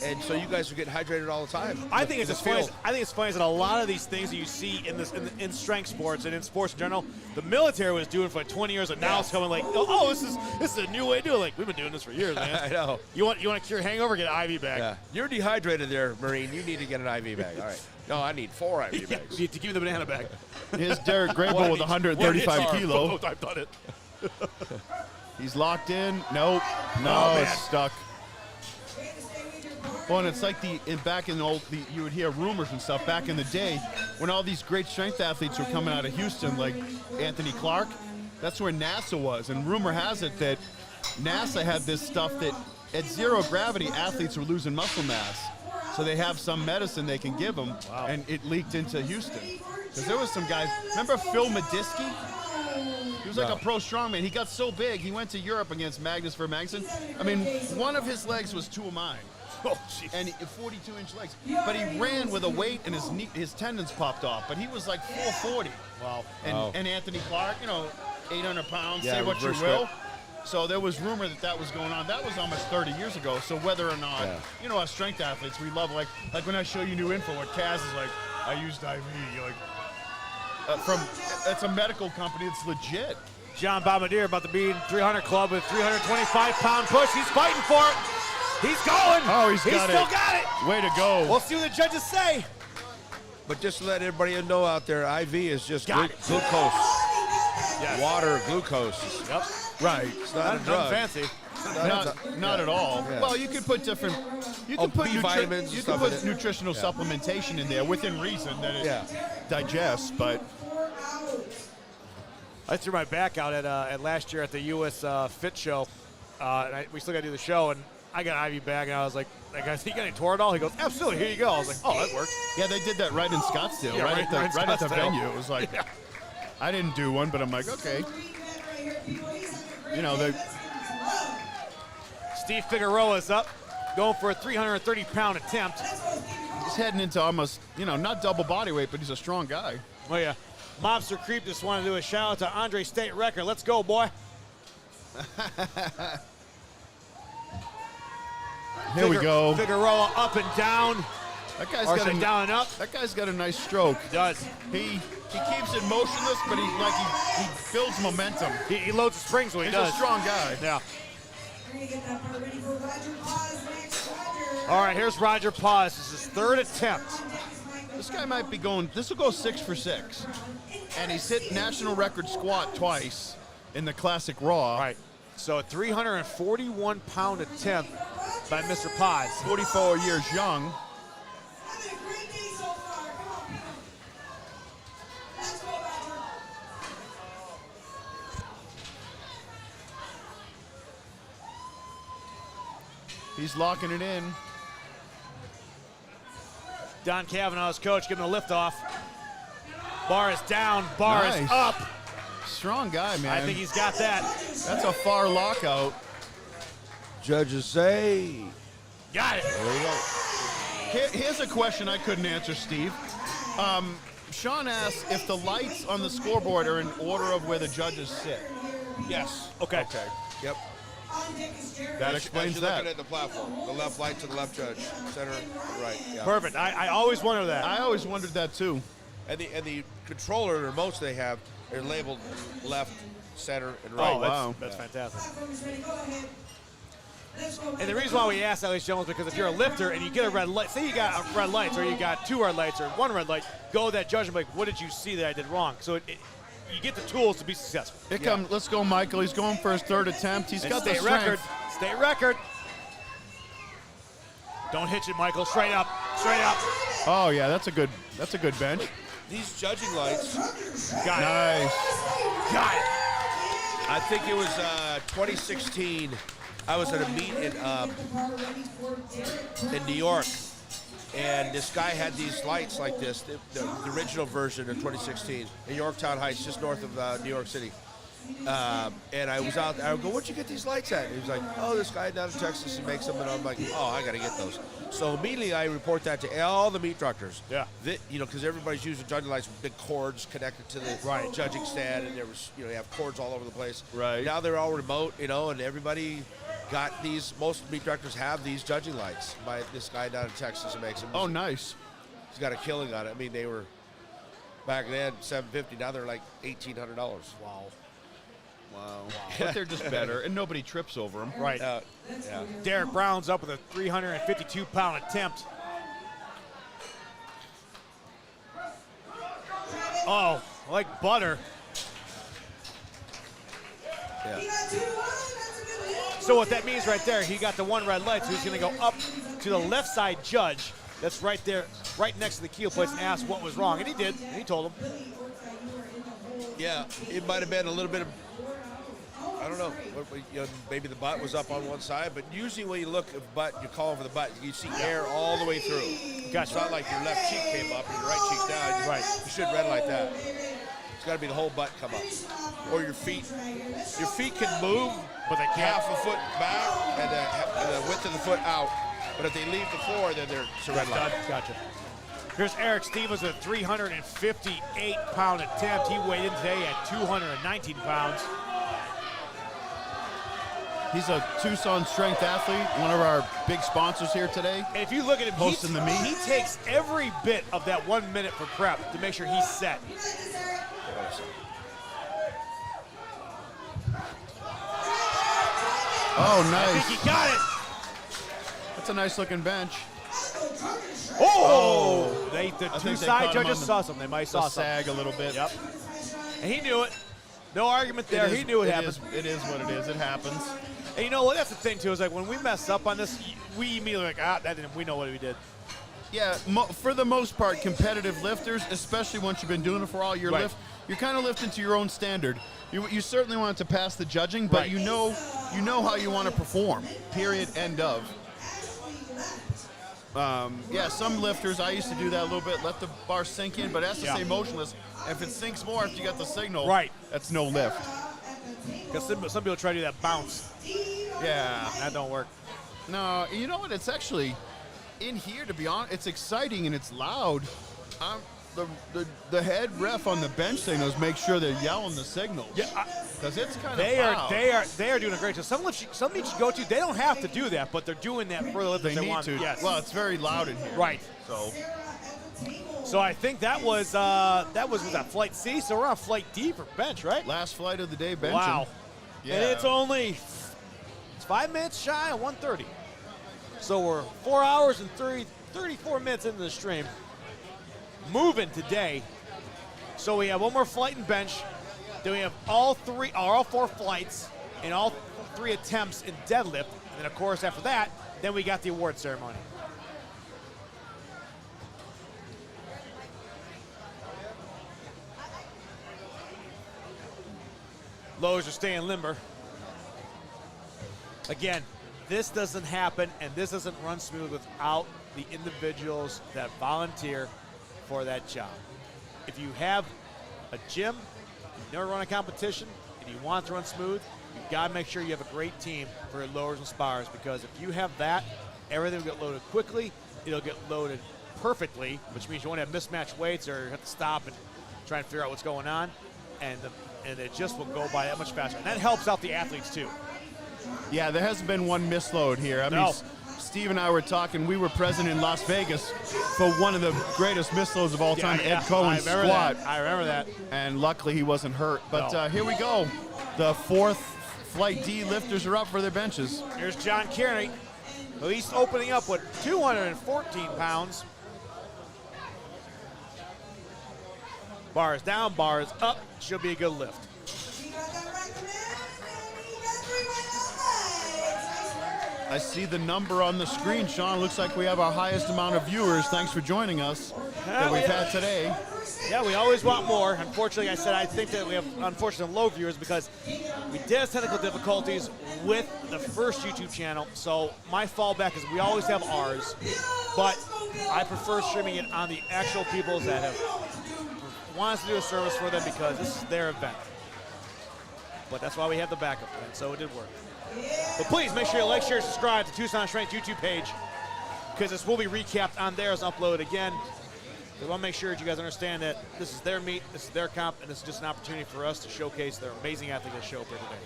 And so you guys are getting hydrated all the time. I think it's funny. I think it's funny that a lot of these things that you see in strength sports and in sports in general, the military was doing for like 20 years, and now it's coming like, oh, this is a new way to do it. Like, we've been doing this for years, man. I know. You want to cure hangover? Get an IV bag. Yeah. You're dehydrated there, Marine. You need to get an IV bag. All right. No, I need 4 IV bags. To give you the banana bag. Here's Derek Grable with 135 kilo. I've done it. He's locked in. Nope. Oh, it's stuck. Well, and it's like you would hear rumors and stuff back in the day when all these great strength athletes were coming out of Houston, like Anthony Clark. That's where NASA was, and rumor has it that NASA had this stuff that at zero gravity, athletes were losing muscle mass. So they have some medicine they can give them, and it leaked into Houston. Because there was some guys. Remember Phil Mediski? He was like a pro strongman. He got so big, he went to Europe against Magnus Vermagsen. I mean, one of his legs was 2 of mine. Oh, jeez. And 42-inch legs. But he ran with a weight, and his tendons popped off. But he was like 440. Wow. And Anthony Clark, 800 pounds, Yeah, say what you reverse will. grip. So there was rumor that was going on. That was almost 30 years ago. So whether or not, our strength athletes, we love, like when I show you new info, what Kaz is like, I used IV. You're like, it's a medical company. It's legit. John Bombardier about to be in 300 club with 325-pound push. He's fighting for it. He's going. Oh, he's still got it. Way to go. We'll see what the judges say. But just to let everybody know out there, IV is just glucose. Yes. Water, glucose. Yep. Right. It's not a drug. Fancy. Not at all. Yeah. Well, you could put different. You can put B vitamins. You can put nutritional supplementation in there within reason that it digests. But I threw my back out at last year at the U.S. Fit Show. And we still got to do the show, and I got an IV bag, and I was like, "You got any Toradol?" He goes, "Absolutely. Here you go." I was like, "Oh, that worked." Yeah, they did that right in Scottsdale, Yeah, right at the Scottsdale. venue. It was like, I didn't do one, but I'm like, okay. Steve Figueroa's up, going for a 330-pound attempt. He's heading into almost, not double body weight, but he's a strong guy. Oh, yeah. Mobster Creep just wanted to do a shout-out to Andre State Record. Let's go, boy. Here we go. Figueroa up and down. That guy's got down and up. That guy's got a nice stroke. He does. He keeps it motionless, but he builds momentum. He loads the springs when he does. He's a strong guy. Yeah. All right, here's Roger Paz. This is his third attempt. This guy might be going. This will go 6 for 6, and he's hit national record squat twice in the classic raw. Right. So a 341-pound attempt by Mr. Paz. 44 years young. He's locking it in. Don Cavanaugh's coach giving a lift off. Bar is down, bar is up. Strong guy, man. I think he's got that. That's a far lockout. Judges say. Got it. There you go. Here's a question I couldn't answer, Steve. Sean asks if the lights on the scoreboard are in order of where the judges sit. Yes. Okay. Okay. Yep. That explains As you're that. looking at the platform. The left light to the left judge. Center, right. Yeah. Perfect. I always wonder that. I always wondered that too. And the controller, or most they have, are labeled left, center, and right. Oh, that's fantastic. And the reason why we ask that, ladies and gentlemen, is because if you're a lifter and you get a red light, say you got red lights or you got 2 red lights or 1 red light, go to that judge and be like, what did you see that I did wrong? So you get the tools to be successful. Here comes, let's go, Michael. He's going for his 3rd attempt. He's got the state strength. record. State record. Don't hitch it, Michael. Straight up. Straight up. Oh yeah, that's a good bench. These judging lights. Got Nice. it. Got it. I think it was 2016. I was at a meet in New York, and this guy had these lights like this, the original version in 2016 in Yorktown Heights, just north of New York City. And I was out there. I go, where'd you get these lights at? And he was like, oh, this guy down in Texas, he makes them. And I'm like, oh, I got to get those. So immediately I report that to all the meat directors. Yeah. Because everybody's using judging lights with big cords connected to the judging stand. And there was, you have cords all over the place. Right. Now they're all remote, and everybody got these. Most meat directors have these judging lights by this guy down in Texas who makes them. Oh, nice. He's got a killing on it. I mean, they were, back then, $750. Now they're like $1,800. Wow. Wow. But they're just better, and nobody trips over them. Right. Yeah. Derek Brown's up with a 352-pound attempt. Oh, like butter. Yeah. So what that means right there, he got the 1 red light, so he's going to go up to the left side judge that's right there, right next to the keel plates, and ask what was wrong. And he did, and he told him. Yeah, it might have been a little bit of, I don't know, maybe the butt was up on one side, but usually when you look at the butt, you call for the butt, you see air all the way through. Gotcha. It's not like your left cheek came up and your right cheek's down. Right. You should red like that. It's got to be the whole butt come up. Or your feet. Your feet can move, but they can't. Half a foot back and the width of the foot out. But if they leave the floor, then it's a red line. Gotcha. Here's Eric Stevens with a 358-pound attempt. He weighed in today at 219 pounds. He's a Tucson Strength athlete, one of our big sponsors here today. And if you look at him, hosting the meet. He takes every bit of that 1 minute for prep to make sure he's set. Oh, nice. I think he got it. That's a nice looking bench. Oh! The two side judges saw something. They might saw something. Sag a little bit. Yep. And he knew it. No argument there. He knew it happened. It is what it is. It happens. And you know what? That's the thing, too, is like when we mess up on this, we immediately like, we know what we did. Yeah, for the most part, competitive lifters, especially once you've been doing it for all your lift, you're kind of lifting to your own standard. You certainly want to pass the judging, but you know how you want to perform. Period. End of. Yeah, some lifters, I used to do that a little bit, let the bar sink in, but it has to stay motionless. If it sinks more after you get the signal, that's no lift. Because some people try to do that bounce. Yeah. That don't work. No, you know what? It's actually, in here, to be honest, it's exciting and it's loud. The head ref on the bench signals make sure they're yelling the signals. Yeah, because it's kind of loud. They are doing a great job. Some meets you go to, they don't have to do that, but they're doing that for the lift they they need want to. Yes. Well, it's very loud in here. Right. So I think that was that flight C. So we're on flight D for bench, right? Last flight of the day, bench. Wow. Yeah. And it's 5 minutes shy of 1:30. So we're 4 hours and 34 minutes into the stream. Moving today. So we have one more flight and bench. Then we have all 4 flights and all 3 attempts in deadlift. And then, of course, after that, then we got the award ceremony. Lows are staying limber. Again, this doesn't happen and this doesn't run smooth without the individuals that volunteer for that job. If you have a gym, you've never run a competition, and you want it to run smooth, you've got to make sure you have a great team for your lowers and spars, because if you have that, everything will get loaded quickly, it'll get loaded perfectly, which means you won't have mismatched weights or have to stop and try and figure out what's going on, and it just will go by that much faster. And that helps out the athletes too. Yeah, there hasn't been one misload here. I mean, Steve and I were talking. We were present in Las Vegas for one of the greatest misloads of all time, Ed Cohen's squat. I remember that. And luckily he wasn't hurt. But here we go. The fourth Flight D lifters are up for their benches. Here's John Kearney. He's opening up with 214 pounds. Bars down, bars up. Should be a good lift. I see the number on the screen, Sean. Looks like we have our highest amount of viewers. Thanks for joining us that we've had today. Yeah, we always want more. Unfortunately, I think that we have, unfortunately, low viewers because we did have technical difficulties with the first YouTube channel. So my fallback is we always have ours, but I prefer streaming it on the actual people that have want us to do a service for them because this is their event. But that's why we have the backup plan, so it did work. But please make sure you like, share, subscribe to Tucson Strength YouTube page, because this will be recapped on theirs, uploaded again. We want to make sure that you guys understand that this is their meet, this is their comp, and this is just an opportunity for us to showcase their amazing athletes that show up here today.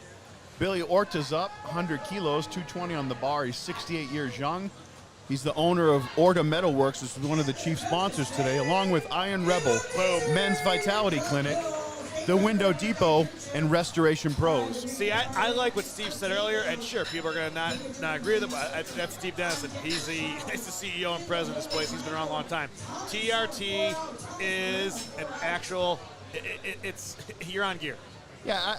Billy Orta's up, 100 kilos, 220 on the bar. He's 68 years young. He's the owner of Orta Metalworks, which is one of the chief sponsors today, along with Iron Rebel, Men's Vitality Clinic, the Window Depot, and Restoration Pros. See, I like what Steve said earlier, and sure, people are going to not agree with him, but that's Steve Dennison. He's the CEO and president of this place. He's been around a long time. TRT is an actual, it's you're on gear. Yeah,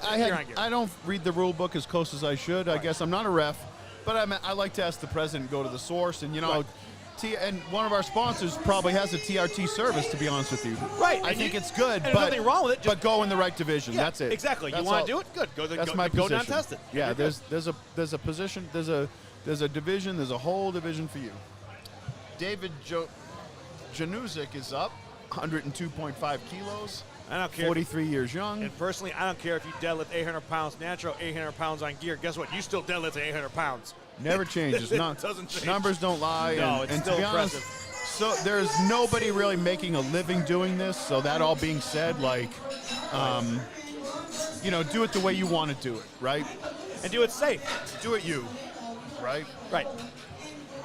I don't read the rule book as close as I should. I guess I'm not a ref, but I like to ask the president, go to the source, and, you know, and one of our sponsors probably has a TRT service, to be honest with you. Right. I think it's good, and but nothing wrong with it. But go in the right division. Yeah, that's it. Exactly. That's you want all. to do it? Good. Go down and test it. Yeah. There's a position. There's a division. There's a whole division for you. David Januzik is up, 102.5 kilos. I don't care. 43 years young. And personally, I don't care if you deadlift 800 pounds natural, 800 pounds on gear. Guess what? You still deadlift 800 pounds. Never changes. It doesn't change. Numbers don't lie. No, it's still to be impressive. Honest, so there's nobody really making a living doing this. So that all being said, like, you know, do it the way you want to do it, right? And do it safe. Do it you, right? Right.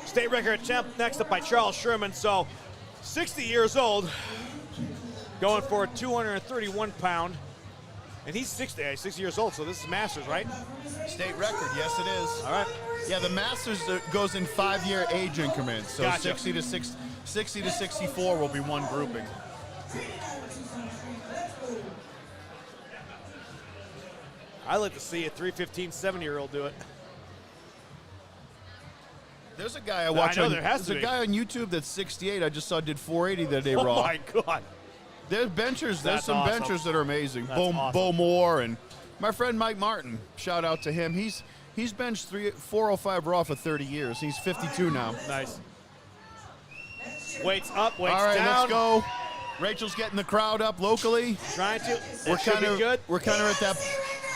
State record attempt next up by Charles Sherman. So 60 years old, going for a 231 pound. And he's 60 years old, so this is Masters, right? State record, yes it is. All right. Yeah, the Masters goes in 5-year age increments. So Gotcha. 60 to 64 will be one grouping. I'd like to see a 315 7-year-old do it. There's a guy I watch. I know there has to there's be. a guy on YouTube that's 68. I just saw did 480 the other day Oh raw. my God. There's benchers. There's That's some awesome. benchers that are amazing. That's Bo awesome. Moore and my friend Mike Martin. Shout out to him. He's benched 405 raw for 30 years. He's 52 now. Nice. Weights up, weights All right, down. let's go. Rachel's getting the crowd up locally. Trying to. We're That should be good. We're kind of at that.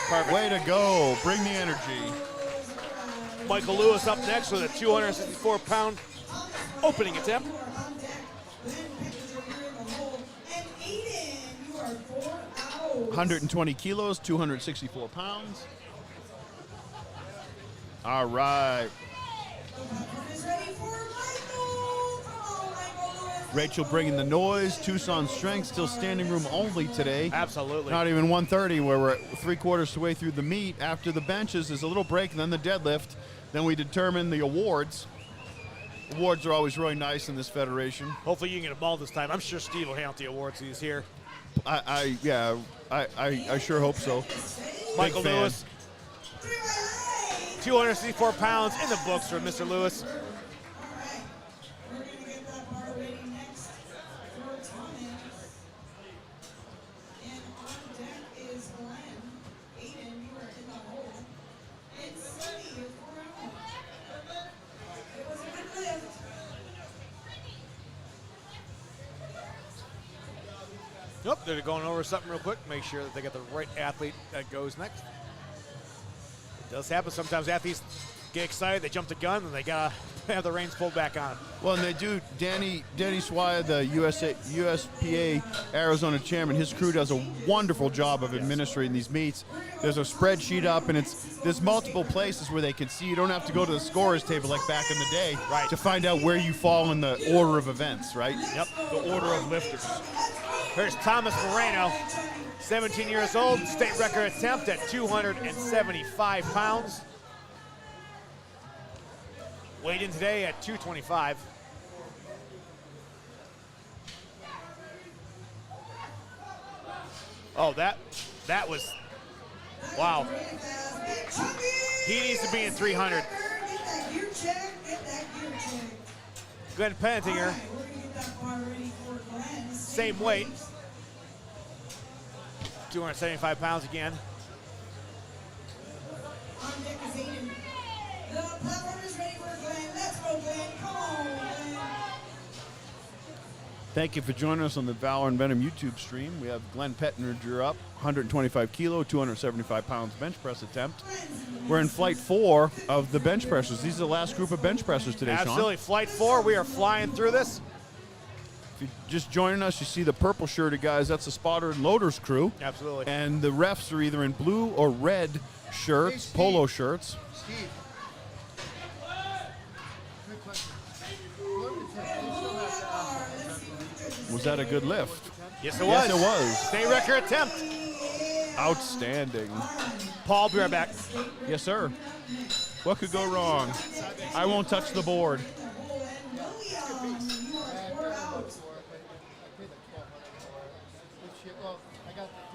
Perfect. Way to go. Bring the energy. Michael Lewis up next with a 264-pound opening attempt. 120 kilos, 264 pounds. All right. Rachel bringing the noise. Tucson Strength still standing room only today. Absolutely. Not even 1:30, where we're 3/4 the way through the meet. After the benches, there's a little break, and then the deadlift. Then we determine the awards. Awards are always really nice in this federation. Hopefully you can get a ball this time. I'm sure Steve will handle the awards. He's here. I sure hope so. Michael Big fan. Lewis, 264 pounds in the books for Mr. Lewis. Nope, they're going over something real quick. Make sure that they got the right athlete that goes next. It does happen. Sometimes athletes get excited, they jump the gun, and they gotta have the reins pulled back on. Well, and they do. Danny Swire, the USPA Arizona chairman, his crew does a wonderful job of administering these meets. There's a spreadsheet up, and there's multiple places where they can see. You don't have to go to the scorer's table like back in the day to find out where you fall in the order of events, right? Yep, the order of lifters. Here's Thomas Moreno, 17 years old, state record attempt at 275 pounds. Weighed in today at 225. Oh, that was, wow. He needs to be in 300. Glenn Penninger, same weight, 275 pounds again. The platform is ready for Glenn. Let's go, Glenn. Come on, Glenn. Thank you for joining us on the Valor and Venom YouTube stream. We have Glenn Pettinger up, 125 kilo, 275 pounds bench press attempt. We're in flight 4 of the bench pressers. These are the last group of bench pressers today, Sean. Absolutely, flight 4. We are flying through this. If you're just joining us, you see the purple shirted guys. That's the spotter and loaders crew. Absolutely. And the refs are either in blue or red shirts, polo shirts. Steve. Was that a good lift? Yes, it was. Yes, it was. State record attempt. Outstanding. Paul, be right back. Yes, sir. What could go wrong? I won't touch the board.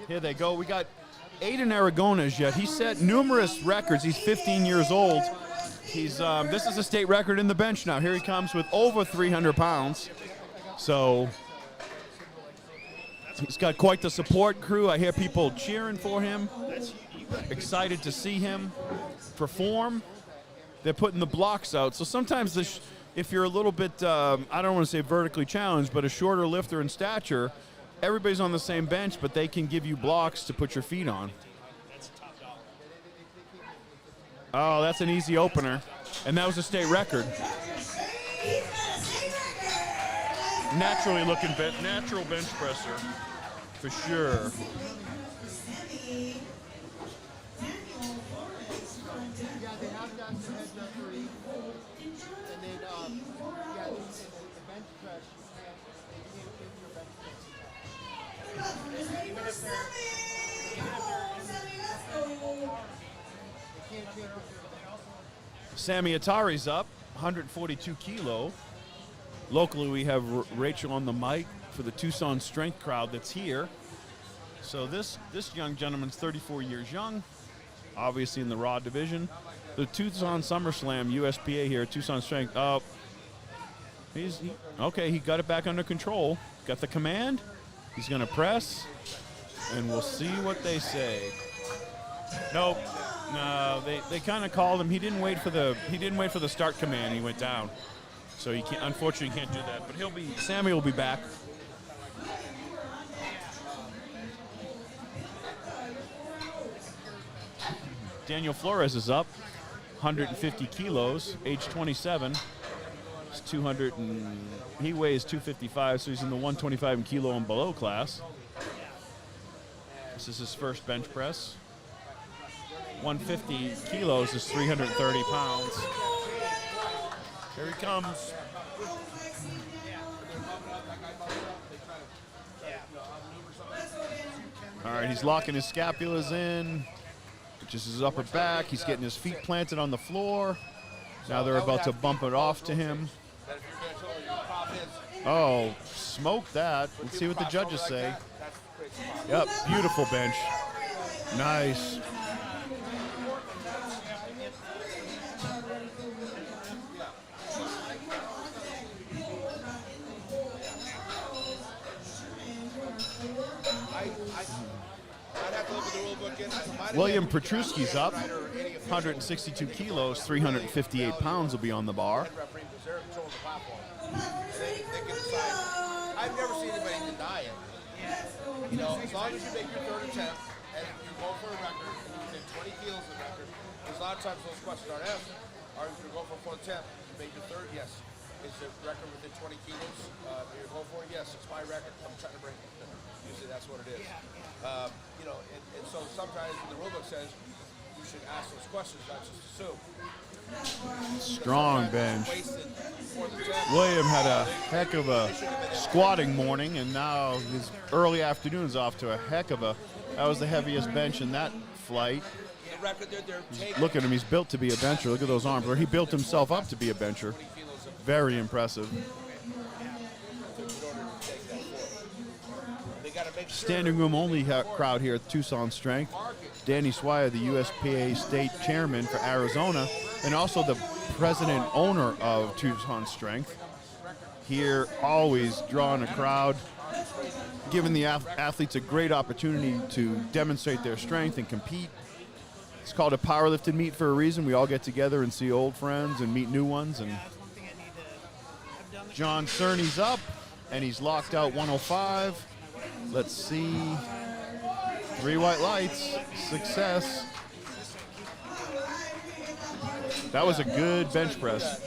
Here they go. We got Aiden Aragones yet. He set numerous records. He's 15 years old. He's this is a state record in the bench now. Here he comes with over 300 pounds. So he's got quite the support crew. I hear people cheering for him, excited to see him perform. They're putting the blocks out. So sometimes if you're a little bit, I don't want to say vertically challenged, but a shorter lifter in stature, everybody's on the same bench, but they can give you blocks to put your feet on. Oh, that's an easy opener. And that was a state record. Naturally looking natural bench presser, for sure. Sammy Atari's up, 142 kilo. Locally, we have Rachel on the mic for the Tucson Strength crowd that's here. So this young gentleman's 34 years young, obviously in the raw division. The Tucson SummerSlam USPA here, Tucson Strength. Okay, he got it back under control. Got the command. He's going to press, and we'll see what they say. Nope. No, they kind of called him. He didn't wait for the start command. He went down. So he can't, unfortunately, can't do that. But Sammy will be back. Daniel Flores is up, 150 kilos, age 27. He weighs 255, so he's in the 125 kilo and below class. This is his first bench press. 150 kilos is 330 pounds. Here he comes. All right, he's locking his scapulas in, which is his upper back. He's getting his feet planted on the floor. Now they're about to bump it off to him. Oh, smoke that. Let's see what the judges say. Yep, beautiful bench. Nice. William Petruski's up, 162 kilos, 358 pounds will be on the bar. I've never seen anybody deny it. You know, as long as you make your third attempt and you go for a record, within 20 kilos of the record, because a lot of times those questions aren't asked. Are you going to go for a full attempt? You make your third? Yes. Is the record within 20 kilos? You're going for it? Yes, it's my record. I'm trying to break it. Usually that's what it is. You know, and so sometimes the rule book says you should ask those questions, not just assume. Strong bench. William had a heck of a squatting morning, and now his early afternoon's off to a heck of a. That was the heaviest bench in that flight. Look at him, he's built to be a bencher. Look at those arms. Where he built himself up to be a bencher. Very impressive. Standing room only crowd here at Tucson Strength. Danny Swire, the USPA state chairman for Arizona, and also the president owner of Tucson Strength. Here, always drawing a crowd, giving the athletes a great opportunity to demonstrate their strength and compete. It's called a powerlifting meet for a reason. We all get together and see old friends and meet new ones. And John Cerny's up, and he's locked out 105. Let's see. 3 white lights. Success. That was a good bench press.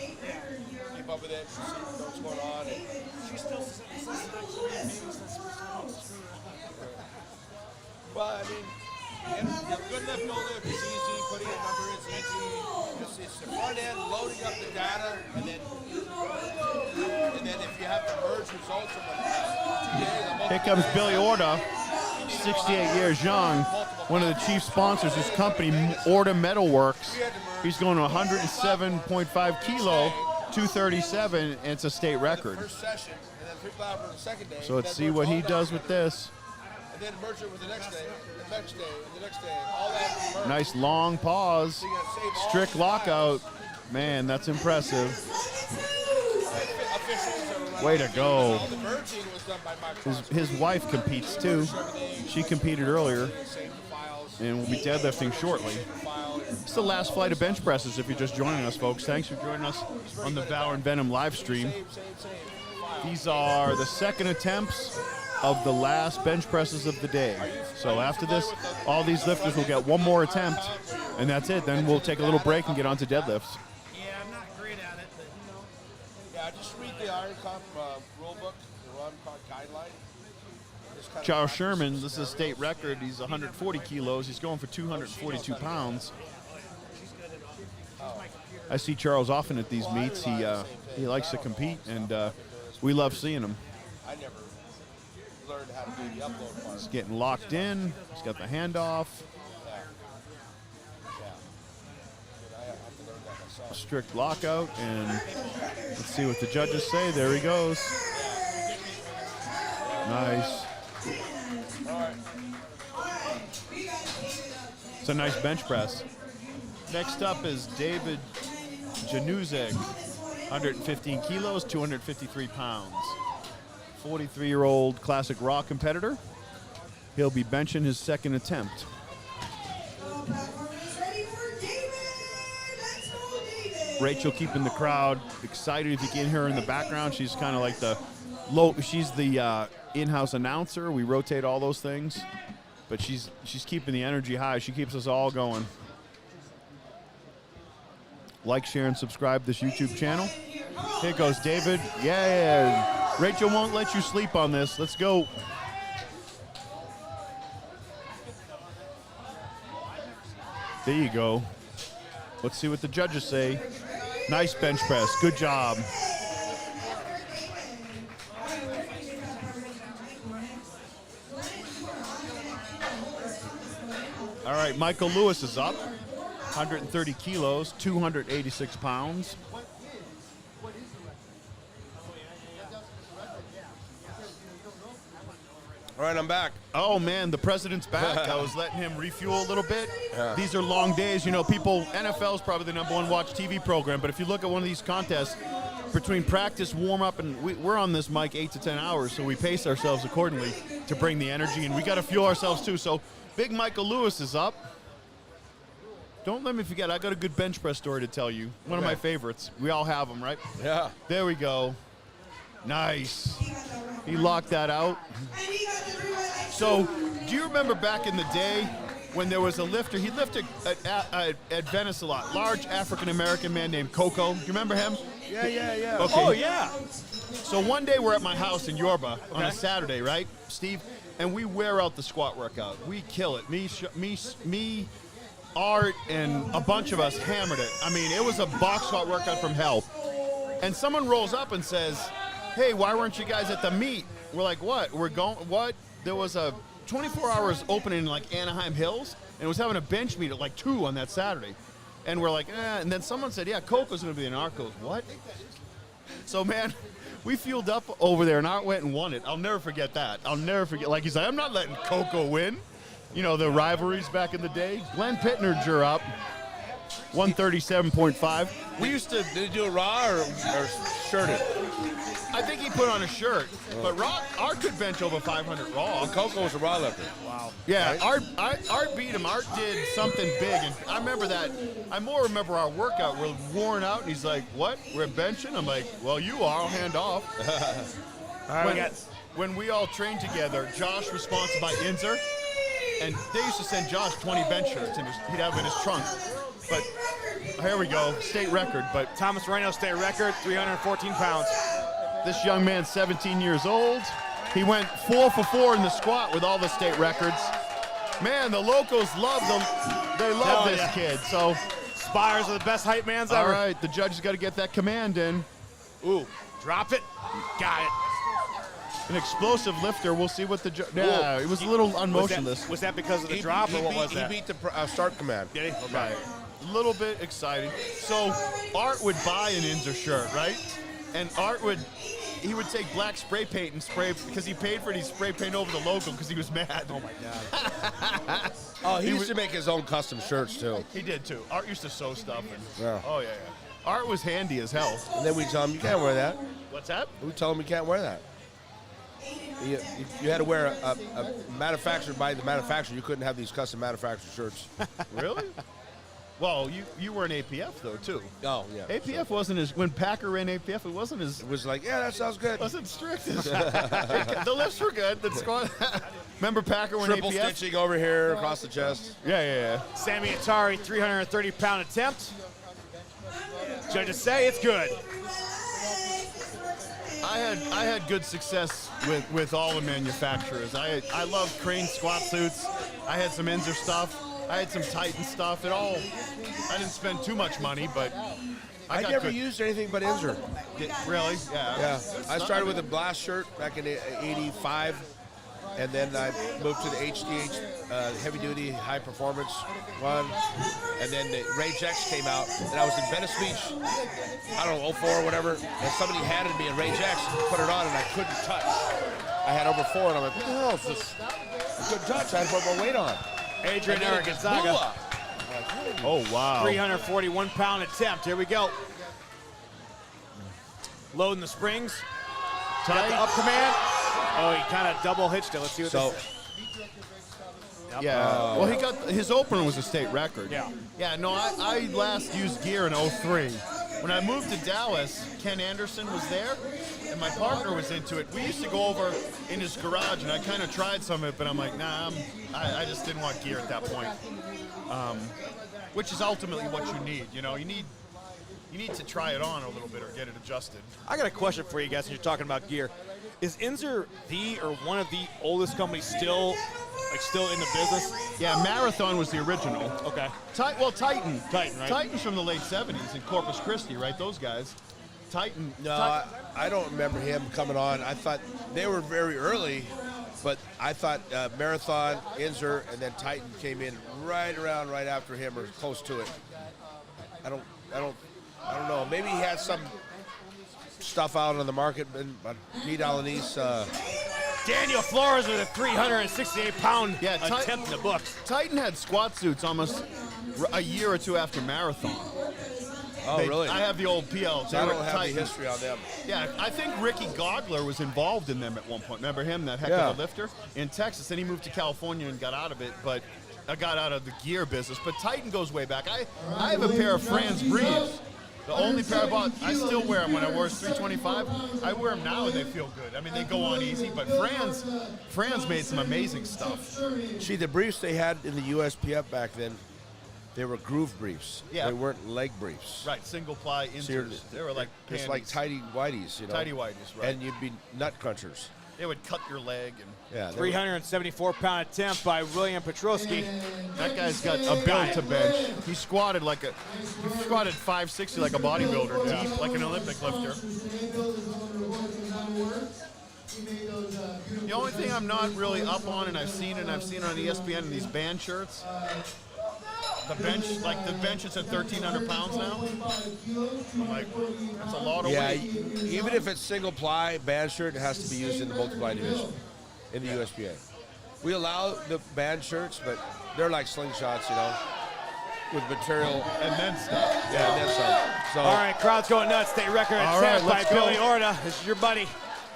Keep up with it. See what's going on. Well, I mean, good lift, no lift is easy. Putting a number is easy. It's the front end, loading up the data, and then if you have to merge results from Here comes Billy Orta, 68 years young, one of the chief sponsors. His company, Orta Metalworks. He's going to 107.5 kilo, 237, and it's a state record. So let's see what he does with this. And then merge it with the next day, the next day, and the next day. All that merge. Nice long pause. Strict lockout. Man, that's impressive. Way to go. His wife competes too. She competed earlier and will be deadlifting shortly. It's the last flight of bench presses if you're just joining us, folks. Thanks for joining us on the Valor and Venom live stream. These are the second attempts of the last bench presses of the day. So after this, all these lifters will get one more attempt, and that's it. Then we'll take a little break and get on to deadlifts. Yeah, I'm not great at it, but yeah, just read the Iron Comp rule book, the Run Comp guideline. Charles Sherman, this is a state record. He's 140 kilos. He's going for 242 pounds. I see Charles often at these meets. He likes to compete, and we love seeing him. I never learned how to do the upload part. He's getting locked in. He's got the handoff. Strict lockout, and let's see what the judges say. There he goes. Nice. It's a nice bench press. Next up is David Januzek, 115 kilos, 253 pounds. 43-year-old classic raw competitor. He'll be benching his second attempt. Rachel keeping the crowd excited. If you can hear her in the background, she's kind of like she's the in-house announcer. We rotate all those things, but she's keeping the energy high. She keeps us all going. Like, share, and subscribe to this YouTube channel. Here goes David. Yeah. Rachel won't let you sleep on this. Let's go. There you go. Let's see what the judges say. Nice bench press. Good job. All right, Michael Lewis is up. 130 kilos, 286 pounds. All right, I'm back. Oh, man, the president's back. I was letting him refuel a little bit. Yeah. These are long days. You know, NFL is probably the #1 watch TV program, but if you look at one of these contests, between practice, warm-up, and we're on this mic 8 to 10 hours, so we pace ourselves accordingly to bring the energy, and we got to fuel ourselves too. So big Michael Lewis is up. Don't let me forget, I got a good bench press story to tell you. One of my favorites. We all have them, right? Yeah. There we go. Nice. He locked that out. And he got the So, do you remember back in the day when there was a lifter? He lifted at Venice a lot. Large African-American man named Coco. Do you remember him? Yeah. Okay. Oh, yeah. So one day we're at my house in Yorba on a Saturday, right, Steve? And we wear out the squat workout. We kill it. Me, Art, and a bunch of us hammered it. I mean, it was a box squat workout from hell. And someone rolls up and says, "Hey, why weren't you guys at the meet?" We're like, "What? We're going, what?" There was a 24 hours opening in like Anaheim Hills, and it was having a bench meet at like 2 on that Saturday. And we're like, And then someone said, "Yeah, Coco's going to be in Art." Goes, "What?" So, man, we fueled up over there, and Art went and won it. I'll never forget that. I'll never forget. Like, he's like, "I'm not letting Coco win." You know, the rivalries back in the day. Glenn Pittner drew up 137.5. We used to. Did he do it raw or shirted? I think he put on a shirt, but Art could bench over 500 raw. Well, Coco was a raw lifter. Wow. Yeah, right? Art beat him. Art did something big, and I remember that. I more remember our workout. We're worn out, and he's like, "What? We're benching?" I'm like, "Well, you are. I'll hand off." All right, when we all trained together, Josh was sponsored by Inzer, and they used to send Josh 20 bench shirts, and he'd have them in his trunk. But here we go, state record. But Thomas Moreno, state record, 314 pounds. This young man's 17 years old. He went 4 for 4 in the squat with all the state records. Man, the locals love them. They love this kid. So Spires are the best hype mans ever. All right, the judge's got to get that command in. Ooh, drop it. Got it. An explosive lifter. We'll see what the judge. Yeah, it was a little unmotionless. Was that because of the drop, or what was that? He beat the start command. Did he? Okay. Right. A little bit exciting. So Art would buy an Inzer shirt, right? And Art he would take black spray paint and spray, because he paid for it, he'd spray paint over the logo because he was mad. Oh, my God. Oh, he used to make his own custom shirts, too. He did, too. Art used to sew stuff. Yeah. Oh, yeah. Art was handy as hell. And then we tell him, you can't wear that. What's that? We tell him you can't wear that. You had to wear a manufactured by the manufacturer. You couldn't have these custom manufactured shirts. Really? Well, you were in APF, though, too. Oh, yeah. APF wasn't as, when Packer ran APF, it wasn't as. It was like, yeah, that sounds good. Wasn't strict. The lifts were good. The squat. Remember Packer when Triple APF? stitching over here across the chest. Yeah. Sammy Atari, 330-pound attempt. Judges say it's good. I had good success with all the manufacturers. I love Crane squat suits. I had some Inzer stuff. I had some Titan stuff. I didn't spend too much money, but I never used anything but Inzer. Really? Yeah. Yeah. I started with a blast shirt back in '85, and then I moved to the HDH heavy duty high performance one, and then the Rage X came out, and I was in Venice Beach, I don't know, 04 or whatever, and somebody handed me a Rage X, put it on, and I couldn't touch. I had over 4, and I'm like, what the hell is this? I couldn't touch. I had to put my weight on. Adrian Gonzaga. Oh, wow. 341-pound attempt. Here we go. Loading the springs. Got the up command. Oh, he kind of double hitched it. Let's see what this is. Yep. Yeah. Well, he got his opener was a state record. Yeah. Yeah. No, I last used gear in '03. When I moved to Dallas, Ken Anderson was there, and my partner was into it. We used to go over in his garage, and I kind of tried some of it, but I'm like, nah, I just didn't want gear at that point. Which is ultimately what you need. You know, you need to try it on a little bit or get it adjusted. I got a question for you guys when you're talking about gear. Is Inzer the or one of the oldest companies still in the business? Yeah, Marathon was the original. Okay. Titan. Titan, right? Titan's from the late 70s in Corpus Christi, right? Those guys. Titan. No, I don't remember him coming on. I thought they were very early, but I thought Marathon, Inzer, and then Titan came in right after him or close to it. I don't know. Maybe he had some stuff out on the market, but Pete Alanis. Daniel Flores with a 368-pound attempt in the books. Titan had squat suits almost a year or two after Marathon. Oh, really? I have the old PLs. So I don't have the history on them. Yeah, I think Ricky Gogler was involved in them at one point. Remember him, that heck of a lifter? In Texas. Then he moved to California and got out of it, but I got out of the gear business. But Titan goes way back. I have a pair of Franz Breeds. The only pair I bought, I still wear them when I wore 325. I wear them now and they feel good. I mean, they go on easy, but Franz made some amazing stuff. See, the briefs they had in the USPF back then, they were groove briefs. Yeah. They weren't leg briefs. Right, single ply inters. They were like just like tidy whities, you know. Tidy whities, right. And you'd be nut crunchers. They would cut your leg. And yeah, 374-pound attempt by William Petrosky. That guy's got a build to bench. He squatted 560 like a bodybuilder, deep, like an Olympic lifter. The only thing I'm not really up on, and I've seen it on ESPN in these band shirts, the bench is at 1,300 pounds now. I'm like, that's a lot of weight. Even if it's single ply band shirt, it has to be used in the multiply division in the USPA. We allow the band shirts, but they're like slingshots, you know, with material and then stuff. Yeah, and then some. So, all right, crowd's going nuts. State record attempt by Billy Orta. This is your buddy.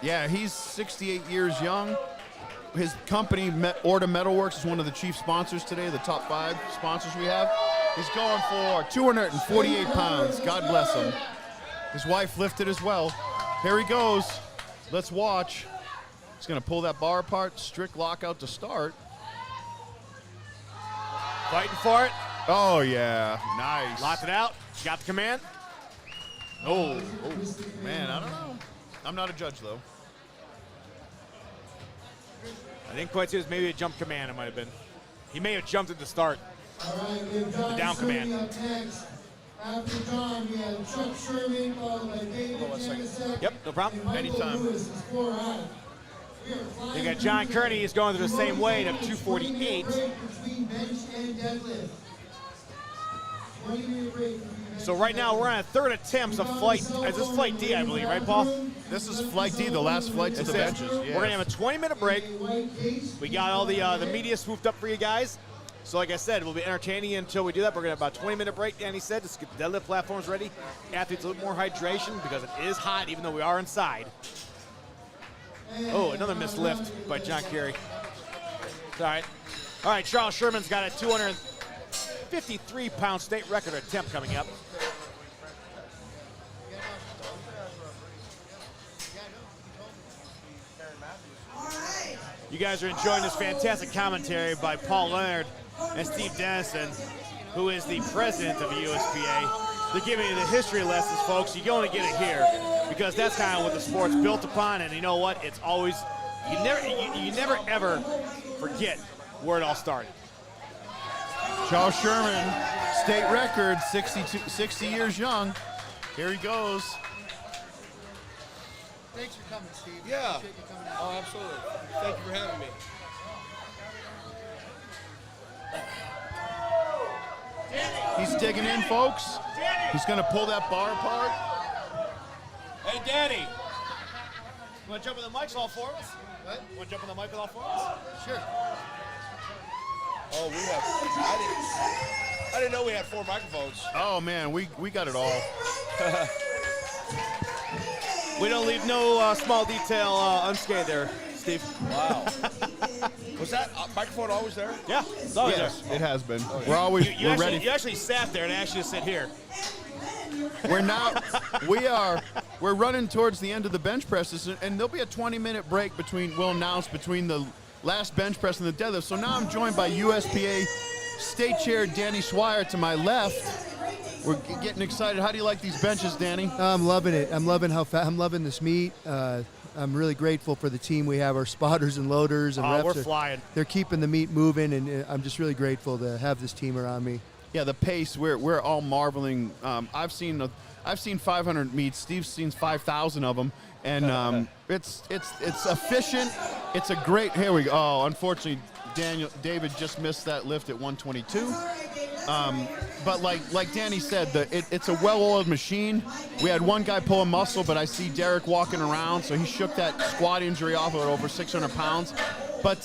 Yeah, he's 68 years young. His company, Orta Metalworks, is one of the chief sponsors today, the top 5 sponsors we have. He's going for 248 pounds. God bless him. His wife lifted as well. Here he goes. Let's watch. He's going to pull that bar apart. Strict lockout to start. Fighting for it. Oh, yeah. Nice. Locked it out. Got the command. Oh, man, I don't know. I'm not a judge, though. I didn't quite see it was maybe a jump command. It might have been. He may have jumped at the start. The down command. After John, we have Chuck Sherman, followed by David Janicek. Yep, no problem. Anytime. You got John Kearney. He's going through the same weight of 248. So right now we're on a third attempt of flight. This is flight D, I believe, right, Paul? This is flight D, the last flight to the benches. Yes. We're gonna have a 20-minute break. We got all the media swooped up for you guys. So like I said, we'll be entertaining you until we do that. We're gonna have about a 20-minute break, Danny said, just get the deadlift platforms ready. Athletes a little more hydration because it is hot, even though we are inside. Oh, another missed lift by John Kerry. All right. All right, Charles Sherman's got a 253-pound state record attempt coming up. You guys are enjoying this fantastic commentary by Paul Leonard and Steve Dennison, who is the president of the USPA. They're giving you the history lessons, folks. You're going to get it here because that's kind of what the sport's built upon. And you know what? It's always, you never ever forget where it all started. Charles Sherman, state record, 60 years young. Here he goes. Thanks for coming, Steve. Yeah. Oh, absolutely. Thank you for having me. He's digging in, folks. He's going to pull that bar apart. Hey, Danny. You want to jump on the mics all 4 of us? What? You want to jump on the mic with all 4 of us? Sure. Oh, we have. I didn't know we had 4 microphones. Oh, man, we got it all. We don't leave no small detail unscathed there, Steve. Wow. Was that microphone always there? Yeah, it's always Yes, there. it has been. Oh, yeah. We're always We're ready. You actually sat there and asked you to sit here. We're running towards the end of the bench presses, and there'll be a 20-minute break we'll announce between the last bench press and the deadlift. So now I'm joined by USPA State Chair Danny Swire to my left. We're getting excited. How do you like these benches, Danny? I'm loving it. I'm loving I'm loving this meet. I'm really grateful for the team we have, our spotters and loaders and reps. We're flying. They're keeping the meet moving, and I'm just really grateful to have this team around me. Yeah, the pace. We're all marveling. I've seen 500 meets. Steve's seen 5,000 of them, and it's efficient. It's a great. Here we go. Oh, unfortunately, David just missed that lift at 122. But like Danny said, it's a well-oiled machine. We had one guy pull a muscle, but I see Derek walking around, so he shook that squat injury off at over 600 pounds. But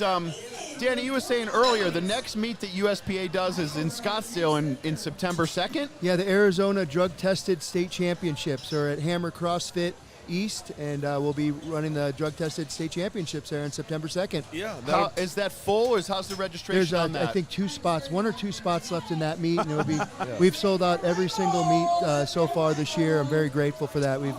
Danny, you were saying earlier, the next meet that USPA does is in Scottsdale in September 2nd? Yeah, the Arizona Drug Tested State Championships are at Hammer CrossFit East, and we'll be running the drug-tested state championships there on September 2nd. Yeah. Is that full, or how's the registration There's, on that? I think 1 or 2 spots left in that meet, and it'll be. We've sold out every single meet so far this year. I'm very grateful for that. We've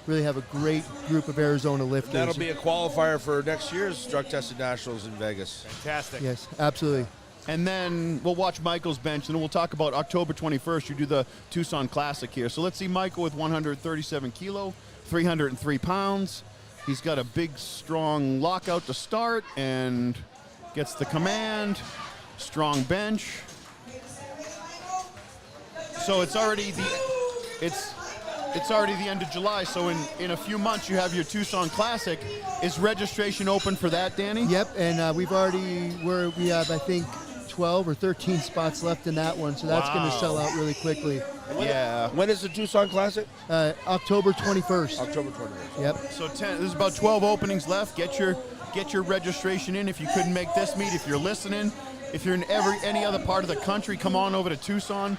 really have a great group of Arizona lifters. That'll be a qualifier for next year's drug-tested nationals in Vegas. Fantastic. Yes, absolutely. And then we'll watch Michael's bench, and then we'll talk about October 21st. You do the Tucson Classic here. So let's see Michael with 137 kilo, 303 pounds. He's got a big, strong lockout to start and gets the command. Strong bench. So it's already the end of July. So in a few months you have your Tucson Classic. Is registration open for that, Danny? Yep, and we have I think 12 or 13 spots left in that one, so that's going to sell out really quickly. When is the Tucson Classic? October 21st. October 21st. Yep. So there's about 12 openings left. Get your registration in if you couldn't make this meet. If you're listening, if you're in any other part of the country, come on over to Tucson,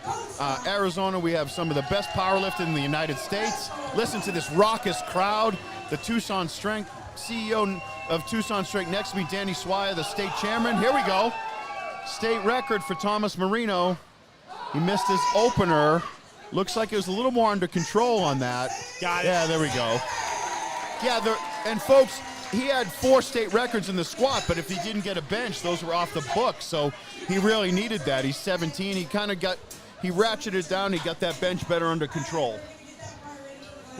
Arizona. We have some of the best powerlifting in the United States. Listen to this raucous crowd. The Tucson Strength CEO of Tucson Strength next to me, Danny Swire, the state chairman. Here we go. State record for Thomas Marino. He missed his opener. Looks like it was a little more under control on that. Got it. Yeah, there we go. Yeah, and folks, he had 4 state records in the squat, but if he didn't get a bench, those were off the book. So he really needed that. He's 17. He ratcheted it down. He got that bench better under control.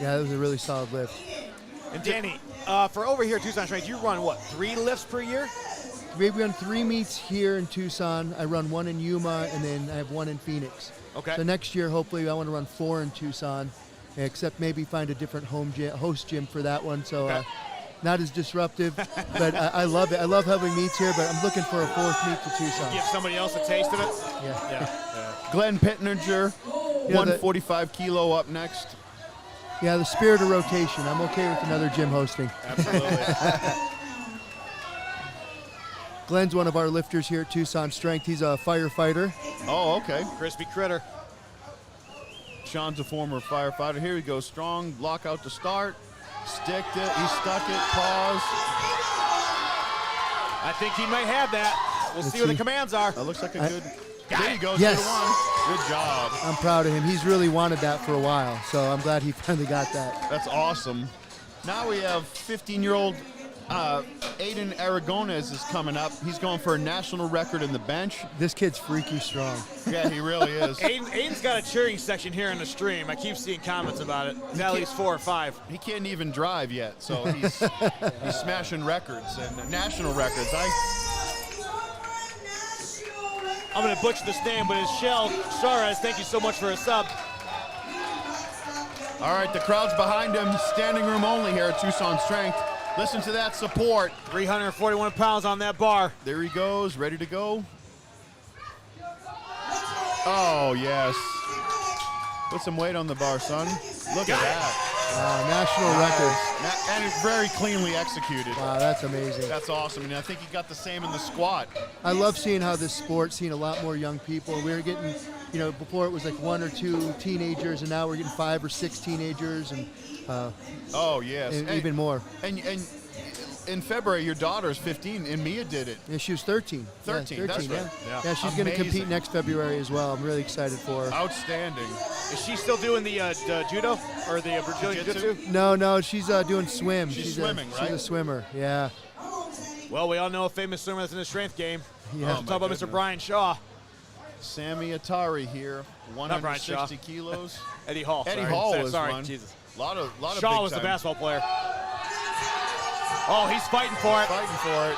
Yeah, that was a really solid lift. And Danny, for over here at Tucson Strength, you run what, 3 lifts per year? We run 3 meets here in Tucson. I run 1 in Yuma, and then I have 1 in Phoenix. Okay. So next year, hopefully, I want to run 4 in Tucson, except maybe find a different host gym for that one. So not as disruptive, but I love it. I love having meets here, but I'm looking for a 4th meet to Tucson. Give somebody else a taste of it? Yeah. Glenn Pittninger, 145 kilo up next. Yeah, the spirit of rotation. I'm okay with another gym hosting. Absolutely. Glenn's one of our lifters here at Tucson Strength. He's a firefighter. Oh, okay. Crispy critter. Sean's a former firefighter. Here he goes. Strong lockout to start. Sticked it. He stuck it. Pause. I think he might have that. We'll see what the commands are. That looks like a good. There you go. Yes. Good job. I'm proud of him. He's really wanted that for a while, so I'm glad he finally got that. That's awesome. Now we have 15-year-old Aiden Aragonez is coming up. He's going for a national record in the bench. This kid's freaky strong. Yeah, he really is. Aiden's got a cheering section here in the stream. I keep seeing comments about it. He's at least 4 or 5. He can't even drive yet, so he's smashing records and national records. I'm going to butcher this name, but it's Shell Suarez. Thank you so much for a sub. All right, the crowd's behind him. Standing room only here at Tucson Strength. Listen to that support. 341 pounds on that bar. There he goes, ready to go. Oh, yes. Put some weight on the bar, son. Look at that. National record. And it's very cleanly executed. Wow, that's amazing. That's awesome. And I think he got the same in the squat. I love seeing how this sport's seen a lot more young people. We were getting, before it was like 1 or 2 teenagers, and now we're getting 5 or 6 teenagers, and oh, yes. and even more. And in February, your daughter's 15, and Mia did it. Yeah, she was 13. 13, yeah, that's right. Yeah, she's going to compete next February as well. I'm really excited for her. Outstanding. Is she still doing the judo or the Brazilian jiu-jitsu? No, she's doing swim. She's swimming, right? She's a swimmer, yeah. Well, we all know a famous swimmer that's in the strength game. Yeah. Talk about Mr. Brian Shaw. Sammy Atari here, 160 kilos. Eddie Hall. Eddie Hall was sorry, one. Jesus. A lot of Shaw big was the time. basketball player. Oh, he's fighting for it.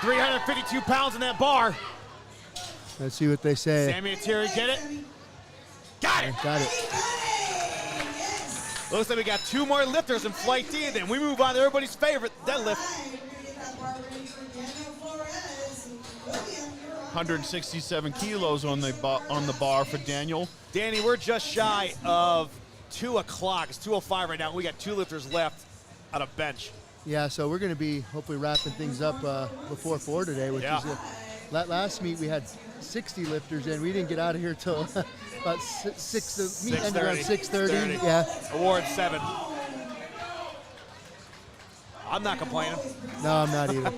352 pounds in that bar. Let's see what they say. Sammy Atari, get it? Got it. Got it. Looks like we got 2 more lifters in Flight D. Then we move on to everybody's favorite, deadlift. 167 kilos on the bar for Daniel. Danny, we're just shy of 2 o'clock. It's 2:05 right now. We got 2 lifters left on a bench. Yeah, so we're going to be hopefully wrapping things up before 4 today, which is last meet we had 60 lifters in. We didn't get out of here till about 6. The meet ended around 6:30. Yeah. Award 7. I'm not complaining. No, I'm not either.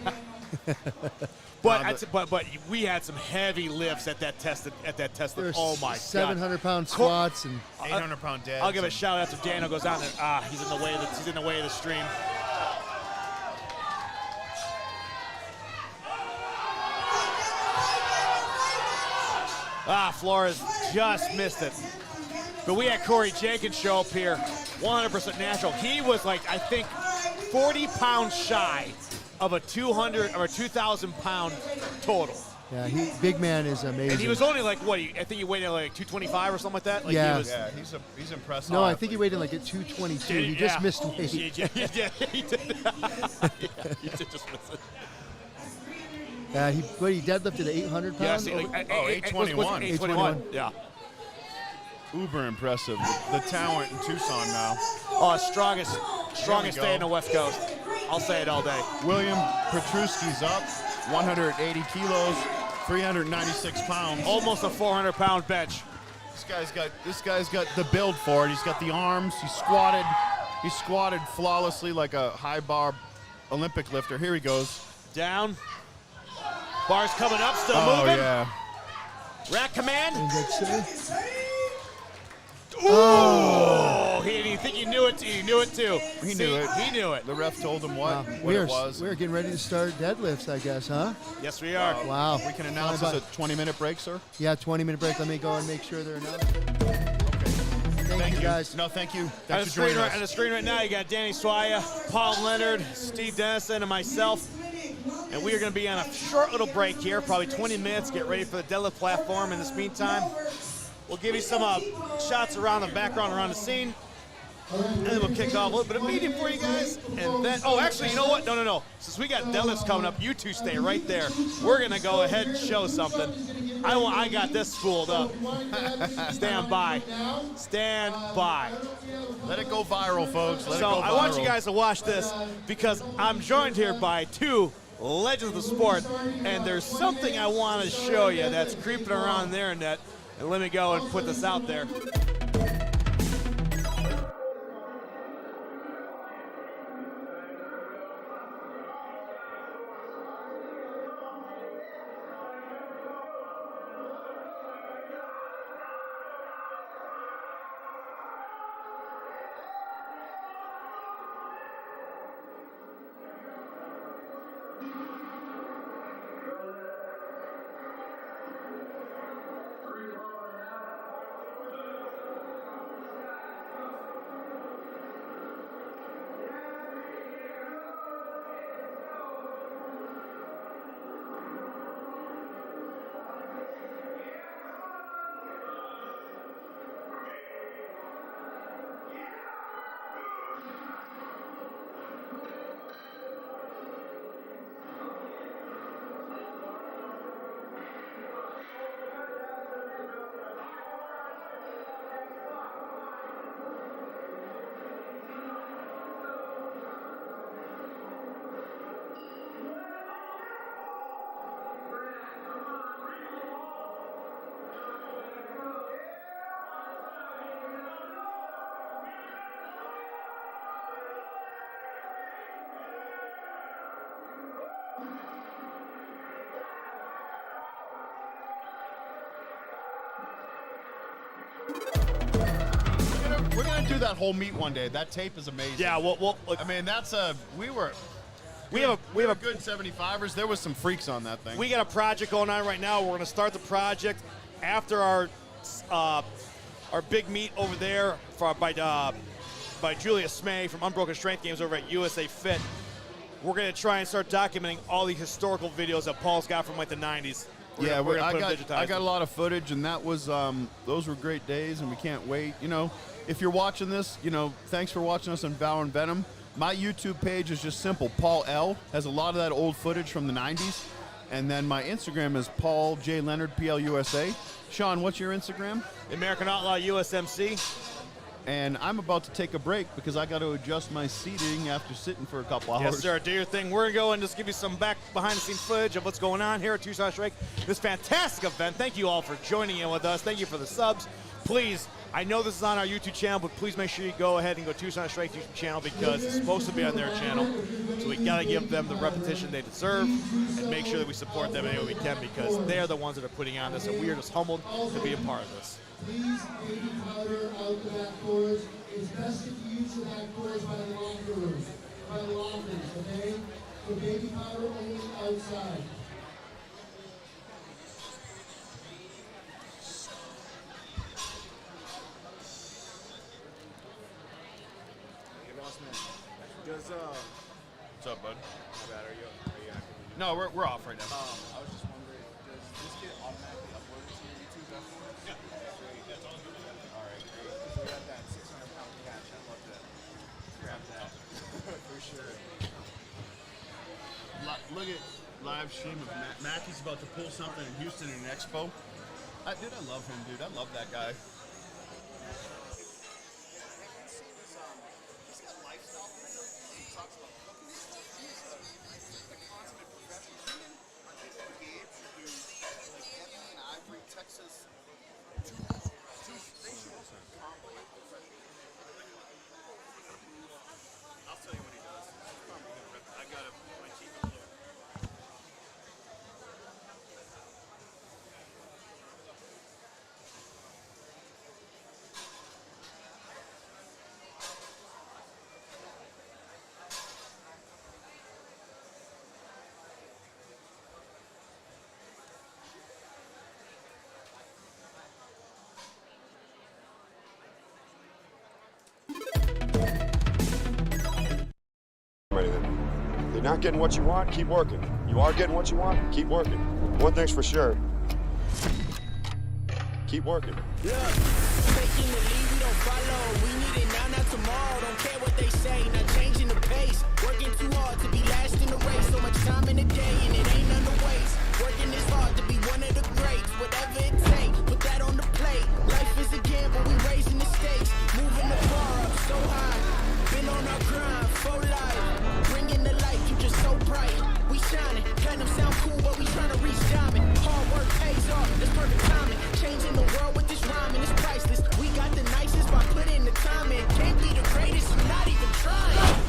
But we had some heavy lifts at that test. There's Oh my 700-pound squats and 800-pound deads. I'll give a shout out to Daniel goes down there. He's in the way of the stream. Flores just missed it. But we had Corey Jenkins show up here, 100% natural. He was like, I think, 40 pounds shy of a 2,000-pound total. yeah, big man is amazing. And he was only like, what, I think he weighed like 225 or something like that? Like Yeah. He's impressive. No, I think he weighed in like at 222. He just missed weight. He did. He did just miss it. He deadlifted 800 pounds? Yeah, 821. 821. Yeah. Uber impressive. The talent in Tucson now. Oh, strongest day in the West Coast. I'll say it all day. William Petruski's up, 180 kilos, 396 pounds. Almost a 400-pound bench. This guy's got the build for it. He's got the arms. He squatted flawlessly like a high bar Olympic lifter. Here he goes. Down. Bars coming up, still Oh moving. yeah. Rack command. Oh. Oh, he didn't think he knew it. He knew it too. He knew it. He knew it. The ref told him what We it was. are getting ready to start deadlifts, I guess, huh? Yes, we are. Wow. We can announce this a 20-minute break, sir. Yeah, 20-minute break. Let me go and make sure they're enough. Thank you, guys. No, thank you. On Thanks for joining us. the screen right now, you got Danny Swaya, Paul Leonard, Steve Dennison, and myself. And we are going to be on a short little break here, probably 20 minutes. Get ready for the deadlift platform. In this meantime, we'll give you some shots around the background, around the scene. And then we'll kick off a little bit of medium for you guys. And then, actually, you know what? No. Since we got deadlifts coming up, you two stay right there. We're going to go ahead and show something. I got this spooled up. Stand by. Stand by. Let it go viral, folks. Let it go viral. I want you guys to watch this because I'm joined here by two legends of the sport, and there's something I want to show you that's creeping around the internet. And let me go and put this out there. We're gonna do that whole meet one day. That tape is amazing. Yeah, well I mean, we have a good 75ers. There was some freaks on that thing. We got a project going on right now. We're going to start the project after our big meet over there by Julius Smay from Unbroken Strength Games over at USA Fit. We're going to try and start documenting all the historical videos that Paul's got from like the 90s. I got a lot of footage, and that was those were great days, and we can't wait. You know, if you're watching this, thanks for watching us on Valor and Venom. My YouTube page is just simple. Paul L. has a lot of that old footage from the 90s. And then my Instagram is Paul J. Leonard, PLUSA. Sean, what's your Instagram? American Outlaw USMC. And I'm about to take a break because I got to adjust my seating after sitting for a couple hours. Yes, sir. Do your thing. We're going to go and just give you some behind-the-scenes footage of what's going on here at Tucson Strength. This fantastic event. Thank you all for joining in with us. Thank you for the subs. Please I know this is on our YouTube channel, but please make sure you go ahead and go to Tucson Strength YouTube channel because it's supposed to be on their channel. So we got to give them the repetition they deserve and make sure that we support them any way we can because they're the ones that are putting on this, and we are just humbled to be a part of this. Please, baby powder out the back doors. It's best if you use the back doors by the lockers, okay? So baby powder only outside. What's up, bud? My bad. Are you active? No, we're off right now. I was just wondering, does this get automatically uploaded to your YouTube afterwards? Yeah. Great, that's all good. All right, great. Because we got that 600-pound catch. I'd love to grab that. For sure. Look at live stream of Mackey's about to pull something in Houston in an expo. Dude, I love him, dude. I love that guy. I'll tell you what he does. I got my teeth up there. Anything. You're not getting what you want, keep working. You are getting what you want, keep working. One thing's for sure. Keep working. Taking the lead, we don't follow. We need it now, not tomorrow. Don't care what they say, not changing the pace. Working too hard to be last in the race. So much time in the day, and it ain't none to waste. Working this hard to be one of the greats. Whatever it takes, put that on the plate. Life is a gamble, we raising the stakes. Moving the bar up so high. Been on our grind for life. Bringing the light, you just so bright. We shining, platinum sound cool, but we trying to reach diamond. Hard work pays off, that's perfect timing. Changing the world with this rhyming is priceless. We got the nicest by putting the time in. Can't be the greatest, you're not even trying.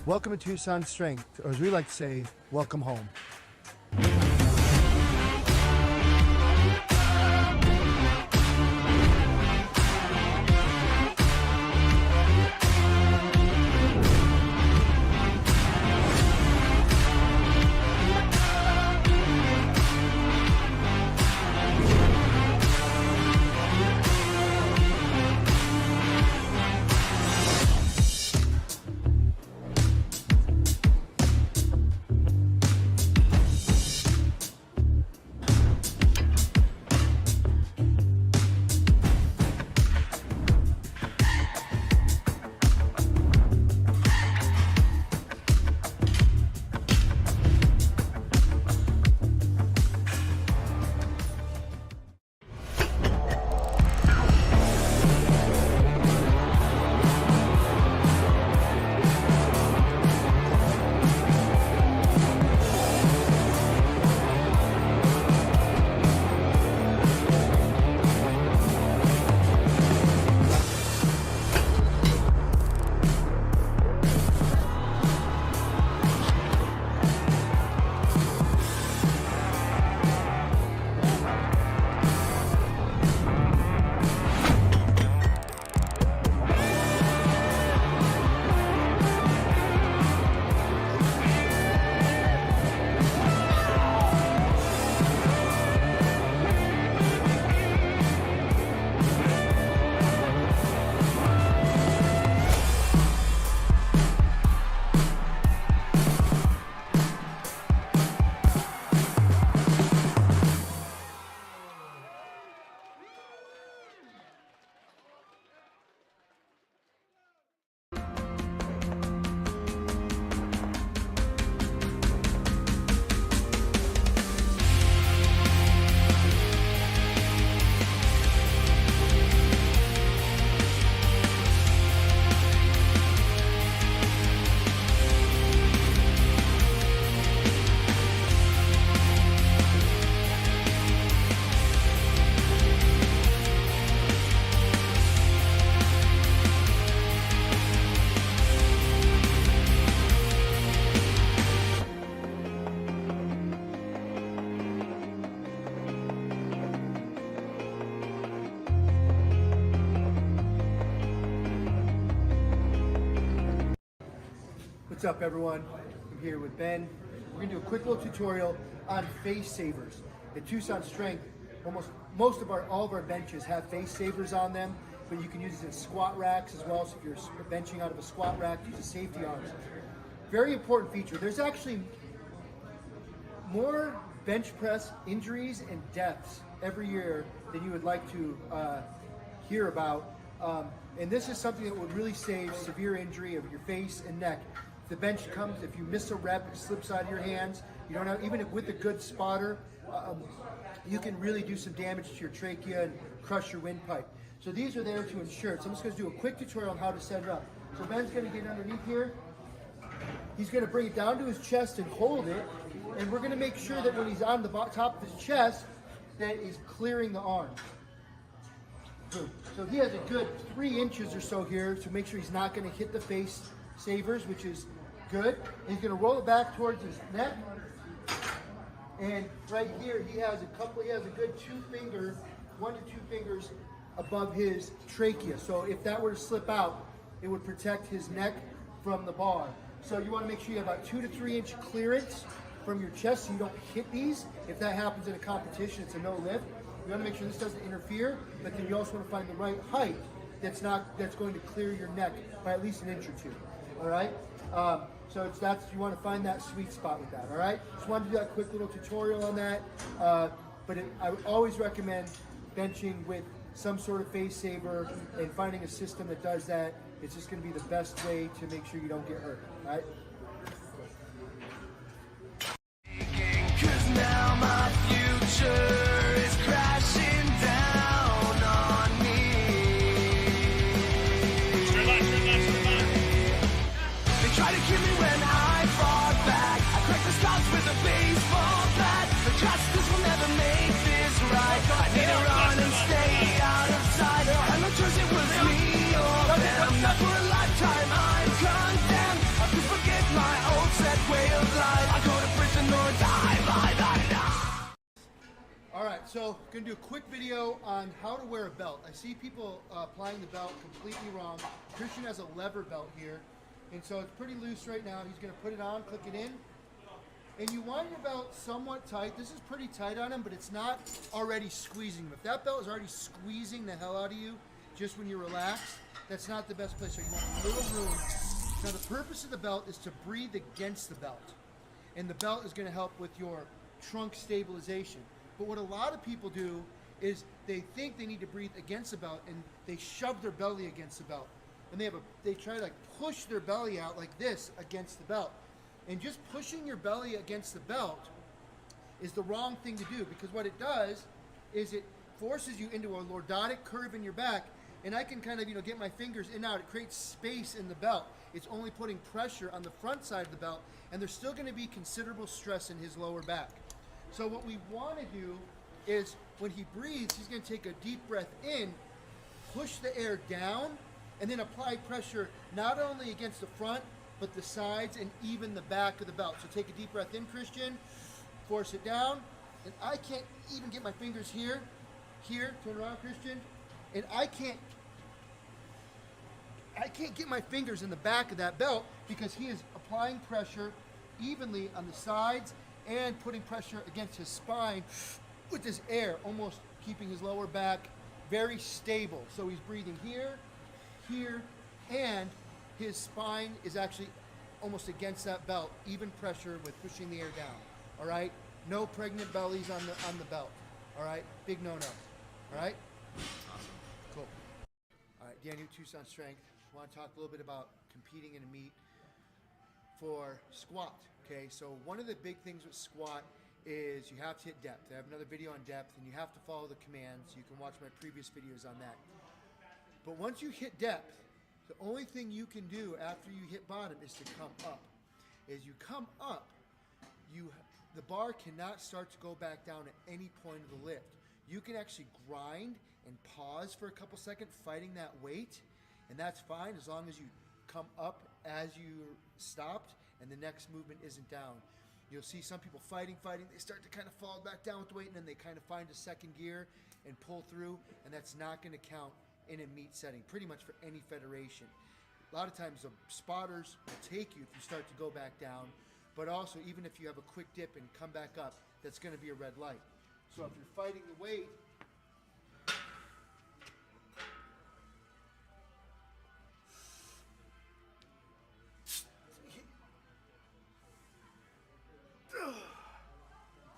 Welcome to Tucson Strength, or as we like to say, welcome home. What's up, everyone? I'm here with Ben. We're gonna do a quick little tutorial on face savers. At Tucson Strength, all of our benches have face savers on them, but you can use it in squat racks as well. So if you're benching out of a squat rack, use the safety arms. Very important feature. There's actually more bench press injuries and deaths every year than you would like to hear about. And this is something that would really save severe injury of your face and neck. If the bench comes, if you miss a rep, it slips out of your hands. You don't have, even with a good spotter, you can really do some damage to your trachea and crush your windpipe. So these are there to ensure it. So I'm just going to do a quick tutorial on how to set it up. So Ben's going to get underneath here. He's going to bring it down to his chest and hold it. And we're going to make sure that when he's on the top of his chest, that he's clearing the arm. Boom. So he has a good 3 inches or so here to make sure he's not going to hit the face savers, which is good. And he's going to roll it back towards his neck. And right here, he has a good 1 to 2 fingers above his trachea. So if that were to slip out, it would protect his neck from the bar. So you want to make sure you have about 2 to 3 inch clearance from your chest so you don't hit these. If that happens in a competition, it's a no lift. You want to make sure this doesn't interfere, but then you also want to find the right height that's going to clear your neck by at least 1 inch or 2. All right. So you want to find that sweet spot with that. All right. Just wanted to do that quick little tutorial on that. I would always recommend benching with some sort of face saver and finding a system that does that. It's just going to be the best way to make sure you don't get hurt. All right. Now my future is crashing down on me. They try to kill me when I fought back. I crack the scars with a baseball bat. But justice will never make this right. I need to run and stay out of sight. And no choice, it was me or them. Not for a lifetime I'm condemned. I could forget my old set way of life. I go to prison or die. Alright, so I'm going to do a quick video on how to wear a belt. I see people applying the belt completely wrong. Christian has a lever belt here, and so it's pretty loose right now. He's going to put it on, click it in, and you want your belt somewhat tight. This is pretty tight on him, but it's not already squeezing him. If that belt is already squeezing the hell out of you just when you relax, that's not the best place. So you want a little room. Now the purpose of the belt is to breathe against the belt, and the belt is going to help with your trunk stabilization. But what a lot of people do is they think they need to breathe against the belt, and they shove their belly against the belt, and they try to push their belly out like this against the belt. And just pushing your belly against the belt is the wrong thing to do, because what it does is it forces you into a lordotic curve in your back, and I can kind of get my fingers in and out. It creates space in the belt. It's only putting pressure on the front side of the belt, and there's still going to be considerable stress in his lower back. So what we want to do is when he breathes, he's going to take a deep breath in, push the air down, and then apply pressure not only against the front, but the sides and even the back of the belt. So take a deep breath in, Christian, force it down, and I can't even get my fingers here, turn around, Christian, and I can't get my fingers in the back of that belt because he is applying pressure evenly on the sides and putting pressure against his spine with this air, almost keeping his lower back very stable. So he's breathing here, and his spine is actually almost against that belt, even pressure with pushing the air down. All right? No pregnant bellies on the belt. All right? Big no-no. All right? Awesome. Cool. All right, Daniel, Tucson Strength. I want to talk a little bit about competing in a meet for squat. Okay, so one of the big things with squat is you have to hit depth. I have another video on depth, and you have to follow the commands. You can watch my previous videos on that. But once you hit depth, the only thing you can do after you hit bottom is to come up. As you come up, the bar cannot start to go back down at any point of the lift. You can actually grind and pause for a couple seconds fighting that weight, and that's fine as long as you come up as you stopped and the next movement isn't down. You'll see some people fighting, they start to kind of fall back down with the weight, and then they kind of find a second gear and pull through, and that's not going to count in a meet setting, pretty much for any federation. a lot of times the spotters will take you if you start to go back down, but also even if you have a quick dip and come back up, that's going to be a red light. So if you're fighting the weight,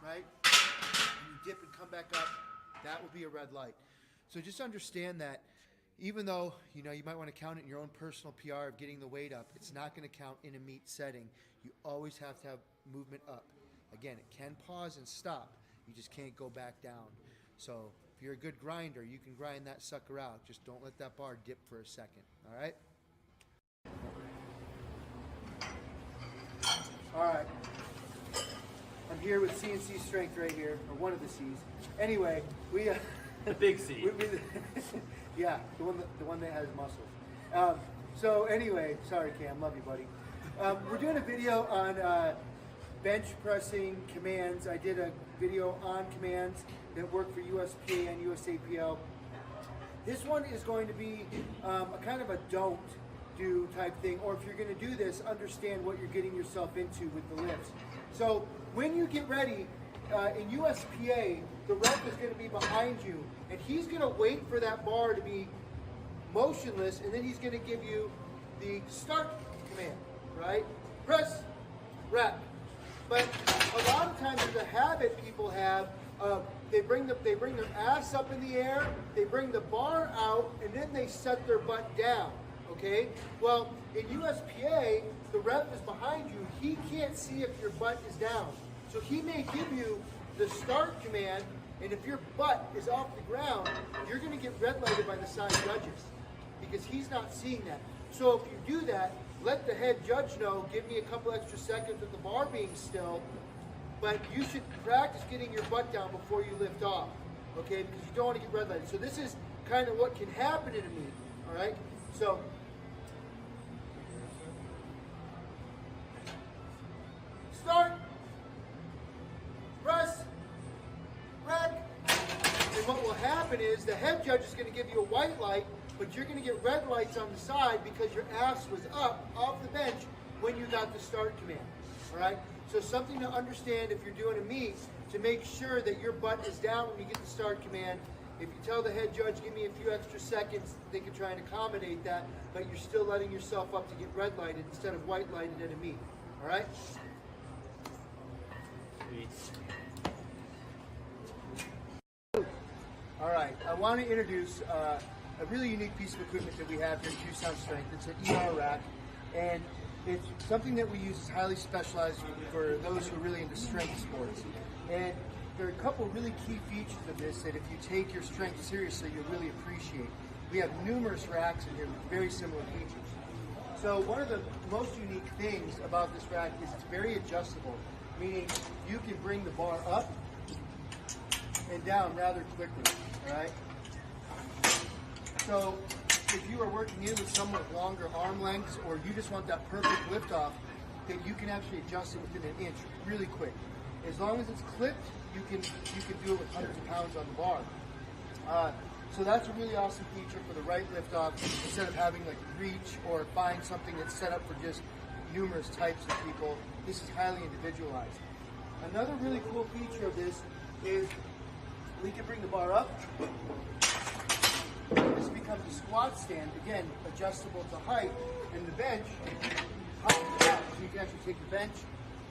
right? And you dip and come back up, that will be a red light. So just understand that even though, you know, you might want to count it in your own personal PR of getting the weight up, it's not going to count in a meet setting. You always have to have movement up. Again, it can pause and stop. You just can't go back down. So if you're a good grinder, you can grind that sucker out. Just don't let that bar dip for a second, all right? All right. I'm here with CNC Strength right here, or one of the C's. Anyway, we... the big C. Yeah, the one that has muscles. So anyway, sorry Cam, love you, buddy. We're doing a video on bench pressing commands. I did a video on commands that work for USPA and USAPL. This one is going to be a kind of a don't do type thing, or if you're going to do this, understand what you're getting yourself into with the lifts. So when you get ready, in USPA, the rep is going to be behind you, and he's going to wait for that bar to be motionless, and then he's going to give you the start command, right? Press, rep. But a lot of times, there's a habit people have. They bring their ass up in the air, they bring the bar out, and then they set their butt down. Okay? Well, in USPA, the rep is behind you. He can't see if your butt is down. So he may give you the start command, and if your butt is off the ground, you're going to get red lighted by the side judges because he's not seeing that. So if you do that, let the head judge know, give me a couple extra seconds with the bar being still, but you should practice getting your butt down before you lift off, okay? Because you don't want to get red lighted. So this is kind of what can happen in a meet, all right? So start, press, rec, and what will happen is the head judge is going to give you a white light, but you're going to get red lights on the side because your ass was up off the bench when you got the start command, all right? So something to understand if you're doing a meet, to make sure that your butt is down when you get the start command. If you tell the head judge, give me a few extra seconds, they can try and accommodate that, but you're still letting yourself up to get red lighted instead of white lighted at a meet, all right? All right, I want to introduce a really unique piece of equipment that we have here at Tucson Strength. It's an ER rack, and it's something that we use is highly specialized for those who are really into strength sports. And there are a couple really key features of this that if you take your strength seriously, you'll really appreciate. We have numerous racks in here with very similar features. So one of the most unique things about this rack is it's very adjustable, meaning you can bring the bar up and down rather quickly, all right? So if you are working in with somewhat longer arm lengths, or you just want that perfect lift off, then you can actually adjust it within an inch really quick. As long as it's clipped, you can do it with hundreds of pounds on the bar. So that's a really awesome feature for the right lift off, instead of having like reach or find something that's set up for just numerous types of people. This is highly individualized. Another really cool feature of this is we can bring the bar up. This becomes a squat stand, again, adjustable to height, and the bench pops out. So you can actually take the bench,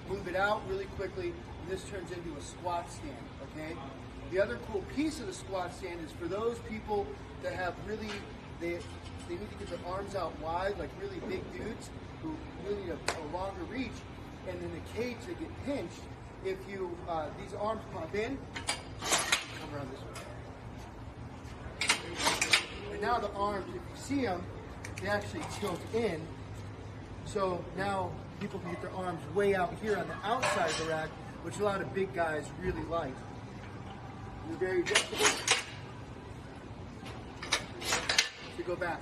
move it out really quickly, and this turns into a squat stand, okay? The other cool piece of the squat stand is for those people that have really, they need to get their arms out wide, like really big dudes who really need a longer reach, and in the cage they get pinched. If you, these arms pop in, come around this way. And now the arms, if you see them, they actually tilt in. So now people can get their arms way out here on the outside of the rack, which a lot of big guys really like. They're very adjustable. To go back.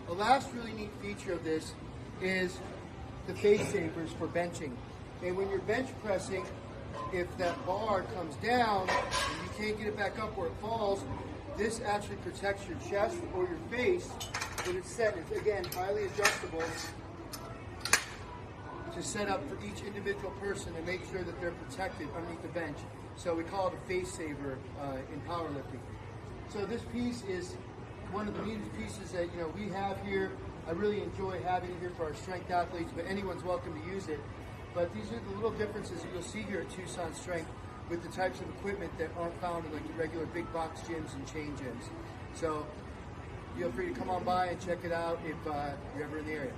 The last really neat feature of this is the face savers for benching. And when you're bench pressing, if that bar comes down and you can't get it back up where it falls, this actually protects your chest or your face When it's set, it's again highly adjustable to set up for each individual person and make sure that they're protected underneath the bench. So we call it a face saver in powerlifting. So this piece is one of the neatest pieces that we have here. I really enjoy having it here for our strength athletes, but anyone's welcome to use it. But these are the little differences that you'll see here at Tucson Strength with the types of equipment that aren't found in like the regular big box gyms and chain gyms. So feel free to come on by and check it out if you're ever in the area.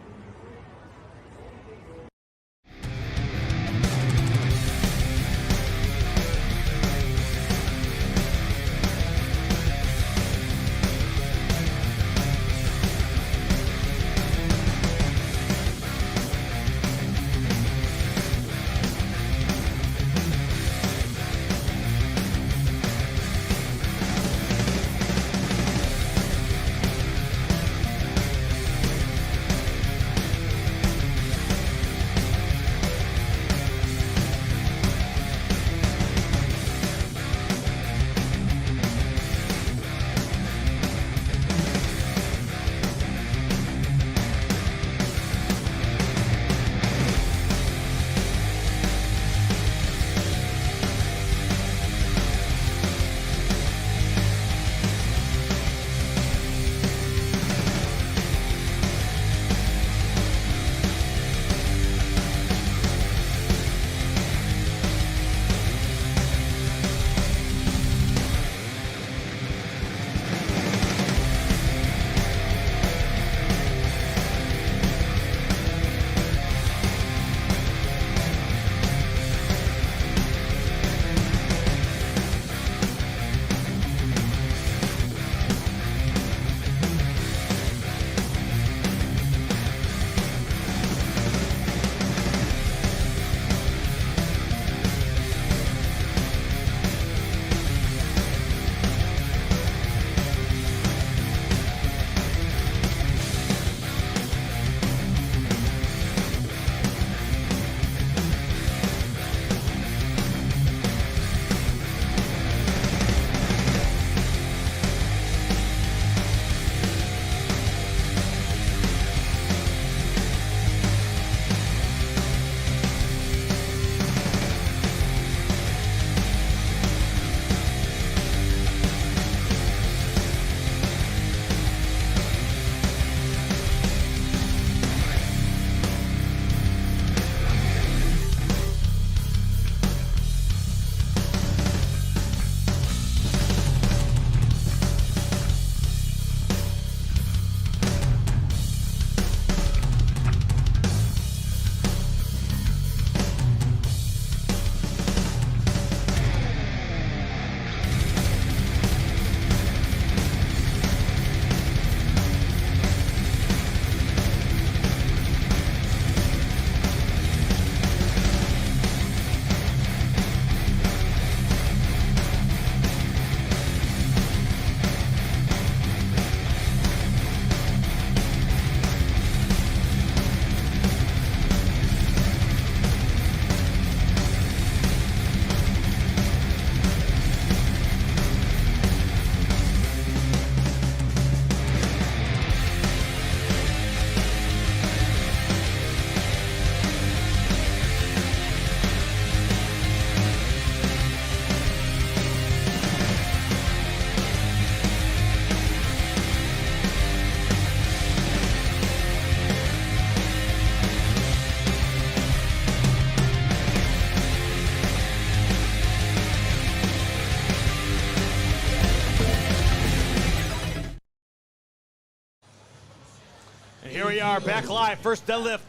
Here we are, back live, first deadlift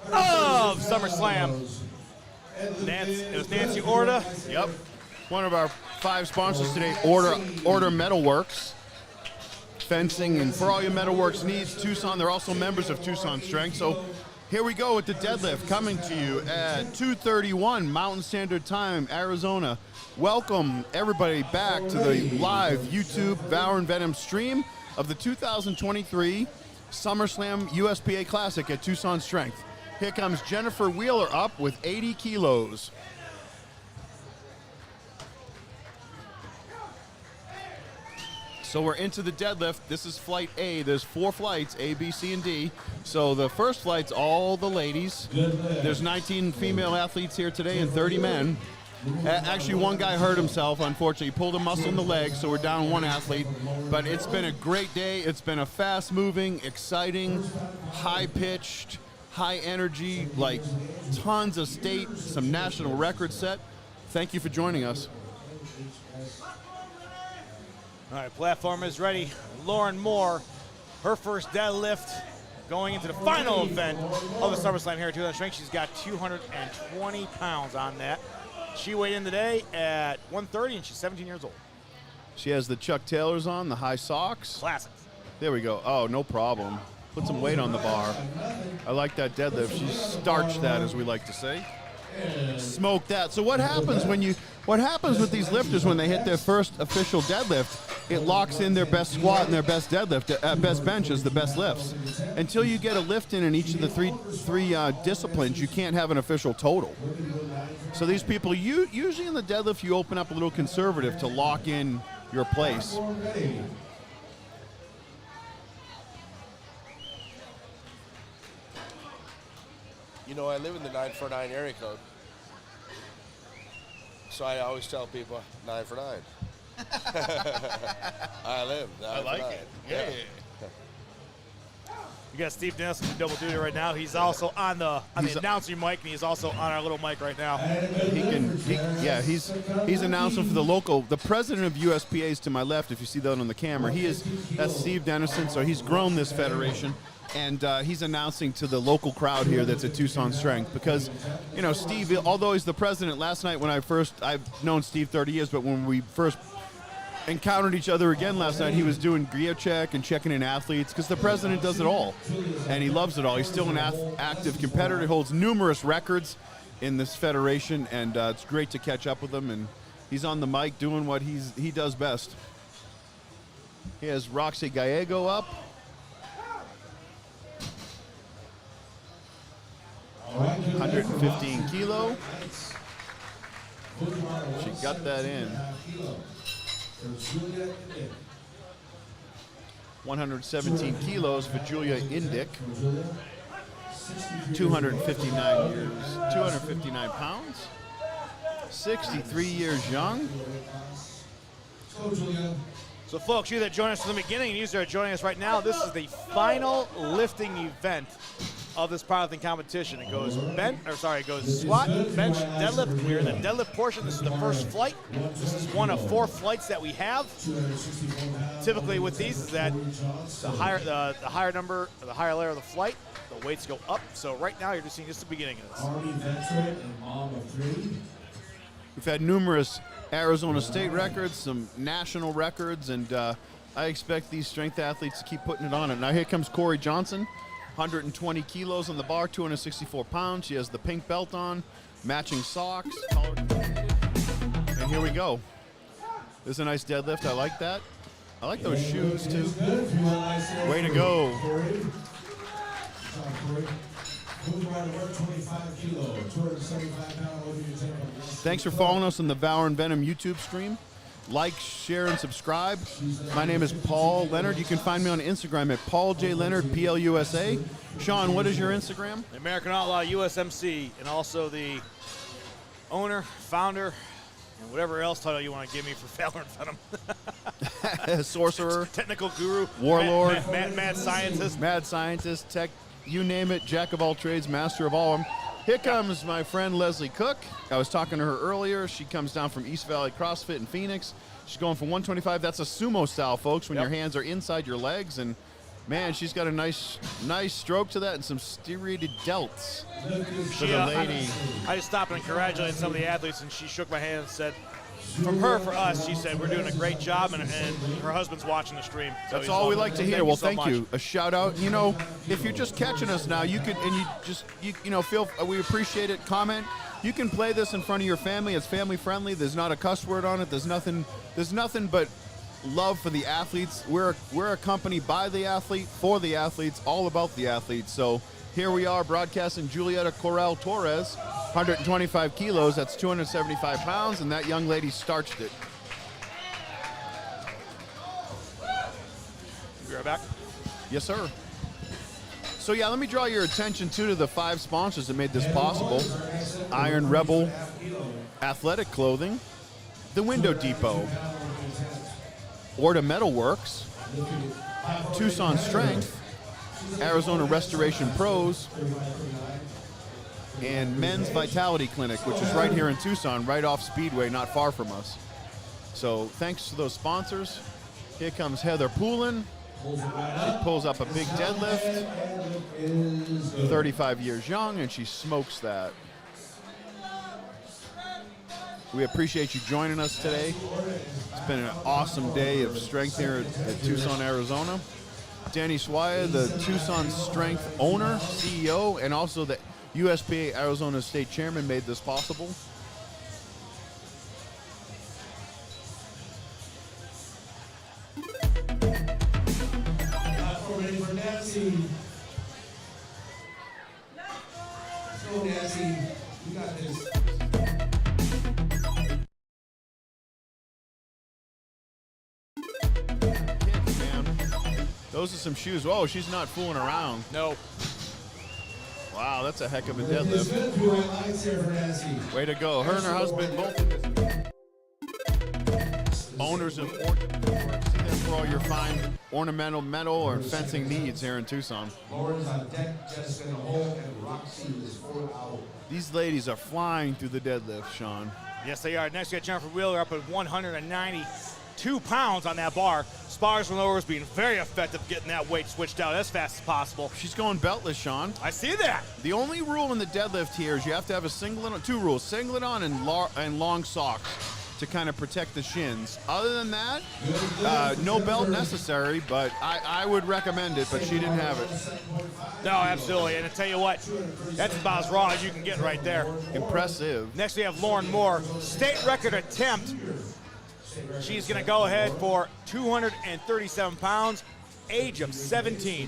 of SummerSlam. It was Nancy Orta. Yep. One of our 5 sponsors today, Order Metalworks. Fencing, and for all your metalworks needs, Tucson, they're also members of Tucson Strength. So here we go with the deadlift coming to you at 2:31 Mountain Standard Time, Arizona. Welcome everybody back to the live YouTube Valor and Venom stream of the 2023 SummerSlam USPA Classic at Tucson Strength. Here comes Jennifer Wheeler up with 80 kilos. So we're into the deadlift. This is flight A. There's 4 flights, A, B, C, and D. So the first flight's all the ladies. There's 19 female athletes here today and 30 men. Actually, one guy hurt himself, unfortunately. He pulled a muscle in the leg, so we're down 1 athlete. But it's been a great day. It's been a fast-moving, exciting, high-pitched, high-energy, like tons of state, some national records set. Thank you for joining us. All right, platform is ready. Lauren Moore, her first deadlift going into the final event of the SummerSlam here at Tucson Strength. She's got 220 pounds on that. She weighed in today at 130, and she's 17 years old. She has the Chuck Taylors on, the high socks. Classic. There we go. Oh, no problem. Put some weight on the bar. I like that deadlift. She starched that, as we like to say. Smoke that. So what happens with these lifters when they hit their first official deadlift? It locks in their best squat and their best deadlift, best benches, the best lifts. Until you get a lift in each of the three disciplines, you can't have an official total. So these people, usually in the deadlift, you open up a little conservative to lock in your place. You know, I live in the 949 area code. So I always tell people 9 for 9. I live 9 I like for 9. it. Yeah. We got Steve Nelson in double duty right now. He's also on the announcer mic, and he's also on our little mic right now. He's announcing for the president of USPA is to my left. If you see that on the camera, that's Steve Dennison. So he's grown this federation, and he's announcing to the local crowd here that's at Tucson Strength, because Steve, although he's the president, last night I've known Steve 30 years, but when we first encountered each other again last night, he was doing gear check and checking in athletes, because the president does it all, and he loves it all. He's still an active competitor. He holds numerous records in this federation, and it's great to catch up with him, and he's on the mic doing what he does best. He has Roxy Gallego up. 115 kilo. She got that in. 117 kilos for Julia Indick. 259 pounds. 63 years young. So, folks, you that joined us from the beginning and you that are joining us right now, this is the final lifting event of this powerlifting competition. It goes squat, bench, deadlift. We're in the deadlift portion. This is the first flight. This is one of 4 flights that we have. Typically with these is that the higher number, or the higher layer of the flight, the weights go up. So right now you're just seeing just the beginning of this. We've had numerous Arizona State records, some national records, and I expect these strength athletes to keep putting it on it. Now here comes Corey Johnson. 120 kilos on the bar, 264 pounds. She has the pink belt on, matching socks. And here we go. This is a nice deadlift. I like that. I like those shoes, too. Way to go. Thanks for following us on the Valor and Venom YouTube stream. Like, share, and subscribe. My name is Paul Leonard. You can find me on Instagram at Paul J. Leonard, PLUSA. Sean, what is your Instagram? The American Outlaw USMC, and also the owner, founder, and whatever else title you want to give me for Valor and Venom. Sorcerer. Technical guru. Warlord. Mad scientist. Mad scientist, tech, you name it, jack of all trades, master of all of them. Here comes my friend Leslie Cook. I was talking to her earlier. She comes down from East Valley CrossFit in Phoenix. She's going for 125. That's a sumo style, folks, when your hands are inside your legs. And, man, she's got a nice stroke to that and some striated delts for the lady. I just stopped and congratulated some of the athletes, and she shook my hand and said, from her, for us, she said, we're doing a great job, and her husband's watching the stream. So that's all we like to hear. Well, thank you. A shout out. If you're just catching us now, you can, and we appreciate it. Comment. You can play this in front of your family. It's family friendly. There's not a cuss word on it. There's nothing but love for the athletes. We're a company by the athlete, for the athletes, all about the athletes. So here we are broadcasting Julieta Corral Torres, 125 kilos. That's 275 pounds, and that young lady starched it. right back. Yes, sir. So yeah, let me draw your attention to the 5 sponsors that made this possible. Iron Rebel Athletic Clothing, The Window Depot, Orta Metalworks, Tucson Strength, Arizona Restoration Pros, and Men's Vitality Clinic, which is right here in Tucson, right off Speedway, not far from us. So thanks to those sponsors. Here comes Heather Poulin. She pulls up a big deadlift, 35 years young, and she smokes that. We appreciate you joining us today. It's been an awesome day of strength here at Tucson, Arizona. Danny Swaya, the Tucson Strength owner, CEO, and also the USPA Arizona State Chairman, made this possible. Ready for Nancy. Let's go, Nancy. You got this. Those are some shoes. Whoa, she's not fooling around. No. Wow, that's a heck of a deadlift. Way to go. Her and her husband both owners of for all your fine ornamental metal or fencing needs here in Tucson. These ladies are flying through the deadlift, Sean. Yes, they are. Next, we got Jennifer Wheeler up at 192 pounds on that bar. Spotters and lowers being very effective getting that weight switched out as fast as possible. She's going beltless, Sean. I see that. The only rule in the deadlift here is you have to have a singlet on, 2 rules, singlet on and long socks to kind of protect the shins. Other than that, no belt necessary, but I would recommend it, but she didn't have it. No, absolutely. And I tell you what, that's about as raw as you can get right there. Impressive. Next, we have Lauren Moore, state record attempt. She's going to go ahead for 237 pounds, age of 17.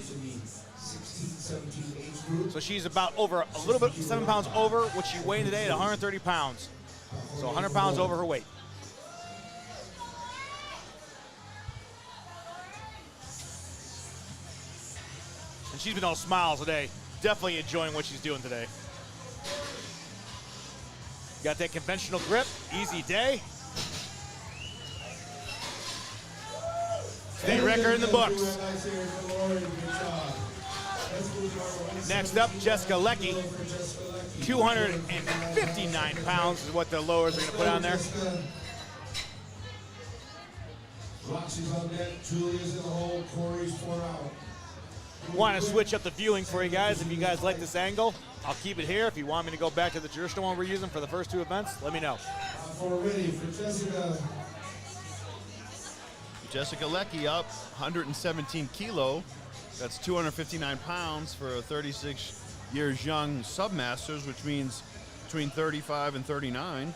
So she's about over a little bit, 7 pounds over what she weighed today at 130 pounds. So 100 pounds over her weight. And she's been all smiles today. Definitely enjoying what she's doing today. Got that conventional grip, easy day. State record in the books. Next up, Jessica Leckie. 259 pounds is what the lowers are going to put on there. Roxy's on deck, Julia's in the hole, Corey's 4 out. Want to switch up the viewing for you guys. If you guys like this angle, I'll keep it here. If you want me to go back to the traditional one we're using for the first 2 events, let me know. We're ready for Jessica. Jessica Leckie up 117 kilo. That's 259 pounds for a 36 years young submasters, which means between 35 and 39.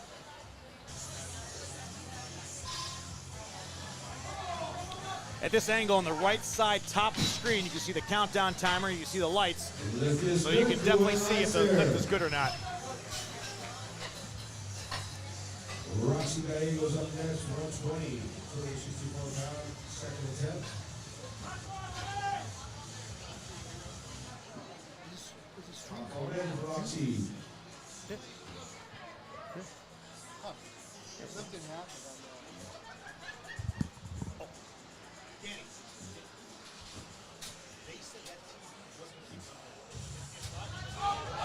At this angle on the right side top of the screen, you can see the countdown timer, you can see the lights, so you can definitely see if the lift is good or not. Roxy goes up next, 120, 264 pounds, second attempt. Roxy.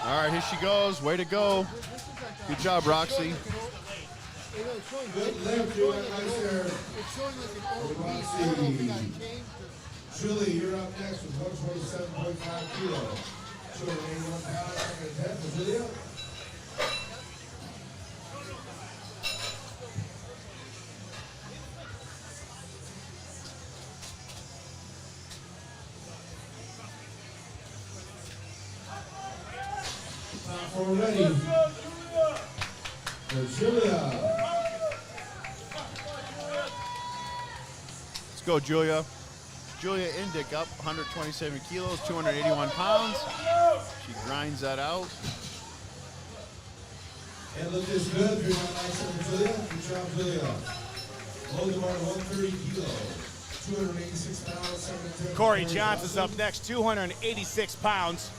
All right, here she goes. Way to go. Good job, Roxy. Good lift, doing it nice there. Roxy. Julie, you're up next with 127.5 kilos. 281 pounds, second attempt for Julia. We're ready for Julia. Let's go, Julia. Julia Indick up 127 kilos, 281 pounds. She grinds that out. And look is good. You're on nice for Julia. Good job, Julia. Low the bar 130 kilos, 286 pounds, second attempt. Corey Johnson's up next, 286 pounds.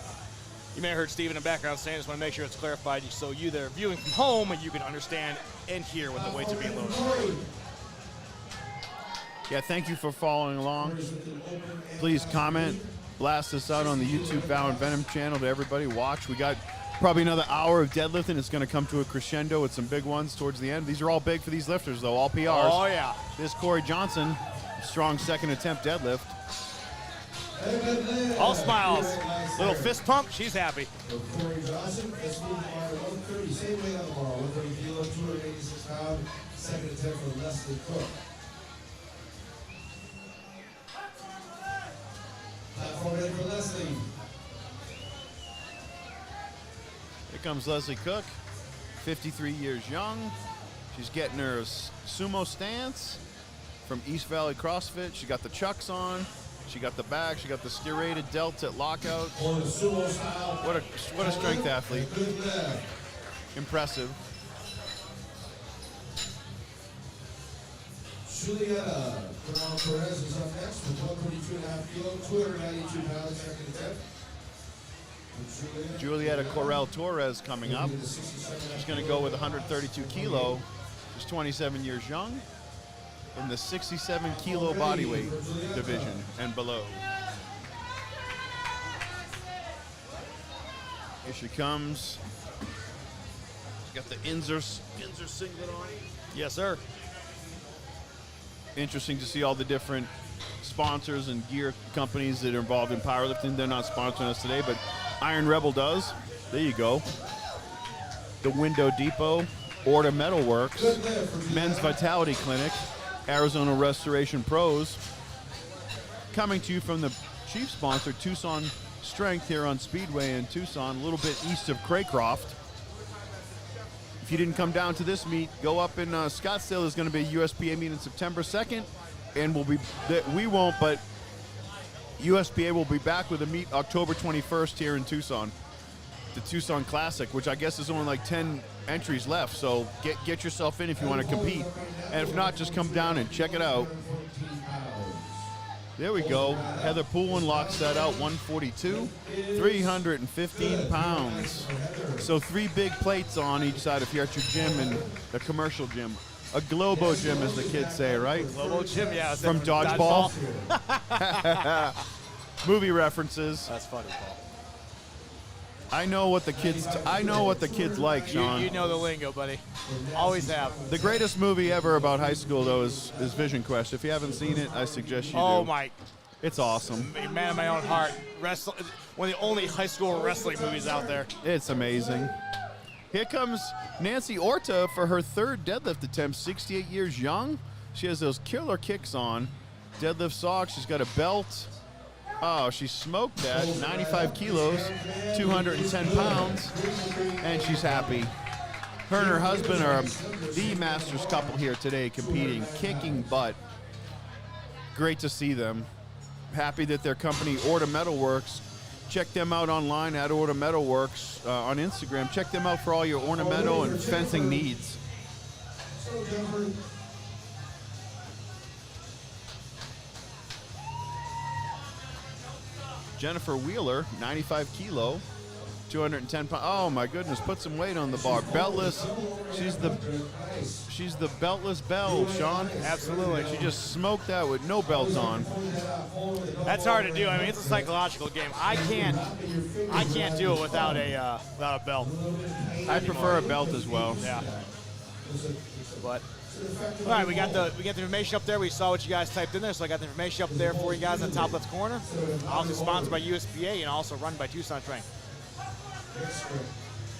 You may have heard Steve in the background saying, just want to make sure it's clarified so you that are viewing from home and you can understand and hear what the weights are being loaded. Yeah, thank you for following along. Please comment, blast us out on the YouTube Vow and Venom channel to everybody. Watch. We got probably another hour of deadlifting. It's going to come to a crescendo with some big ones towards the end. These are all big for these lifters, though, all PRs. Oh, yeah. This Corey Johnson, strong second attempt deadlift. All smiles. Little fist pump. She's happy. Corey Johnson, SBR 130, same weight on the bar, 130 kilo, 286 pounds, second attempt for Leslie Cook. Platform ready for Leslie. Here comes Leslie Cook, 53 years young. She's getting her sumo stance from East Valley CrossFit. She got the chucks on. She got the back. She got the serrated delts at lockout. What a strength athlete. Impressive. Julietta Perez is up next with 132.5 kilo, 292 pounds, second attempt. Julietta Corral Torres coming up. She's going to go with 132 kilo. She's 27 years young in the 67 kilo bodyweight division and below. Here she comes. She's got the Inzer singlet on. Yes, sir. Interesting to see all the different sponsors and gear companies that are involved in powerlifting. They're not sponsoring us today, but Iron Rebel does. There you go. The Window Depot, Orta Metalworks, Men's Vitality Clinic, Arizona Restoration Pros. Coming to you from the chief sponsor, Tucson Strength here on Speedway in Tucson, a little bit east of Craycroft. If you didn't come down to this meet, go up in Scottsdale. There's going to be a USPA meet on September 2nd, and we won't, but USPA will be back with a meet October 21st here in Tucson, the Tucson Classic, which I guess is only like 10 entries left. So get yourself in if you want to compete, and if not, just come down and check it out. There we go. Heather Poulin locks that out, 142, 315 pounds. So 3 big plates on each side if you're at your gym and the commercial gym. A Globo gym, as the kids say, right? Globo gym, yeah. From Dodgeball. Movie references. That's funny, Paul. I know what the kids like, Sean. You know the lingo, buddy. Always have. The greatest movie ever about high school, though, is Vision Quest. If you haven't seen it, I suggest you do. Oh, my. It's awesome. Man of my own heart. One of the only high school wrestling movies out there. It's amazing. Here comes Nancy Orta for her 3rd deadlift attempt, 68 years young. She has those killer kicks on. Deadlift socks. She's got a belt. Oh, she smoked that, 95 kilos, 210 pounds, and she's happy. Her and her husband are the Masters couple here today competing, kicking butt. Great to see them. Happy that their company, Orta Metalworks, check them out online at Orta Metalworks on Instagram. Check them out for all your ornamental and fencing needs. Jennifer Wheeler, 95 kilo, 210 pounds. Oh my goodness, put some weight on the bar. Beltless. She's the beltless belle, Sean. Absolutely. She just smoked that with no belt on. That's hard to do. I mean, it's a psychological game. I can't do it without a belt. I prefer a belt as well. Yeah. But all right, we got the information up there. We saw what you guys typed in there, so I got the information up there for you guys in the top left corner. Also sponsored by USPA and also run by Tucson Strength.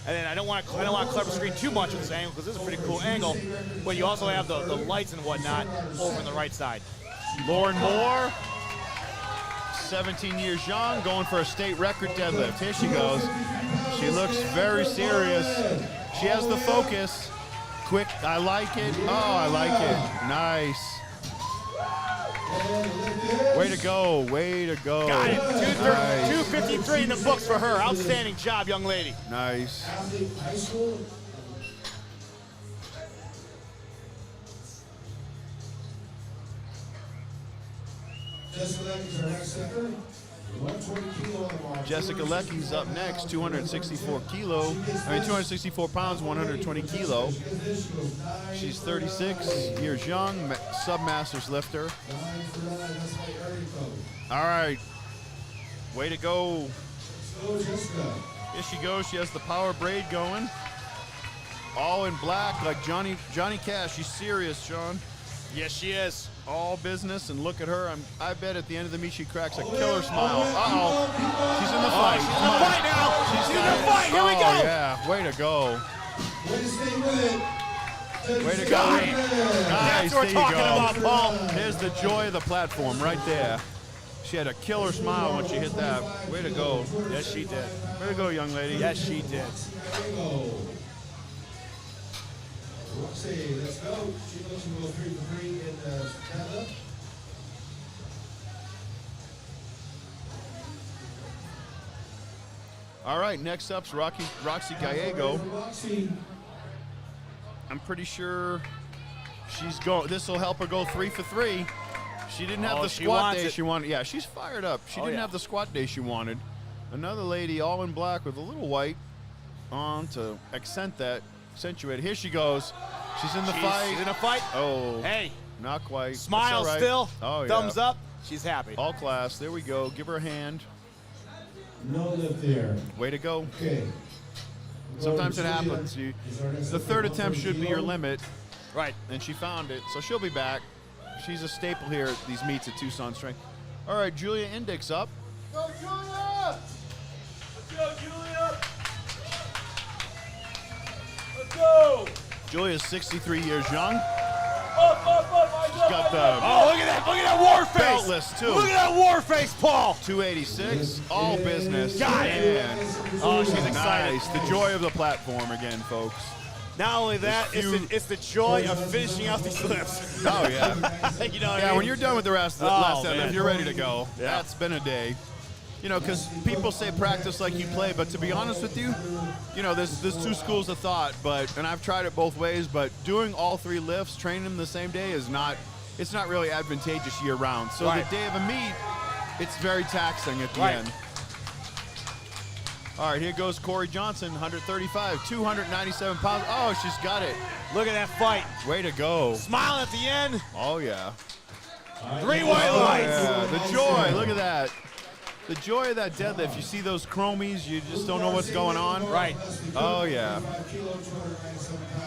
And then I don't want to clutter the screen too much with this angle because this is a pretty cool angle. But you also have the lights and whatnot over on the right side. Lauren Moore, 17 years young, going for a state record deadlift. Here she goes. She looks very serious. She has the focus. Quick, I like it. Oh, I like it. Nice. Way to go, way to go. Got it. Nice. 253 in the books for her. Outstanding job, young lady. Nice. Jessica Lecky's up next, 264 pounds, 120 kilo. She's 36 years young, sub-masters lifter. All right, way to go. Here she goes, she has the power braid going. All in black like Johnny Cash. She's serious, Sean. Yes, she is. All business, and look at her. I bet at the end of the meet she cracks a killer smile. Uh-oh. She's in the fight. She's in the fight now. She's in the fight. Here we go. Oh, yeah. Way to go. Way to go. Nice. That's what we're talking about, Paul. There's the joy of the platform right there. She had a killer smile when she hit that. Way to go. Yes, she did. Way to go, young lady. Yes, she did. Roxy, let's go. She knows she will go 3 for 3 in deadlift. All right, next up's Roxy Gallego. I'm pretty sure this will help her go 3 for 3. She didn't have the squat day she wanted. Yeah, she's fired up. She didn't have the squat day she wanted. Another lady all in black with a little white on to accentuate it. Here she goes. She's in the fight. She's in a fight. Oh. Hey. Not quite. Smile right. still. Oh, yeah. Thumbs up. She's happy. All class. There we go. Give her a hand. No lift there. Way to go. Okay. Sometimes it happens. The third attempt should be your limit. Right. And she found it. So she'll be back. She's a staple here at these meets at Tucson Strength. All right, Julia Indyk up. Go, Julia! Let's go, Julia! Let's go! Julia's 63 years young. Up, She's got the look at that war face. beltless too. Look at that war face, Paul. 286, all business. Got it. Oh, she's excited. Nice. The joy of the platform again, folks. Not only that, it's the joy of finishing out these lifts. Oh, yeah. You know what I Yeah, mean? when you're done with the last deadlift, man. you're ready to go. Yeah. That's been a day. You know, because people say practice like you play, but to be honest with you, you know, there's two schools of thought, and I've tried it both ways, but doing all 3 lifts, training them the same day it's not really advantageous year round. So the day of a meet, it's very taxing at the end. All right, here goes Corey Johnson, 135, 297 pounds. Oh, she's got it. Look at that fight. Way to go. Smile at the end. Oh, yeah. 3 white lights. Yeah. The joy, look at that. The joy of that deadlift. You see those chromies, you just don't know what's going on. Right. Oh, yeah.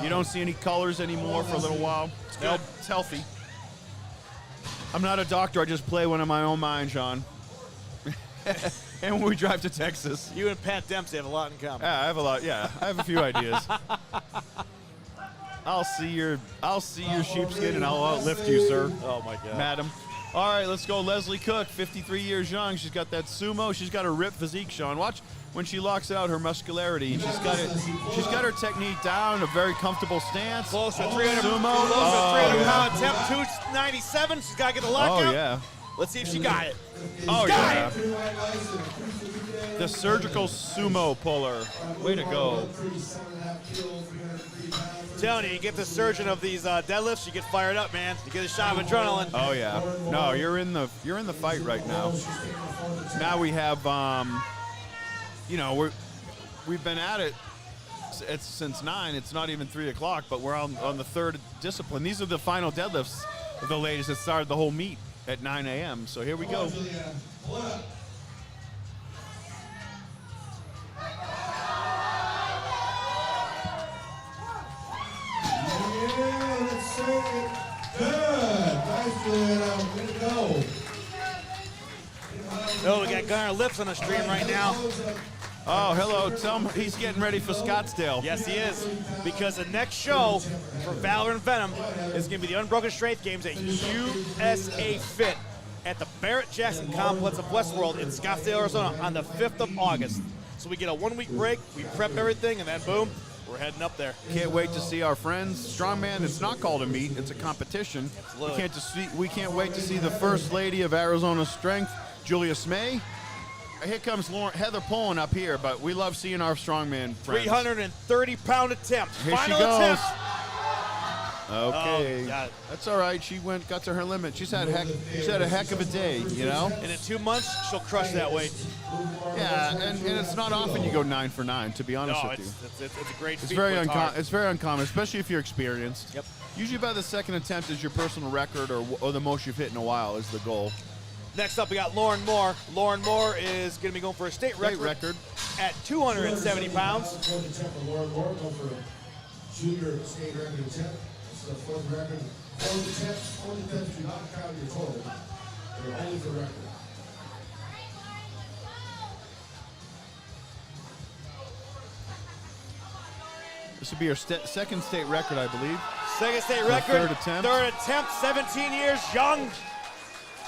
You don't see any colors anymore for a little while. It's good. It's healthy. I'm not a doctor. I just play one in my own mind, Sean. And when we drive to Texas. You and Pat Dempsey have a lot in common. Yeah, I have a lot. Yeah, I have a few ideas. I'll see your sheepskin and I'll outlift you, sir. Oh, my God. Madam. All right, let's go. Leslie Cook, 53 years young. She's got that sumo. She's got a ripped physique, Sean. Watch when she locks out her muscularity. She's got it. She's got her technique down, a very comfortable stance. Close to 300. Sumo. Close to 300 pound attempt. 297. She's got to get the lockout. Oh yeah. Let's see if she got it. Oh got yeah. The surgical sumo puller. Way to go. Telling you get the surgeon of these deadlifts, you get fired up, man. You get a shot of adrenaline. Oh yeah. No, you're in the fight right now. Now we have you know, we've been at it since 9. It's not even 3 o'clock, but we're on the 3rd discipline. These are the final deadlifts of the ladies that started the whole meet at 9 a.m. So here we go. Oh, we got Gunnar Lips on the stream right now. Oh, hello. Tell him he's getting ready for Scottsdale. Yes, he is. Because the next show for Valor and Venom is going to be the Unbroken Strength Games at USA Fit at the Barrett-Jackson Complex of Westworld in Scottsdale, Arizona on the 5th of August. So we get a 1-week break, we prep everything, and then boom, we're heading up there. Can't wait to see our friends. Strongman, it's not called a meet, it's a competition. Absolutely. We can't wait to see the First Lady of Arizona Strength, Julia Smay. Here comes Heather Pullen up here, but we love seeing our strongman friends. 330-pound attempt. Here Final she goes. attempt. Okay. Got it. That's all right. She got to her limit. She's had a heck of a day, you know? And in 2 months, she'll crush that weight. Yeah, and it's not often you go 9 for 9, to be honest with you. It's a great It's feat, very but it's hard. it's very uncommon, especially if you're experienced. Yep. Usually by the second attempt is your personal record or the most you've hit in a while is the goal. Next up, we got Lauren Moore. Lauren Moore is going to be going for a state record at 270 pounds. Lauren Moore go for a junior state record attempt. This is the fourth record. Fourth attempts do not count your total. They're only for record. This would be her second state record, I believe. Second state Her record. third attempt. Third attempt, 17 years young.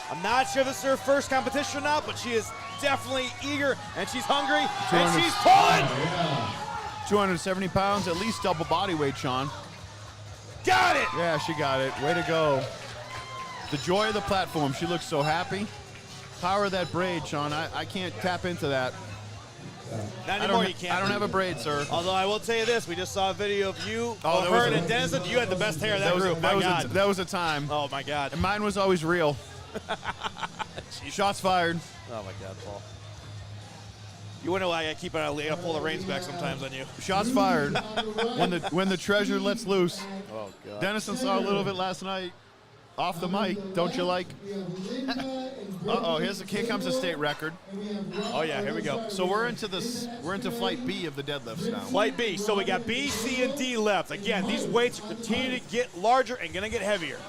I'm not sure this is her first competition or not, but she is definitely eager, and she's hungry, and she's pulling. 270 pounds, at least double body weight, Sean. Got it! Yeah, she got it. Way to go. The joy of the platform. She looks so happy. Power of that braid, Sean. I can't tap into that. Not anymore, you can't. I don't have a braid, sir. Although I will tell you this, we just saw a video of you, that her, and Denison. You had the best hair of that group. That was a time. Oh, my God. And mine was always real. Shots fired. Oh, my God, Paul. You wonder why I keep on pull the reins back sometimes on you. Shots fired. when the treasure lets loose. Oh, God. Denison saw a little bit last night. Off the mic, don't you like? Uh-oh, here comes a state record. Oh yeah, here we go. So we're into flight B of the deadlifts now. Flight B. So we got B, C, and D left. Again, these weights continue to get larger and gonna get heavier.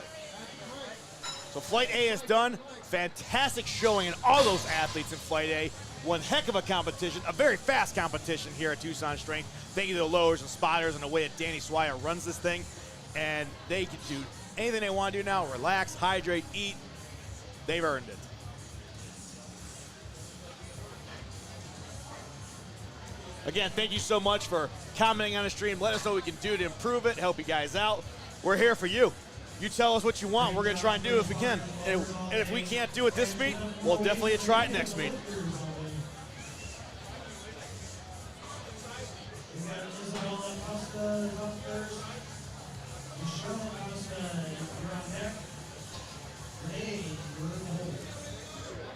So flight A is done. Fantastic showing in all those athletes in flight A. One heck of a competition, a very fast competition here at Tucson Strength. Thank you to the lowers and spotters and the way that Danny Swire runs this thing. And they can do anything they want to do now. Relax, hydrate, eat. They've earned it. Again, thank you so much for commenting on the stream. Let us know what we can do to improve it, help you guys out. We're here for you. You tell us what you want. We're going to try and do it if we can. And if we can't do it this meet, we'll definitely try it next meet.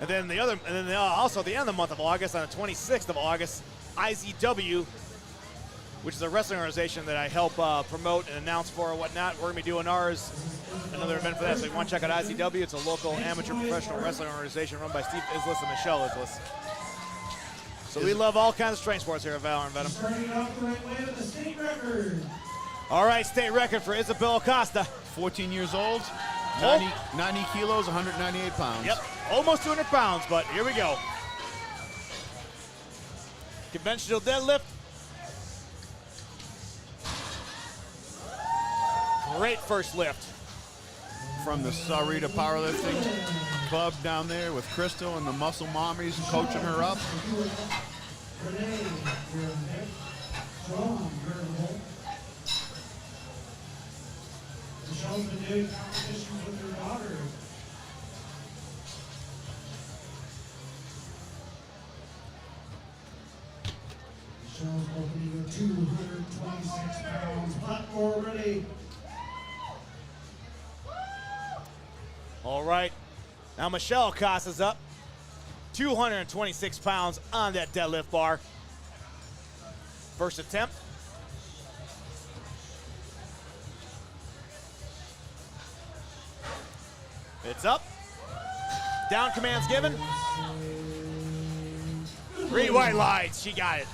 And then also at the end of the month of August, on the 26th of August, IZW, which is a wrestling organization that I help promote and announce for and whatnot. We're going to be doing ours, another event for that. So if you want to check out IZW, it's a local amateur professional wrestling organization run by Steve Islis and Michelle Islis. So we love all kinds of strength sports here at Valor and Venom. Starting off the right way with the state record. All right, state record for Isabel Acosta. 14 years old, 90 kilos, 198 pounds. Yep, almost 200 pounds, but here we go. Conventional deadlift. Great first lift. From the Sarita Powerlifting Club down there with Crystal and the Muscle Mommies coaching her up. Michelle's been doing competitions with her daughter. Michelle's opening at 226 pounds. Platform ready. All right, now Michelle Acosta's up. 226 pounds on that deadlift bar. First attempt. It's up. Down commands given. 3 white lights. She got it.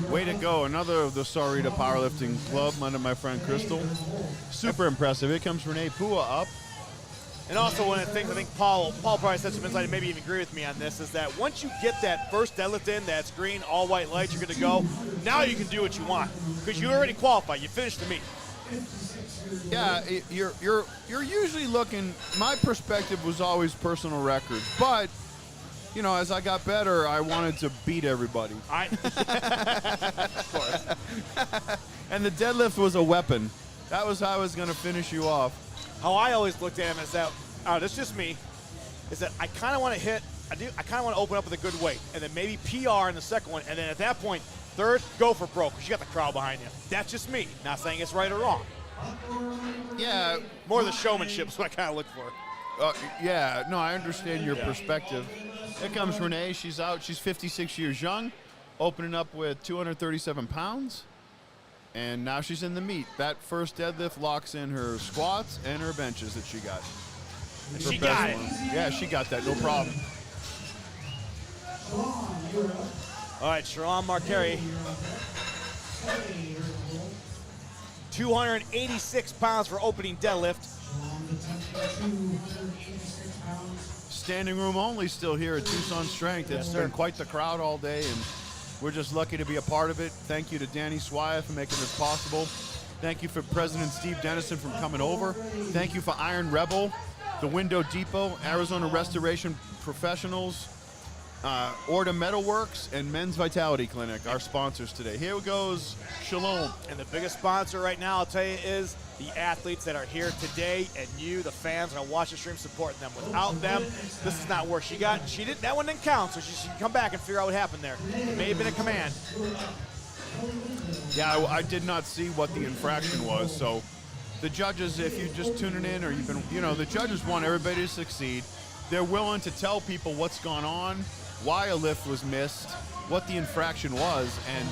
Way to go. Another of the Sarita Powerlifting Club under my friend Crystal. Super impressive. Here comes Renee Pua up. And also one of the things I think Paul probably said some insight and maybe even agree with me on this is that once you get that first deadlift in, that's green, all white lights, you're good to go. Now you can do what you want because you already qualified. You finished the meet. Yeah, you're usually looking. My perspective was always personal record, but you know, as I got better, I wanted to beat everybody. Of course. And the deadlift was a weapon. That was how I was going to finish you off. How I always looked at him is that, this is just me, is that I kind of want to hit, I kind of want to open up with a good weight, and then maybe PR in the second one, and then at that point, Third, go for broke because you got the crowd behind you. That's just me. Not saying it's right or wrong. Yeah. More the showmanship is what I kind of look for. Yeah, no, I understand your perspective. Here comes Renee. She's out. She's 56 years young, opening up with 237 pounds. And now she's in the meet. That first deadlift locks in her squats and her benches that she got. And She her got best it. one. Yeah, she got that. No problem. All right, Sharon Marqueri. 286 pounds for opening deadlift. Standing room only still here at Tucson Strength. It's been quite the crowd all day, and we're just lucky to be a part of it. Thank you to Danny Swire for making this possible. Thank you for President Steve Dennison for coming over. Thank you for Iron Rebel, the Window Depot, Arizona Restoration Professionals, Orta Metalworks, and Men's Vitality Clinic, our sponsors today. Here goes Shalom. And the biggest sponsor right now, I'll tell you, is the athletes that are here today, and you, the fans, are watching the stream, supporting them. Without them, this is not work. That one didn't count, so she should come back and figure out what happened there. It may have been a command. Yeah, I did not see what the infraction was, so the judges, if you're just tuning in or you've been, the judges want everybody to succeed. They're willing to tell people what's gone on, why a lift was missed, what the infraction was, and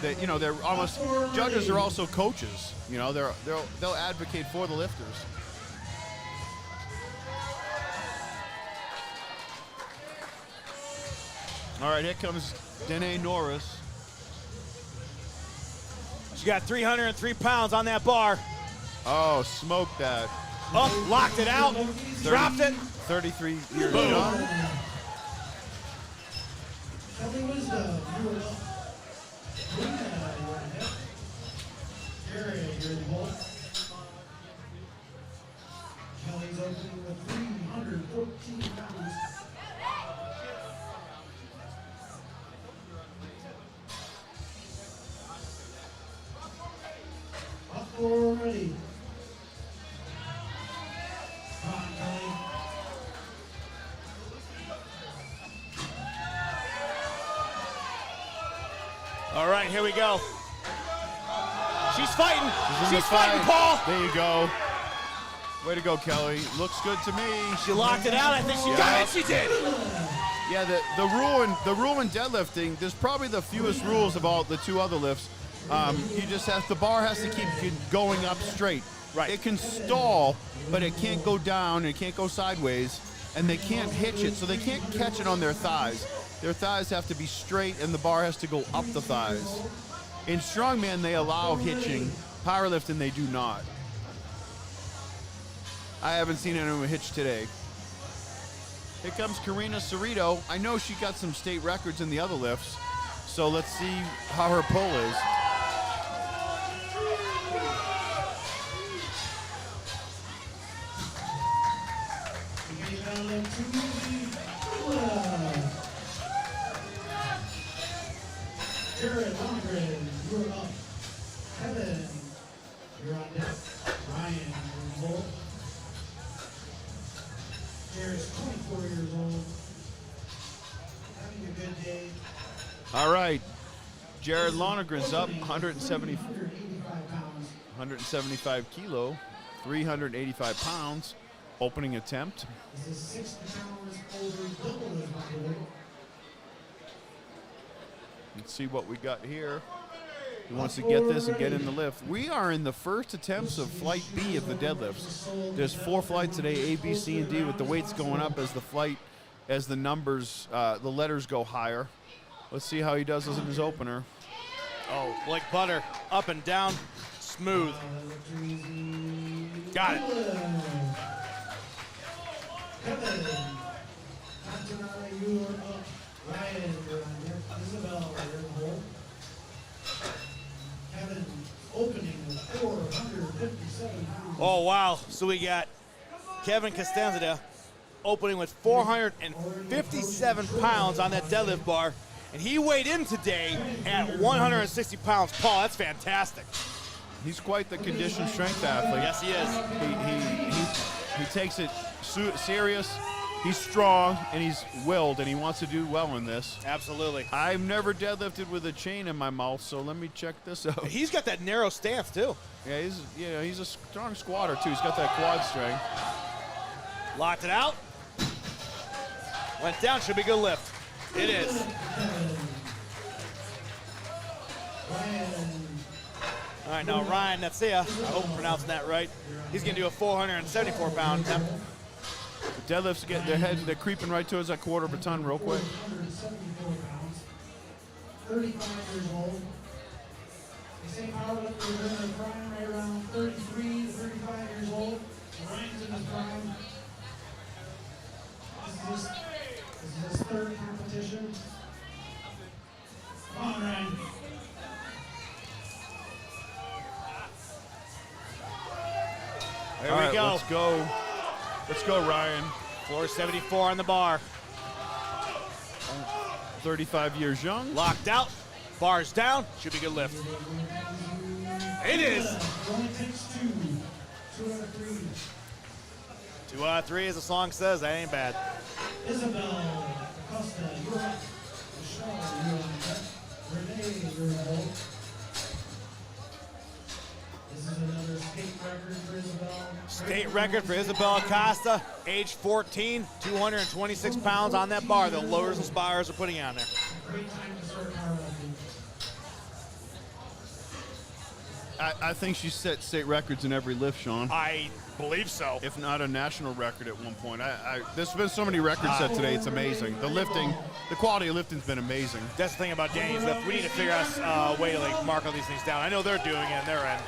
they're almost, judges are also coaches. They'll advocate for the lifters. All right, here comes Danae Norris. She got 303 pounds on that bar. Oh, smoked that. Up, locked it out, dropped it. 33 years young. Kelly Wisdom, you are up. Lena, you are next. Jared, you're in the hole. Kelly's opening with 314 pounds. Up already. Come on, Kelly. All right, here we go. She's fighting. She's fighting, Paul. There you go. Way to go, Kelly. Looks good to me. She locked it out. I think she got it. She did. Yeah, the rule in deadlifting, there's probably the fewest rules of all the two other lifts. The bar has to keep going up straight. Right. It can stall, but it can't go down, it can't go sideways, and they can't hitch it, so they can't catch it on their thighs. Their thighs have to be straight, and the bar has to go up the thighs. In strongman, they allow hitching. Powerlifting, they do not. I haven't seen anyone hitch today. Here comes Karina Cerrito. I know she got some state records in the other lifts, so let's see how her pull is. Jared Lundgren, you're up. Kevin, you're on deck. Ryan, you're in the hole. Jared's 24 years old. Having a good day. All right. Jared Lonegren's up, 185 pounds. 175 kilo, 385 pounds. Opening attempt. This is 60 pounds over double his body weight. Let's see what we got here. He wants to get this and get in the lift. We are in the first attempts of flight B of the deadlifts. There's 4 flights today, A, B, C, and D, with the weights going up as the numbers, the letters go higher. Let's see how he does this in his opener. Oh, like butter, up and down, smooth. Got it. Kevin, Antonella, you are up. Ryan, you're on deck. Isabel, you're in the hole. Kevin, opening with 457 pounds. Oh, wow. So we got Kevin Costanza opening with 457 pounds on that deadlift bar. And he weighed in today at 160 pounds. Paul, that's fantastic. He's quite the conditioned strength athlete. Yes, he is. He takes it serious. He's strong, and he's willed, and he wants to do well in this. Absolutely. I've never deadlifted with a chain in my mouth, so let me check this out. He's got that narrow stance, too. Yeah, he's a strong squatter, too. He's got that quad strength. Locked it out. Went down, should be a good lift. It is. All right, now Ryan Netsia, I hope I'm pronouncing that right. He's going to do a 474-pound attempt. The deadlifts they're creeping right towards that quarter of a ton real quick. 35 years old. They say powerlifters are in their prime right around 33 to 35 years old. Ryan's in his prime. This is his third competition. Come on, Ryan. There we go. Let's go. Let's go, Ryan. 474 on the bar. 35 years young. Locked out. Bars down. Should be a good lift. It is. Only takes two. 2 out of 3. 2 out of 3, as the song says. That ain't bad. Isabel Acosta, you're up. Michelle, you're on deck. Renee, you're on. This is another state record for Isabel. State record for Isabel Acosta, age 14, 226 pounds on that bar. The lowers and spires are putting on there. Great time to start powerlifting. I think she set state records in every lift, Sean. I believe so. If not a national record at one point. There's been so many records set today, it's amazing. The quality of lifting's been amazing. That's the thing about Danny's lift. We need to figure out a way to like mark all these things down. I know they're doing it on their end.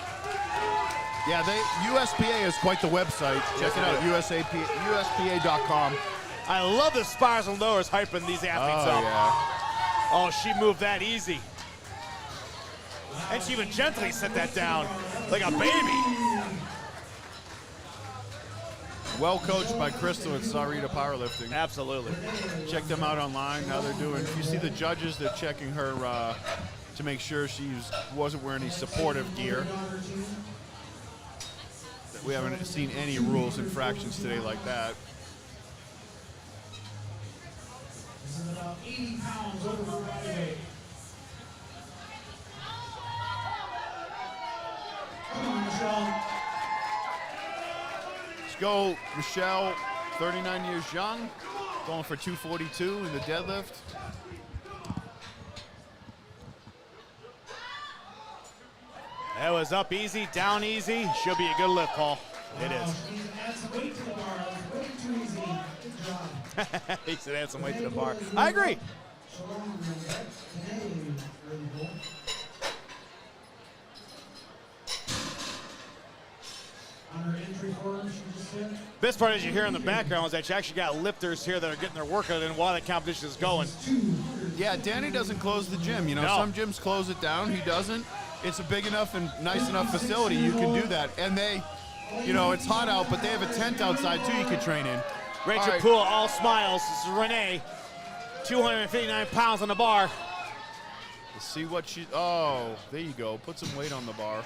Yeah, USPA is quite the website. Check it out, USPA.com. I love the spires and lowers hyping these athletes up. Yeah. Oh, she moved that easy. And she even gently set that down like a baby. Well coached by Crystal at Sarita Powerlifting. Absolutely. Check them out online. Now they're doing, if you see the judges, they're checking her to make sure she wasn't wearing any supportive gear. We haven't seen any rules infractions today like that. This is about 80 pounds over her body weight. Come on, Michelle. Let's go, Michelle, 39 years young, going for 242 in the deadlift. That was up easy, down easy. Should be a good lift, Paul. It is. Add some weight to the bar. That was way too easy. Good job. He said add some weight to the bar. I agree. On her entry form, she just said. Best part is you hear in the background is that you actually got lifters here that are getting their workout in while the competition is going. Yeah, Danny doesn't close the gym. You know, No. some gyms close it down. He doesn't. It's a big enough and nice enough facility. You can do that. And they, you know, it's hot out, but they have a tent outside too you can train in. Rachel All right. Poole, all smiles. This is Renee, 259 pounds on the bar. Let's see what she, oh, there you go. Put some weight on the bar.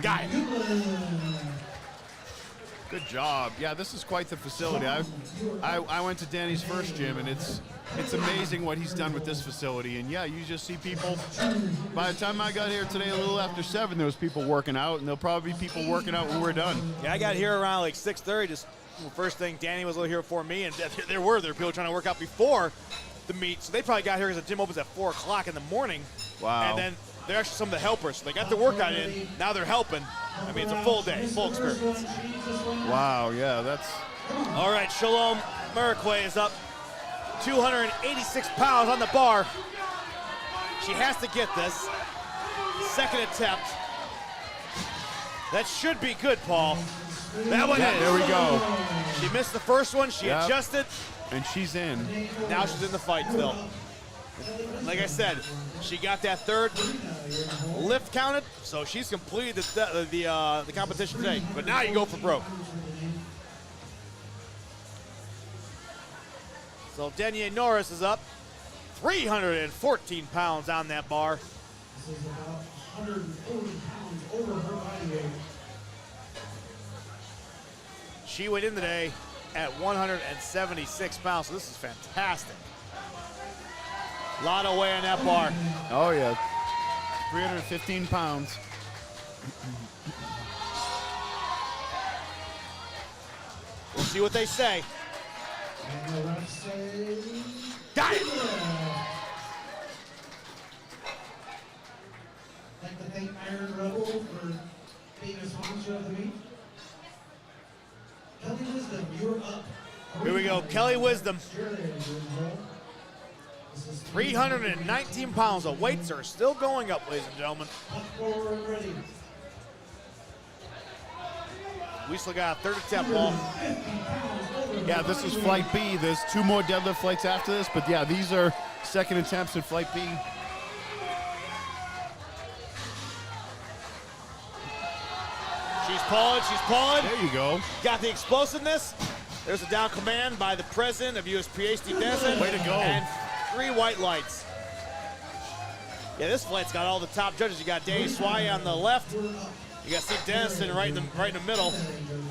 Got it. Good job. Yeah, this is quite the facility. I went to Danny's first gym, and it's amazing what he's done with this facility. And yeah, you just see people. By the time I got here today, a little after 7, there was people working out, and there'll probably be people working out when we're done. Yeah, I got here around like 6:30. Just first thing, Danny was over here before me, and there were people trying to work out before the meet. So they probably got here because the gym opens at 4 o'clock in the morning. Wow. And then they're actually some of the helpers. So they got their workout in. Now they're helping. I mean, it's a full day, full experience. Wow, yeah, that's. All right, Shalom Merkwe is up. 286 pounds on the bar. She has to get this. Second attempt. That should be good, Paul. That one is. There we go. She missed the first one. She Yep. adjusted. And she's in. Now she's in the fight still. Like I said, she got that third lift counted, so she's completed the competition today. But now you go for broke. So Denier Norris is up, 314 pounds on that bar. This is about 140 pounds over her body weight. She went in today at 176 pounds. So this is fantastic. A lot of weight on that bar. Oh, yeah. 315 pounds. We'll see what they say. And the refs say, Got it. I'd like to thank Iron Rebel for being a sponsor of the meet. Kelly Wisdom, you're up. Here we go, Kelly Wisdom. 319 pounds. The weights are still going up, ladies and gentlemen. Forward ready. We still got a third attempt, Paul. Yeah, this is flight B. There's 2 more deadlift flights after this, but yeah, these are second attempts in flight B. She's pulling, she's pulling. There you go. Got the explosiveness. There's a down command by the president of USPA, Steve Denison. Way to go. And 3 white lights. Yeah, this flight's got all the top judges. You got Dave Swai on the left. You got Steve Denison right in the middle.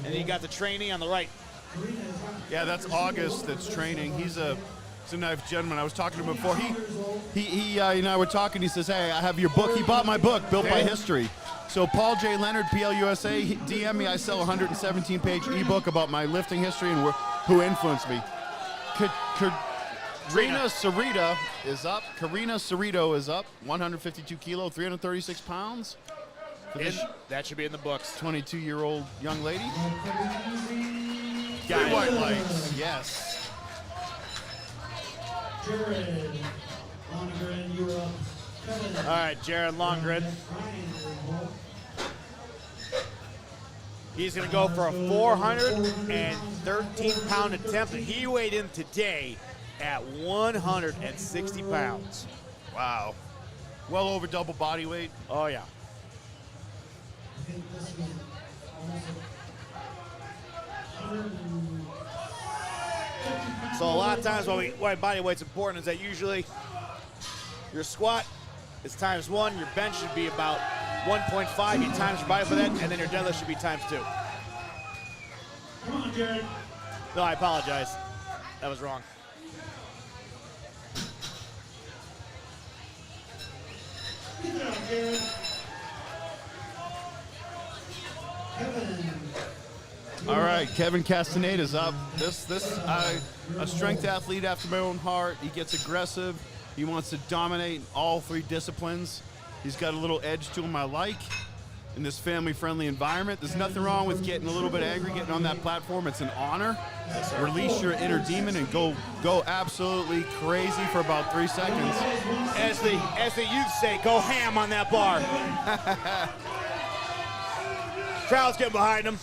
And then you got the trainee on the right. Yeah, that's August that's training. He's a nice gentleman. I was talking to him before. He and I were talking. He says, hey, I have your book. He bought my book, Built by History. So Paul J. Leonard, PLUSA, DM me. I sell a 117-page ebook about my lifting history and who influenced me. Karina Cerrito is up. Karina Cerrito is up. 152 kilo, 336 pounds. That should be in the books. 22-year-old young lady. Got it. White lights, yes. Jared Longren, you're up. Kevin. All right, Jared Longren. He's going to go for a 413-pound attempt. He weighed in today at 160 pounds. Wow. Well over double body weight. Oh, yeah. I think this is almost So a lot of times why body weight's important is that usually your squat is ×1, your bench should be about 1.5, you times your body for that, and then your deadlift should be ×2. Come on, Jared. No, I apologize. That was wrong. Good job, Jared. Kevin. All right, Kevin Castaneda's up. A strength athlete after my own heart. He gets aggressive. He wants to dominate all 3 disciplines. He's got a little edge to him I like in this family-friendly environment. There's nothing wrong with getting a little bit angry, getting on that platform. It's an honor. Release your inner demon and go absolutely crazy for about 3 seconds. As the youth say, go ham on that bar. Crowd's getting behind him.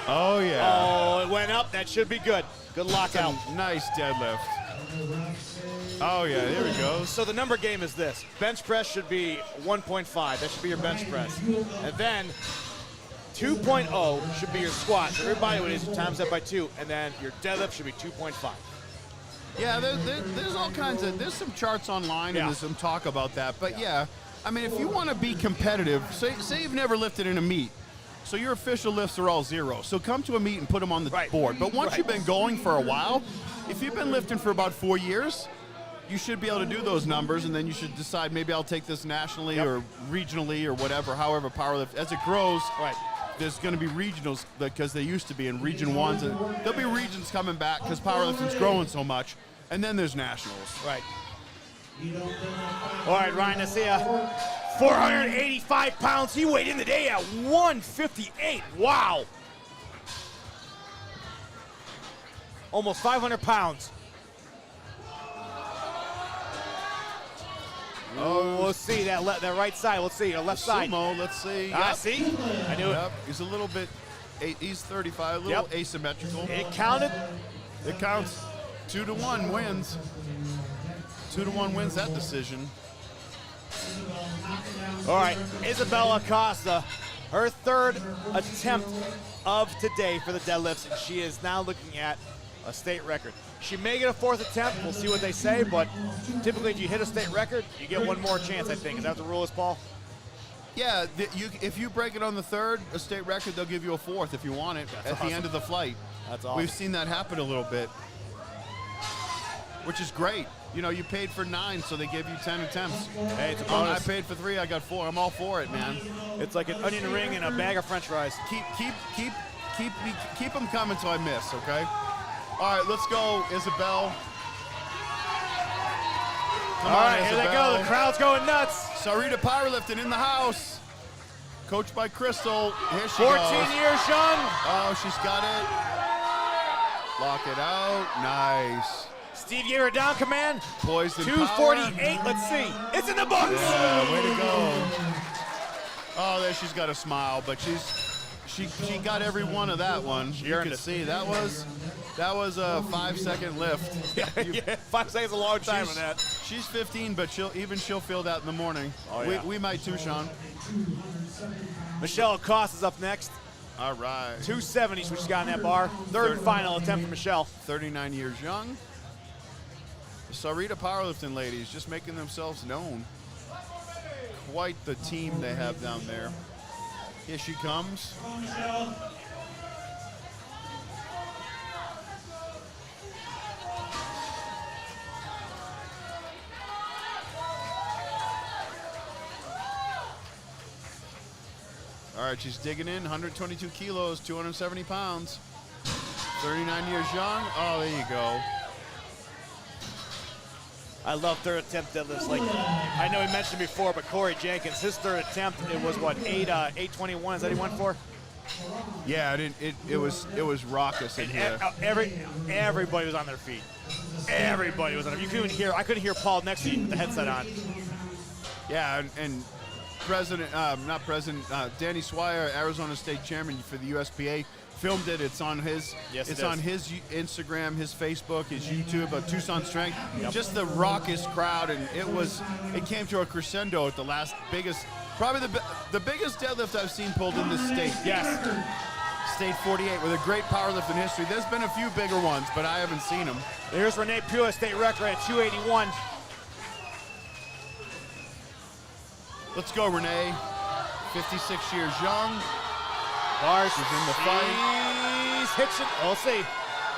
Oh, yeah. Oh, it went up. That should be good. Good lockout. Nice deadlift. Oh, yeah, there we go. So the number game is this. Bench press should be 1.5. That should be your bench press. And then 2.0 should be your squat. So your body weight is times that by 2. And then your deadlift should be 2.5. Yeah, there's all kinds of, there's some charts online and there's some talk about that. But yeah, I mean, if you want to be competitive, say you've never lifted in a meet. So your official lifts are all 0. So come to a meet and put them on the board. But once you've been going for a while, if you've been lifting for about 4 years, you should be able to do those numbers, and then you should decide maybe I'll take this nationally or regionally or whatever, however powerlift. As it grows, there's going to be regionals because they used to be in Region 1s. And there'll be regions coming back because powerlifting's growing so much. And then there's nationals. Right. All right, Ryan Nasia, 485 pounds. He weighed in today at 158. Wow. Almost 500 pounds. Oh, we'll see that right side. We'll see your left side. Sumo, let's see. See? I knew it. He's a little bit, he's 35, a little asymmetrical. It counted. It counts. 2-1 wins. 2-1 wins that decision. All right, Isabella Acosta, her 3rd attempt of today for the deadlifts, and she is now looking at a state record. She may get a 4th attempt. We'll see what they say, but typically if you hit a state record, you get one more chance, I think. Is that what the rule is, Paul? Yeah, if you break it on the third, a state record, they'll give you a fourth if you want it at the end of the flight. That's awesome. We've seen that happen a little bit, which is great. You know, you paid for 9, so they give you 10 attempts. Hey, it's a I bonus. paid for 3, I got 4. I'm all for it, man. It's like an onion ring and a bag of French fries. Keep them coming till I miss, okay? All right, let's go, Isabel. Come All on, right, here they go. The crowd's going nuts. Sarita Powerlifting in the house. Coached by Crystal. Here she 14 goes. years young. Oh, she's got it. Lock it out. Nice. Steve gave her a down command. Poised in 248. power. Let's see. It's in the books. Yeah, way to go. Oh, there she's got a smile, but she got every one of that one. You earned can it. see that was a 5-second lift. Yeah, 5 seconds is a long time on that. She's 15, but she'll feel that in the morning. Oh, yeah. We might too, Sean. Michelle Acosta is up next. All right. 270 is what she's got in that bar. Third and final attempt for Michelle. 39 years young. The Sarita Powerlifting ladies just making themselves known. Quite the team they have down there. Here she comes. All right, she's digging in, 122 kilos, 270 pounds. 39 years young. Oh, there you go. I love third attempt deadlifts. Like, I know he mentioned before, but Corey Jenkins, his third attempt, it was what, 821? Is that he went for? Yeah, it was raucous in here. Everybody was on their feet. Everybody was on their feet. You couldn't hear. I couldn't hear Paul next to you with the headset on. Yeah, and Danny Swire, Arizona State Chairman for the USPA, filmed it. It's on his. Yes, it's it on is. his Instagram, his Facebook, his YouTube. Tucson Strength. Yep. Just the raucous crowd, and it came to a crescendo at the last biggest, probably the biggest deadlift I've seen pulled in this state. Yes. State 48 with a great powerlifting history. There's been a few bigger ones, but I haven't seen them. Here's Renee Pua, state record at 281. Let's go, Renee. 56 years young. Bars. She's in the fight. He's hitching. We'll see.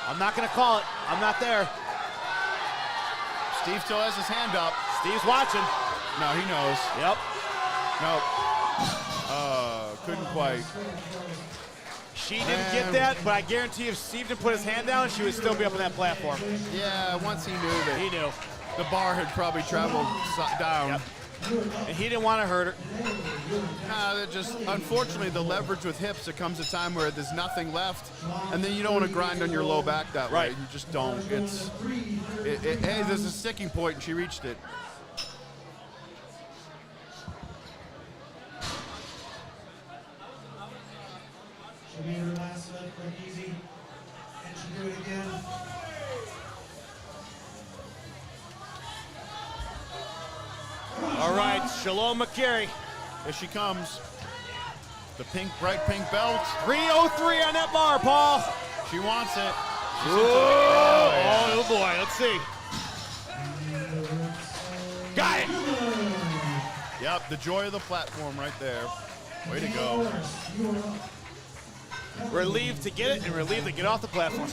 I'm not going to call it. I'm not there. Steve still has his hand up. Steve's watching. No, he knows. Yep. Nope. Couldn't quite. She didn't get that, but I guarantee if Steve didn't put his hand down, she would still be up on that platform. Yeah, once he knew that. He knew. The bar had probably traveled down. Yep. And he didn't want to hurt her. Nah, that just, unfortunately, the leverage with hips, there comes a time where there's nothing left, and then you don't want to grind on your low back that way. You just don't. Hey, there's a sticking point, and she reached it. She'll be her last lift, quick, easy. And she'll do it again. All right, Shalom McCary. Here she comes. The bright pink belt. 303 on that bar, Paul. She wants it. Oh boy, let's see. Got it. Yep, the joy of the platform right there. Way to go. Relieved to get it and relieved to get off the platform.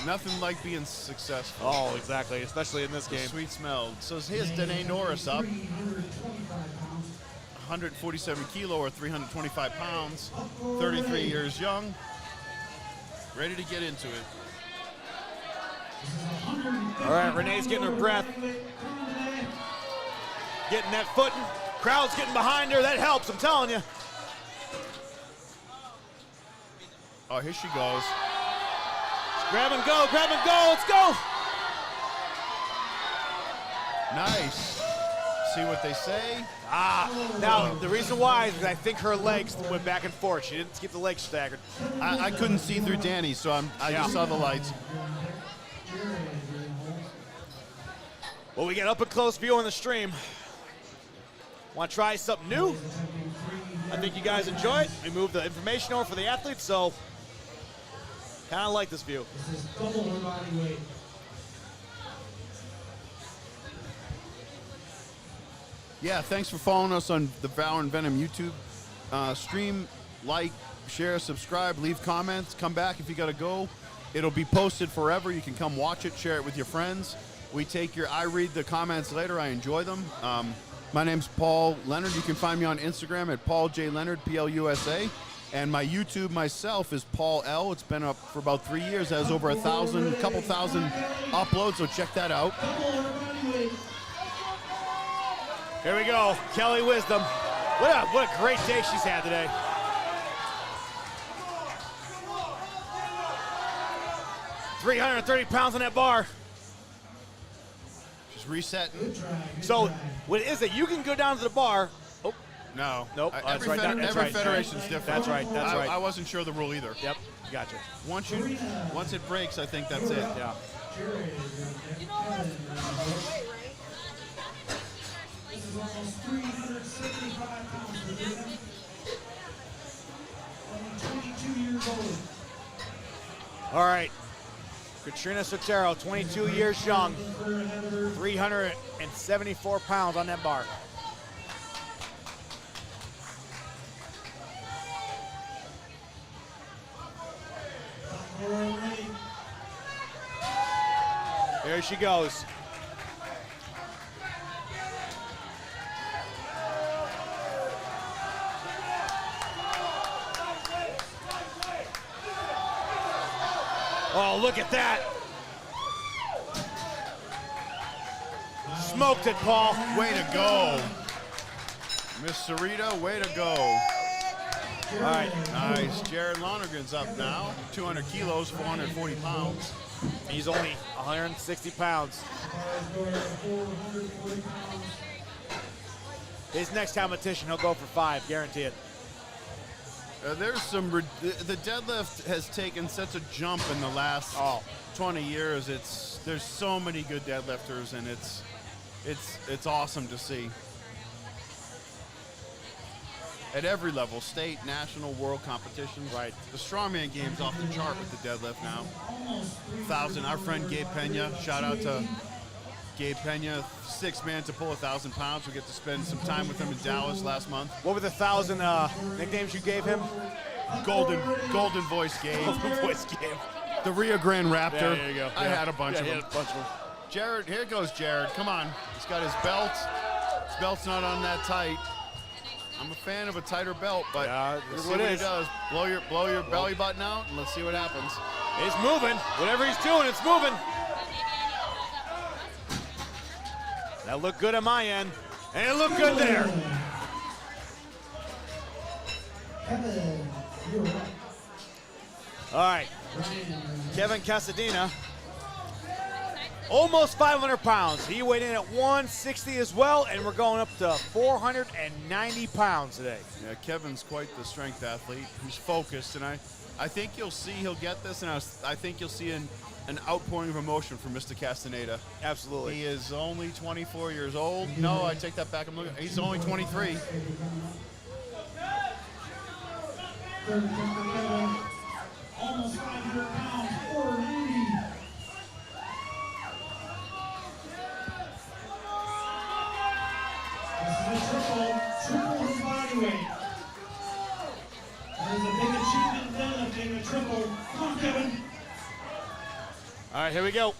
nothing like being successful. Oh, exactly, especially in this game. Sweet smell. So here's Danae Norris up. 147 kilo or 325 pounds. 33 years young. Ready to get into it. All right, Renee's getting her breath. Getting that footing. Crowd's getting behind her. That helps, I'm telling you. Oh, here she goes. Grab and go, let's go. Nice. See what they say? Now, the reason why is I think her legs went back and forth. She didn't keep the legs staggered. I couldn't see through Danny, so I just saw the lights. Well, we got up and close view on the stream. Want to try something new? I think you guys enjoy it. We moved the information over for the athletes, so kind of like this view. This is double her body weight. Yeah, thanks for following us on the Valor and Venom YouTube stream. Like, share, subscribe, leave comments. Come back if you got to go. It'll be posted forever. You can come watch it, share it with your friends. I read the comments later. I enjoy them. My name's Paul Leonard. You can find me on Instagram at Paul J. Leonard, PLUSA. And my YouTube myself is Paul L. It's been up for about 3 years. It has over a couple thousand uploads, so check that out. Here we go, Kelly Wisdom. What a great day she's had today. $330 on that bar. Just resetting. So what it is that you can go down to the bar. Oh, no. Nope. Every federation's different. That's right. I wasn't sure of the rule either. Yep. Gotcha. Once it breaks, I think that's it. Yeah. This is almost 375 pounds for them. Only 22 years old. All right. Katrina Sotero, 22 years young, 374 pounds on that bar. There she goes. Oh, look at that. Smoked it, Paul. Way to go. Miss Sarita, way to go. All right. Nice. Jared Lonergan's up now. 200 kilos, 440 pounds. He's only 160 pounds. His next competition, he'll go for 5, guarantee it. There's some. The deadlift has taken such a jump in the last 20 years. There's so many good deadlifters, and it's awesome to see. At every level, state, national, world competitions. Right. The strongman game's off the chart with the deadlift now. 1,000. Our friend Gabe Pena. Shout out to Gabe Pena, 6 man to pull 1,000 pounds. We get to spend some time with him in Dallas last month. What were the 1,000 nicknames you gave him? Golden Voice Gabe. Golden Voice Gabe. The Rio Grande Raptor. Yeah, there you go. I had a bunch of he them. had a bunch of them. Jared, here goes Jared. Come on. He's got his belt. His belt's not on that tight. I'm a fan of a tighter belt, but let's see what he does. Blow your belly button out, and let's see what happens. He's moving. Whatever he's doing, it's moving. That looked good on my end, and it looked good there. All right, Kevin Casadena, almost 500 pounds. He weighed in at 160 as well, and we're going up to 490 pounds today. Yeah, Kevin's quite the strength athlete. He's focused, and I think you'll see he'll get this, and I think you'll see an outpouring of emotion from Mr. Castaneda. Absolutely. He is only 24 years old. No, I take that back. He's only 23. Almost 500 pounds, 490. This is a triple his body weight. That is a big achievement in deadlifting, a triple. Come on, Kevin. All right, here we go.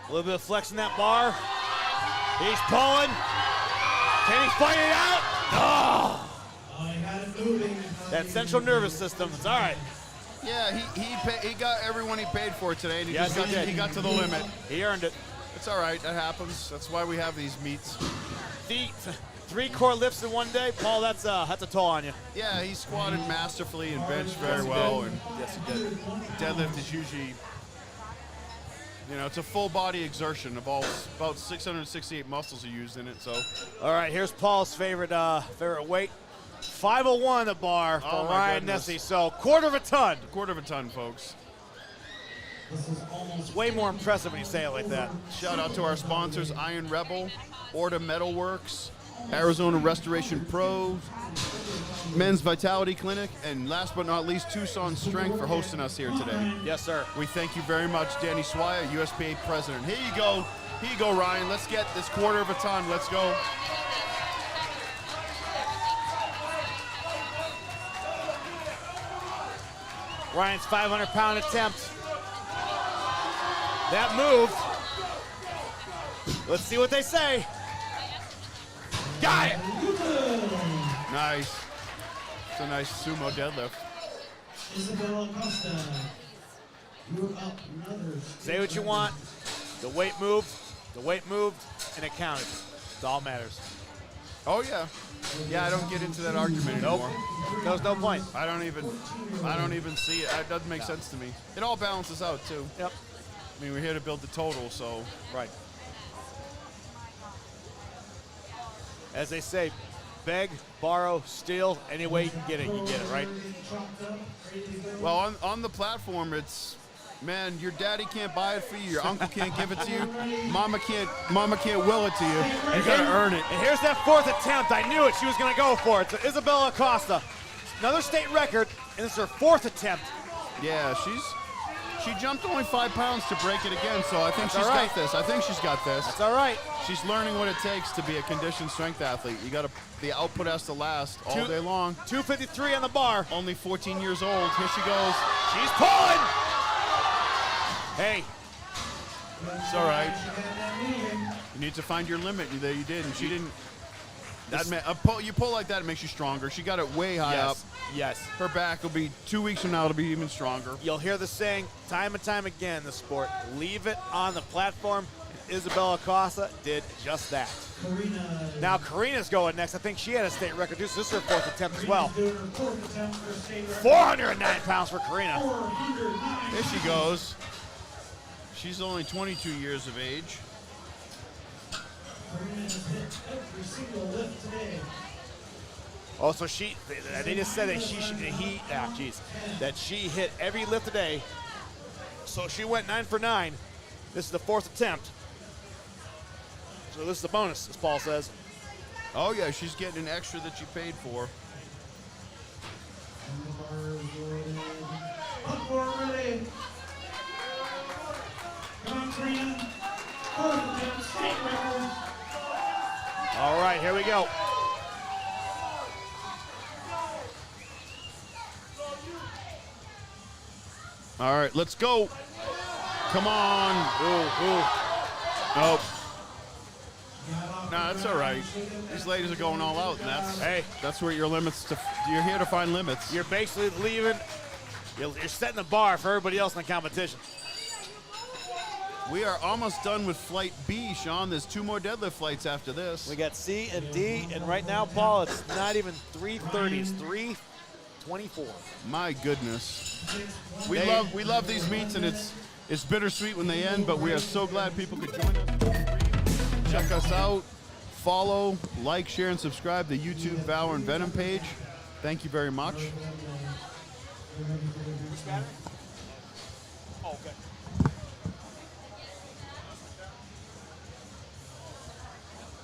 A little bit of flex in that bar. He's pulling. Can he fight it out? Oh! He had it moving. That central nervous system. It's all right. Yeah, he got everyone he paid for today, and he got to the limit. He earned it. It's all right. That happens. That's why we have these meets. 3 core lifts in one day, Paul. That's a toll on you. Yeah, he squatted masterfully and benched very well. And yes, he did. Deadlift is usually, it's a full body exertion of about 668 muscles are used in it. So, all right, here's Paul's favorite weight. 501 on the bar for Ryan Nessie. So quarter of a ton. Quarter of a ton, folks. It's way more impressive when you say it like that. Shout out to our sponsors: Iron Rebel, Orta Metalworks, Arizona Restoration Pros, Men's Vitality Clinic, and last but not least, Tucson Strength for hosting us here today. Yes, sir. We thank you very much, Danny Swire, USPA President. Here you go. Here you go, Ryan. Let's get this quarter of a ton. Let's go. Ryan's 500-pound attempt. That moved. Let's see what they say. Got it. Nice. It's a nice sumo deadlift. Isabella Costa. You're up another. Say what you want. The weight moved. The weight moved, and it counted. That's all that matters. Oh yeah. Yeah, I don't get into that argument anymore. There's no point. I don't even see it. It doesn't make sense to me. It all balances out too. Yep. I mean, we're here to build the total, so. Right. As they say, beg, borrow, steal, any way you can get it, you get it, right? Well, on the platform, it's, man, your daddy can't buy it for you, your uncle can't give it to you, mama can't will it to you. You gotta earn it. And here's that fourth attempt. I knew it. She was gonna go for it. So Isabella Acosta, another state record, and it's her fourth attempt. Yeah, she jumped only 5 pounds to break it again, so I think she's got this. I think she's got this. That's all right. She's learning what it takes to be a conditioned strength athlete. The output has to last all day long. 253 on the bar. Only 14 years old. Here she goes. She's pulling. Hey. It's all right. You need to find your limit. You did, and she didn't. You pull like that, it makes you stronger. She got it way high up. Yes. Her back will be 2 weeks from now. It'll be even stronger. You'll hear the saying time and time again in the sport. Leave it on the platform. And Isabella Acosta did just that. Now Karina's going next. I think she had a state record too, so this is her fourth attempt as well. 409 pounds for Karina. There she goes. She's only 22 years of age. Oh, so they just said that that she hit every lift today. So she went 9 for 9. This is the fourth attempt. So this is the bonus, as Paul says. Oh yeah, she's getting an extra that she paid for. All right, here we go. All right, let's go. Come on. Nope. Nah, that's all right. These ladies are going all out, and that's where your limits. You're here to find limits. You're basically leaving. You're setting the bar for everybody else in the competition. We are almost done with flight B, Sean. There's 2 more deadlift flights after this. We got C and D, and right now, Paul, it's not even 3:30. It's 3:24. My goodness. We love these meets, and it's bittersweet when they end, but we are so glad people could join us. Check us out. Follow, like, share, and subscribe to the YouTube Valor and Venom page. Thank you very much. Oh, okay.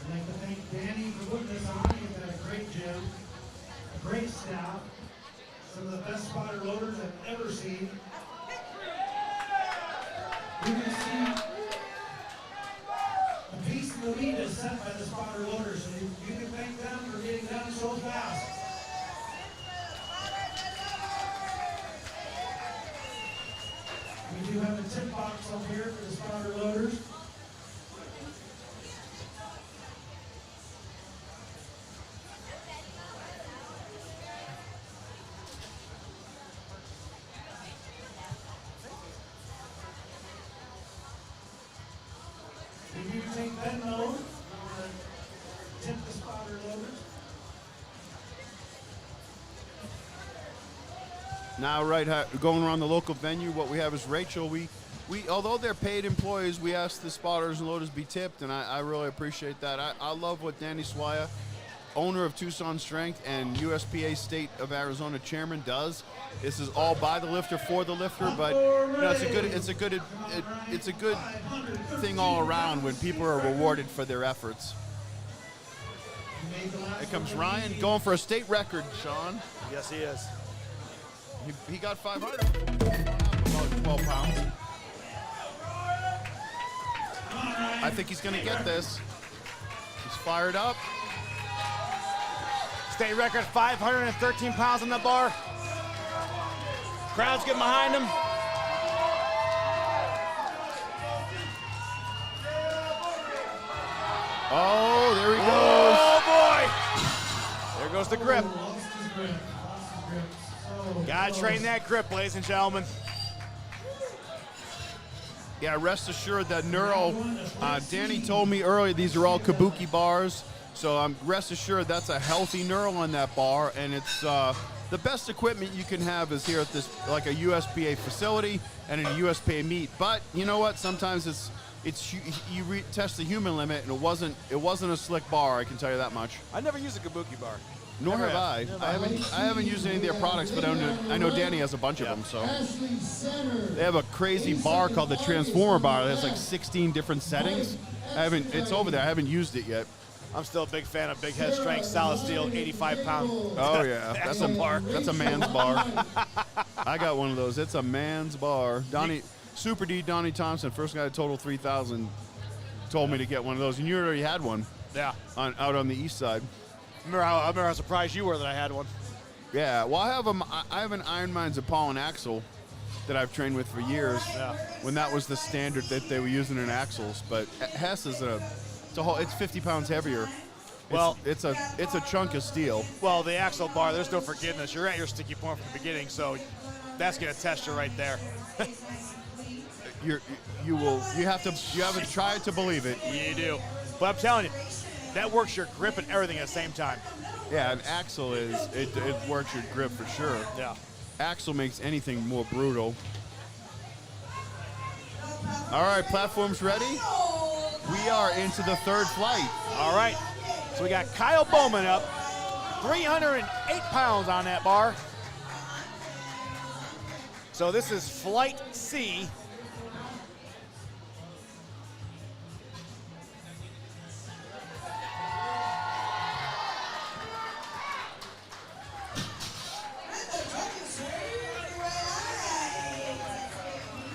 I'd like to thank Danny for putting this on. He's got a great gym, a great staff, some of the best spotter loaders I've ever seen. You can see a piece of the lead is set by the spotter loaders, so you can thank them for getting done so fast. We do have a tip box up here for the spotter loaders. If you take that load, tip the spotter loaders. Now, right, going around the local venue, what we have is Rachel. We although they're paid employees, we ask the spotters and loaders be tipped, and I really appreciate that. I love what Danny Swire, owner of Tucson Strength and USPA State of Arizona chairman, does. This is all by the lifter for the lifter, but you know, it's a good thing all around when people are rewarded for their efforts. Here comes Ryan going for a state record, Sean. Yes, he is. He got 500. About 12 pounds. I think he's going to get this. He's fired up. State record, 513 pounds on the bar. Crowd's getting behind him. Oh, there he goes. Oh, boy. There goes the grip. Gotta train that grip, ladies and gentlemen. Yeah, rest assured that Neural, Danny told me earlier, these are all kabuki bars. So I'm rest assured that's a healthy Neural on that bar. And it's the best equipment you can have is here at this, like a USPA facility and in a USPA meet. But you know what? Sometimes you test the human limit, and it wasn't a slick bar. I can tell you that much. I never used a kabuki bar. Nor have I. I haven't used any of their products, but I know Danny has a bunch of them. So they have a crazy bar called the Transformer Bar. It has like 16 different settings. It's over there. I haven't used it yet. I'm still a big fan of big head strength, solid steel, 85-pound. Oh yeah, that's a bar. That's a man's bar. I got one of those. It's a man's bar. Super D Donnie Thompson, first guy to total 3,000, told me to get one of those, and you already had one. Yeah. Out on the east side. I remember how surprised you were that I had one. Yeah. Well, I have an Iron Minds Paul axle that I've trained with for years. Yeah. When that was the standard that they were using in axles, but Hess is it's 50 pounds heavier. Well, it's a chunk of steel. Well, the axle bar, there's no forgiveness. You're at your sticky point from the beginning, so that's gonna test you right there. You have to try to believe it. You do. But I'm telling you, that works your grip and everything at the same time. Yeah, an axle it works your grip for sure. Yeah. Axle makes anything more brutal. All right, platform's ready. We are into the third flight. All right. So we got Kyle Bowman up, 308 pounds on that bar. So this is Flight C.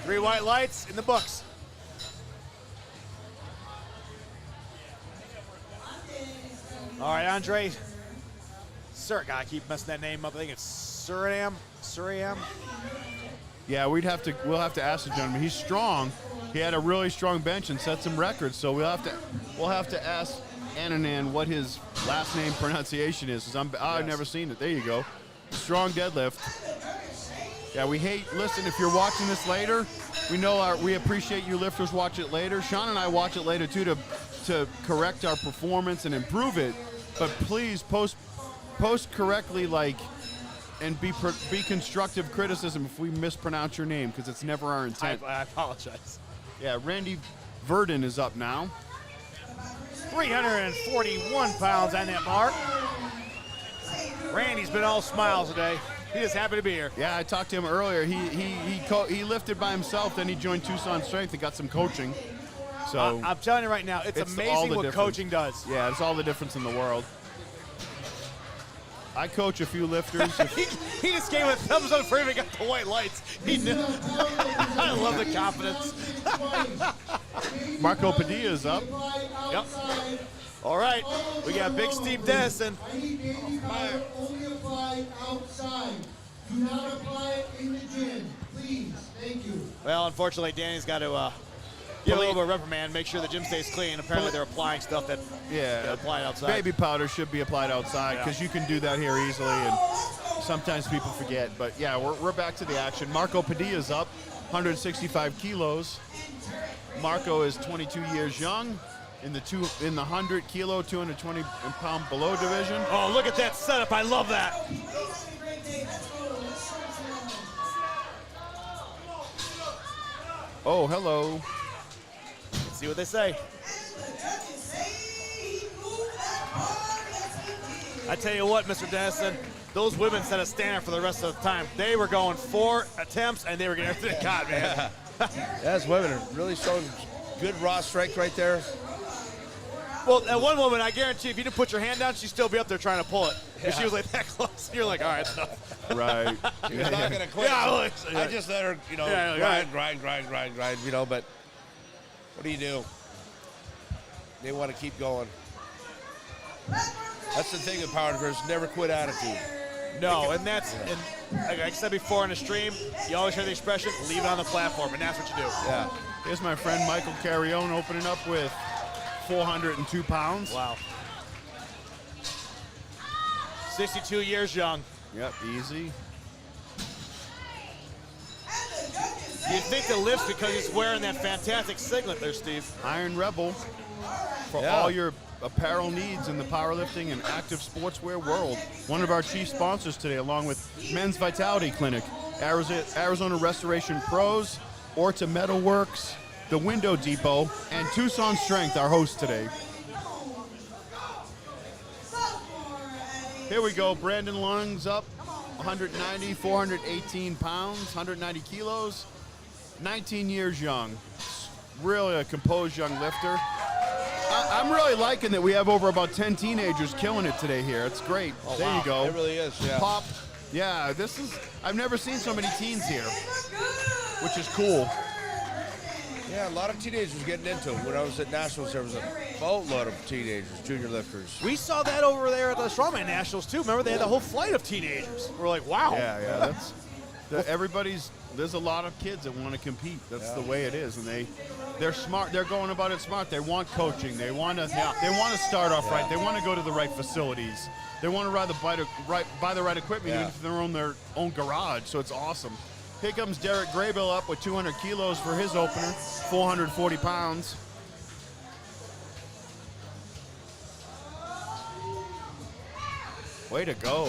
Three white lights in the books. All right, Andre. Sir, I keep messing that name up. I think it's Surinam. Yeah, we'll have to ask the gentleman. He's strong. He had a really strong bench and set some records. So we'll have to ask Ananan what his last name pronunciation is. I've never seen it. There you go. Strong deadlift. Yeah, listen, if you're watching this later, we appreciate you lifters watch it later. Sean and I watch it later too to correct our performance and improve it. But please post correctly, and be constructive criticism if we mispronounce your name, because it's never our intent. I apologize. Yeah, Randy Verdon is up now. 341 pounds on that mark. Randy's been all smiles today. He is happy to be here. Yeah, I talked to him earlier. He lifted by himself, then he joined Tucson Strength and got some coaching. So I'm telling you right now, it's amazing what coaching does. Yeah, it's all the difference in the world. I coach a few lifters. he just gave a thumbs up for him and got the white lights. He knew. I love the confidence. Marco Padilla's up. Yep. All right, we got Big Steve Dennison. Only apply outside. Do not apply it in the gym, please. Thank you. Well, unfortunately, Danny's got to give a little bit of reprimand, make sure the gym stays clean. Apparently, they're applying stuff that applied outside. Baby powder should be applied outside because you can do that here easily, and sometimes people forget. But yeah, we're back to the action. Marco Padilla's up, 165 kilos. Marco is 22 years young. In the 100 kilo, 220 pound below division. Oh, look at that setup. I love that. Oh, hello. Let's see what they say. I tell you what, Mr. Dennison, those women set a standard for the rest of the time. They were going 4 attempts, and they were getting everything they got, man. Those women are really showing good raw strength right there. Well, at one woman, I guarantee if you didn't put your hand down, she'd still be up there trying to pull it. If she was like that close, you're like, all right, it's enough. Right. She was not going to quit. Yeah, so I just let her, you know, grind, you know, but what do you do? They want to keep going. That's the thing with powerlifters, never quit attitude. No, and that's, and like I said before in the stream, you always hear the expression, leave it on the platform, and that's what you do. Yeah. Here's my friend Michael Carrione opening up with 402 pounds. Wow. 62 years young. Yep, easy. You'd think the lifts because he's wearing that fantastic singlet there, Steve. Iron Rebel for all your apparel needs in the powerlifting and active sportswear world. One of our chief sponsors today, along with Men's Vitality Clinic, Arizona Restoration Pros, Orta Metalworks, The Window Depot, and Tucson Strength, our host today. Here we go, Brandon Lung's up, 190, 418 pounds, 190 kilos, 19 years young. Really a composed young lifter. I'm really liking that we have over about 10 teenagers killing it today here. It's great. Oh, there wow. you go. It really is, yeah. Pop. Yeah, I've never seen so many teens here, which is cool. Yeah, a lot of teenagers getting into it. When I was at Nationals, there was a boatload of teenagers, junior lifters. We saw that over there at the Strongman Nationals, too. Remember, they had the whole flight of teenagers. We're like, wow. Yeah, there's a lot of kids that want to compete. That's the way it is, and they're smart. They're going about it smart. They want coaching. They want to start off right. They want to go to the right facilities. They want to buy the right equipment even if they're in their own garage. So it's awesome. Here comes Derek Graybill up with 200 kilos for his opener, 440 pounds. Way to go.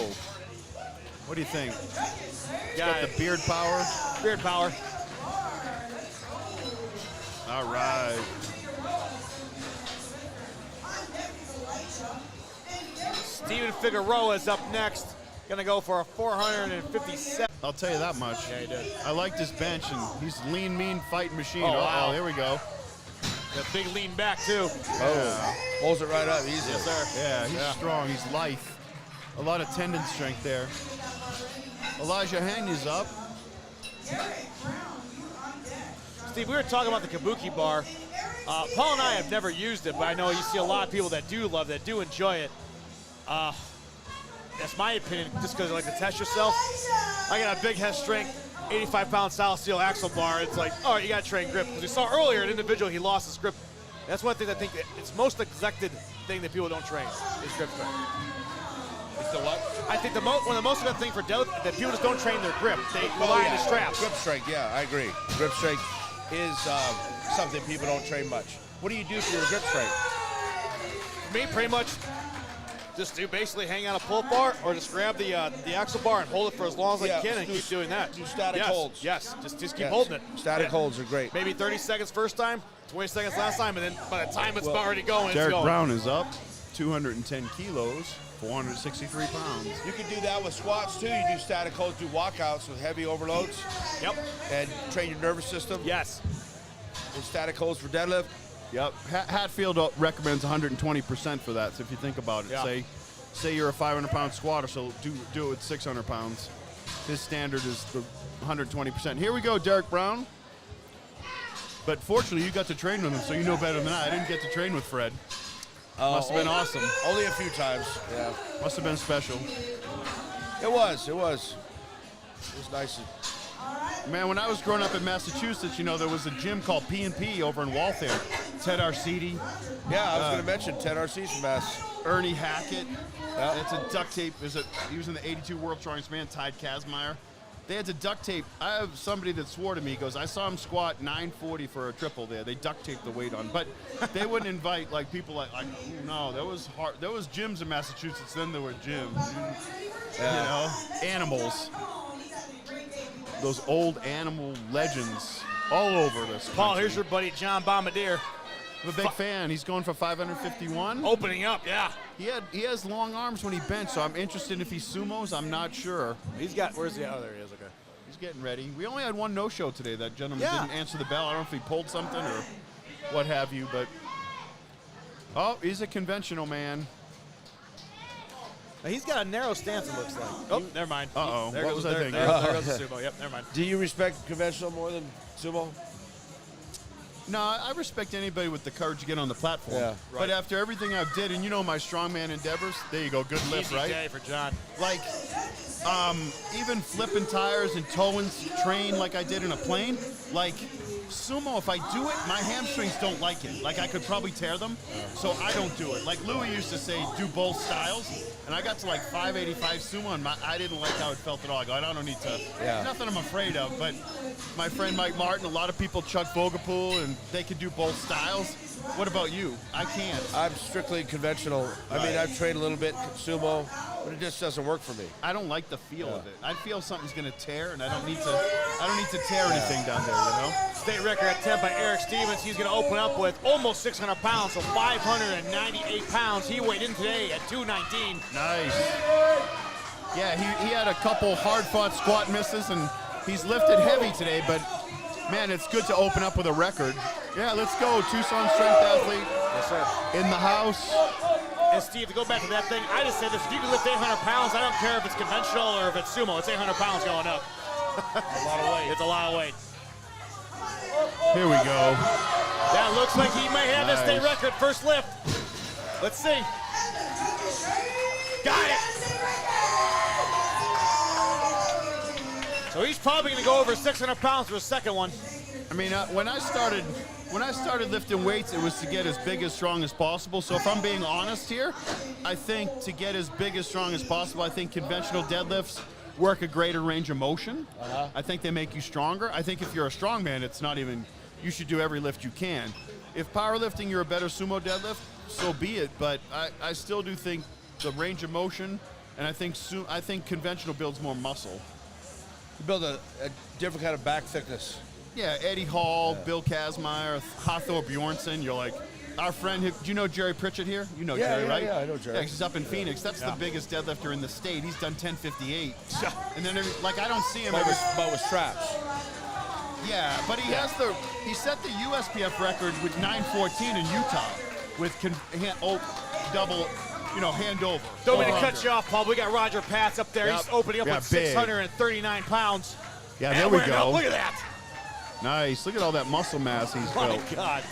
What do you think? Got the beard power. Beard power. All right. Steven Figueroa is up next. Gonna go for a 457. I'll tell you that much. Yeah, he did. I like this bench, and he's lean, mean, fighting machine. Oh, wow. Here we go. Got big lean back, too. Oh, pulls it right up easy. Yes, sir. Yeah, he's strong. He's lithe. A lot of tendon strength there. Elijah Hanya's up. Steve, we were talking about the Kabuki bar. Paul and I have never used it, but I know you see a lot of people that do love that, do enjoy it. That's my opinion, just because I like to test yourself. I got a big head strength, 85-pound solid steel axle bar. It's like, oh, you got to train grip. Because we saw earlier an individual, he lost his grip. That's one thing I think it's most neglected thing that people don't train is grip strength. It's the what? I think one of the most important thing for deadlift that people just don't train their grip. They rely on the straps. Grip strength, yeah, I agree. Grip strength is something people don't train much. What do you do for your grip strength? Me, pretty much, just do basically hang on a pull-up bar or just grab the axle bar and hold it for as long as I can and keep doing that. Do static holds. Yes, just keep holding it. Static holds are great. Maybe 30 seconds first time, 20 seconds last time, and then by the time it's already going, Derek it's going. Brown is up, 210 kilos, 463 pounds. You can do that with squats too. You do static holds, do walkouts with heavy overloads. Yep. And train your nervous system. Yes. With static holds for deadlift. Yep. Hatfield recommends 120% for that. So if you think about it, say you're a 500-pound squatter, so do it with 600 pounds. His standard is the 120%. Here we go, Derek Brown. But fortunately, you got to train with him, so you know better than I didn't get to train with Fred. Must have been awesome. Only a few times. Yeah. Must have been special. It was. It was nice. Man, when I was growing up in Massachusetts, there was a gym called P&P over in Waltham. Ted Arcidi. Yeah, I was going to mention Ted Arcidi from Mass. Ernie Hackett. It's a duct tape. He was in the 82 World Strongest Man, Tide Kazmaier. They had to duct tape. I have somebody that swore to me, he goes, I saw him squat 940 for a triple there. They duct taped the weight on. But they wouldn't invite people like no, that was hard. There was gyms in Massachusetts, then there were gyms. Animals. Those old animal legends all over this. Paul, here's your buddy John Bombardier. I'm a big fan. He's going for 551. Opening up, yeah. He has long arms when he bench, so I'm interested if he sumos. I'm not sure. He's got, where's the, oh, there he is, okay. He's getting ready. We only had one no-show today. That gentleman didn't answer the bell. I don't know if he pulled something or what have you, but Oh, he's a conventional man. Now, he's got a narrow stance, it looks like. Oh, never mind. Uh-oh. There What goes, was I there, thinking? there goes the sumo. Yep, never mind. Do you respect conventional more than sumo? No, I respect anybody with the courage to get on the platform. Yeah, But after everything I've did, and you know my strongman endeavors, there you go, good lift, Easy right? day for John. Like, even flipping tires and towing train like I did in a plane, like sumo, if I do it, my hamstrings don't like it. Like I could probably tear them, so I don't do it. Like Louis used to say, do both styles, and I got to like 585 sumo, and I didn't like how it felt at all. I go, I don't need to. Yeah. Nothing I'm afraid of, but my friend Mike Martin, a lot of people Chuck Vogelpool, and they can do both styles. What about you? I can't. I'm strictly conventional. I mean, I've trained a little bit sumo, but it just doesn't work for me. I don't like the feel of it. I feel something's gonna tear, and I don't need to tear anything down there, you know? State record at 10 by Eric Stevens. He's going to open up with almost 600 pounds, so 598 pounds. He weighed in today at 219. Nice. Yeah, he had a couple hard-fought squat misses, and he's lifted heavy today, but man, it's good to open up with a record. Yeah, let's go. Tucson Strength athlete. Yes, sir. In the house. And Steve, to go back to that thing, I just said this. If you can lift 800 pounds, I don't care if it's conventional or if it's sumo. It's 800 pounds going up. A lot of weight. It's a lot of weight. Here we go. That looks like he may have the state record. First lift. Let's see. Got it. So he's probably going to go over 600 pounds for a second one. I mean, when I started lifting weights, it was to get as big, as strong as possible. So if I'm being honest here, I think to get as big, as strong as possible, I think conventional deadlifts work a greater range of motion. I think they make you stronger. I think if you're a strong man, it's not even, you should do every lift you can. If powerlifting, you're a better sumo deadlift, so be it. But I still do think the range of motion, and I think conventional builds more muscle. You build a different kind of back thickness. Yeah, Eddie Hall, Bill Kazmaier, Hathor Bjornsson. You're like, our friend, do you know Jerry Pritchett here? You know Jerry, right? Yeah, I know Jerry. Yeah, he's up in Phoenix. That's the biggest deadlifter in the state. He's done 1058. And then, like, I don't see him. But with straps. Yeah, but he set the USPF record with 914 in Utah with double, hand over. Don't mean to cut you off, Paul. We got Roger Patz up there. Yep. He's opening up with 639 pounds. Yeah, there we go. Look at that. Nice. Look at all that muscle mass he's built. My God.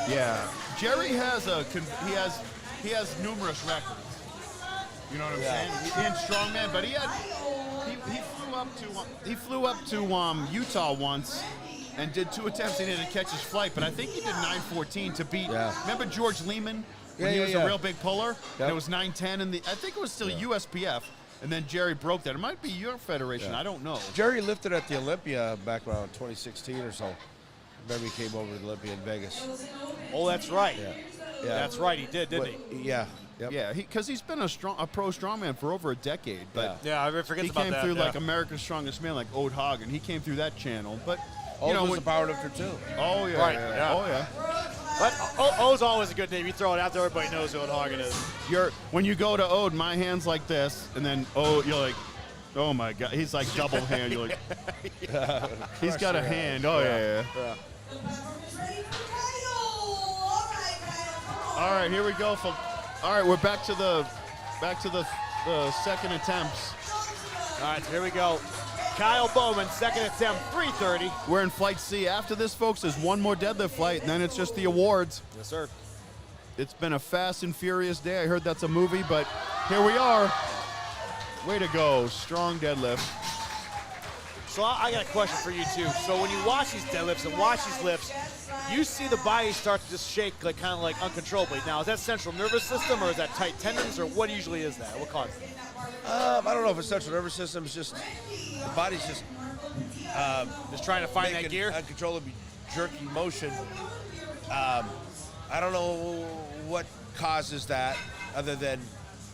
Yeah, Jerry has he has numerous records. You know what I'm saying? In strongman, but he flew up to Utah once and did 2 attempts. He didn't catch his flight, but I think he did 914 to beat. Yeah. Remember George Lehman when he was a real big puller? And it was 910 in the. I think it was still USPF. And then Jerry broke that. It might be your federation. I don't know. Jerry lifted at the Olympia back around 2016 or so. Remember he came over to the Olympia in Vegas. Oh, that's right. Yeah. That's right. He did, didn't he? Yeah. Yep. Yeah, because he's been a pro strongman for over a decade. But I forget about that. He came through like America's Strongest Man, like Ode Hagen. He came through that channel. But was a powerlifter too. Oh yeah, right. Yeah. Oh yeah. But O's always a good name. You throw it out there, everybody knows who Ode Hagen is. When you go to Ode, my hand's like this, and then you're like, oh my God, he's like double hand. You're like, he's got a hand. Oh yeah. All right, here we go. All right, we're back to the second attempts. All right, so here we go. Kyle Bowman, second attempt, 330. We're in flight C. After this, folks, there's one more deadlift flight, and then it's just the awards. Yes, sir. It's been a fast and furious day. I heard that's a movie, but here we are. Way to go. Strong deadlift. So I got a question for you, too. So when you watch these deadlifts and watch these lifts, you see the body start to just shake kind of like uncontrollably. Now, is that central nervous system, or is that tight tendons, or what usually is that? What causes it? I don't know if it's central nervous system. It's just the body's just trying to find that gear, uncontrollably jerky motion. I don't know what causes that, other than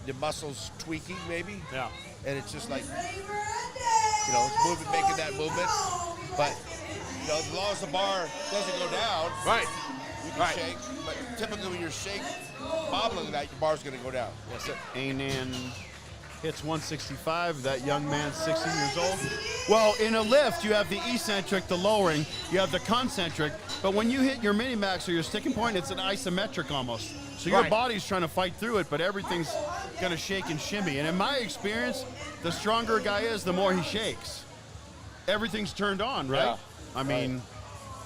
the muscles tweaking, maybe. Yeah. And it's just like, it's moving, making that movement. But as long as the bar doesn't go down, right, you can shake. But typically, when you're bobbling that, your bar's going to go down. Yes, sir. Anan hits 165. That young man, 16 years old. Well, in a lift, you have the eccentric, the lowering. You have the concentric. But when you hit your mini max or your sticking point, it's an isometric almost. So your body's trying to fight through it, but everything's going to shake and shimmy. And in my experience, the stronger a guy is, the more he shakes. Everything's turned on, right? Yeah. I mean,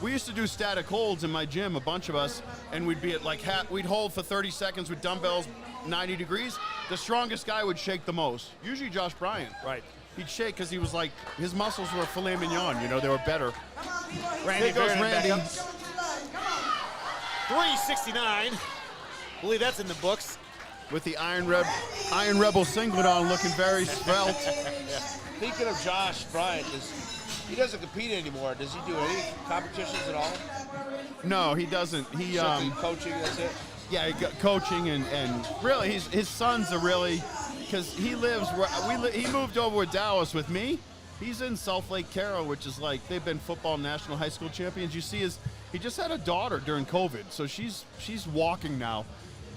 we used to do static holds in my gym, a bunch of us, and we'd be at like we'd hold for 30 seconds with dumbbells 90 degrees. The strongest guy would shake the most, usually Josh Bryant. Right. He'd shake because he was like, his muscles were filet mignon, you know, they were better. Randy There goes Varian back Randy. up. 369. Believe that's in the books. With the Iron Rebel singlet on, looking very svelte. Speaking of Josh Bryant, he doesn't compete anymore. Does he do any competitions at all? No, he doesn't. He coaching, that's it? Yeah, he got coaching and really his sons are really, because he lives where he moved over to Dallas with me. He's in South Lake Carroll, which is like, they've been football national high school champions. You see he just had a daughter during COVID, so she's walking now.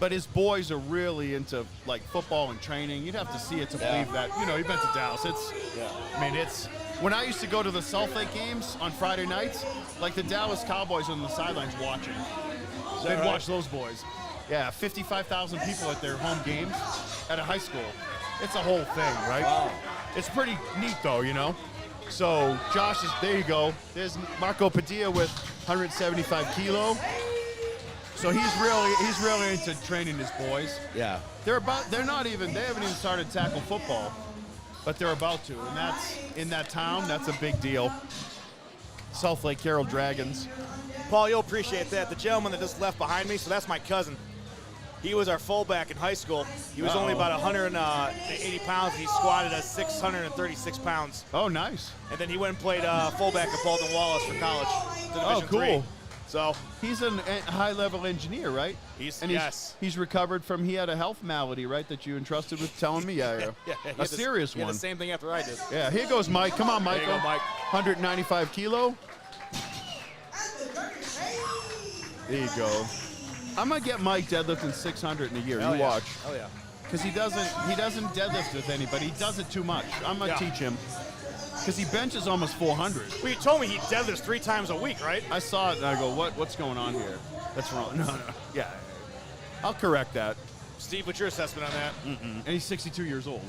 But his boys are really into like football and training. You'd have to see it to believe that. You know, you've been to Dallas. I mean, it's when I used to go to the South Lake games on Friday nights, like the Dallas Cowboys on the sidelines watching. They'd watch those boys. Yeah, 55,000 people at their home games at a high school. It's a whole thing, right? Wow. It's pretty neat though, you know? So Josh is, there you go. There's Marco Padilla with 175 kilo. So he's really into training his boys. Yeah. They haven't even started tackle football, but they're about to. And that's, in that town, that's a big deal. South Lake Carroll Dragons. Paul, you'll appreciate that. The gentleman that just left behind me, so that's my cousin. He was our fullback in high school. He was only about 180 pounds, and he squatted at 636 pounds. Oh, nice. And then he went and played fullback at Bolton Wallace for college. Division cool. III. So he's a high-level engineer, right? He's recovered from, he had a health malady, right, that you entrusted with telling me? Yeah. A serious one. He had one. the same thing after I did. Yeah, here goes Mike. Come on, Michael. There you go, Mike. 195 kilo. There you go. I'm gonna get Mike deadlifting 600 in a year. You watch. Oh yeah. Because he doesn't deadlift with anybody. He does it too much. I'm gonna teach him. Because he benches almost 400. Well, you told me he deadlifts 3 times a week, right? I saw it and I go, what's going on here? That's wrong. No. Yeah. I'll correct that. Steve, what's your assessment on that? And he's 62 years old.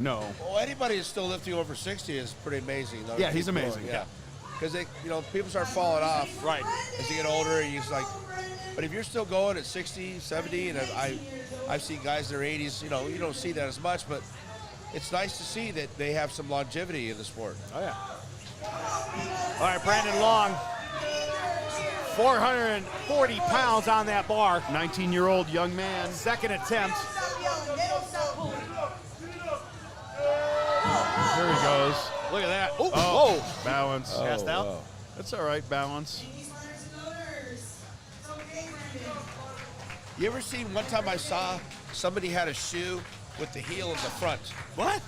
No. Well, anybody that's still lifting over 60 is pretty amazing, though. Yeah, he's amazing. Yeah. Because people start falling off. Right. As you get older, and he's like, but if you're still going at 60, 70, and I've seen guys in their 80s, you don't see that as much, but it's nice to see that they have some longevity in the sport. Oh, yeah. All right, Brandon Long, 440 pounds on that bar. 19-year-old young man. Second attempt. There he goes. Look at that. Ooh, whoa. Whoa. Balance. Passed out. Wow. That's all right, balance. You ever seen, one time I saw somebody had a shoe with the heel in the front. What?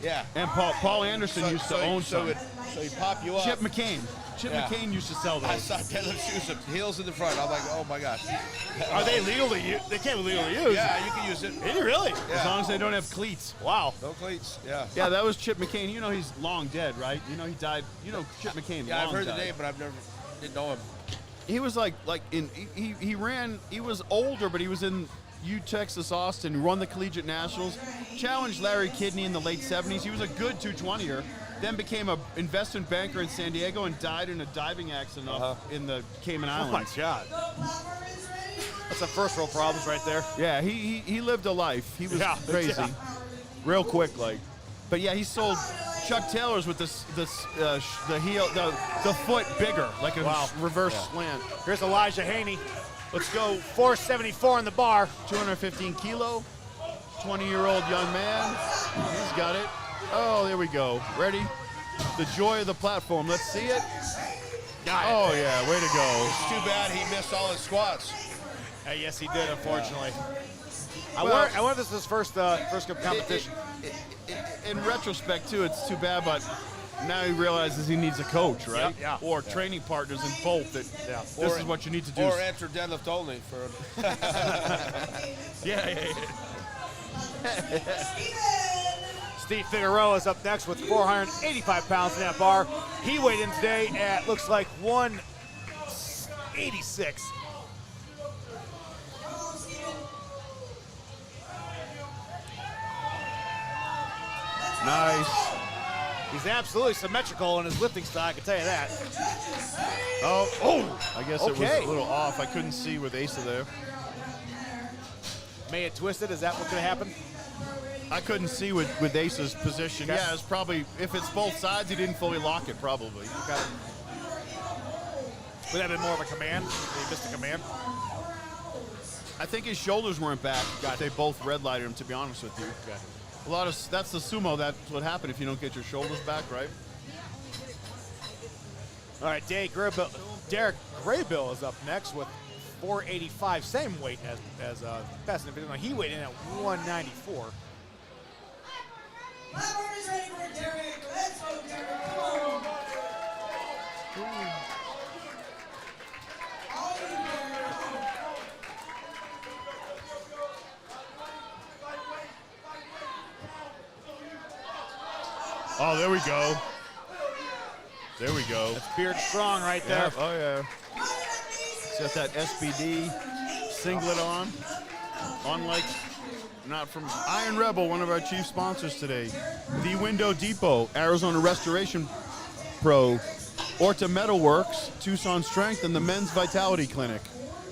Yeah. And Paul Anderson used to own some. So he'd pop you up. Chip McCain. McCain used to sell those. I saw deadlift shoes with heels in the front. I'm like, oh my gosh. Are they legal to use? They can't be legal to use. Yeah, you can use it. Is it really? Yeah. As long as they don't have cleats. Wow. No cleats. Yeah. Yeah, that was Chip McCain. You know he's long dead, right? You know he died. You know Chip McCain. Yeah, I've heard died. the name, but didn't know him. He was he ran. He was older, but he was in Texas Austin. Won the Collegiate Nationals. Challenged Larry Kidney in the late 70s. He was a good 220er. Then became an investment banker in San Diego and died in a diving accident in the Cayman Islands. Oh my God. That's a first world problems right there. Yeah, he lived a life. He was crazy, yeah. real quick, like. But yeah, he sold Chuck Taylors with the heel, the foot bigger, like a reverse slant. Here's Elijah Haney. Let's go. 474 on the bar. 215 kilo, 20-year-old young man. He's got it. Oh, there we go. Ready? The joy of the platform. Let's see it. Got it. Oh yeah, way to go. It's too bad he missed all his squats. Yes, he did, unfortunately. I Well, wonder if this is his first competition. In retrospect, too, it's too bad, but now he realizes he needs a coach, right? Yeah. Or training partners in both. That this is what you need to do. Or enter deadlift only for. Yeah. Steve Figueroa is up next with 485 pounds in that bar. He weighed in today at, looks like, 1 486. Nice. He's absolutely symmetrical in his lifting style, I can tell you that. Oh, I guess it was Okay. a little off. I couldn't see with Asa there. May it twisted, is that what could have happened? I couldn't see with Asa's position. Okay. Yeah, it's probably, if it's both sides, he didn't fully lock it, probably. Okay. Would that have been more of a command? He missed a command? I think his shoulders weren't back. Gotcha. They both red lighted him, to be honest with you. Okay. That's the sumo. That's what happened if you don't get your shoulders back, right? All right, Derek Graybill is up next with 485, same weight as Best. He weighed in at 194. Platform is ready for Derek. Let's go, Derek. Come on. All you, Derek. Come on. Oh, there we go. There we go. That's beard strong right there. Yeah. Oh, yeah. He's got that SBD singlet on. Unlike, not from Iron Rebel, one of our chief sponsors today. The Window Depot, Arizona Restoration Pro, Orta Metalworks, Tucson Strength, and the Men's Vitality Clinic.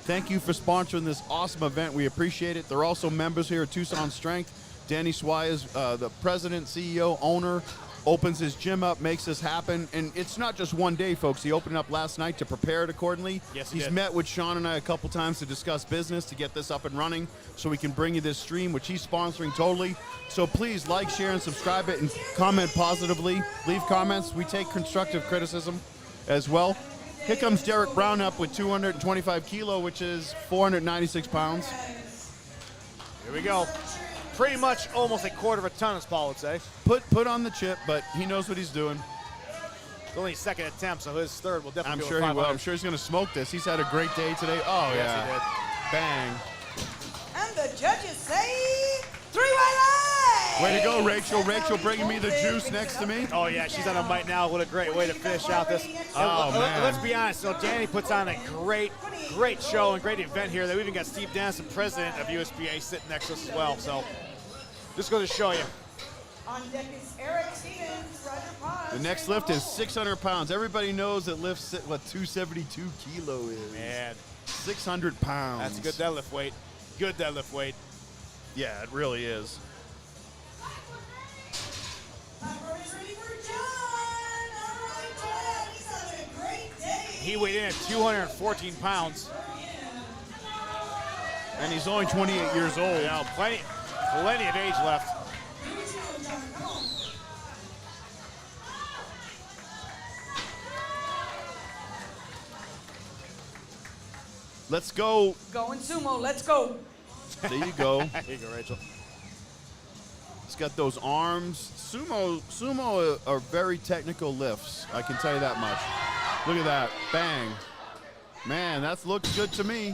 Thank you for sponsoring this awesome event. We appreciate it. They're also members here at Tucson Strength. Danny Swires, the president, CEO, owner, opens his gym up, makes this happen. And it's not just one day, folks. He opened it up last night to prepare it accordingly. Yes, he He's did. met with Sean and I a couple times to discuss business, to get this up and running so we can bring you this stream, which he's sponsoring totally. So please like, share, and subscribe it, and comment positively. Leave comments. We take constructive criticism as well. Here comes Derek Brown up with 225 kilo, which is 496 pounds. Here we go. Pretty much almost a quarter of a ton, as Paul would say. Put on the chip, but he knows what he's doing. It's only his second attempt, so his third will definitely I'm be sure over he will. 500. I'm sure he's going to smoke this. He's had a great day today. Oh, Yes, yeah. he did. Bang. And the judges say 3 white lights. Way to go, Rachel. Rachel bringing me the juice next to me. Oh, yeah, she's on a mic now. What a great way to finish out this. Oh, And man. Let's be honest. So Danny puts on a great show and great event here. We even got Steve Dennison, president of USPA, sitting next to us as well. So just going to show you. On deck is Eric Stevens, Roger Paz. The next lift is 600 pounds. Everybody knows that lifts what 272 kilo is. Man, 600 pounds. that's a good deadlift weight. Good deadlift weight. Yeah, it really is. Platform is ready for John. All right, John. He's having a great day. He weighed in at 214 pounds. And he's only 28 years old. You know, plenty of age left. Let's go. Going sumo. Let's go. There you go. There you go, Rachel. He's got those arms. Sumo are very technical lifts. I can tell you that much. Look at that. Bang. Man, that looks good to me.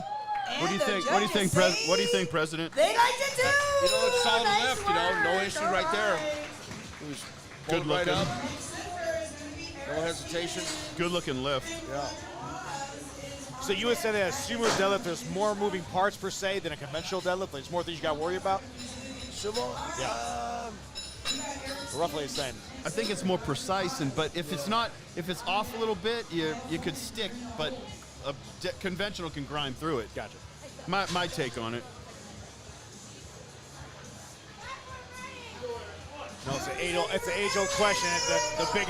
What do you think? What do you think, What do you think, President? They like to do. You know, it's solid Nice left, you know, no work. issue All right there. right. He was Good pulled right looking. up. No hesitation. Good looking lift. Yeah. So you would say that a sumo deadlift, there's more moving parts per se than a conventional deadlift? There's more things you got to worry about? Sumo? Yeah. Roughly the same. I think it's more precise, but if it's off a little bit, you could stick, but a conventional can grind through it. Gotcha. My take on it. No, it's an age-old question. The big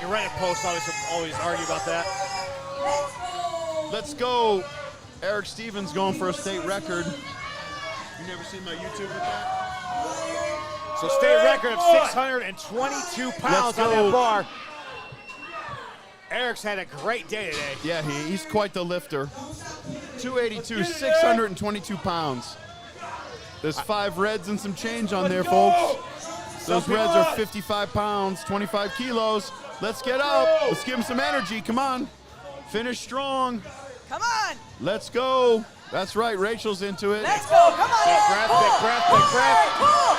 Reddit posts always argue about that. Let's go. Eric Stevens going for a state record. You never seen my YouTube with that? So state record of 622 pounds on that bar. Eric's had a great day today. Yeah, he's quite the lifter. 282, 622 pounds. There's 5 reds and some change on there, folks. Those reds are 55 pounds, 25 kilos. Let's get up. Let's give him some energy. Come on. Finish strong. Come on. Let's go. That's right. Rachel's into it. Let's go. Come on. Big breath, big breath, big breath. Pull.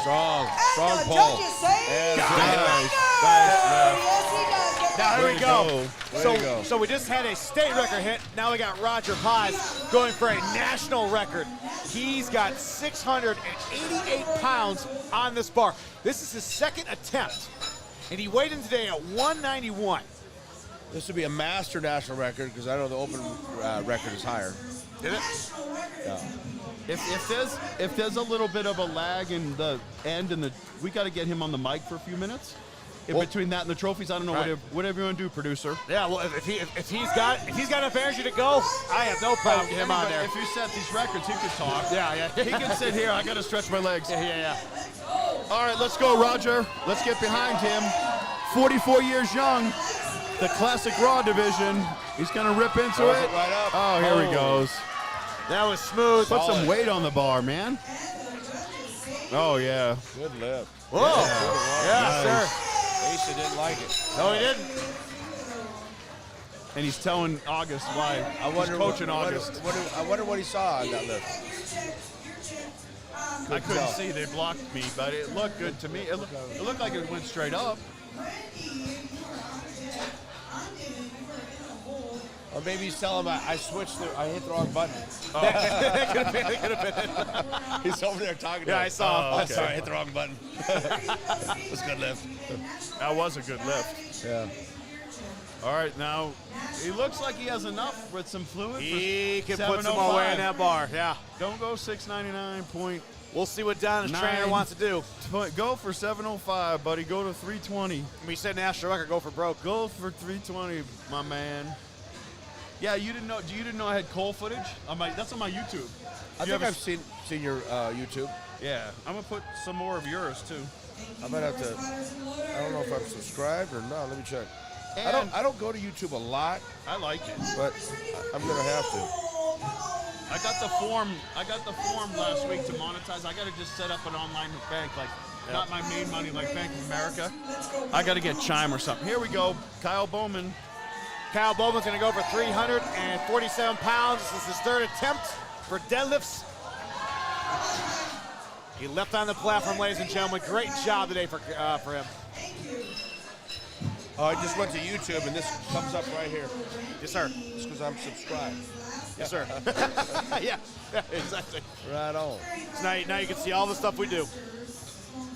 Strong And the pull. judges say Nice. yes, he does. Get Now here Way we to go. go. Way to go. So we just had a state record hit. Now we got Roger Paz going for a national record. He's got 688 pounds on this bar. This is his second attempt, and he weighed in today at 191. This would be a master national record because I know the open record is higher. Did it? Yeah. If there's a little bit of a lag in the end, and we got to get him on the mic for a few minutes. In between that and the trophies, I don't know whatever you want to do, producer. Yeah, well, if he's got enough energy to go, I have no problem getting him on there. If you set these records, he could talk. Yeah. He can sit here. I got to stretch my legs. Yeah. All right, let's go, Roger. Let's get behind him. 44 years young. The classic Raw division. He's going to rip into it. Right up. Oh, here he goes. That was smooth. Put some weight on the bar, man. Oh, yeah. Good lift. Whoa. Yeah, Nice. sir. Asa didn't like it. No, he didn't. And he's telling August why. I wonder he's coaching August. I wonder what he saw on that lift. I couldn't see. They blocked me, but it looked good to me. It looked like it went straight up. Or maybe he's telling him I hit the wrong button. That could have been it. He's over there talking to him. Yeah, I saw him. Oh, okay. Sorry, I hit the wrong button. That's a good lift. That was a good lift. Yeah. All right, now he looks like he has enough with some fluid. He for can put some more weight in 705. that bar. Yeah. Don't go 699. We'll see what Don's trainer wants to do. Go for 705, buddy. Go to 320. We said national record, go for broke. Go for 320, my man. Yeah, you didn't know. You didn't know I had coal footage? That's on my YouTube. I think I've seen your YouTube. Yeah, I'm gonna put some more of yours too. I might have to. I don't know if I'm subscribed or not. Let me check. I don't go to YouTube a lot. I like it, but I'm gonna have to. I got the form last week to monetize. I got to just set up an online bank, not my main money like Bank of America. I got to get Chime or something. Here we go, Kyle Bowman. Kyle Bowman's going to go for 347 pounds. This is his third attempt for deadlifts. He left on the platform, ladies and gentlemen. Great job today for him. I just went to YouTube, and this comes up right here. Yes, sir. It's because I'm subscribed. Yes, sir. yeah, exactly. Right on. So now you can see all the stuff we do.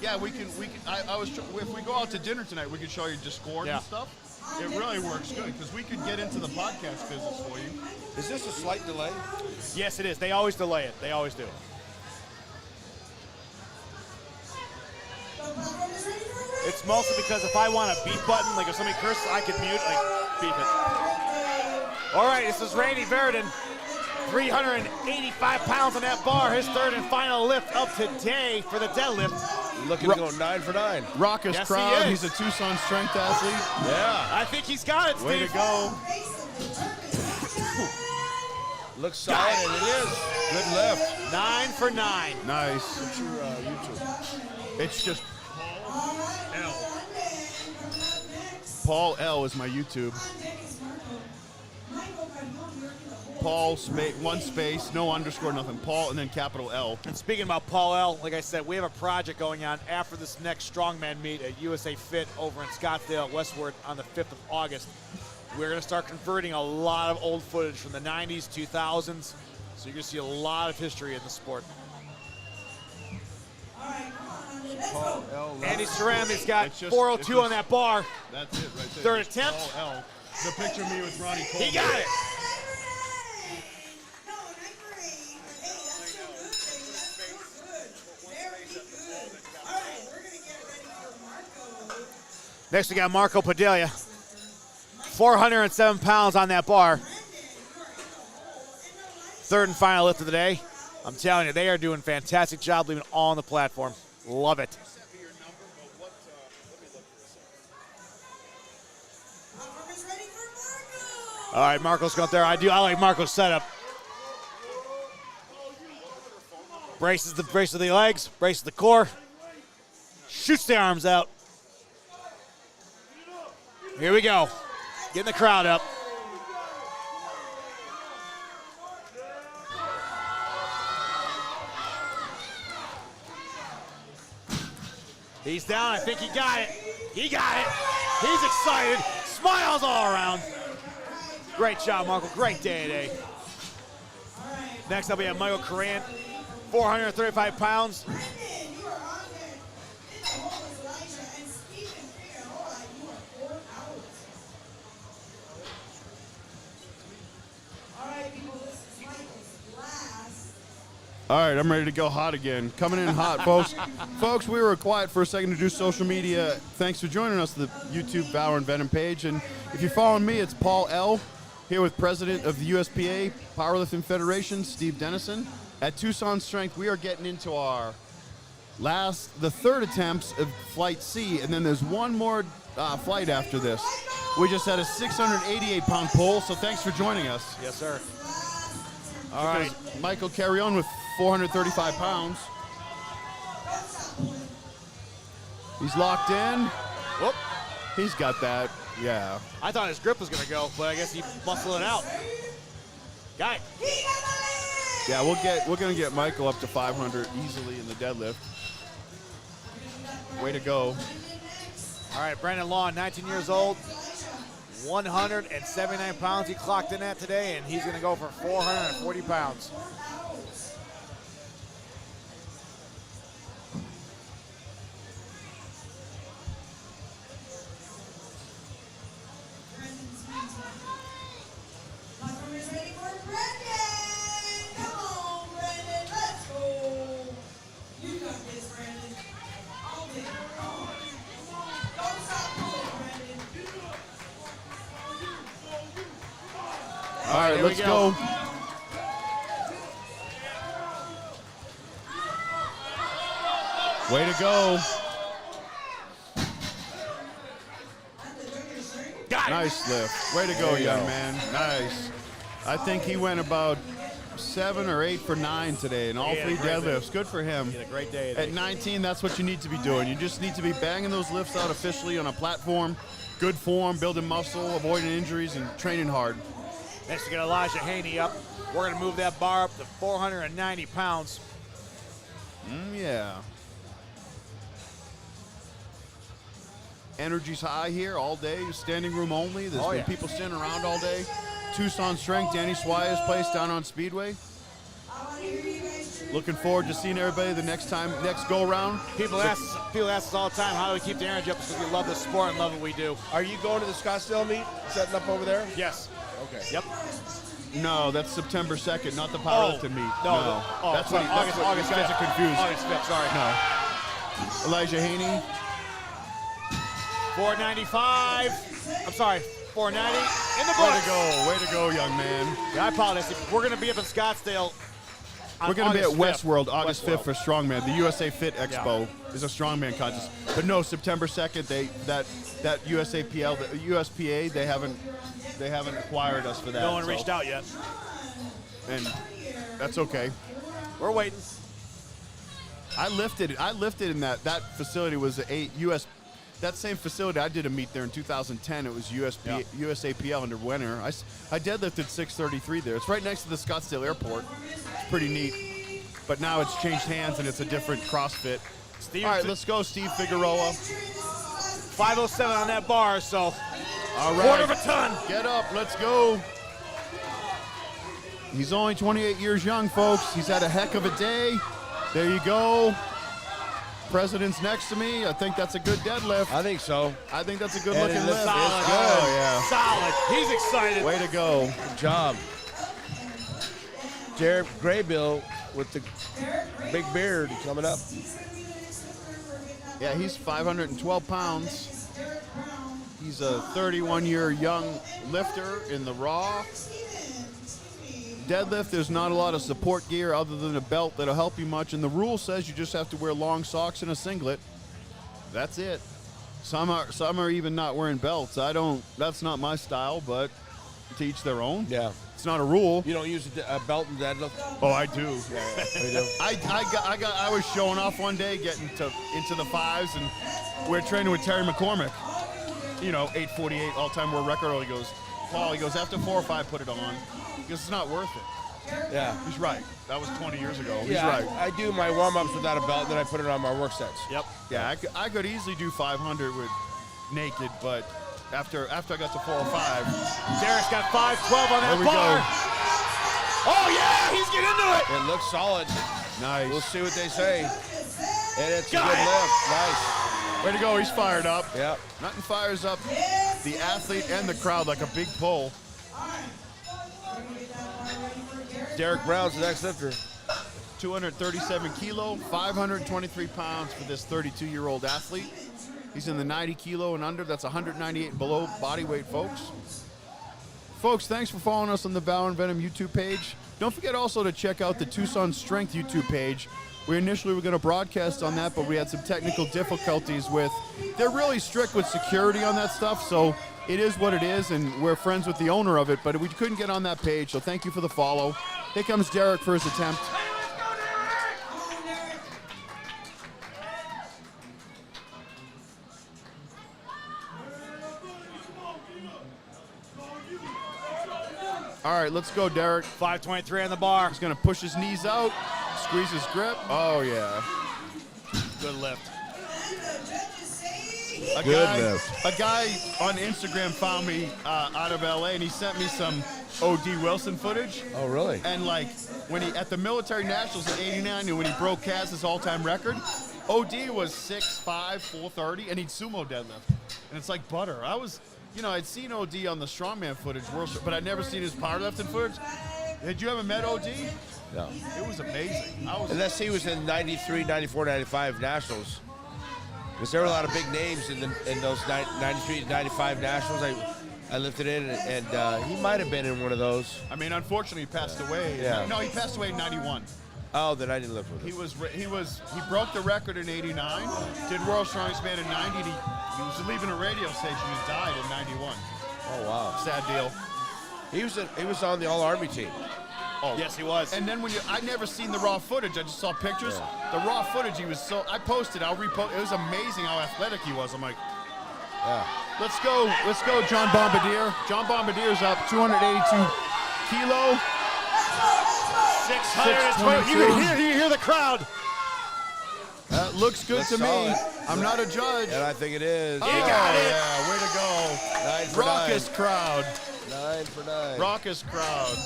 Yeah, we can. If we go out to dinner tonight, we can show you Discord and stuff. It really works good because we could get into the podcast business for you. Is this a slight delay? Yes, it is. They always delay it. They always do. It's mostly because if I want a beep button, like if somebody curses, I can mute, beep it. All right, this is Randy Verdon. 385 pounds on that bar. His third and final lift of today for the deadlift. Looking to go 9 for 9. Raucous crowd. He's a Tucson Strength athlete. Yeah. I think he's got it, Steve. Way to go. Looks solid, and it is. Good lift. 9 for 9. Nice. What's your YouTube? It's just Paul L is my YouTube. Paul one space, no underscore, nothing. Paul and then capital L. And speaking about Paul L, like I said, we have a project going on after this next strongman meet at USA Fit over in Scottsdale, Westward on the 5th of August. We're going to start converting a lot of old footage from the 90s, 2000s. So you're going to see a lot of history in the sport. Paul L. Andy Ceramic's got 402 on that bar. That's it right there. Third attempt. Paul L. The picture of me with Ronnie Cole. He got it. Next we got Marco Padilla. 407 pounds on that bar. Third and final lift of the day. I'm telling you, they are doing a fantastic job leaving it all on the platform. Love it. All right, Marco's going there. I like Marco's setup. Braces the legs, braces the core. Shoots the arms out. Here we go. Getting the crowd up. He's down. I think he got it. He got it. He's excited. Smiles all around. Great job, Marco. Great day today. Next up, we have Michael Coran, 435 pounds. All right, I'm ready to go hot again. Coming in hot, folks. Folks, we were quiet for a second to do social media. Thanks for joining us, the YouTube Valor and Venom page. And if you're following me, it's Paul L. here with President of the USPA Powerlifting Federation, Steve Dennison. At Tucson Strength, we are getting into the third attempts of Flight C, and then there's one more flight after this. We just had a 688-pound pull, so thanks for joining us. Yes, sir. All right. Michael, carry on with 435 pounds. He's locked in. Whoop. He's got that. Yeah. I thought his grip was going to go, but I guess he muscled it out. Guy. Yeah, we're going to get Michael up to 500 easily in the deadlift. Way to go. All right, Brandon Law, 19 years old, 179 pounds he clocked in at today, and he's going to go for 440 pounds. All right, let's go. Way to go. Nice lift. Way to go, young man. Nice. I think he went about 7 or 8 for 9 today in all 3 deadlifts. Good for him. He had a great day. At 19, that's what you need to be doing. You just need to be banging those lifts out officially on a platform. Good form, building muscle, avoiding injuries, and training hard. Next, we get Elijah Haney up. We're going to move that bar up to 490 pounds. Yeah. Energy's high here all day. Standing room only. There's been people standing around all day. Tucson Strength, Danny Swire's place down on Speedway. Looking forward to seeing everybody the next go around. People ask us all the time, how do we keep the energy up? Because we love the sport and love what we do. Are you going to the Scottsdale meet, setting up over there? Yes. Okay. Yep. No, that's September 2nd, not the powerlifting meet. No. That's what August guys are confused. August 5th, sorry. No. Elijah Haney. 495. I'm sorry, 490 in the books. Way to go, young man. Yeah, I apologize. We're going to be up in Scottsdale. We're going to be at Westworld August 5th for Strongman. The USA Fit Expo is a Strongman contest. But no, September 2nd, that USAPL, the USPA, they haven't acquired us for that. No one reached out yet. And that's okay. We're waiting. I lifted in that facility was that same facility. I did a meet there in 2010. It was USAPL under winter. I deadlifted 633 there. It's right next to the Scottsdale Airport. It's pretty neat. But now it's changed hands and it's a different CrossFit. All right, let's go, Steve Figueroa. 507 on that bar, so all right. Quarter of a ton. Get up, let's go. He's only 28 years young, folks. He's had a heck of a day. There you go. President's next to me. I think that's a good deadlift. I think so. I think that's a good looking lift. Solid. It's good. Oh, yeah. Solid. He's excited. Way to go. Good job. Jared Graybill with the big beard coming up. Yeah, he's 512 pounds. He's a 31-year young lifter in the raw. Deadlift, there's not a lot of support gear other than a belt that'll help you much, and the rule says you just have to wear long socks and a singlet. That's it. Some are even not wearing belts. That's not my style, but to each their own. Yeah. It's not a rule. You don't use a belt in deadlift? Oh, I do. Yeah. You do? I was showing off one day, getting into the 5s, and we're training with Terry McCormick. 848 all-time world record. He goes, Paul, after 4 or 5, put it on. Because it's not worth it. Yeah. He's right. That was 20 years ago. He's Yeah, right. I do my warm-ups without a belt, and then I put it on my work sets. Yep. Yeah, I could easily do 500 with naked, but after I got to 405. Derek's got 512 on that There we bar. go. Oh, yeah, he's getting into it. It looks solid. Nice. We'll see what they say. And it's Got a good it. lift. Nice. Way to go. He's fired up. Yep. Nothing fires up the athlete and the crowd like a big pull. Derek Brown's the next lifter. 237 kilo, 523 pounds for this 32-year-old athlete. He's in the 90 kilo and under. That's 198 below body weight, folks. Folks, thanks for following us on the Valor and Venom YouTube page. Don't forget also to check out the Tucson Strength YouTube page. We initially were going to broadcast on that, but we had some technical difficulties with. They're really strict with security on that stuff, so it is what it is, and we're friends with the owner of it, but we couldn't get on that page, so thank you for the follow. Here comes Derek for his attempt. All right, let's go, Derek. 523 on the bar. He's going to push his knees out, squeeze his grip. Oh, yeah. Good lift. A guy on Instagram found me out of LA, and he sent me some O.D. Wilson footage. Oh, really? And like when he at the military nationals in '89, and when he broke Kaz's all-time record, O.D. was 6'5", 430, and he'd sumo deadlift, and it's like butter. I'd seen O.D. on the strongman footage, but I'd never seen his powerlifting footage. Had you ever met O.D.? No. It was amazing. Unless he was in 93, 94, 95 nationals. Because there were a lot of big names in those 93 to 95 nationals I lifted in, and he might have been in one of those. I mean, unfortunately, he passed away. Yeah. No, he passed away in '91. Oh, then I didn't lift with him. He broke the record in '89. Did World Strongest Man in '90. He was leaving a radio station and died in '91. Oh wow. Sad deal. He was on the All Army team. Oh, yes, he was. And then I'd never seen the raw footage. I just saw pictures. Yeah. The raw footage, I posted. I'll repost. It was amazing how athletic he was. I'm like, yeah. Let's go, John Bombardier. John Bombardier's up 282 kilo. 620. You hear the crowd. That looks good to me. I'm not a judge. And I think it is. He got it. Yeah, way to go. 9 for Raucous 9. crowd. 9 for 9. Raucous crowd.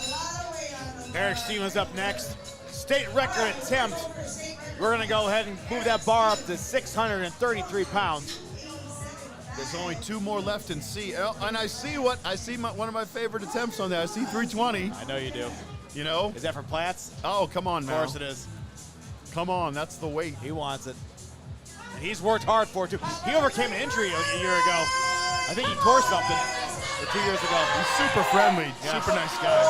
Eric Stevens up next. State record attempt. We're going to go ahead and move that bar up to 633 pounds. There's only 2 more left in C. And I see one of my favorite attempts on there. I see 320. I know you do. You know? Is that for Platts? Oh, come on, man. Of course it is. Come on, that's the weight. He wants it. And he's worked hard for it, too. He overcame an injury a year ago. I think he tore something 2 years ago. He's super friendly, super nice guy.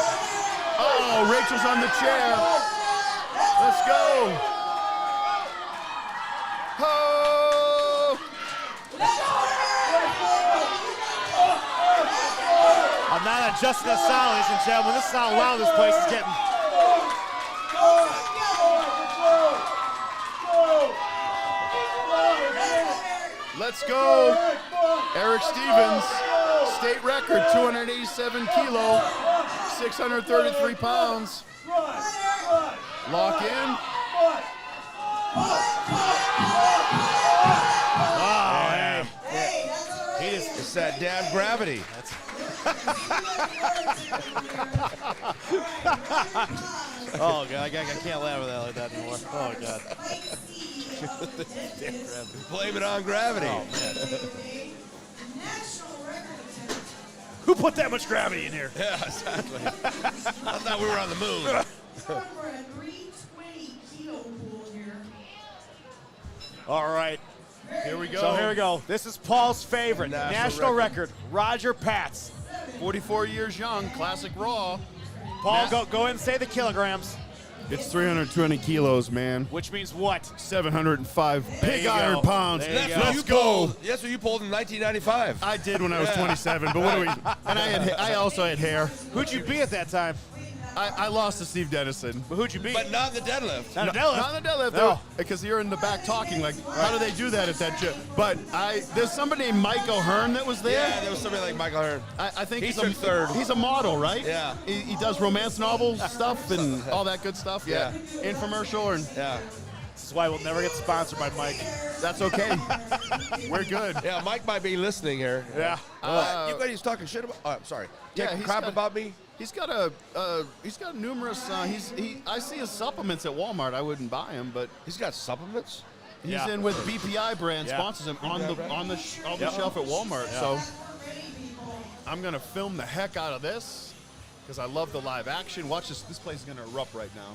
Uh-oh, Rachel's on the chair. Let's go. Oh! I'm not adjusting the sound, ladies and gentlemen. This is how loud this place is getting. Let's go. Eric Stevens, state record, 287 kilo, 633 pounds. Lock in. Oh, hey. It's that damn gravity. Oh, God, I can't laugh at that like that anymore. Oh, God. Damn gravity. Blame it on gravity. Oh, man. Who put that much gravity in here? Yeah, exactly. I thought we were on the moon. All right. Here we go. So here we go. This is Paul's favorite. National record. Roger Patz. 44 years young, classic raw. Paul, go ahead and say the kilograms. It's 320 kilos, man. Which means what? 705 pig iron pounds. Let's go. That's what you pulled in 1995. I did when I was 27, but what do we? And I also had hair. Who'd you be at that time? I lost to Steve Dennison. But who'd you beat? But not in the deadlift. Not in the deadlift. Not in the deadlift, No. because you're in the back talking like, how do they do that at that gym? But there's somebody named Mike O'Hearn that was there. Yeah, there was somebody like Michael Hearn. I think He he's took third. He's a model, right? Yeah. He does romance novels stuff and all that good stuff. Yeah. Infomercial and Yeah. This is That's why we'll never get sponsored by Mike. That's okay. We're good. Yeah, Mike might be listening here. Yeah. You guys talking shit about? Oh, I'm sorry. Yeah, Crap about me. He's got numerous. I see his supplements at Walmart. I wouldn't buy him, but he's got supplements. He's in with BPI brand, sponsors him on the shelf at Walmart. Yeah. So I'm gonna film the heck out of this because I love the live action. Watch this. This place is gonna erupt right now.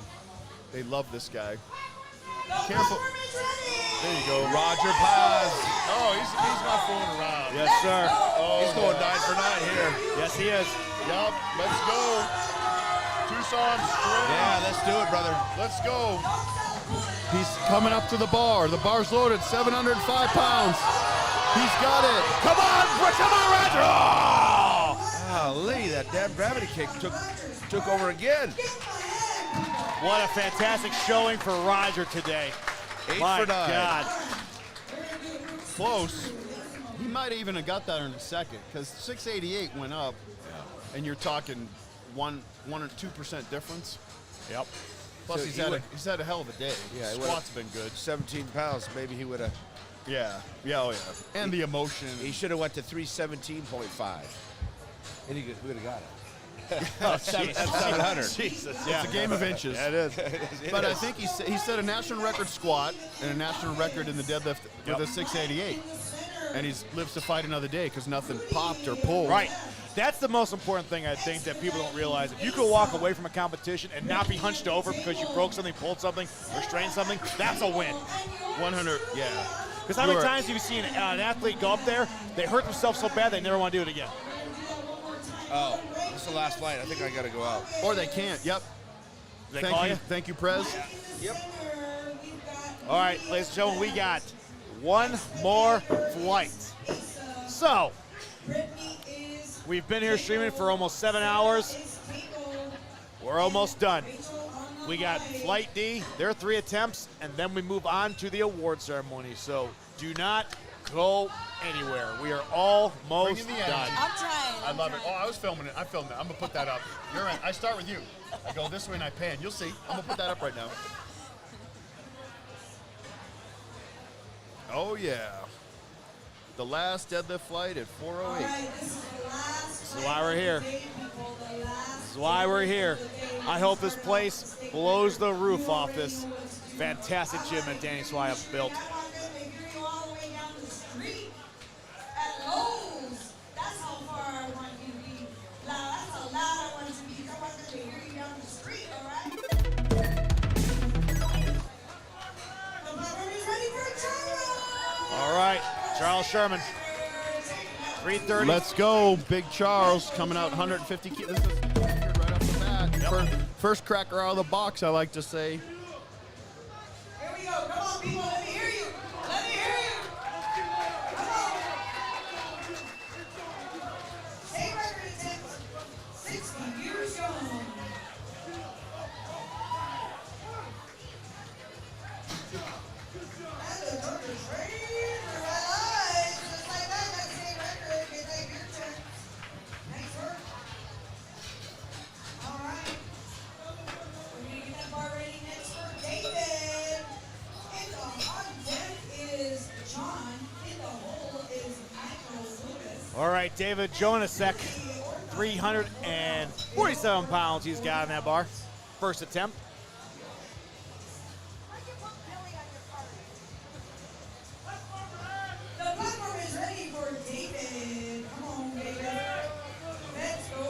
They love this guy. Careful. There you go. Roger Paz. Oh, he's not fooling around. Yes, sir. Oh, He's going 9 for 9 here. Yes, he is. Yup. Let's go. Tucson Strength. Yeah, let's do it, brother. Let's go. He's coming up to the bar. The bar's loaded, 705 pounds. He's got it. Come on, Roger. Oh! Golly, that damn gravity kick took over again. What a fantastic showing for Roger today. 8 My for 9. God. Close. He might even have got that in a second because 688 went up, and you're talking 1 or 2% difference. Yep. Plus, So he's had a hell of a day. Yeah, Squat's been good. 17 pounds. Maybe he would have. Yeah. Oh yeah. And the emotion. He should have went to 317.5, and he would have got it. That's 700. Jesus. It's a game of inches. Yeah, it is. But I think he set a national record squat and a national record in the deadlift with a 688. And he lives to fight another day because nothing popped or pulled. Right. That's the most important thing, I think, that people don't realize. If you could walk away from a competition and not be hunched over because you broke something, pulled something, or strained something, that's a win. 100, yeah. Because how many times have you seen an athlete go up there, they hurt themselves so bad they never want to do it again? Oh, this is the last flight. I think I got to go out. Or they can't. Yep. They call you? Thank you, Prez. Yep. All right, ladies and gentlemen, we got one more flight. So, we've been here streaming for almost 7 hours. We're almost done. We got Flight D, their 3 attempts, and then we move on to the award ceremony. So, do not go anywhere. We are almost done. I'm trying. I love it. Oh, I was filming it. I filmed it. I'm going to put that up. You're in. I start with you. I go this way and I pan. You'll see. I'm going to put that up right now. Oh, yeah. The last deadlift flight at 408. This is why we're here. This is why we're here. I hope this place blows the roof off this fantastic gym that Danny Swire built. All right, Charles Sherman. 330. Let's go, Big Charles coming out 150 kilos. This is right off the bat. First cracker out of the box, I like to say. Here we go. Come on, people. Let me hear you. Let me hear you. Come on. Same record attempt. 60 years young. And the Dr. Train for my life. Just like that. That same record. Get that gear check. Nice work. All right. We're going to get that bar ready next for David. In the hot deck is John. In the hole is Michael Lucas. All right, David Jonasek, 347 pounds he's got in that bar. First attempt. The platform is ready for David. Come on, David. Let's go.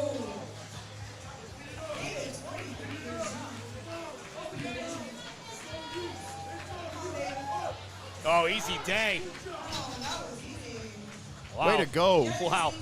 David's 43 years young. Come on, David. Oh, easy day. Oh, that was easy. Wow. Way to go. Wow.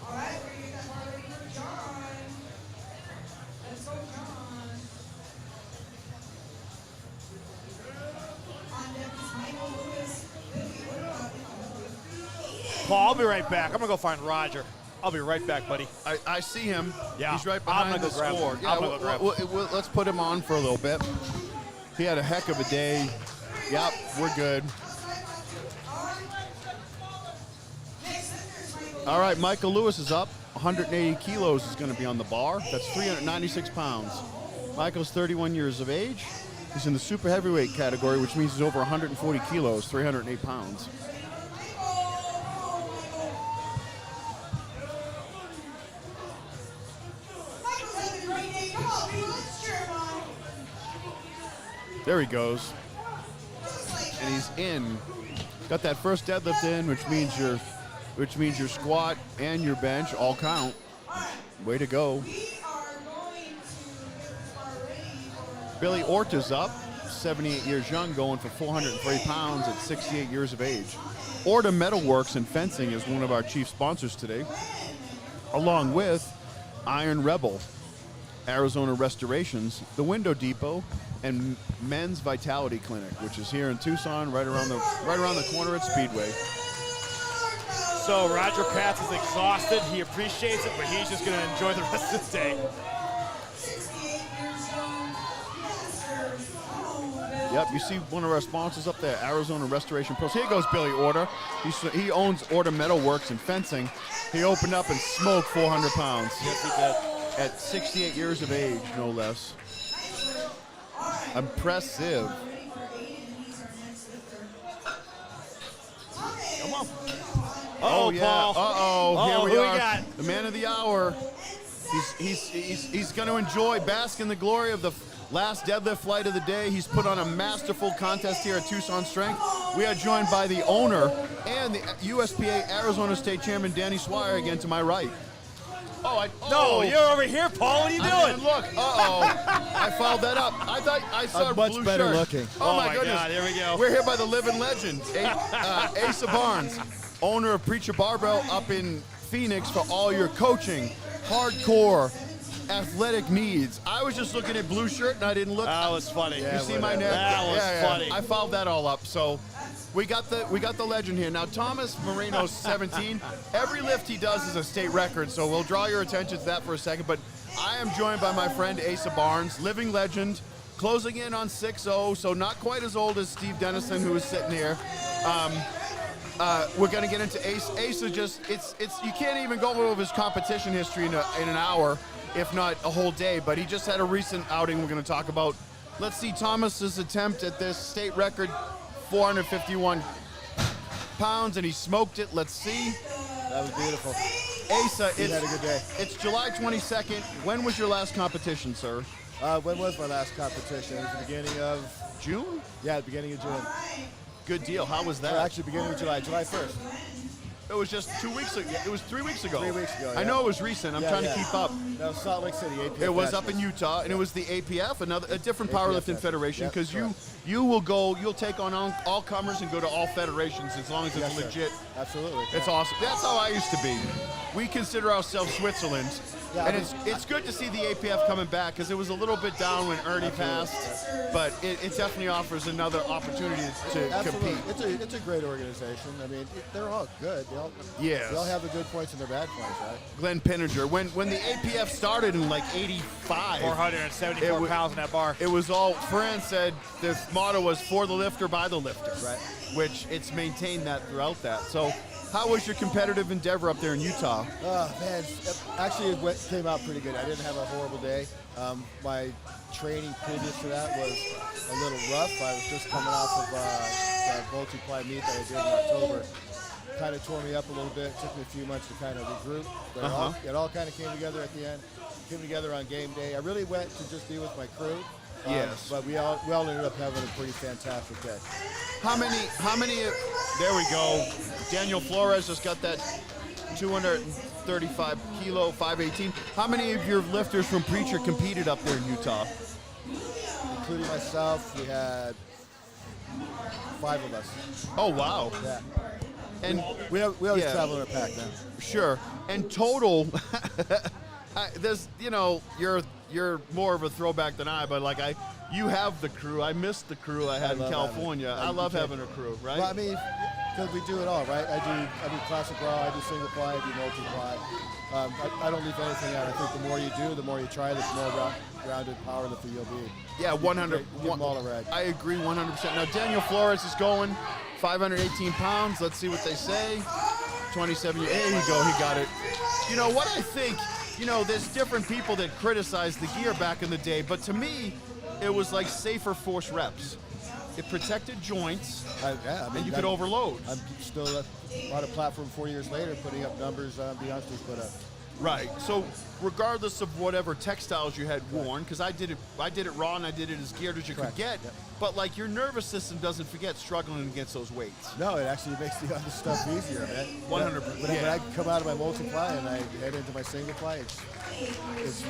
All right, we're going to get that bar ready for John. Let's go, John. On deck is Michael Lewis. Billy, what about in the hole? Paul. I'll be right back. I'm going to go find Roger. I'll be right back, buddy. I see him. Yeah. He's right I'm behind gonna the go grab score. him. Yeah, I'm gonna go grab him. let's put him on for a little bit. He had a heck of a day. Yep, we're good. All right, Michael Lewis is up. 180 kilos is going to be on the bar. That's 396 pounds. Michael's 31 years of age. He's in the super heavyweight category, which means he's over 140 kilos, 308 pounds. There he goes. And he's in. Got that first deadlift in, which means your squat and your bench all count. Way to go. Billy Orta's up, 78 years young, going for 403 pounds at 68 years of age. Orta Metalworks and Fencing is one of our chief sponsors today, along with Iron Rebel, Arizona Restorations, the Window Depot, and Men's Vitality Clinic, which is here in Tucson, right around the corner at Speedway. So Roger Patz is exhausted. He appreciates it, but he's just going to enjoy the rest of the day. Yep, you see one of our sponsors up there, Arizona Restoration Pros. Here goes Billy Orta. He owns Orta Metalworks and Fencing. He opened up and smoked 400 pounds. Yes, he did. At 68 years of age, no less. Impressive. Come on. Oh yeah. Paul. Uh-oh. Here Who we are. got? The man of the hour. He's going to enjoy, bask in the glory of the last deadlift flight of the day. He's put on a masterful contest here at Tucson Strength. We are joined by the owner and the USPA Arizona State Chairman, Danny Swire, again to my right. No, you're over here, Paul. What are you doing? And look, I fouled that up. I thought I saw a much blue better shirt. looking. Oh my goodness. God, here we go. We're here by the living legend, Asa Barnes, owner of Preacher Barbell up in Phoenix for all your coaching, hardcore, athletic needs. I was just looking at blue shirt and I didn't look. That was funny. You see my neck? That was funny. I fouled that all up. So we got the legend here. Now Thomas Moreno's 17. Every lift he does is a state record, so we'll draw your attention to that for a second. But I am joined by my friend Asa Barnes, living legend, closing in on 6'0", so not quite as old as Steve Dennison, who is sitting here. We're going to get into Ace. Ace is just, it's you can't even go over his competition history in an hour, if not a whole day, but he just had a recent outing we're going to talk about. Let's see Thomas's attempt at this state record, 451 pounds, and he smoked it. Let's see. That was beautiful. Asa, He had a good day. It's July 22nd. When was your last competition, sir? When was my last competition? It was the beginning of June? Yeah, the beginning of June. Good deal. How was that? Or actually, beginning of July 1st. It was just 2 weeks ago. It was 3 weeks ago. 3 weeks ago, I yeah. know it was recent. I'm trying to keep up. No, Salt Lake City, APF. It was up Nationals. in Utah, and it was the APF, a different APF powerlifting National. federation, Yep, because correct. you'll take on all comers and go to all federations as long as it's Yes, sir. legit. Absolutely. It's awesome. That's how I used to be. We consider ourselves Switzerland, Yeah, and I mean, it's good to see the APF coming back because it was a little bit down when Ernie passed, but it definitely offers another opportunity to Absolutely. compete. It's a great organization. I mean, they're all good. Yes. They all have the good points and their bad points, right? Glenn Pinninger. When the APF started in like 85, 474 pounds in that bar. It was all, Fran said the motto was for the lifter, by the lifter. Right. Which it's maintained that throughout that. So how was your competitive endeavor up there in Utah? Oh, man. Actually, it came out pretty good. I didn't have a horrible day. My training previous to that was a little rough. I was just coming off of the multiply meet that I did in October. Kind of tore me up a little bit. It took me a few months to kind of regroup. But it all kind of came together at the end. Came together on game day. I really went to just be with my crew. Yes. But we all ended up having a pretty fantastic day. How many, there we go. Daniel Flores just got that 235 kilo, 518. How many of your lifters from Preacher competed up there in Utah? Including myself, we had 5 of us. Oh, wow. Yeah. And we always travel in a pack, man. Sure. And total, there's, you're more of a throwback than I, but you have the crew. I missed the crew I had in California. I love having a crew, right? Well, I mean, Because we do it all, right? I do classic raw, I do single ply, I do multi-ply. I don't leave anything out. I think the more you do, the more you try, the more rounded powerlifter you'll be. Yeah, 100. Give them all a rag. I agree 100%. Now, Daniel Flores is going 518 pounds. Let's see what they say. 27. There you go. He got it. You know what I think? You know, there's different people that criticize the gear back in the day, but to me, it was like safer force reps. It protected joints, and you could overload. I'm still on a platform 4 years later, putting up numbers Beyonce's put up. Right. So, regardless of whatever textiles you had worn, because I did it raw and I did it as geared as you could get. Yep. But like your nervous system doesn't forget struggling against those weights. No, it actually makes the other stuff easier, man. 100%. When I come out of my multiply and I head into my single ply, it's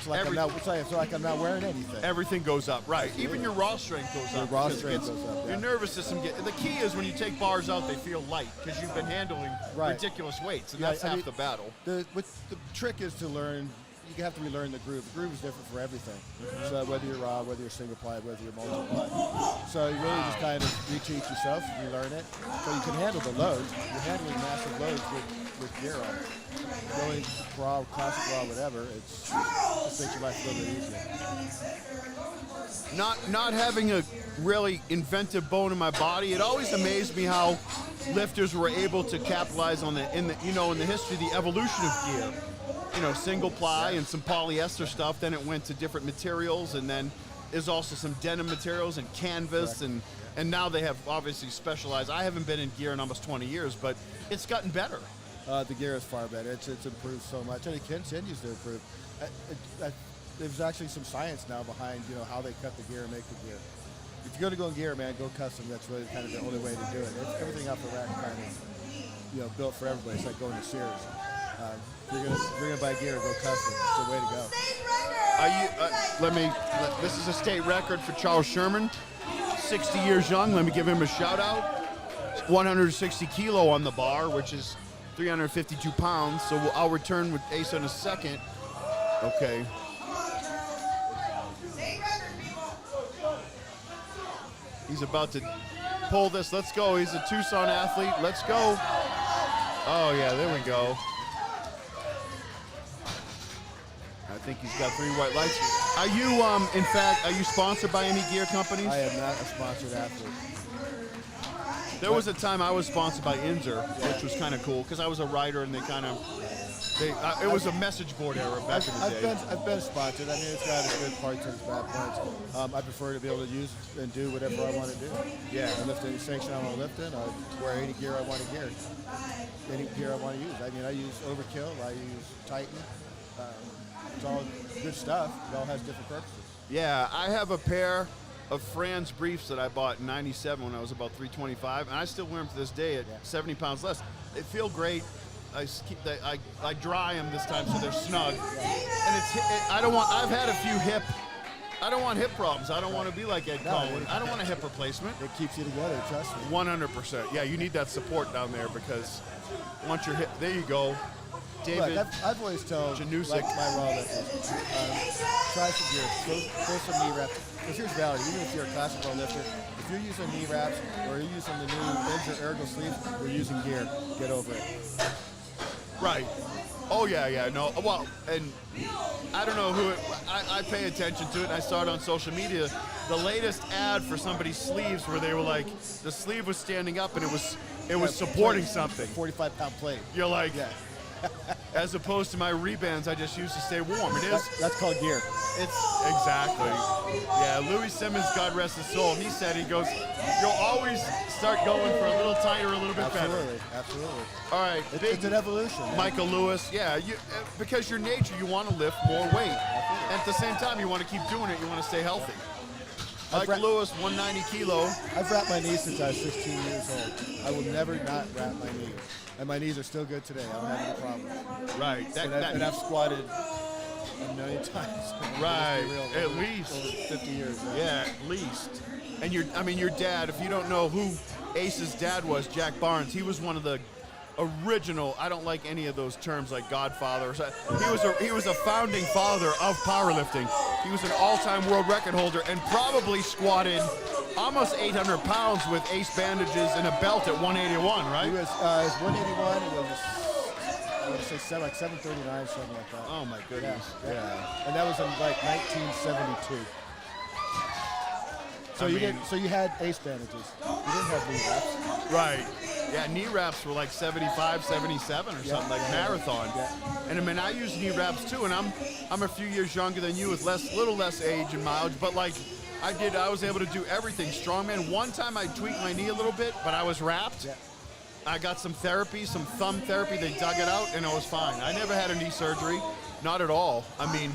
like I'm not wearing anything. Everything goes up, right? Even your raw strength goes up. Raw strength goes up. Your nervous system the key is when you take bars out, they feel light because you've been handling ridiculous weights, and that's half the battle. The trick is to learn. You have to relearn the groove. The groove is different for everything. So whether you're raw, whether you're single ply, whether you're multiply. So you really just kind of reteach yourself, relearn it, so you can handle the loads. You're handling massive loads with gear on. Going raw, classic raw, whatever. It just makes your life a little bit easier. Not having a really inventive bone in my body, it always amazed me how lifters were able to capitalize on in the history of the evolution of gear. You know, single ply and some polyester stuff. Then it went to different materials, and then there's also some denim materials and canvas, and now they have obviously specialized. I haven't been in gear in almost 20 years, but it's gotten better. The gear is far better. It's improved so much, and it continues to improve. There's actually some science now behind how they cut the gear and make the gear. If you're going to go in gear, man, go custom. That's really kind of the only way to do it. Everything off the rack kind of built for everybody. It's like going to Sears. If you're gonna buy gear, go custom. It's the way to go. This is a state record for Charles Sherman, 60 years young. Let me give him a shout out. 160 kilo on the bar, which is 352 pounds. So I'll return with Ace in a second. Okay. He's about to pull this. Let's go. He's a Tucson athlete. Let's go. Oh yeah, there we go. I think he's got 3 white lights. Are you, in fact, are you sponsored by any gear companies? I am not a sponsored athlete. There was a time I was sponsored by Inzer, which was kind of cool because I was a writer, and it was a message board era back in the day. I've been sponsored. I mean, it's got its good parts and its bad parts. I prefer to be able to use and do whatever I want to do. Yeah. I lift any sanction I want to lift in. I wear any gear I want to gear. Any gear I want to use. I mean, I use Overkill. I use Titan. It's all good stuff. It all has different purposes. Yeah, I have a pair of Franz briefs that I bought in '97 when I was about 325, and I still wear them to this day at 70 pounds less. They feel great. I dry them this time so they're snug. And I've had a few I don't want hip problems. I don't want to be like Ed Cohen. I don't want a hip replacement. It keeps you together, trust me. 100%. Yeah, you need that support down there because once your hip, there you go. David, look, I've always told Janusik, my raw lifters, try some gear, go some knee reps. Because here's reality, even if you're a classic raw lifter, if you're using knee wraps or you're using the new Inzer ergo sleeves, you're using gear. Get over it. Right. Oh, yeah, no. Well, and I don't know who I pay attention to it, and I saw it on social media. The latest ad for somebody's sleeves where they were like, the sleeve was standing up and it was supporting something. 45-pound plate. You're like, as opposed to my rebands I just use to stay warm. It is. That's called gear. It's exactly. Yeah, Louis Simmons, God rest his soul, he said, you'll always start going for a little tighter, a little bit better. Absolutely. All right. It's an evolution. Man. Michael Lewis, yeah, because your nature, you want to lift more weight. And at the same time, you want to keep doing it, you want to stay healthy. Michael Lewis, 190 kilo. I've wrapped my knees since I was 16 years old. I will never not wrap my knees. And my knees are still good today. I don't have any problems. Right. And I've squatted a million times. Right. Real, at least. Over 50 years. Yeah, at least. And your dad, if you don't know who Ace's dad was, Jack Barnes, he was one of the original, I don't like any of those terms like Godfather. He was a founding father of powerlifting. He was an all-time world record holder and probably squatted almost 800 pounds with ace bandages and a belt at 181, right? He was 181. It was, I would say, like 739, something like that. Oh my goodness. Yeah. And that was in like 1972. So you had ace bandages. You didn't have knee wraps. Right. Yeah, knee wraps were like 75, 77 or something, like marathon. Yeah. And I mean, I use knee wraps too, and I'm a few years younger than you with little less age and mileage, but like I was able to do everything. Strongman. One time I tweaked my knee a little bit, but I was wrapped. Yeah. I got some therapy, some thumb therapy. They dug it out, and it was fine. I never had a knee surgery, not at all. I mean,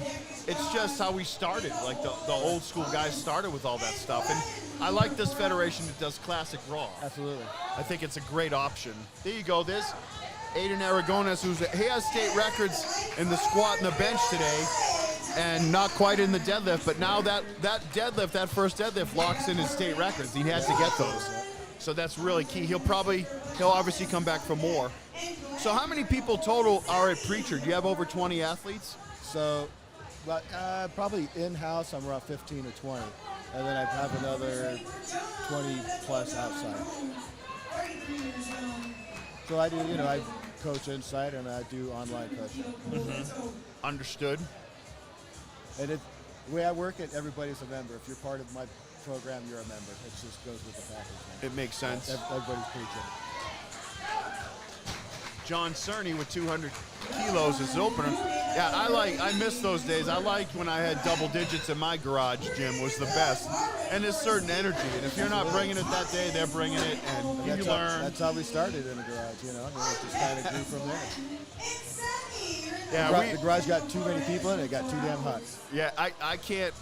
it's just how we started. Like the old school guys started with all that stuff, and I like this federation that does classic raw. Absolutely. I think it's a great option. There you go. There's Aiden Aragones, he has state records in the squat and the bench today, and not quite in the deadlift. But now that first deadlift locks in his state records. He had to get those. So that's really key. He'll obviously come back for more. So how many people total are at Preacher? Do you have over 20 athletes? So, probably in-house, I'm around 15 or 20. And then I have another 20 plus outside. So I do, I coach inside and I do online coaching. Mm-hmm. Understood. And the way I work it, everybody's a member. If you're part of my program, you're a member. It just goes with the package. Man. It makes sense. Everybody's Preaching. John Cerny with 200 kilos as opener. Yeah, I miss those days. I liked when I had double digits in my garage gym was the best. And there's certain energy. And if you're not bringing it that day, they're bringing it, and you learn. That's how we started in the garage, I mean, it just kind of grew from there. Yeah, the garage got too many people in it. It got too damn hot. Yeah, I can't.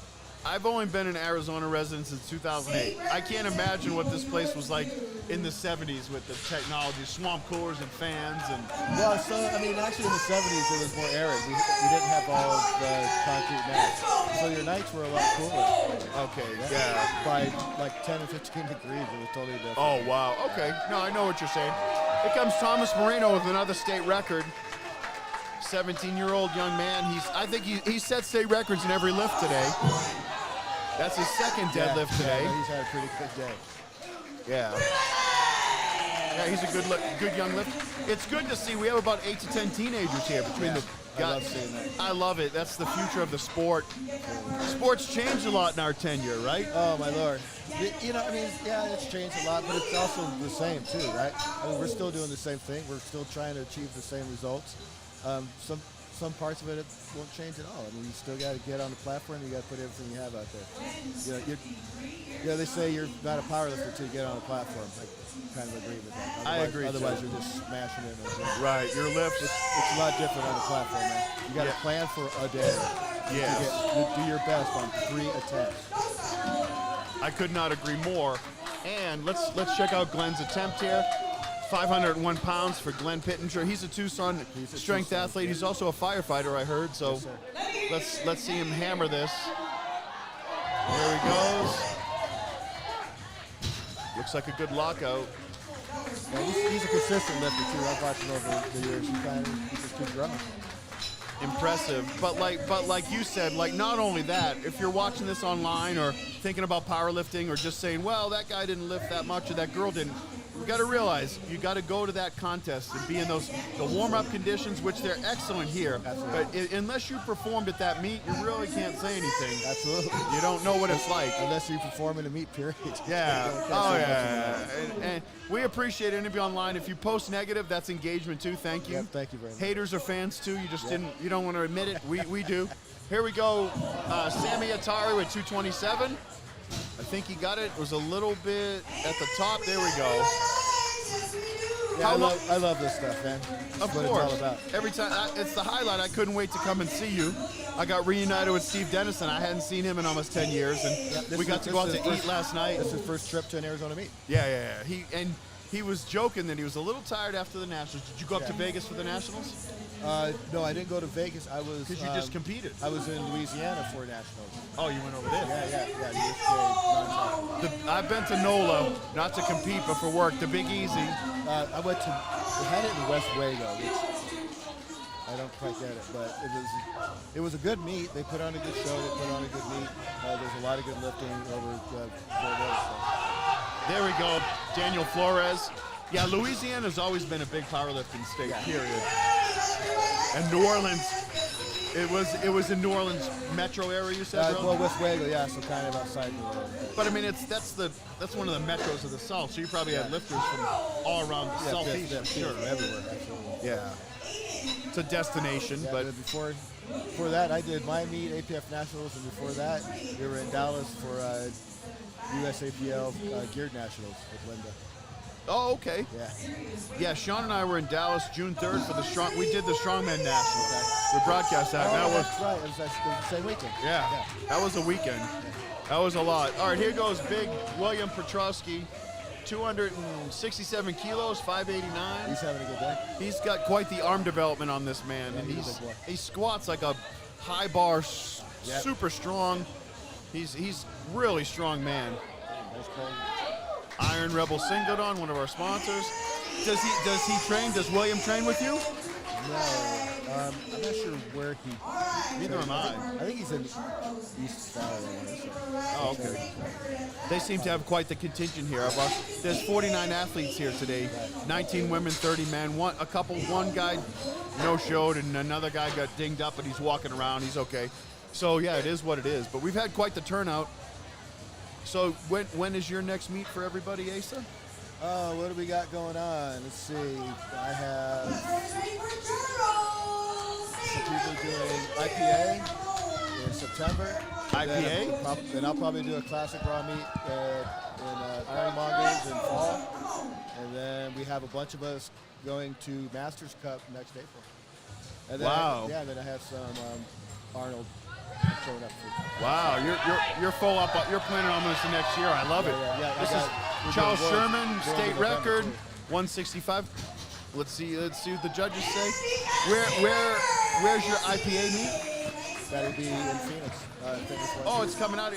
I've only been an Arizona resident since 2008. I can't imagine what this place was like in the 70s with the technology, swamp coolers and fans. Well, so, I mean, actually in the 70s it was more arid. We didn't have all of the concrete mats. So your nights were a lot cooler. Okay, yeah. By like 10 or 15 degrees, it was totally different. Oh, wow. Okay. No, I know what you're saying. Here comes Thomas Moreno with another state record. 17-year-old young man. I think he set state records in every lift today. That's his second deadlift today. Yeah, he's had a pretty good day. Yeah. Yeah, he's a good young lifter. It's good to see we have about 8 to 10 teenagers here between the guys. I love seeing that. I love it. That's the future of the sport. Sport's changed a lot in our tenure, right? Oh, my Lord. It's changed a lot, but it's also the same, too, right? I mean, we're still doing the same thing. We're still trying to achieve the same results. Some parts of it won't change at all. I mean, you still got to get on the platform. You got to put everything you have out there. They say you're not a powerlifter until you get on the platform. I kind of agree with that. I agree. Otherwise, you're just smashing it. Right. Your lifts. It's a lot different on the platform, man. You got to plan for a day. Yes. Do your best on 3 attempts. I could not agree more. And let's check out Glenn's attempt here. 501 pounds for Glenn Pittenger. He's a Tucson Strength athlete. He's also a firefighter, I heard. So let's see him hammer this. There he goes. Looks like a good lockout. Yeah, he's a consistent lifter too. I've watched him over the years. He just keeps growing. Impressive. But like you said, like not only that, if you're watching this online or thinking about powerlifting or just saying, well, that guy didn't lift that much or that girl didn't, you got to realize you got to go to that contest and be in the warm-up conditions, which they're excellent here. Absolutely. But unless you performed at that meet, you really can't say anything. Absolutely. You don't know what it's like. Unless you perform in a meet, period. Yeah. Oh, yeah. And we appreciate Interview Online. If you post negative, that's engagement too. Thank you. Yeah, thank you very much. Haters are fans too. You just you don't want to admit it. We do. Here we go. Sammy Atari with 227. I think he got it. It was a little bit at the top. There we go. Yeah, I love this stuff, man. Of what course. It's all about. Every time, it's the highlight. I couldn't wait to come and see you. I got reunited with Steve Dennison. I hadn't seen him in almost 10 years, and we got to go out to eat last night. This is his first trip to an Arizona meet. Yeah. He was joking that he was a little tired after the Nationals. Did you go up to Vegas for the Nationals? No, I didn't go to Vegas. I was because you just competed. I was in Louisiana for Nationals. Oh, you went over there? Yeah. I've been to NOLA, not to compete, but for work. The Big Easy. I went to. We had it in West Wago. I don't quite get it, but it was a good meet. They put on a good show. They put on a good meet. There's a lot of good lifting over 4 days. So. There we go, Daniel Flores. Yeah, Louisiana's always been a big powerlifting state, period. And New Orleans, it was in New Orleans metro area, you said, bro? Well, Westwego, yeah, so kind of outside New Orleans. But I mean, that's one of the metros of the South, so you probably had lifters from all around the Southeast. Sure, everywhere, absolutely. Yeah. It's a destination, yeah, but before that, I did my meet, APF Nationals, and before that, we were in Dallas for USAPL Geared Nationals with Linda. oh, okay. Yeah. Yeah, Sean and I were in Dallas June 3rd for we did the Strongman National. We broadcast that. That was right. It was the same weekend. Yeah, that was a weekend. That was a lot. All right, here goes big William Petrowski, 267 kilos, 589. He's having a good day. He's got quite the arm development on this man, and he squats like a high bar, super strong. He's really strong man. Nice call. Iron Rebel Singleton, one of our sponsors. Does he train? Does William train with you? No, I'm not sure where he. Neither am I. I think he's in East Valley. Oh, okay. They seem to have quite the contingent here. There's 49 athletes here today. 19 women, 30 men. One guy no-showed, and another guy got dinged up, but he's walking around. He's okay. So yeah, it is what it is. But we've had quite the turnout. So when is your next meet for everybody, Asa? What do we got going on? Let's see. I have some people doing IPA in September. IPA? Then I'll probably do a classic raw meet in Ironmongers in fall. And then we have a bunch of us going to Masters Cup next April. And then wow. Then I have some Arnold showing up too. Wow, you're full up. You're planning on this next year. I love it. This is Charles Sherman, state record, 165. Let's see what the judges say. Where's your IPA meet? That'll be in Phoenix. Oh, it's coming out.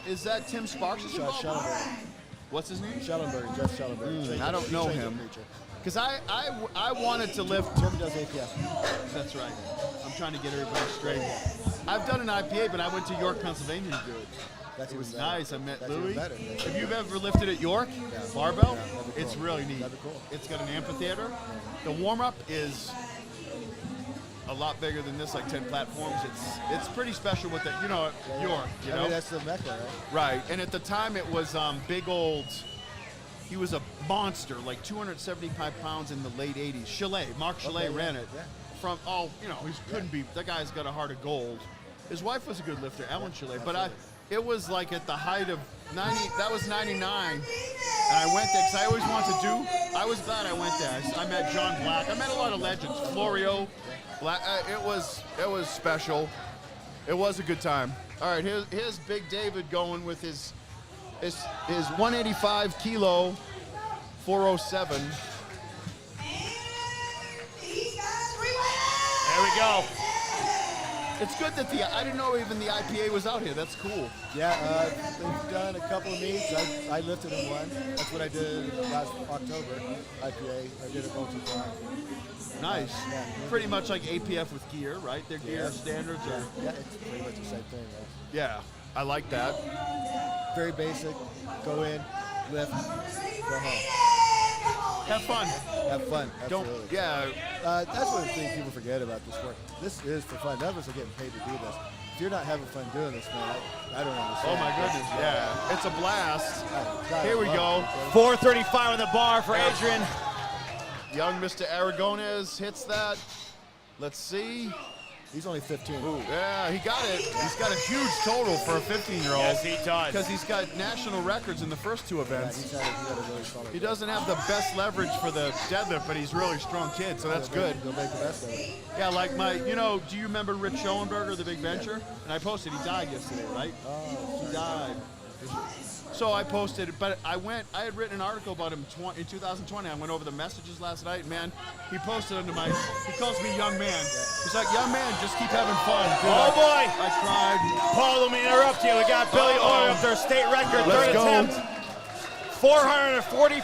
Is that Tim Sparks? Schellenberg. What's his name? Schellenberg, Jeff Schellenberg. I don't know him. Because I wanted to lift. Tim does APF. That's right. I'm trying to get everybody straight. I've done an IPA, but I went to York, Pennsylvania to do it. It was nice. I met Louis. If you've ever lifted at York, barbell, it's really neat. Cool. It's got an amphitheater. The warm-up is a lot bigger than this, like 10 platforms. It's pretty special with it. York. I mean, that's the Mecca, right? Right. And at the time, it was big old. He was a monster, like 275 pounds in the late 80s. Chalet, Mark Chalet ran it. Yeah. He couldn't be. That guy's got a heart of gold. His wife was a good lifter, Ellen Chalet. But it was like at the height of 90. That was 99, and I went there because I always wanted to do. I was glad I went there. I met John Black. I met a lot of legends. Florio, Black. It was special. It was a good time. All right, here's Big David going with his 185 kilo, 407. There we go. It's good that I didn't know even the IPA was out here. That's cool. Yeah, they've done a couple of meets. I lifted in one. That's what I did last October, IPA. I did it multi-time. Nice. Pretty much like APF with gear, right? Their gear standards are... Yeah, it's pretty much the same thing, right? Yeah, I like that. Very basic. Go in, lift, go home. Have fun. Have fun. Absolutely. That's one thing people forget about this sport. This is for fun. None of us are getting paid to do this. If you're not having fun doing this, man, I don't understand. Oh my goodness, yeah. It's a blast. Here we go. 435 on the bar for Adrian. Young Mr. Aragones hits that. Let's see. He's only 15. Ooh, yeah, he got it. He's got a huge total for a 15-year-old. Yes, he does. Because he's got national records in the first two events. Yeah, he's got a really solid he doesn't have the best leverage for the deadlift, but he's a really strong kid, so that's good. He'll make the best of it. Yeah, like do you remember Rich Schoenberger, the big bencher? And I posted, he died yesterday, right? Oh, he died. So I posted, but I had written an article about him in 2020. I went over the messages last night, and man, he posted under he calls me young man. He's like, young man, just keep having fun. Dude, boy. I cried. Paul, let me interrupt you. We got Billy Orr up there, state record, Let's third go. attempt. 440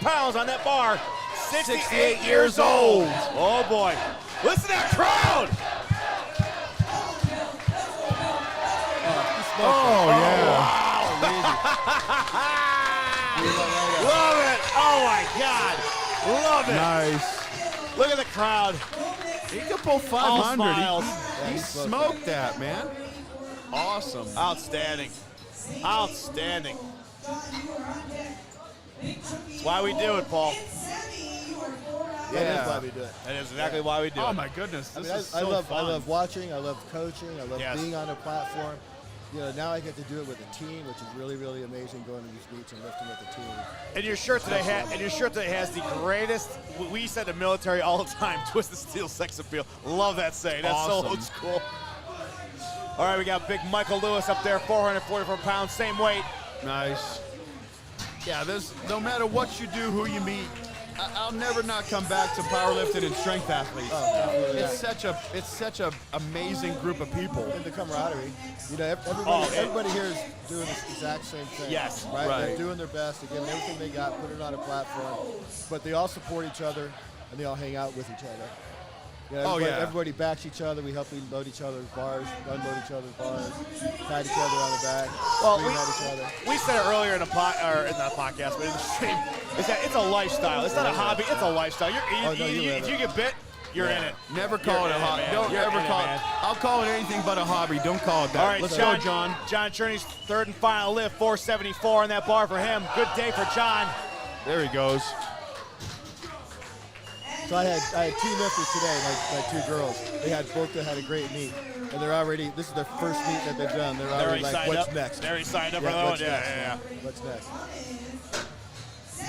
pounds on that bar. 68 years old. Oh boy. Listen to that crowd. Oh, yeah. Love it. Oh, my God. Love it. Nice. Look at the crowd. He could pull All 500. smiles. He smoked that, man. Awesome. Outstanding. Outstanding. That's why we do it, Paul. That is why we do it. That is exactly why we do it. Oh, my goodness. I This mean, is I so love fun. I love watching. I love coaching. I love Yes. being on the platform. You know, now I get to do it with a team, which is really, really amazing. Going to these meets and lifting with a team. And your shirt today has the greatest. We said the military all the time. Twisted steel sex appeal. Love that saying. That's so Awesome. old school. All right, we got big Michael Lewis up there, 444 pounds, same weight. Nice. Yeah, there's no matter what you do, who you meet, I'll never not come back to powerlifting and strength athletes. Oh, yeah. It's such a amazing group of people. And the camaraderie. You know, everybody here is doing the exact same thing. Yes. Right? Right. They're doing their best. They're giving everything they got, putting it on a platform. But they all support each other, and they all hang out with each other. You know, everybody backs each other. We help load each other's bars, unload each other's bars, pat each other on the back, scream at each other. We said it earlier in the podcast, but in the stream, is that it's a lifestyle. It's not a hobby. It's a lifestyle. If you get bit, you're in it. Never call it a hobby. Don't You're ever in it, call it. man. I'll call it anything but a hobby. Don't call it that. All right, Let's John, go, John. John Cherney's third and final lift, 474 on that bar for him. Good day for John. There he goes. So I had two lifters today, my two girls. They had both had a great meet, and they're already. This is their first meet that they've done. They're already like, signed what's up. next? They're already signed up for another one. what's next? Yeah. What's next?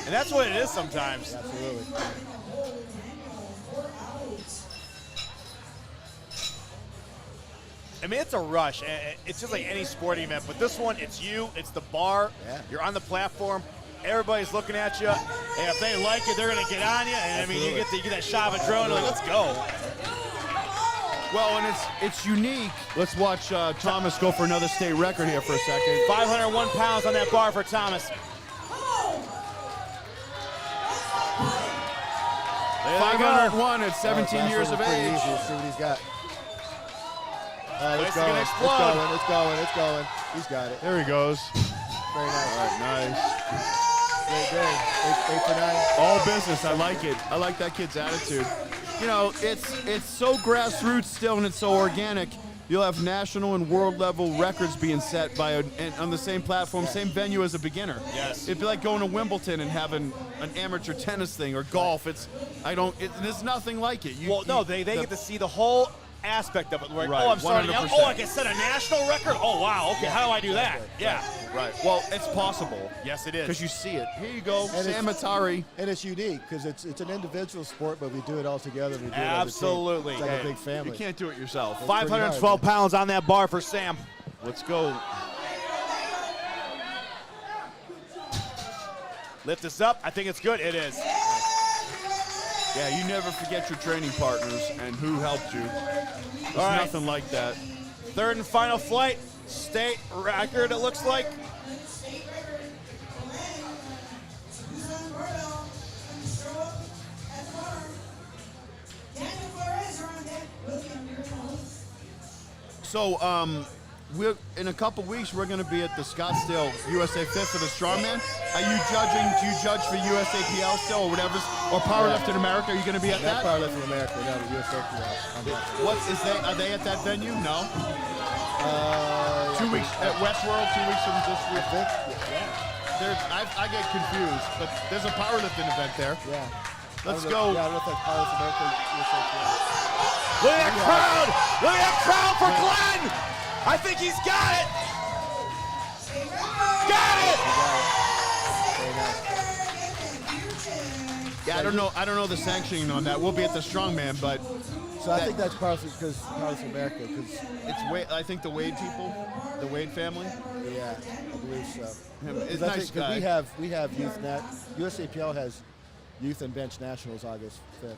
And that's what it is sometimes. Absolutely. I mean, it's a rush. It's just like any sporting event, but this one, it's you, it's the bar. Yeah. You're on the platform. Everybody's looking at you, and if they like it, they're gonna get on you. And I mean, you get that shot of adrenaline. Like, let's go. Well, and it's unique. Let's watch Thomas go for another state record here for a second. 501 pounds on that bar for Thomas. 501 at 17 years of Pretty age. easy. Let's see what he's got. This It's is going. gonna It's explode. going. It's going. It's going. He's got it. There he goes. Very nice. All right, nice. Great day. 8 for 9. All business. I like it. I like that kid's attitude. You know, it's so grassroots still, and it's so organic. You'll have national and world level records being set on the same platform, same venue as a beginner. Yes. It'd be like going to Wimbledon and having an amateur tennis thing or golf. There's nothing like it. They get to see the whole aspect of it. Like, Right, oh, I'm starting out. 100%. Oh, I can set a national record. Oh, wow. Okay, how do I do that? Yeah. Right. Well, it's possible. Yes, it is. Because you see it. Here you go, And Sam Atari. And it's unique because it's an individual sport, but we do it all together. We do Absolutely. It as a team. It's like a big family. You can't do it yourself. It's pretty 512 hard. pounds on that bar for Sam. Let's go. Lift this up. I think it's good. It is. Yeah, you never forget your training partners and who helped you. There's All right. nothing like that. Third and final flight. State record, it looks like. So, we're in a couple weeks we're going to be at the Scottsdale USA Fit for the Strongman. Are you judging? Do you judge for USAPL still or whatever, or Powerlifting America? Are you going to be at that? Powerlifting America, no, the USAPL. What is they? Are they at that venue? No. 2 weeks at Westworld. 2 weeks from this week. I think, I get confused, but there's a powerlifting event there. yeah. Let's I go. don't know if that's Powerlifting America or USAPL. Look at that crowd! Look at that crowd for Glenn! I think he's got it! Got it! Yeah, I don't know the sanctioning on that. We'll be at the Strongman, but So I think that's Powerlifting because Powerlifting America, because it's I think the Wade people, the Wade family. yeah, I believe so. It's I nice think- 'cause guy. we have youth USAPL has youth and bench nationals August 5th.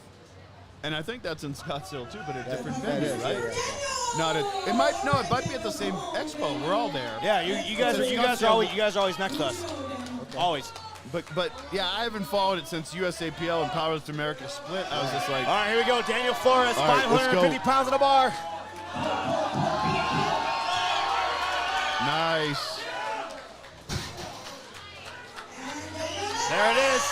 And I think that's in Scottsdale too, but a different that venue, is, right? yeah. Not at. It might be at the same expo. We're all there. Yeah, you guys are always next to us. Always. But yeah, I haven't followed it since USAPL and Powerlifting America split. I was just like, all right, here we go. Daniel Flores, all right, 550 pounds on the bar. Nice. There it is.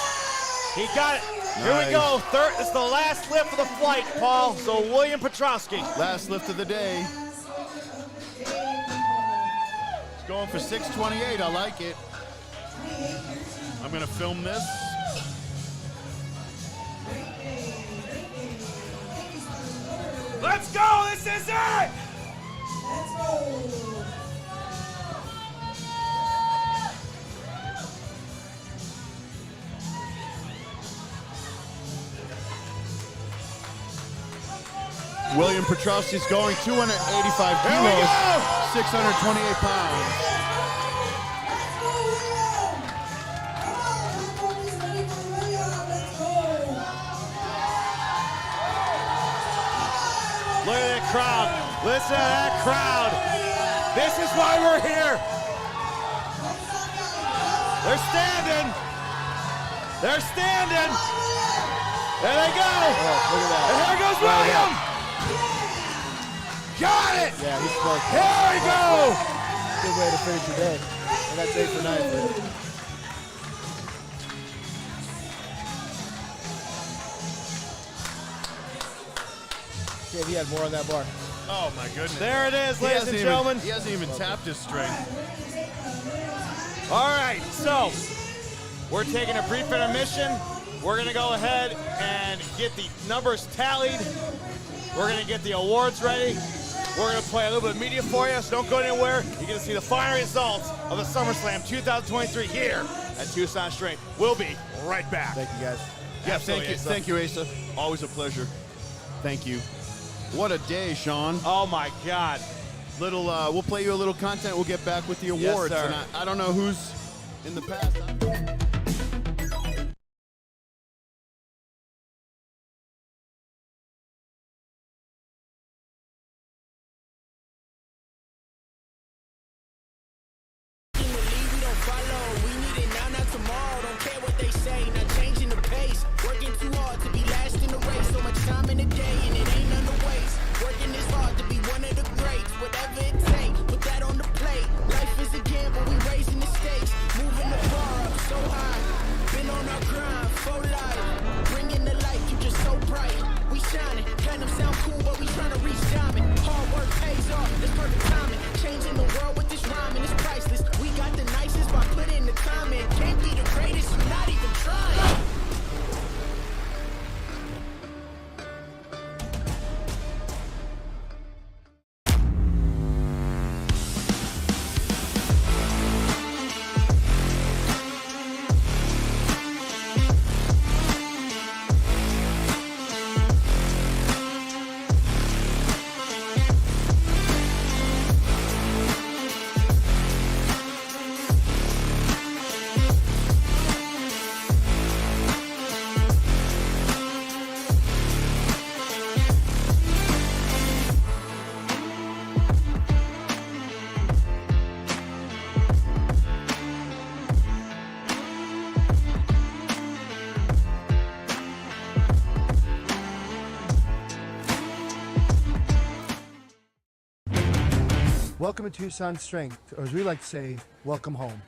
He got it. Here we go. Third. It's the last lift of the flight, Paul. So William Petrowski. Last lift of the day. It's going for 628. I like it. I'm going to film this. Let's go. This is it. Let's go. William Petrowski's going 285 kilos, 628 pounds. Look at that crowd. Listen to that crowd. This is why we're here. They're standing. They're standing. There they go. Oh, look at that. And here goes William. Got it. Yeah, he's close. Here we go. Good way to finish your day. And that's 8 for 9 for him. Yeah, he had more on that bar. Oh my goodness. There it is, ladies and gentlemen. He hasn't even tapped his strength. All right, so we're taking a brief intermission. We're gonna go ahead and get the numbers tallied. We're gonna get the awards ready. We're gonna play a little bit of media for you, so don't go anywhere. You're gonna see the final results of the SummerSlam 2023 here at Tucson Strength. We'll be right back. Thank you, guys. Yeah, Absolutely, thank you, Asa. Always a pleasure. Thank you. What a day, Sean. Oh my God. We'll play you a little content. We'll get back with the awards. sir. And I don't know who's in the past. Welcome to Tucson Strength, or as we like to say, welcome home.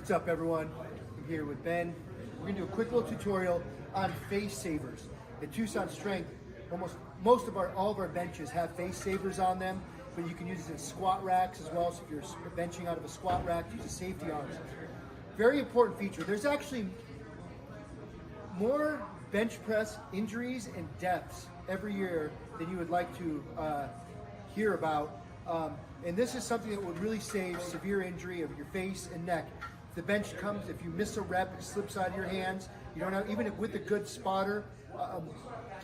What's up, everyone? I'm here with Ben. We're gonna do a quick little tutorial on face savers. At Tucson Strength, all of our benches have face savers on them, but you can use it in squat racks as well. So if you're benching out of a squat rack, use a safety arms. Very important feature. There's actually more bench press injuries and deaths every year than you would like to hear about. And this is something that would really save severe injury of your face and neck. If the bench comes, if you miss a rep, it slips out of your hands. You don't have, even with a good spotter,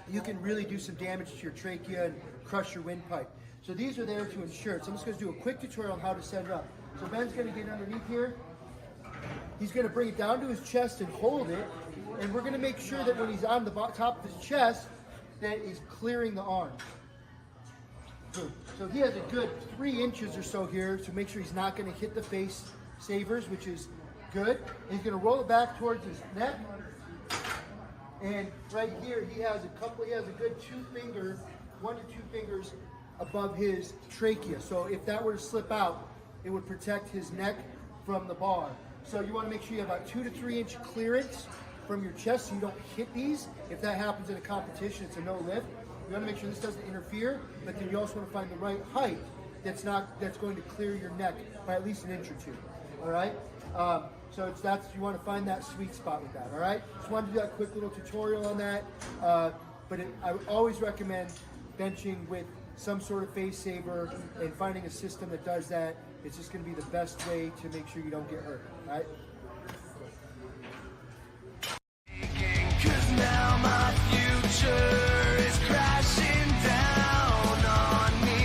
you can really do some damage to your trachea and crush your windpipe. So these are there to ensure. So I'm just going to do a quick tutorial on how to set it up. So Ben's going to get underneath here. He's going to bring it down to his chest and hold it. And we're going to make sure that when he's on the top of his chest, that he's clearing the arm. So he has a good 3 inches or so here to make sure he's not going to hit the face savers, which is good. And he's going to roll it back towards his neck. And right here, he has a good 1 to 2 fingers above his trachea. So if that were to slip out, it would protect his neck from the bar. So you want to make sure you have about 2 to 3 inch clearance from your chest so you don't hit these. If that happens in a competition, it's a no lift. You want to make sure this doesn't interfere, but then you also want to find the right height that's going to clear your neck by at least 1 inch or 2. All right. So you want to find that sweet spot with that. All right. Just wanted to do that quick little tutorial on that. I would always recommend benching with some sort of face saver and finding a system that does that. It's just going to be the best way to make sure you don't get hurt. All right. 'Cause now my future is crashing down on me.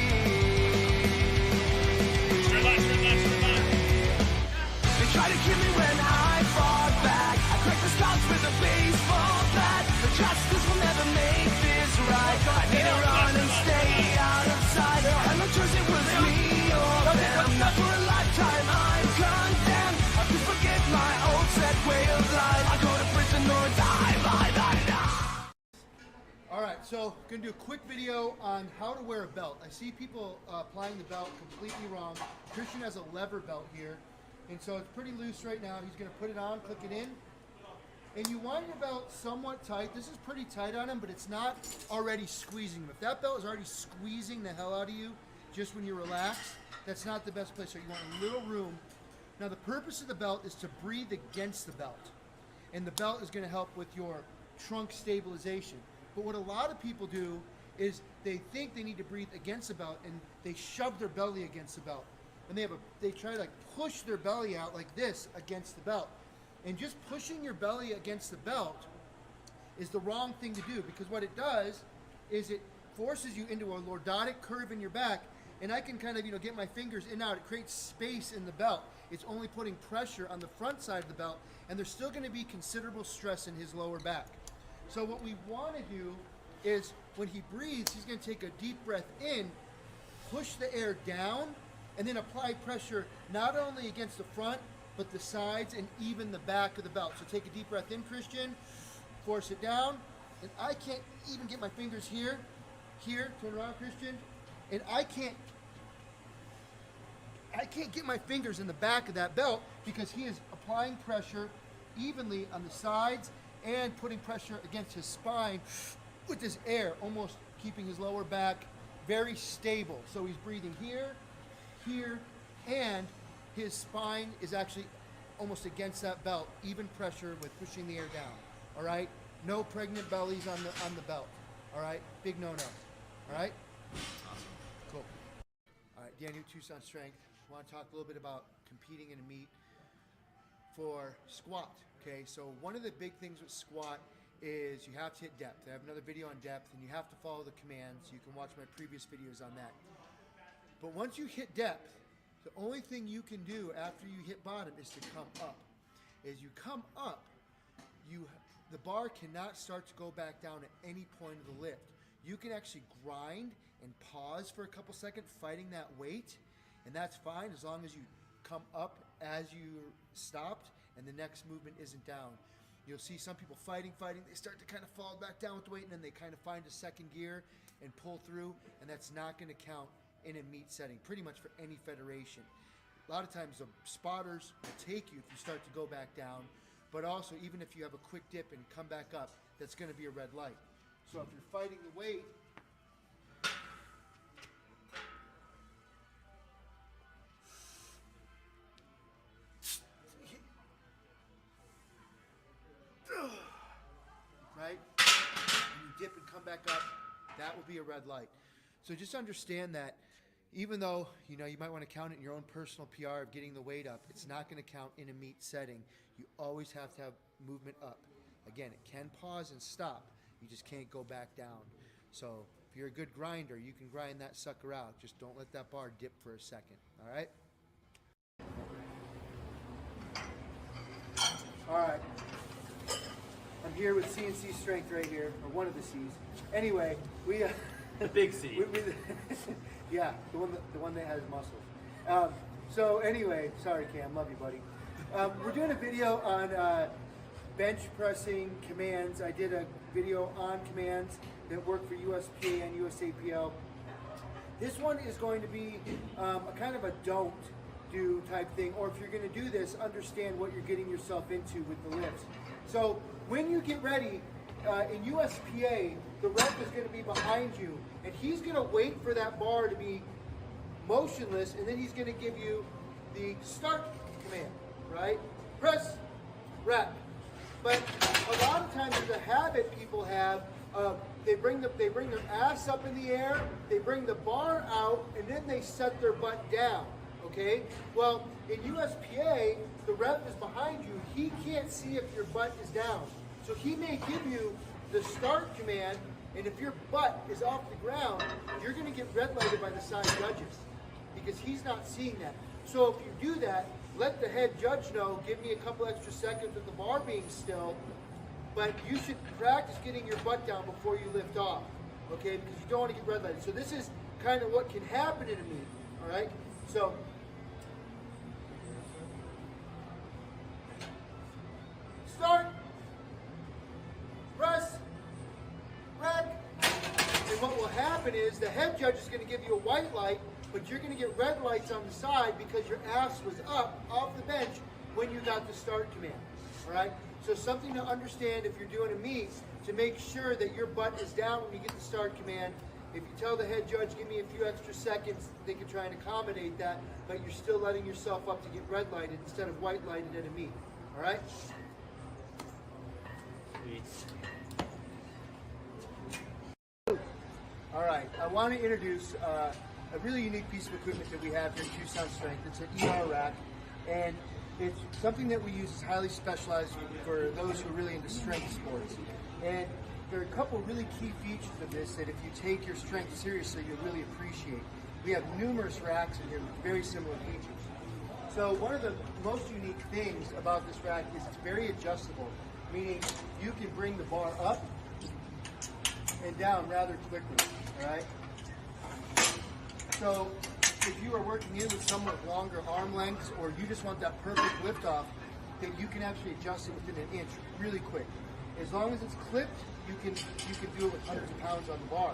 They try to kill me when I fought back. I cracked the scouts with a baseball bat. The justice will never make this right. I need to run and stay out of sight. I had no choice, it was me or them. Not for a lifetime, I'm condemned. I could forget my old set way of life. I go to prison or die. All right, so going to do a quick video on how to wear a belt. I see people applying the belt completely wrong. Christian has a lever belt here, and so it's pretty loose right now. He's going to put it on, click it in, and you want your belt somewhat tight. This is pretty tight on him, but it's not already squeezing him. If that belt is already squeezing the hell out of you just when you're relaxed, that's not the best place. So you want a little room. Now the purpose of the belt is to breathe against the belt, and the belt is going to help with your trunk stabilization. But what a lot of people do is they think they need to breathe against the belt, and they shove their belly against the belt, and they try to push their belly out like this against the belt. And just pushing your belly against the belt is the wrong thing to do, because what it does is it forces you into a lordotic curve in your back, and I can kind of get my fingers in and out. It creates space in the belt. It's only putting pressure on the front side of the belt, and there's still going to be considerable stress in his lower back. So what we want to do is when he breathes, he's going to take a deep breath in, push the air down, and then apply pressure not only against the front, but the sides and even the back of the belt. So take a deep breath in, Christian, force it down, and I can't even get my fingers here, turn around, Christian, and I can't get my fingers in the back of that belt because he is applying pressure evenly on the sides and putting pressure against his spine with this air, almost keeping his lower back very stable. So he's breathing here, and his spine is actually almost against that belt, even pressure with pushing the air down. All right? No pregnant bellies on the belt. All right? Big no-no. All right? Awesome. Cool. All right, Daniel, Tucson Strength. I want to talk a little bit about competing in a meet for squat. Okay, so one of the big things with squat is you have to hit depth. I have another video on depth, and you have to follow the commands. You can watch my previous videos on that. But once you hit depth, the only thing you can do after you hit bottom is to come up. As you come up, the bar cannot start to go back down at any point of the lift. You can actually grind and pause for a couple seconds fighting that weight, and that's fine as long as you come up as you stopped and the next movement isn't down. You'll see some people fighting, they start to kind of fall back down with the weight, and then they kind of find a second gear and pull through, and that's not going to count in a meet setting, pretty much for any federation. a lot of times the spotters will take you if you start to go back down, but also even if you have a quick dip and come back up, that's going to be a red light. So if you're fighting the weight, right, and you dip and come back up, that will be a red light. So just understand that even though, you know, you might want to count it in your own personal PR of getting the weight up, it's not going to count in a meet setting. You always have to have movement up. Again, it can pause and stop. You just can't go back down. So if you're a good grinder, you can grind that sucker out. Just don't let that bar dip for a second, all right? All right. I'm here with CNC Strength right here, or one of the C's. Anyway, we... the big C. Yeah, the one that has muscles. So anyway, sorry Cam, love you buddy. We're doing a video on bench pressing commands. I did a video on commands that work for USPA and USAPL. This one is going to be a kind of a don't do type thing, or if you're going to do this, understand what you're getting yourself into with the lifts. So when you get ready, in USPA, the rep is going to be behind you, and he's going to wait for that bar to be motionless, and then he's going to give you the start command, right? Press, rep. But a lot of times there's a habit people have of they bring their ass up in the air, they bring the bar out, and then they set their butt down, okay? Well, in USPA, the rep is behind you. He can't see if your butt is down. So he may give you the start command, and if your butt is off the ground, you're going to get red lighted by the side judges because he's not seeing that. So if you do that, let the head judge know, give me a couple extra seconds with the bar being still, but you should practice getting your butt down before you lift off, okay, because you don't want to get red lighted. So this is kind of what can happen in a meet, all right? So start. Press, rep, and what will happen is the head judge is going to give you a white light, but you're going to get red lights on the side because your ass was up off the bench when you got the start command, all right? So something to understand if you're doing a meet, to make sure that your butt is down when you get the start command. If you tell the head judge, give me a few extra seconds, they can try and accommodate that, but you're still letting yourself up to get red lighted instead of white lighted at a meet, all right? All right, I want to introduce a really unique piece of equipment that we have here at Tucson Strength. It's an ER rack, and it's something that we use is highly specialized for those who are really into strength sports. And there are a couple really key features of this that if you take your strength seriously, you'll really appreciate. We have numerous racks in here with very similar features. So one of the most unique things about this rack is it's very adjustable, meaning you can bring the bar up and down rather quickly, all right? So if you are working in with somewhat longer arm lengths, or you just want that perfect lift off, then you can actually adjust it within an inch really quick. As long as it's clipped, you can do it with hundreds of pounds on the bar.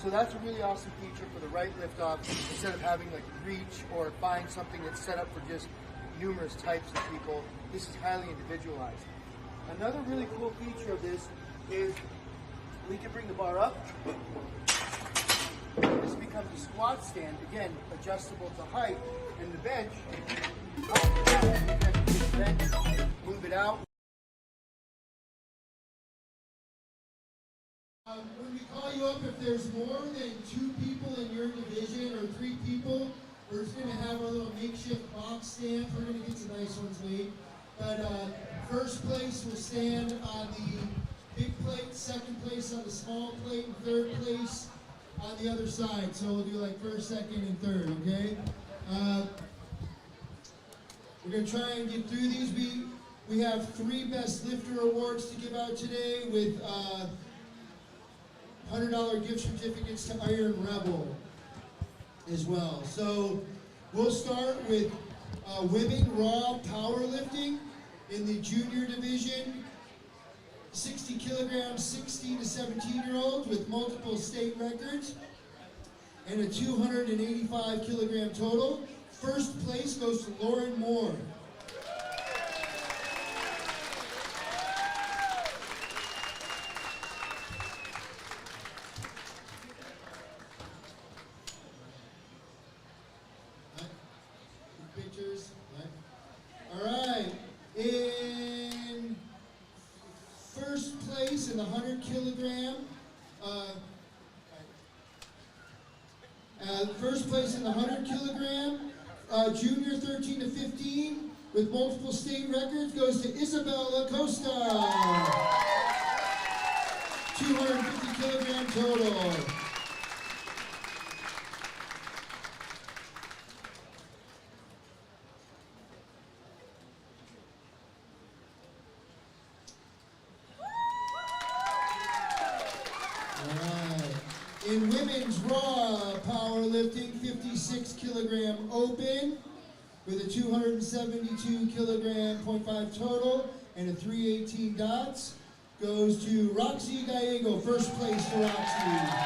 So that's a really awesome feature for the right lift off, instead of having like reach or find something that's set up for just numerous types of people. This is highly individualized. Another really cool feature of this is we can bring the bar up. This becomes a squat stand, again, adjustable to height. And the bench, move it out. When we call you up, if there's more than 2 people in your division or 3 people, we're just going to have a little makeshift box stand. We're going to get some nice ones made. But first place will stand on the big plate, second place on the small plate, and third place on the other side. So we'll do like first, second, and third, okay? We're going to try and get through these. We have 3 Best Lifter Awards to give out today with $100 gift certificates to Iron Rebel as well. So we'll start with women raw powerlifting in the junior division, 60 kilograms, 16 to 17-year-olds with multiple state records, and a 285 kilogram total. First place goes to Lauren Moore. Pictures. All right. In first place in the 100 kilogram. First place in the 100 kilogram, junior 13 to 15, with multiple state records, goes to Isabella Costa. 250 kilogram total. In women's raw powerlifting, 56 kilogram open with a 272 kilogram 0.5 total and a 318 dots, goes to Roxy Gallego. First place to Roxy.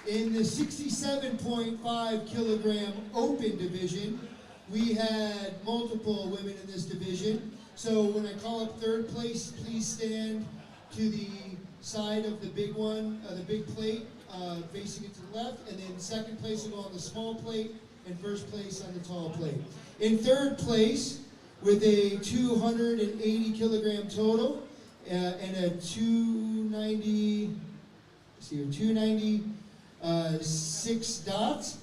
In the 67.5 kilogram open division, we had multiple women in this division. So when I call up third place, please stand to the side of the big one, the big plate, facing it to the left. And then second place will go on the small plate, and first place on the tall plate. In third place, with a 280 kilogram total and a 296 dots,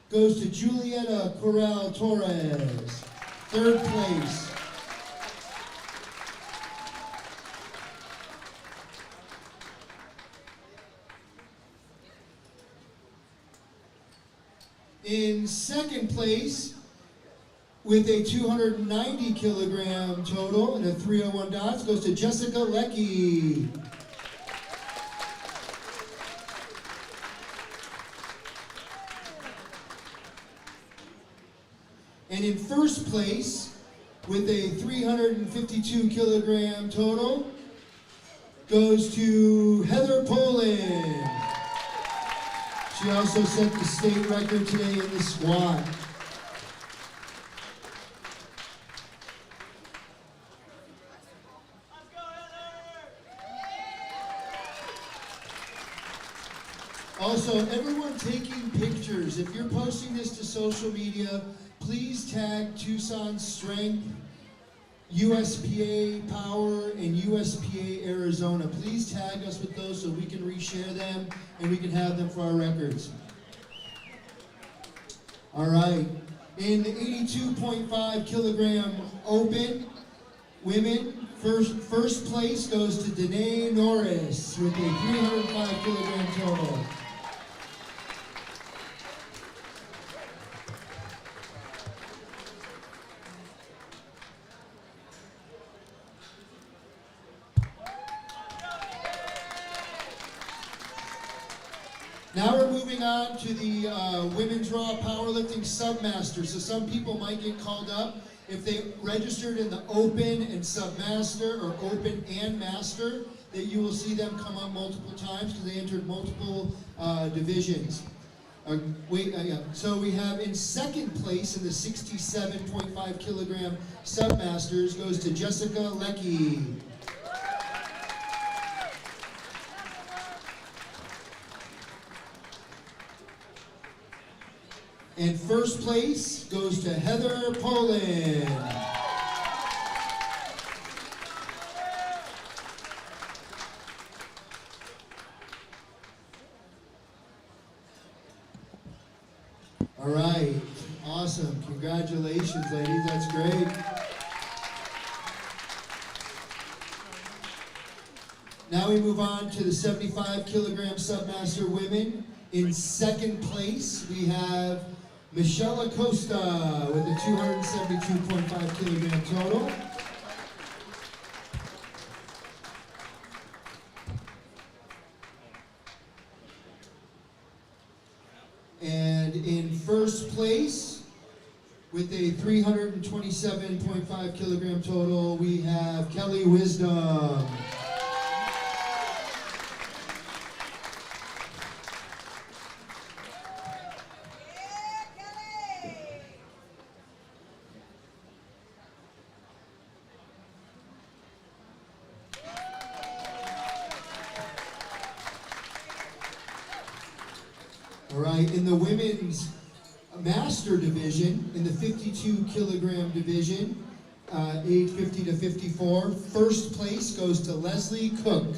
goes to Julieta Corral Torres, third place. In second place, with a 290 kilogram total and a 301 dots, goes to Jessica Leckie. And in first place, with a 352 kilogram total, goes to Heather Poland. She also set the state record today in the squat. Also, everyone taking pictures, if you're posting this to social media, please tag Tucson Strength, USPA Power, and USPA Arizona. Please tag us with those so we can reshare them and we can have them for our records. All right. In the 82.5 kilogram open, women, first place goes to Danae Norris with a 305 kilogram total. Now we're moving on to the women's raw powerlifting submaster. So some people might get called up if they registered in the open and submaster or open and master, that you will see them come up multiple times because they entered multiple divisions. So we have in second place in the 67.5 kilogram submasters goes to Jessica Leckie. And first place goes to Heather Poland. All right, awesome. Congratulations, ladies. That's great. Now we move on to the 75 kilogram submaster women. In second place, we have Michelle Acosta with a 272.5 kilogram total. And in first place, with a 327.5 kilogram total, we have Kelly Wisdom. All right, in the women's master division, in the 52 kilogram division, age 50 to 54, first place goes to Leslie Cook.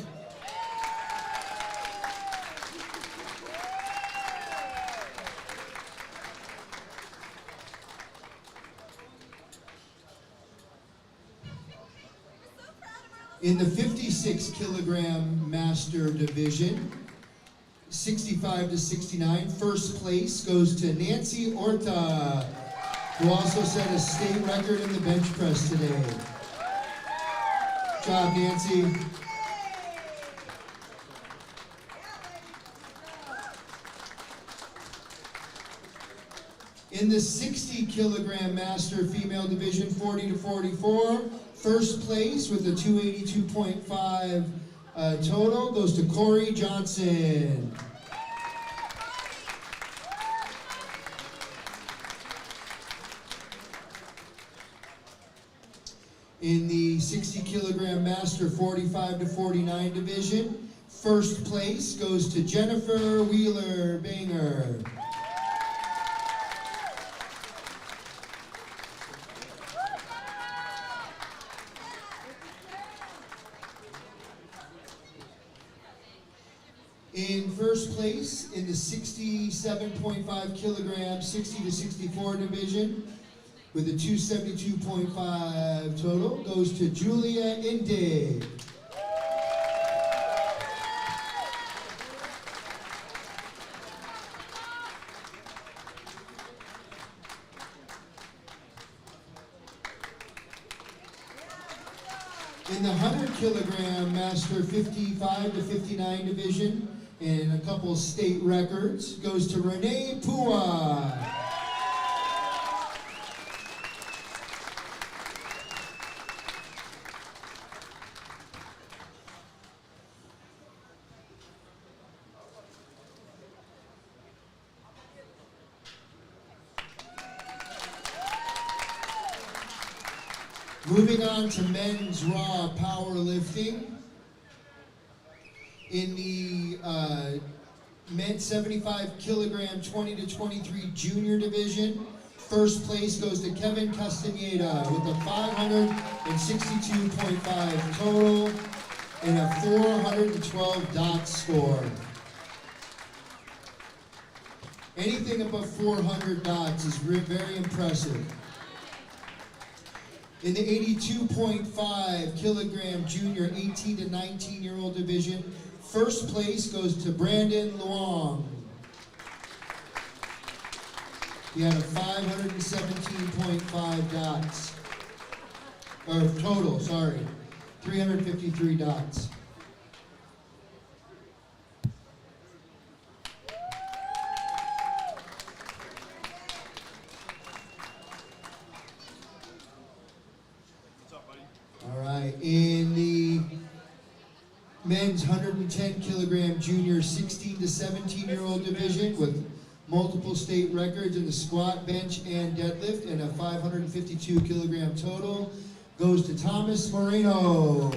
In the 56 kilogram master division, 65 to 69, first place goes to Nancy Orta, who also set a state record in the bench press today. Good job, Nancy. In the 60 kilogram master female division, 40 to 44, first place with a 282.5 total goes to Corey Johnson. In the 60 kilogram master 45 to 49 division, first place goes to Jennifer Wheeler Banger. In first place in the 67.5 kilogram 60 to 64 division with a 272.5 total goes to Julia Indig. In the 100 kilogram master 55 to 59 division, and a couple state records, goes to Renee Pua. Moving on to men's raw powerlifting. In the men's 75 kilogram 20 to 23 junior division, first place goes to Kevin Castaneda with a 562.5 total and a 412 dot score. Anything above 400 dots is very impressive. In the 82.5 kilogram junior 18 to 19-year-old division, first place goes to Brandon Luong. He had a 517.5 dots. Or total, sorry. 353 dots. All right, in the men's 110 kilogram junior 16 to 17-year-old division with multiple state records in the squat, bench, and deadlift, and a 552 kilogram total goes to Thomas Moreno.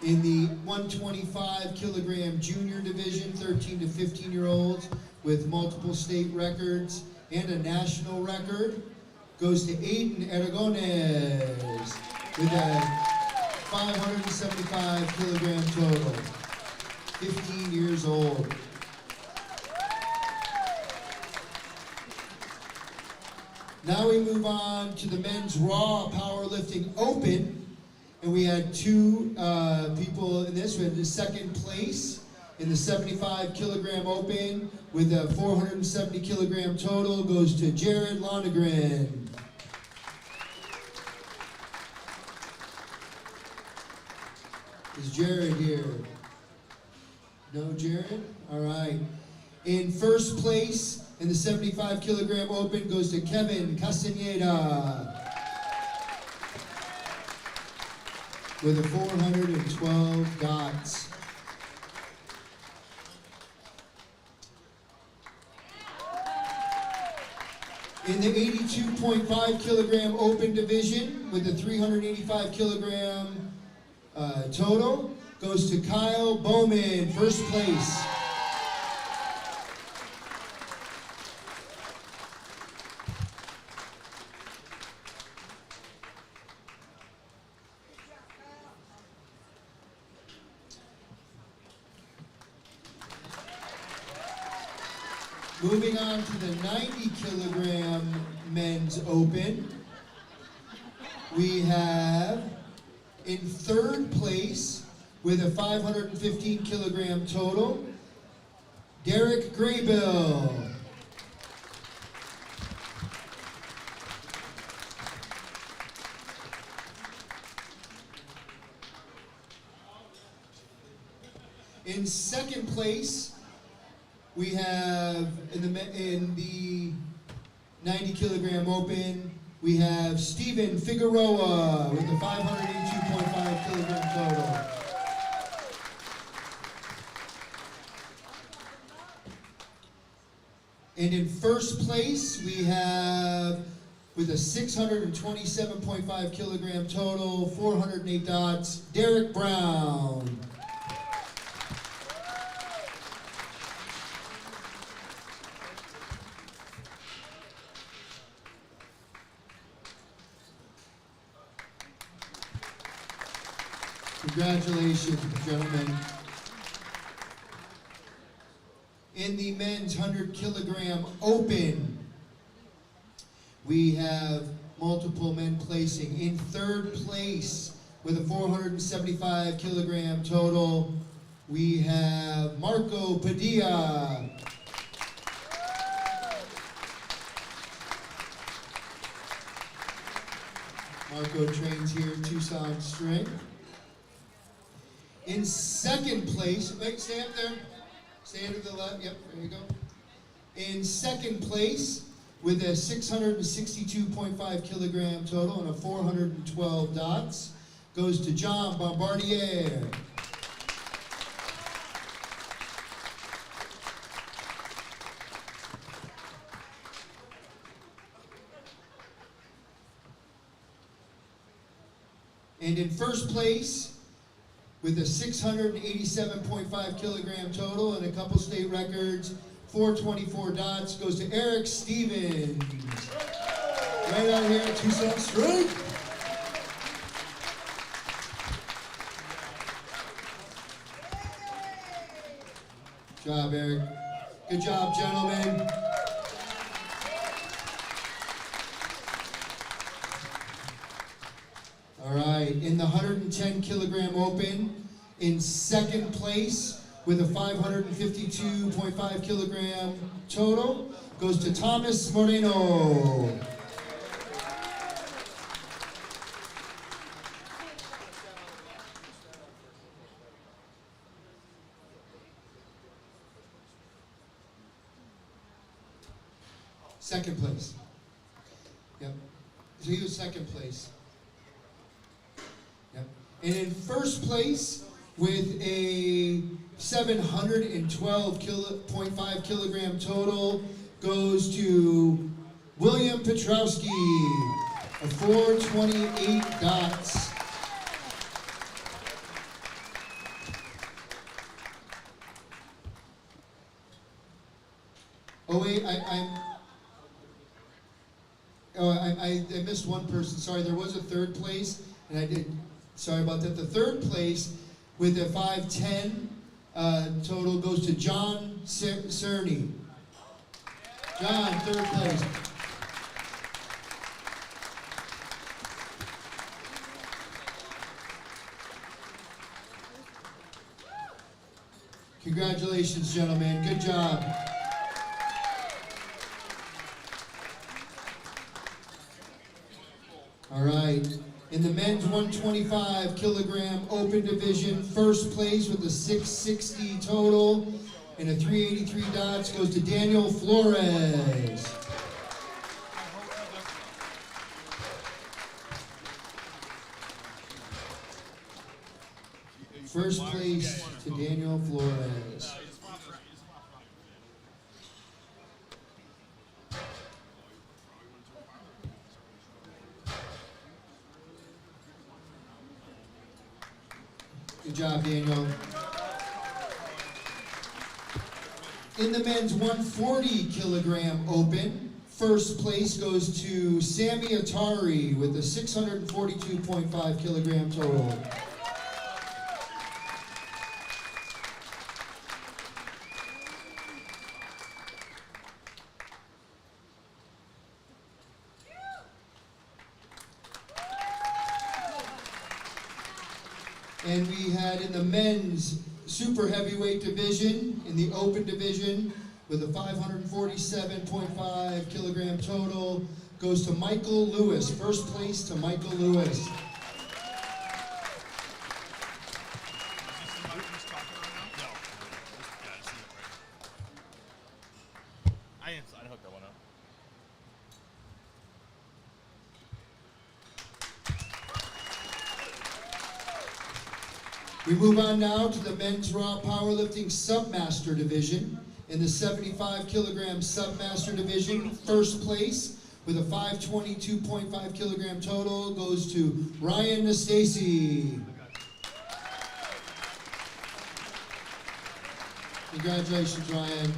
In the 125 kilogram junior division, 13 to 15-year-olds with multiple state records and a national record, goes to Aiden Aragones with a 575 kilogram total, 15 years old. Now we move on to the men's raw powerlifting open. And we had two people in this. We had the second place in the 75 kilogram open with a 470 kilogram total goes to Jared Lonegren. Is Jared here? No Jared? All right. In first place in the 75 kilogram open goes to Kevin Castaneda with a 412 dots. In the 82.5 kilogram open division with the 385 kilogram total goes to Kyle Bowman, first place. Moving on to the 90 kilogram men's open, we have in third place with a 515 kilogram total, Derek Graybill. In second place, we have in the 90 kilogram open, we have Steven Figueroa with the 582.5 kilogram total. And in first place, we have with a 627.5 kilogram total, 408 dots, Derek Brown. Congratulations, gentlemen. In the men's 100 kilogram open, we have multiple men placing. In third place with a 475 kilogram total, we have Marco Padilla. Marco trains here at Tucson Strength. In second place, wait, stay up there. Stay to the left, yep, there you go. In second place, with a 662.5 kilogram total and a 412 dots, goes to John Bombardier. And in first place, with a 687.5 kilogram total and a couple state records, 424 dots, goes to Eric Stevens. Right out here at Tucson Strength. Good job, Eric. Good job, gentlemen. All right, in the 110 kilogram open, in second place with a 552.5 kilogram total, goes to Thomas Moreno. Second place. Yep. So he was second place. Yep. And in first place with a 712.5 kilogram total goes to William Petrowski, a 428 dots. Oh wait, I missed one person. Sorry, there was a third place, and I did. Sorry about that. The third place with a 510 total goes to John Cerny. John, third place. Congratulations, gentlemen. Good job. right. In the men's 125 kilogram open division, first place with a 660 total and a 383 dots goes to Daniel Flores. First place to Daniel Flores. Good job, Daniel. In the men's 140 kilogram open, first place goes to Sammy Atari with a 642.5 kilogram total. And we had in the men's super heavyweight division, in the open division, with a 547.5 kilogram total, goes to Michael Lewis. First place to Michael Lewis. I hooked that one up. We move on now to the men's raw powerlifting submaster division. In the 75 kilogram submaster division, first place with a 522.5 kilogram total goes to Ryan Nastasi. Congratulations, Ryan.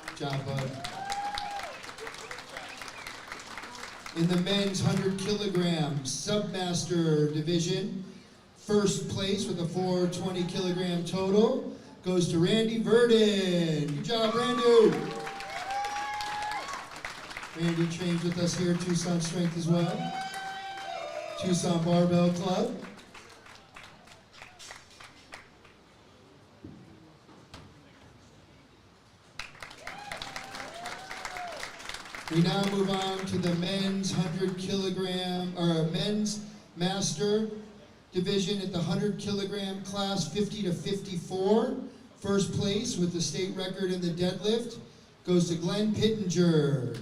Good job, bud. In the men's 100 kilogram submaster division, first place with a 420 kilogram total goes to Randy Verdon. Good job, Randy. Randy trains with us here at Tucson Strength as well. Tucson Barbell Club. We now move on to the men's 100 kilogram, or men's master division at the 100 kilogram class, 50 to 54. First place with the state record in the deadlift goes to Glenn Pittenger.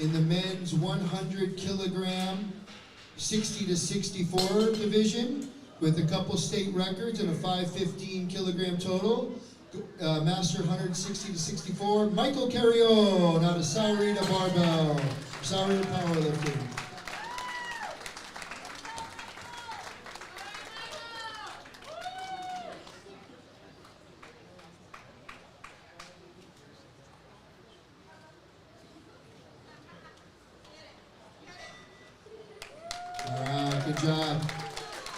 In the men's 100 kilogram, 60 to 64 division, with a couple state records and a 515 kilogram total, master 160 to 64, Michael Carrion out of Saurita Barbell, Saurita Powerlifting. Good job.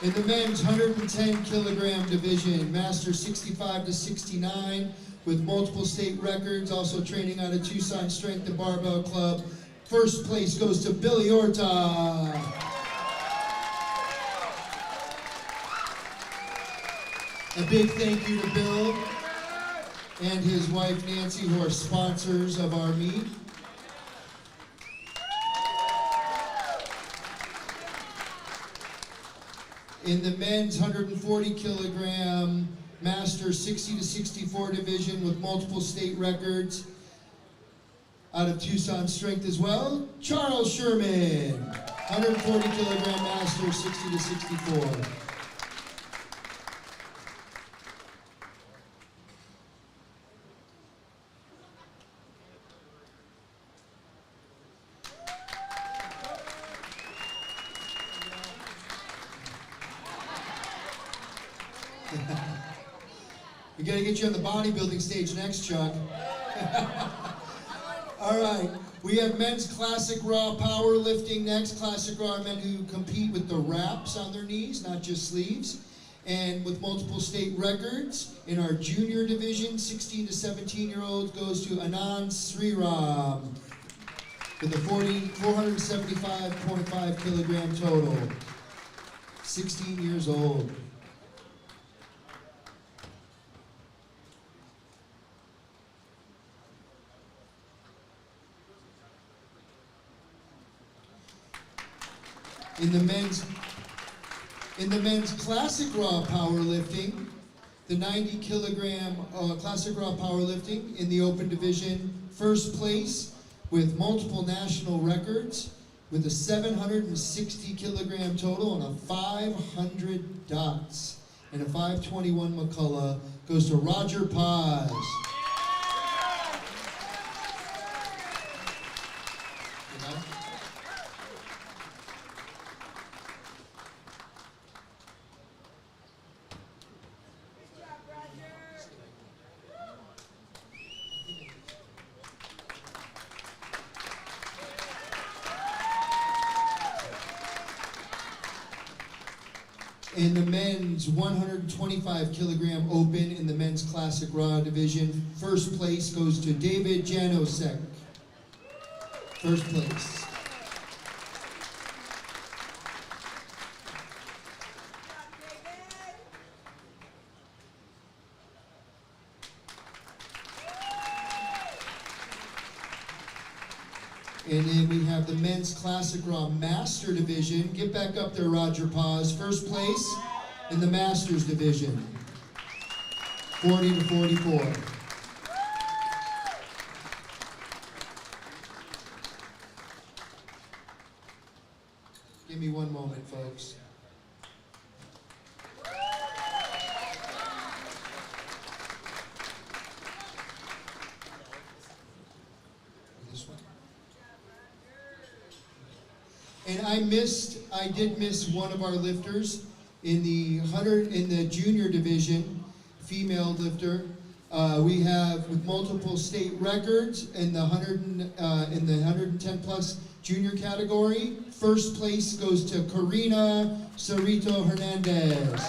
In the men's 110 kilogram division, master 65 to 69 with multiple state records, also training out of Tucson Strength and Barbell Club. First place goes to Billy Orta. A big thank you to Bill and his wife Nancy, who are sponsors of our meet. In the men's 140 kilogram master 60 to 64 division with multiple state records out of Tucson Strength as well, Charles Sherman, 140 kilogram master 60 to 64. We gotta get you on the bodybuilding stage next, Chuck. All right, we have men's classic raw powerlifting next. Classic raw are men who compete with the wraps on their knees, not just sleeves. And with multiple state records, in our junior division, 16 to 17-year-olds goes to Anand Sriram with a 475.5 kilogram total. 16 years old. In the men's classic raw powerlifting, the 90 kilogram classic raw powerlifting in the open division, first place with multiple national records, with a 760 kilogram total and a 500 dots and a 521 McCullough, goes to Roger Paz. In the men's 125 kilogram open in the men's classic raw division, first place goes to David Janosek. First place. And then we have the men's classic raw master division. Get back up there, Roger Paz. First place in the masters division. 40 to 44. Give me one moment, folks. This one. And I did miss one of our lifters in the junior division, female lifter. We have with multiple state records in the 110 plus junior category. First place goes to Karina Cerrito Hernandez.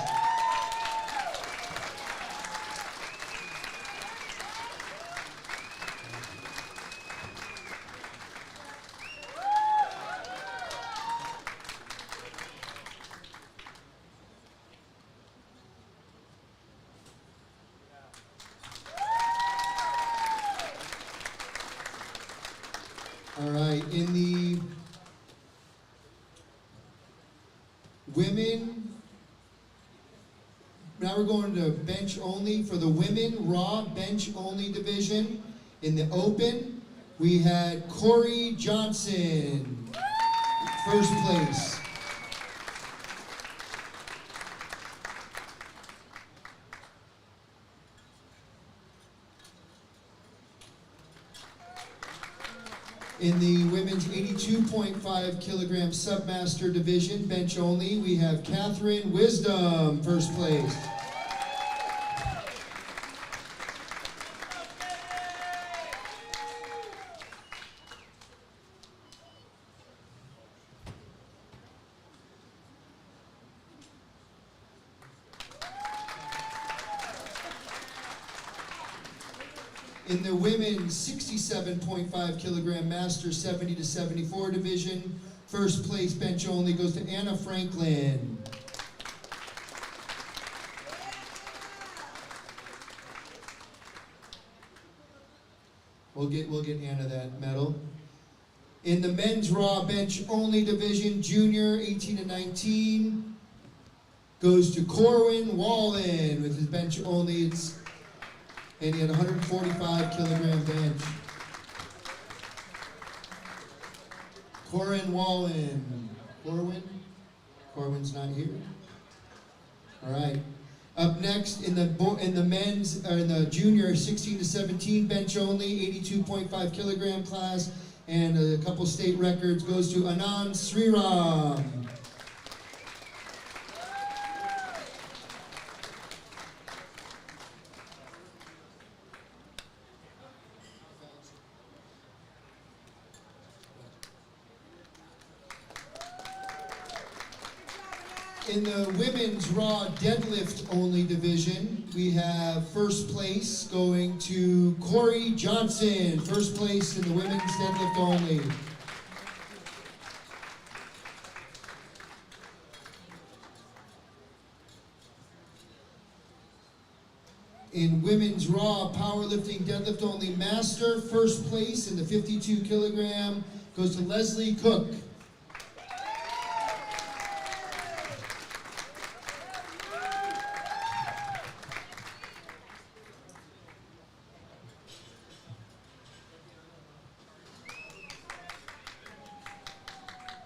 All right, in the women, now we're going to bench only. For the women raw bench only division, in the open, we had Corey Johnson, first place. In the women's 82.5 kilogram submaster division, bench only, we have Catherine Wisdom, first place. In the women's 67.5 kilogram master 70 to 74 division, first place bench only goes to Anna Franklin. We'll get Anna that medal. In the men's raw bench only division, junior 18 to 19, goes to Corwin Wallen with his bench only. And he had 145 kilogram bench. Corin Wallen. Corwin's not here. All right. Up next in the men's in the junior 16 to 17 bench only, 82.5 kilogram class, and a couple state records goes to Anand Sriram. In the women's raw deadlift only division, we have first place going to Corey Johnson. First place in the women's deadlift only. In women's raw powerlifting deadlift only master, first place in the 52 kilogram goes to Leslie Cook.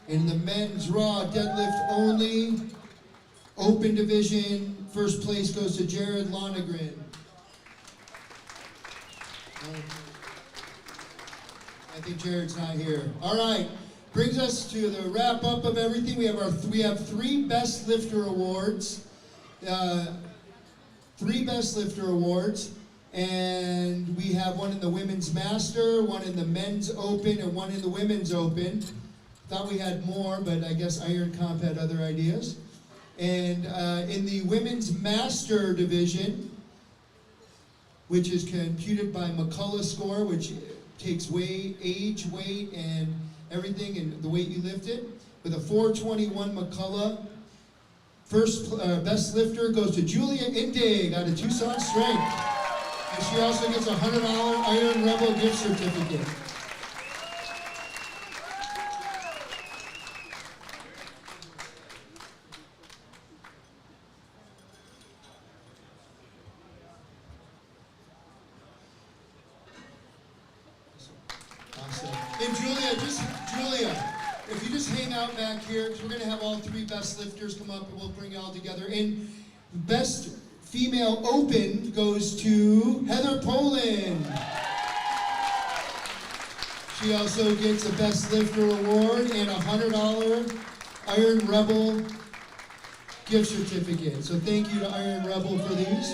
In the men's raw deadlift only open division, first place goes to Jared Lonergan. I think Jared's not here. All right, brings us to the wrap up of everything. We have 3 best lifter awards, 3 best lifter awards, and we have one in the women's master, one in the men's open, and one in the women's open. Thought we had more, but I guess Iron Comp had other ideas. And in the women's master division, which is computed by McCullough score, which takes weight, age, weight, and everything, and the weight you lifted, with a 421 McCullough. First best lifter goes to Julia Indig out of Tucson Strength. And she also gets a $100 Iron Rebel gift certificate. And Julia, if you just hang out back here, because we're going to have all 3 best lifters come up and we'll bring it all together. And best female open goes to Heather Poland. She also gets a best lifter award and a $100 Iron Rebel gift certificate. So thank you to Iron Rebel for these.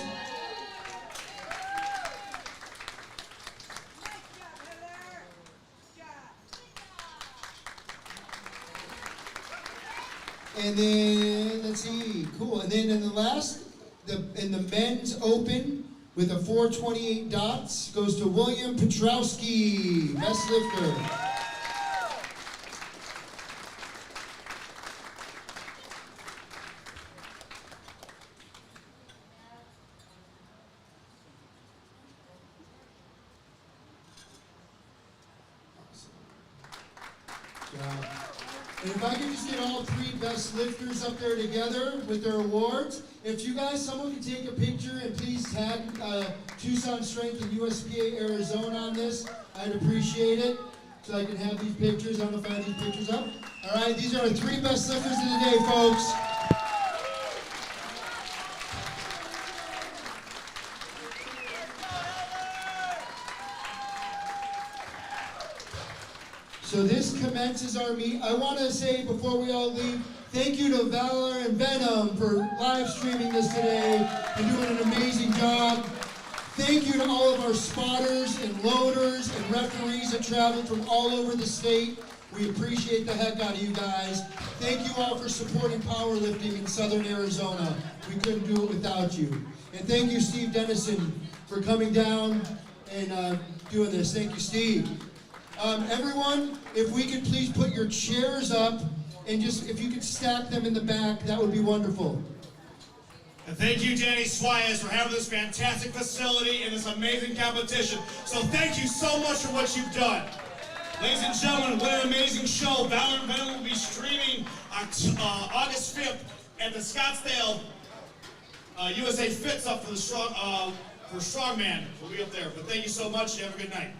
And then, let's see, cool. And then in the last, in the men's open, with a 428 dots, goes to William Petrowski, best lifter. And if I could just get all 3 best lifters up there together with their awards, if you guys, someone can take a picture and please tag Tucson Strength and USPA Arizona on this, I'd appreciate it. So I can have these pictures. I don't know if I have these pictures up. All right, these are our 3 best lifters of the day, folks. So this commences our meet. I want to say before we all leave, thank you to Valor and Venom for live streaming this today and doing an amazing job. Thank you to all of our spotters and loaders and referees that traveled from all over the state. We appreciate the heck out of you guys. Thank you all for supporting powerlifting in Southern Arizona. We couldn't do it without you. And thank you, Steve Dennison, for coming down and doing this. Thank you, Steve. Everyone, if we could please put your chairs up and just, if you could stack them in the back, that would be wonderful. And thank you, Danny Suarez, for having this fantastic facility and this amazing competition. So thank you so much for what you've done. Ladies and gentlemen, what an amazing show. Valor and Venom will be streaming on August 5th at the Scottsdale USA Fits Up for the Strongman. We'll be up there. But thank you so much. Have a good night.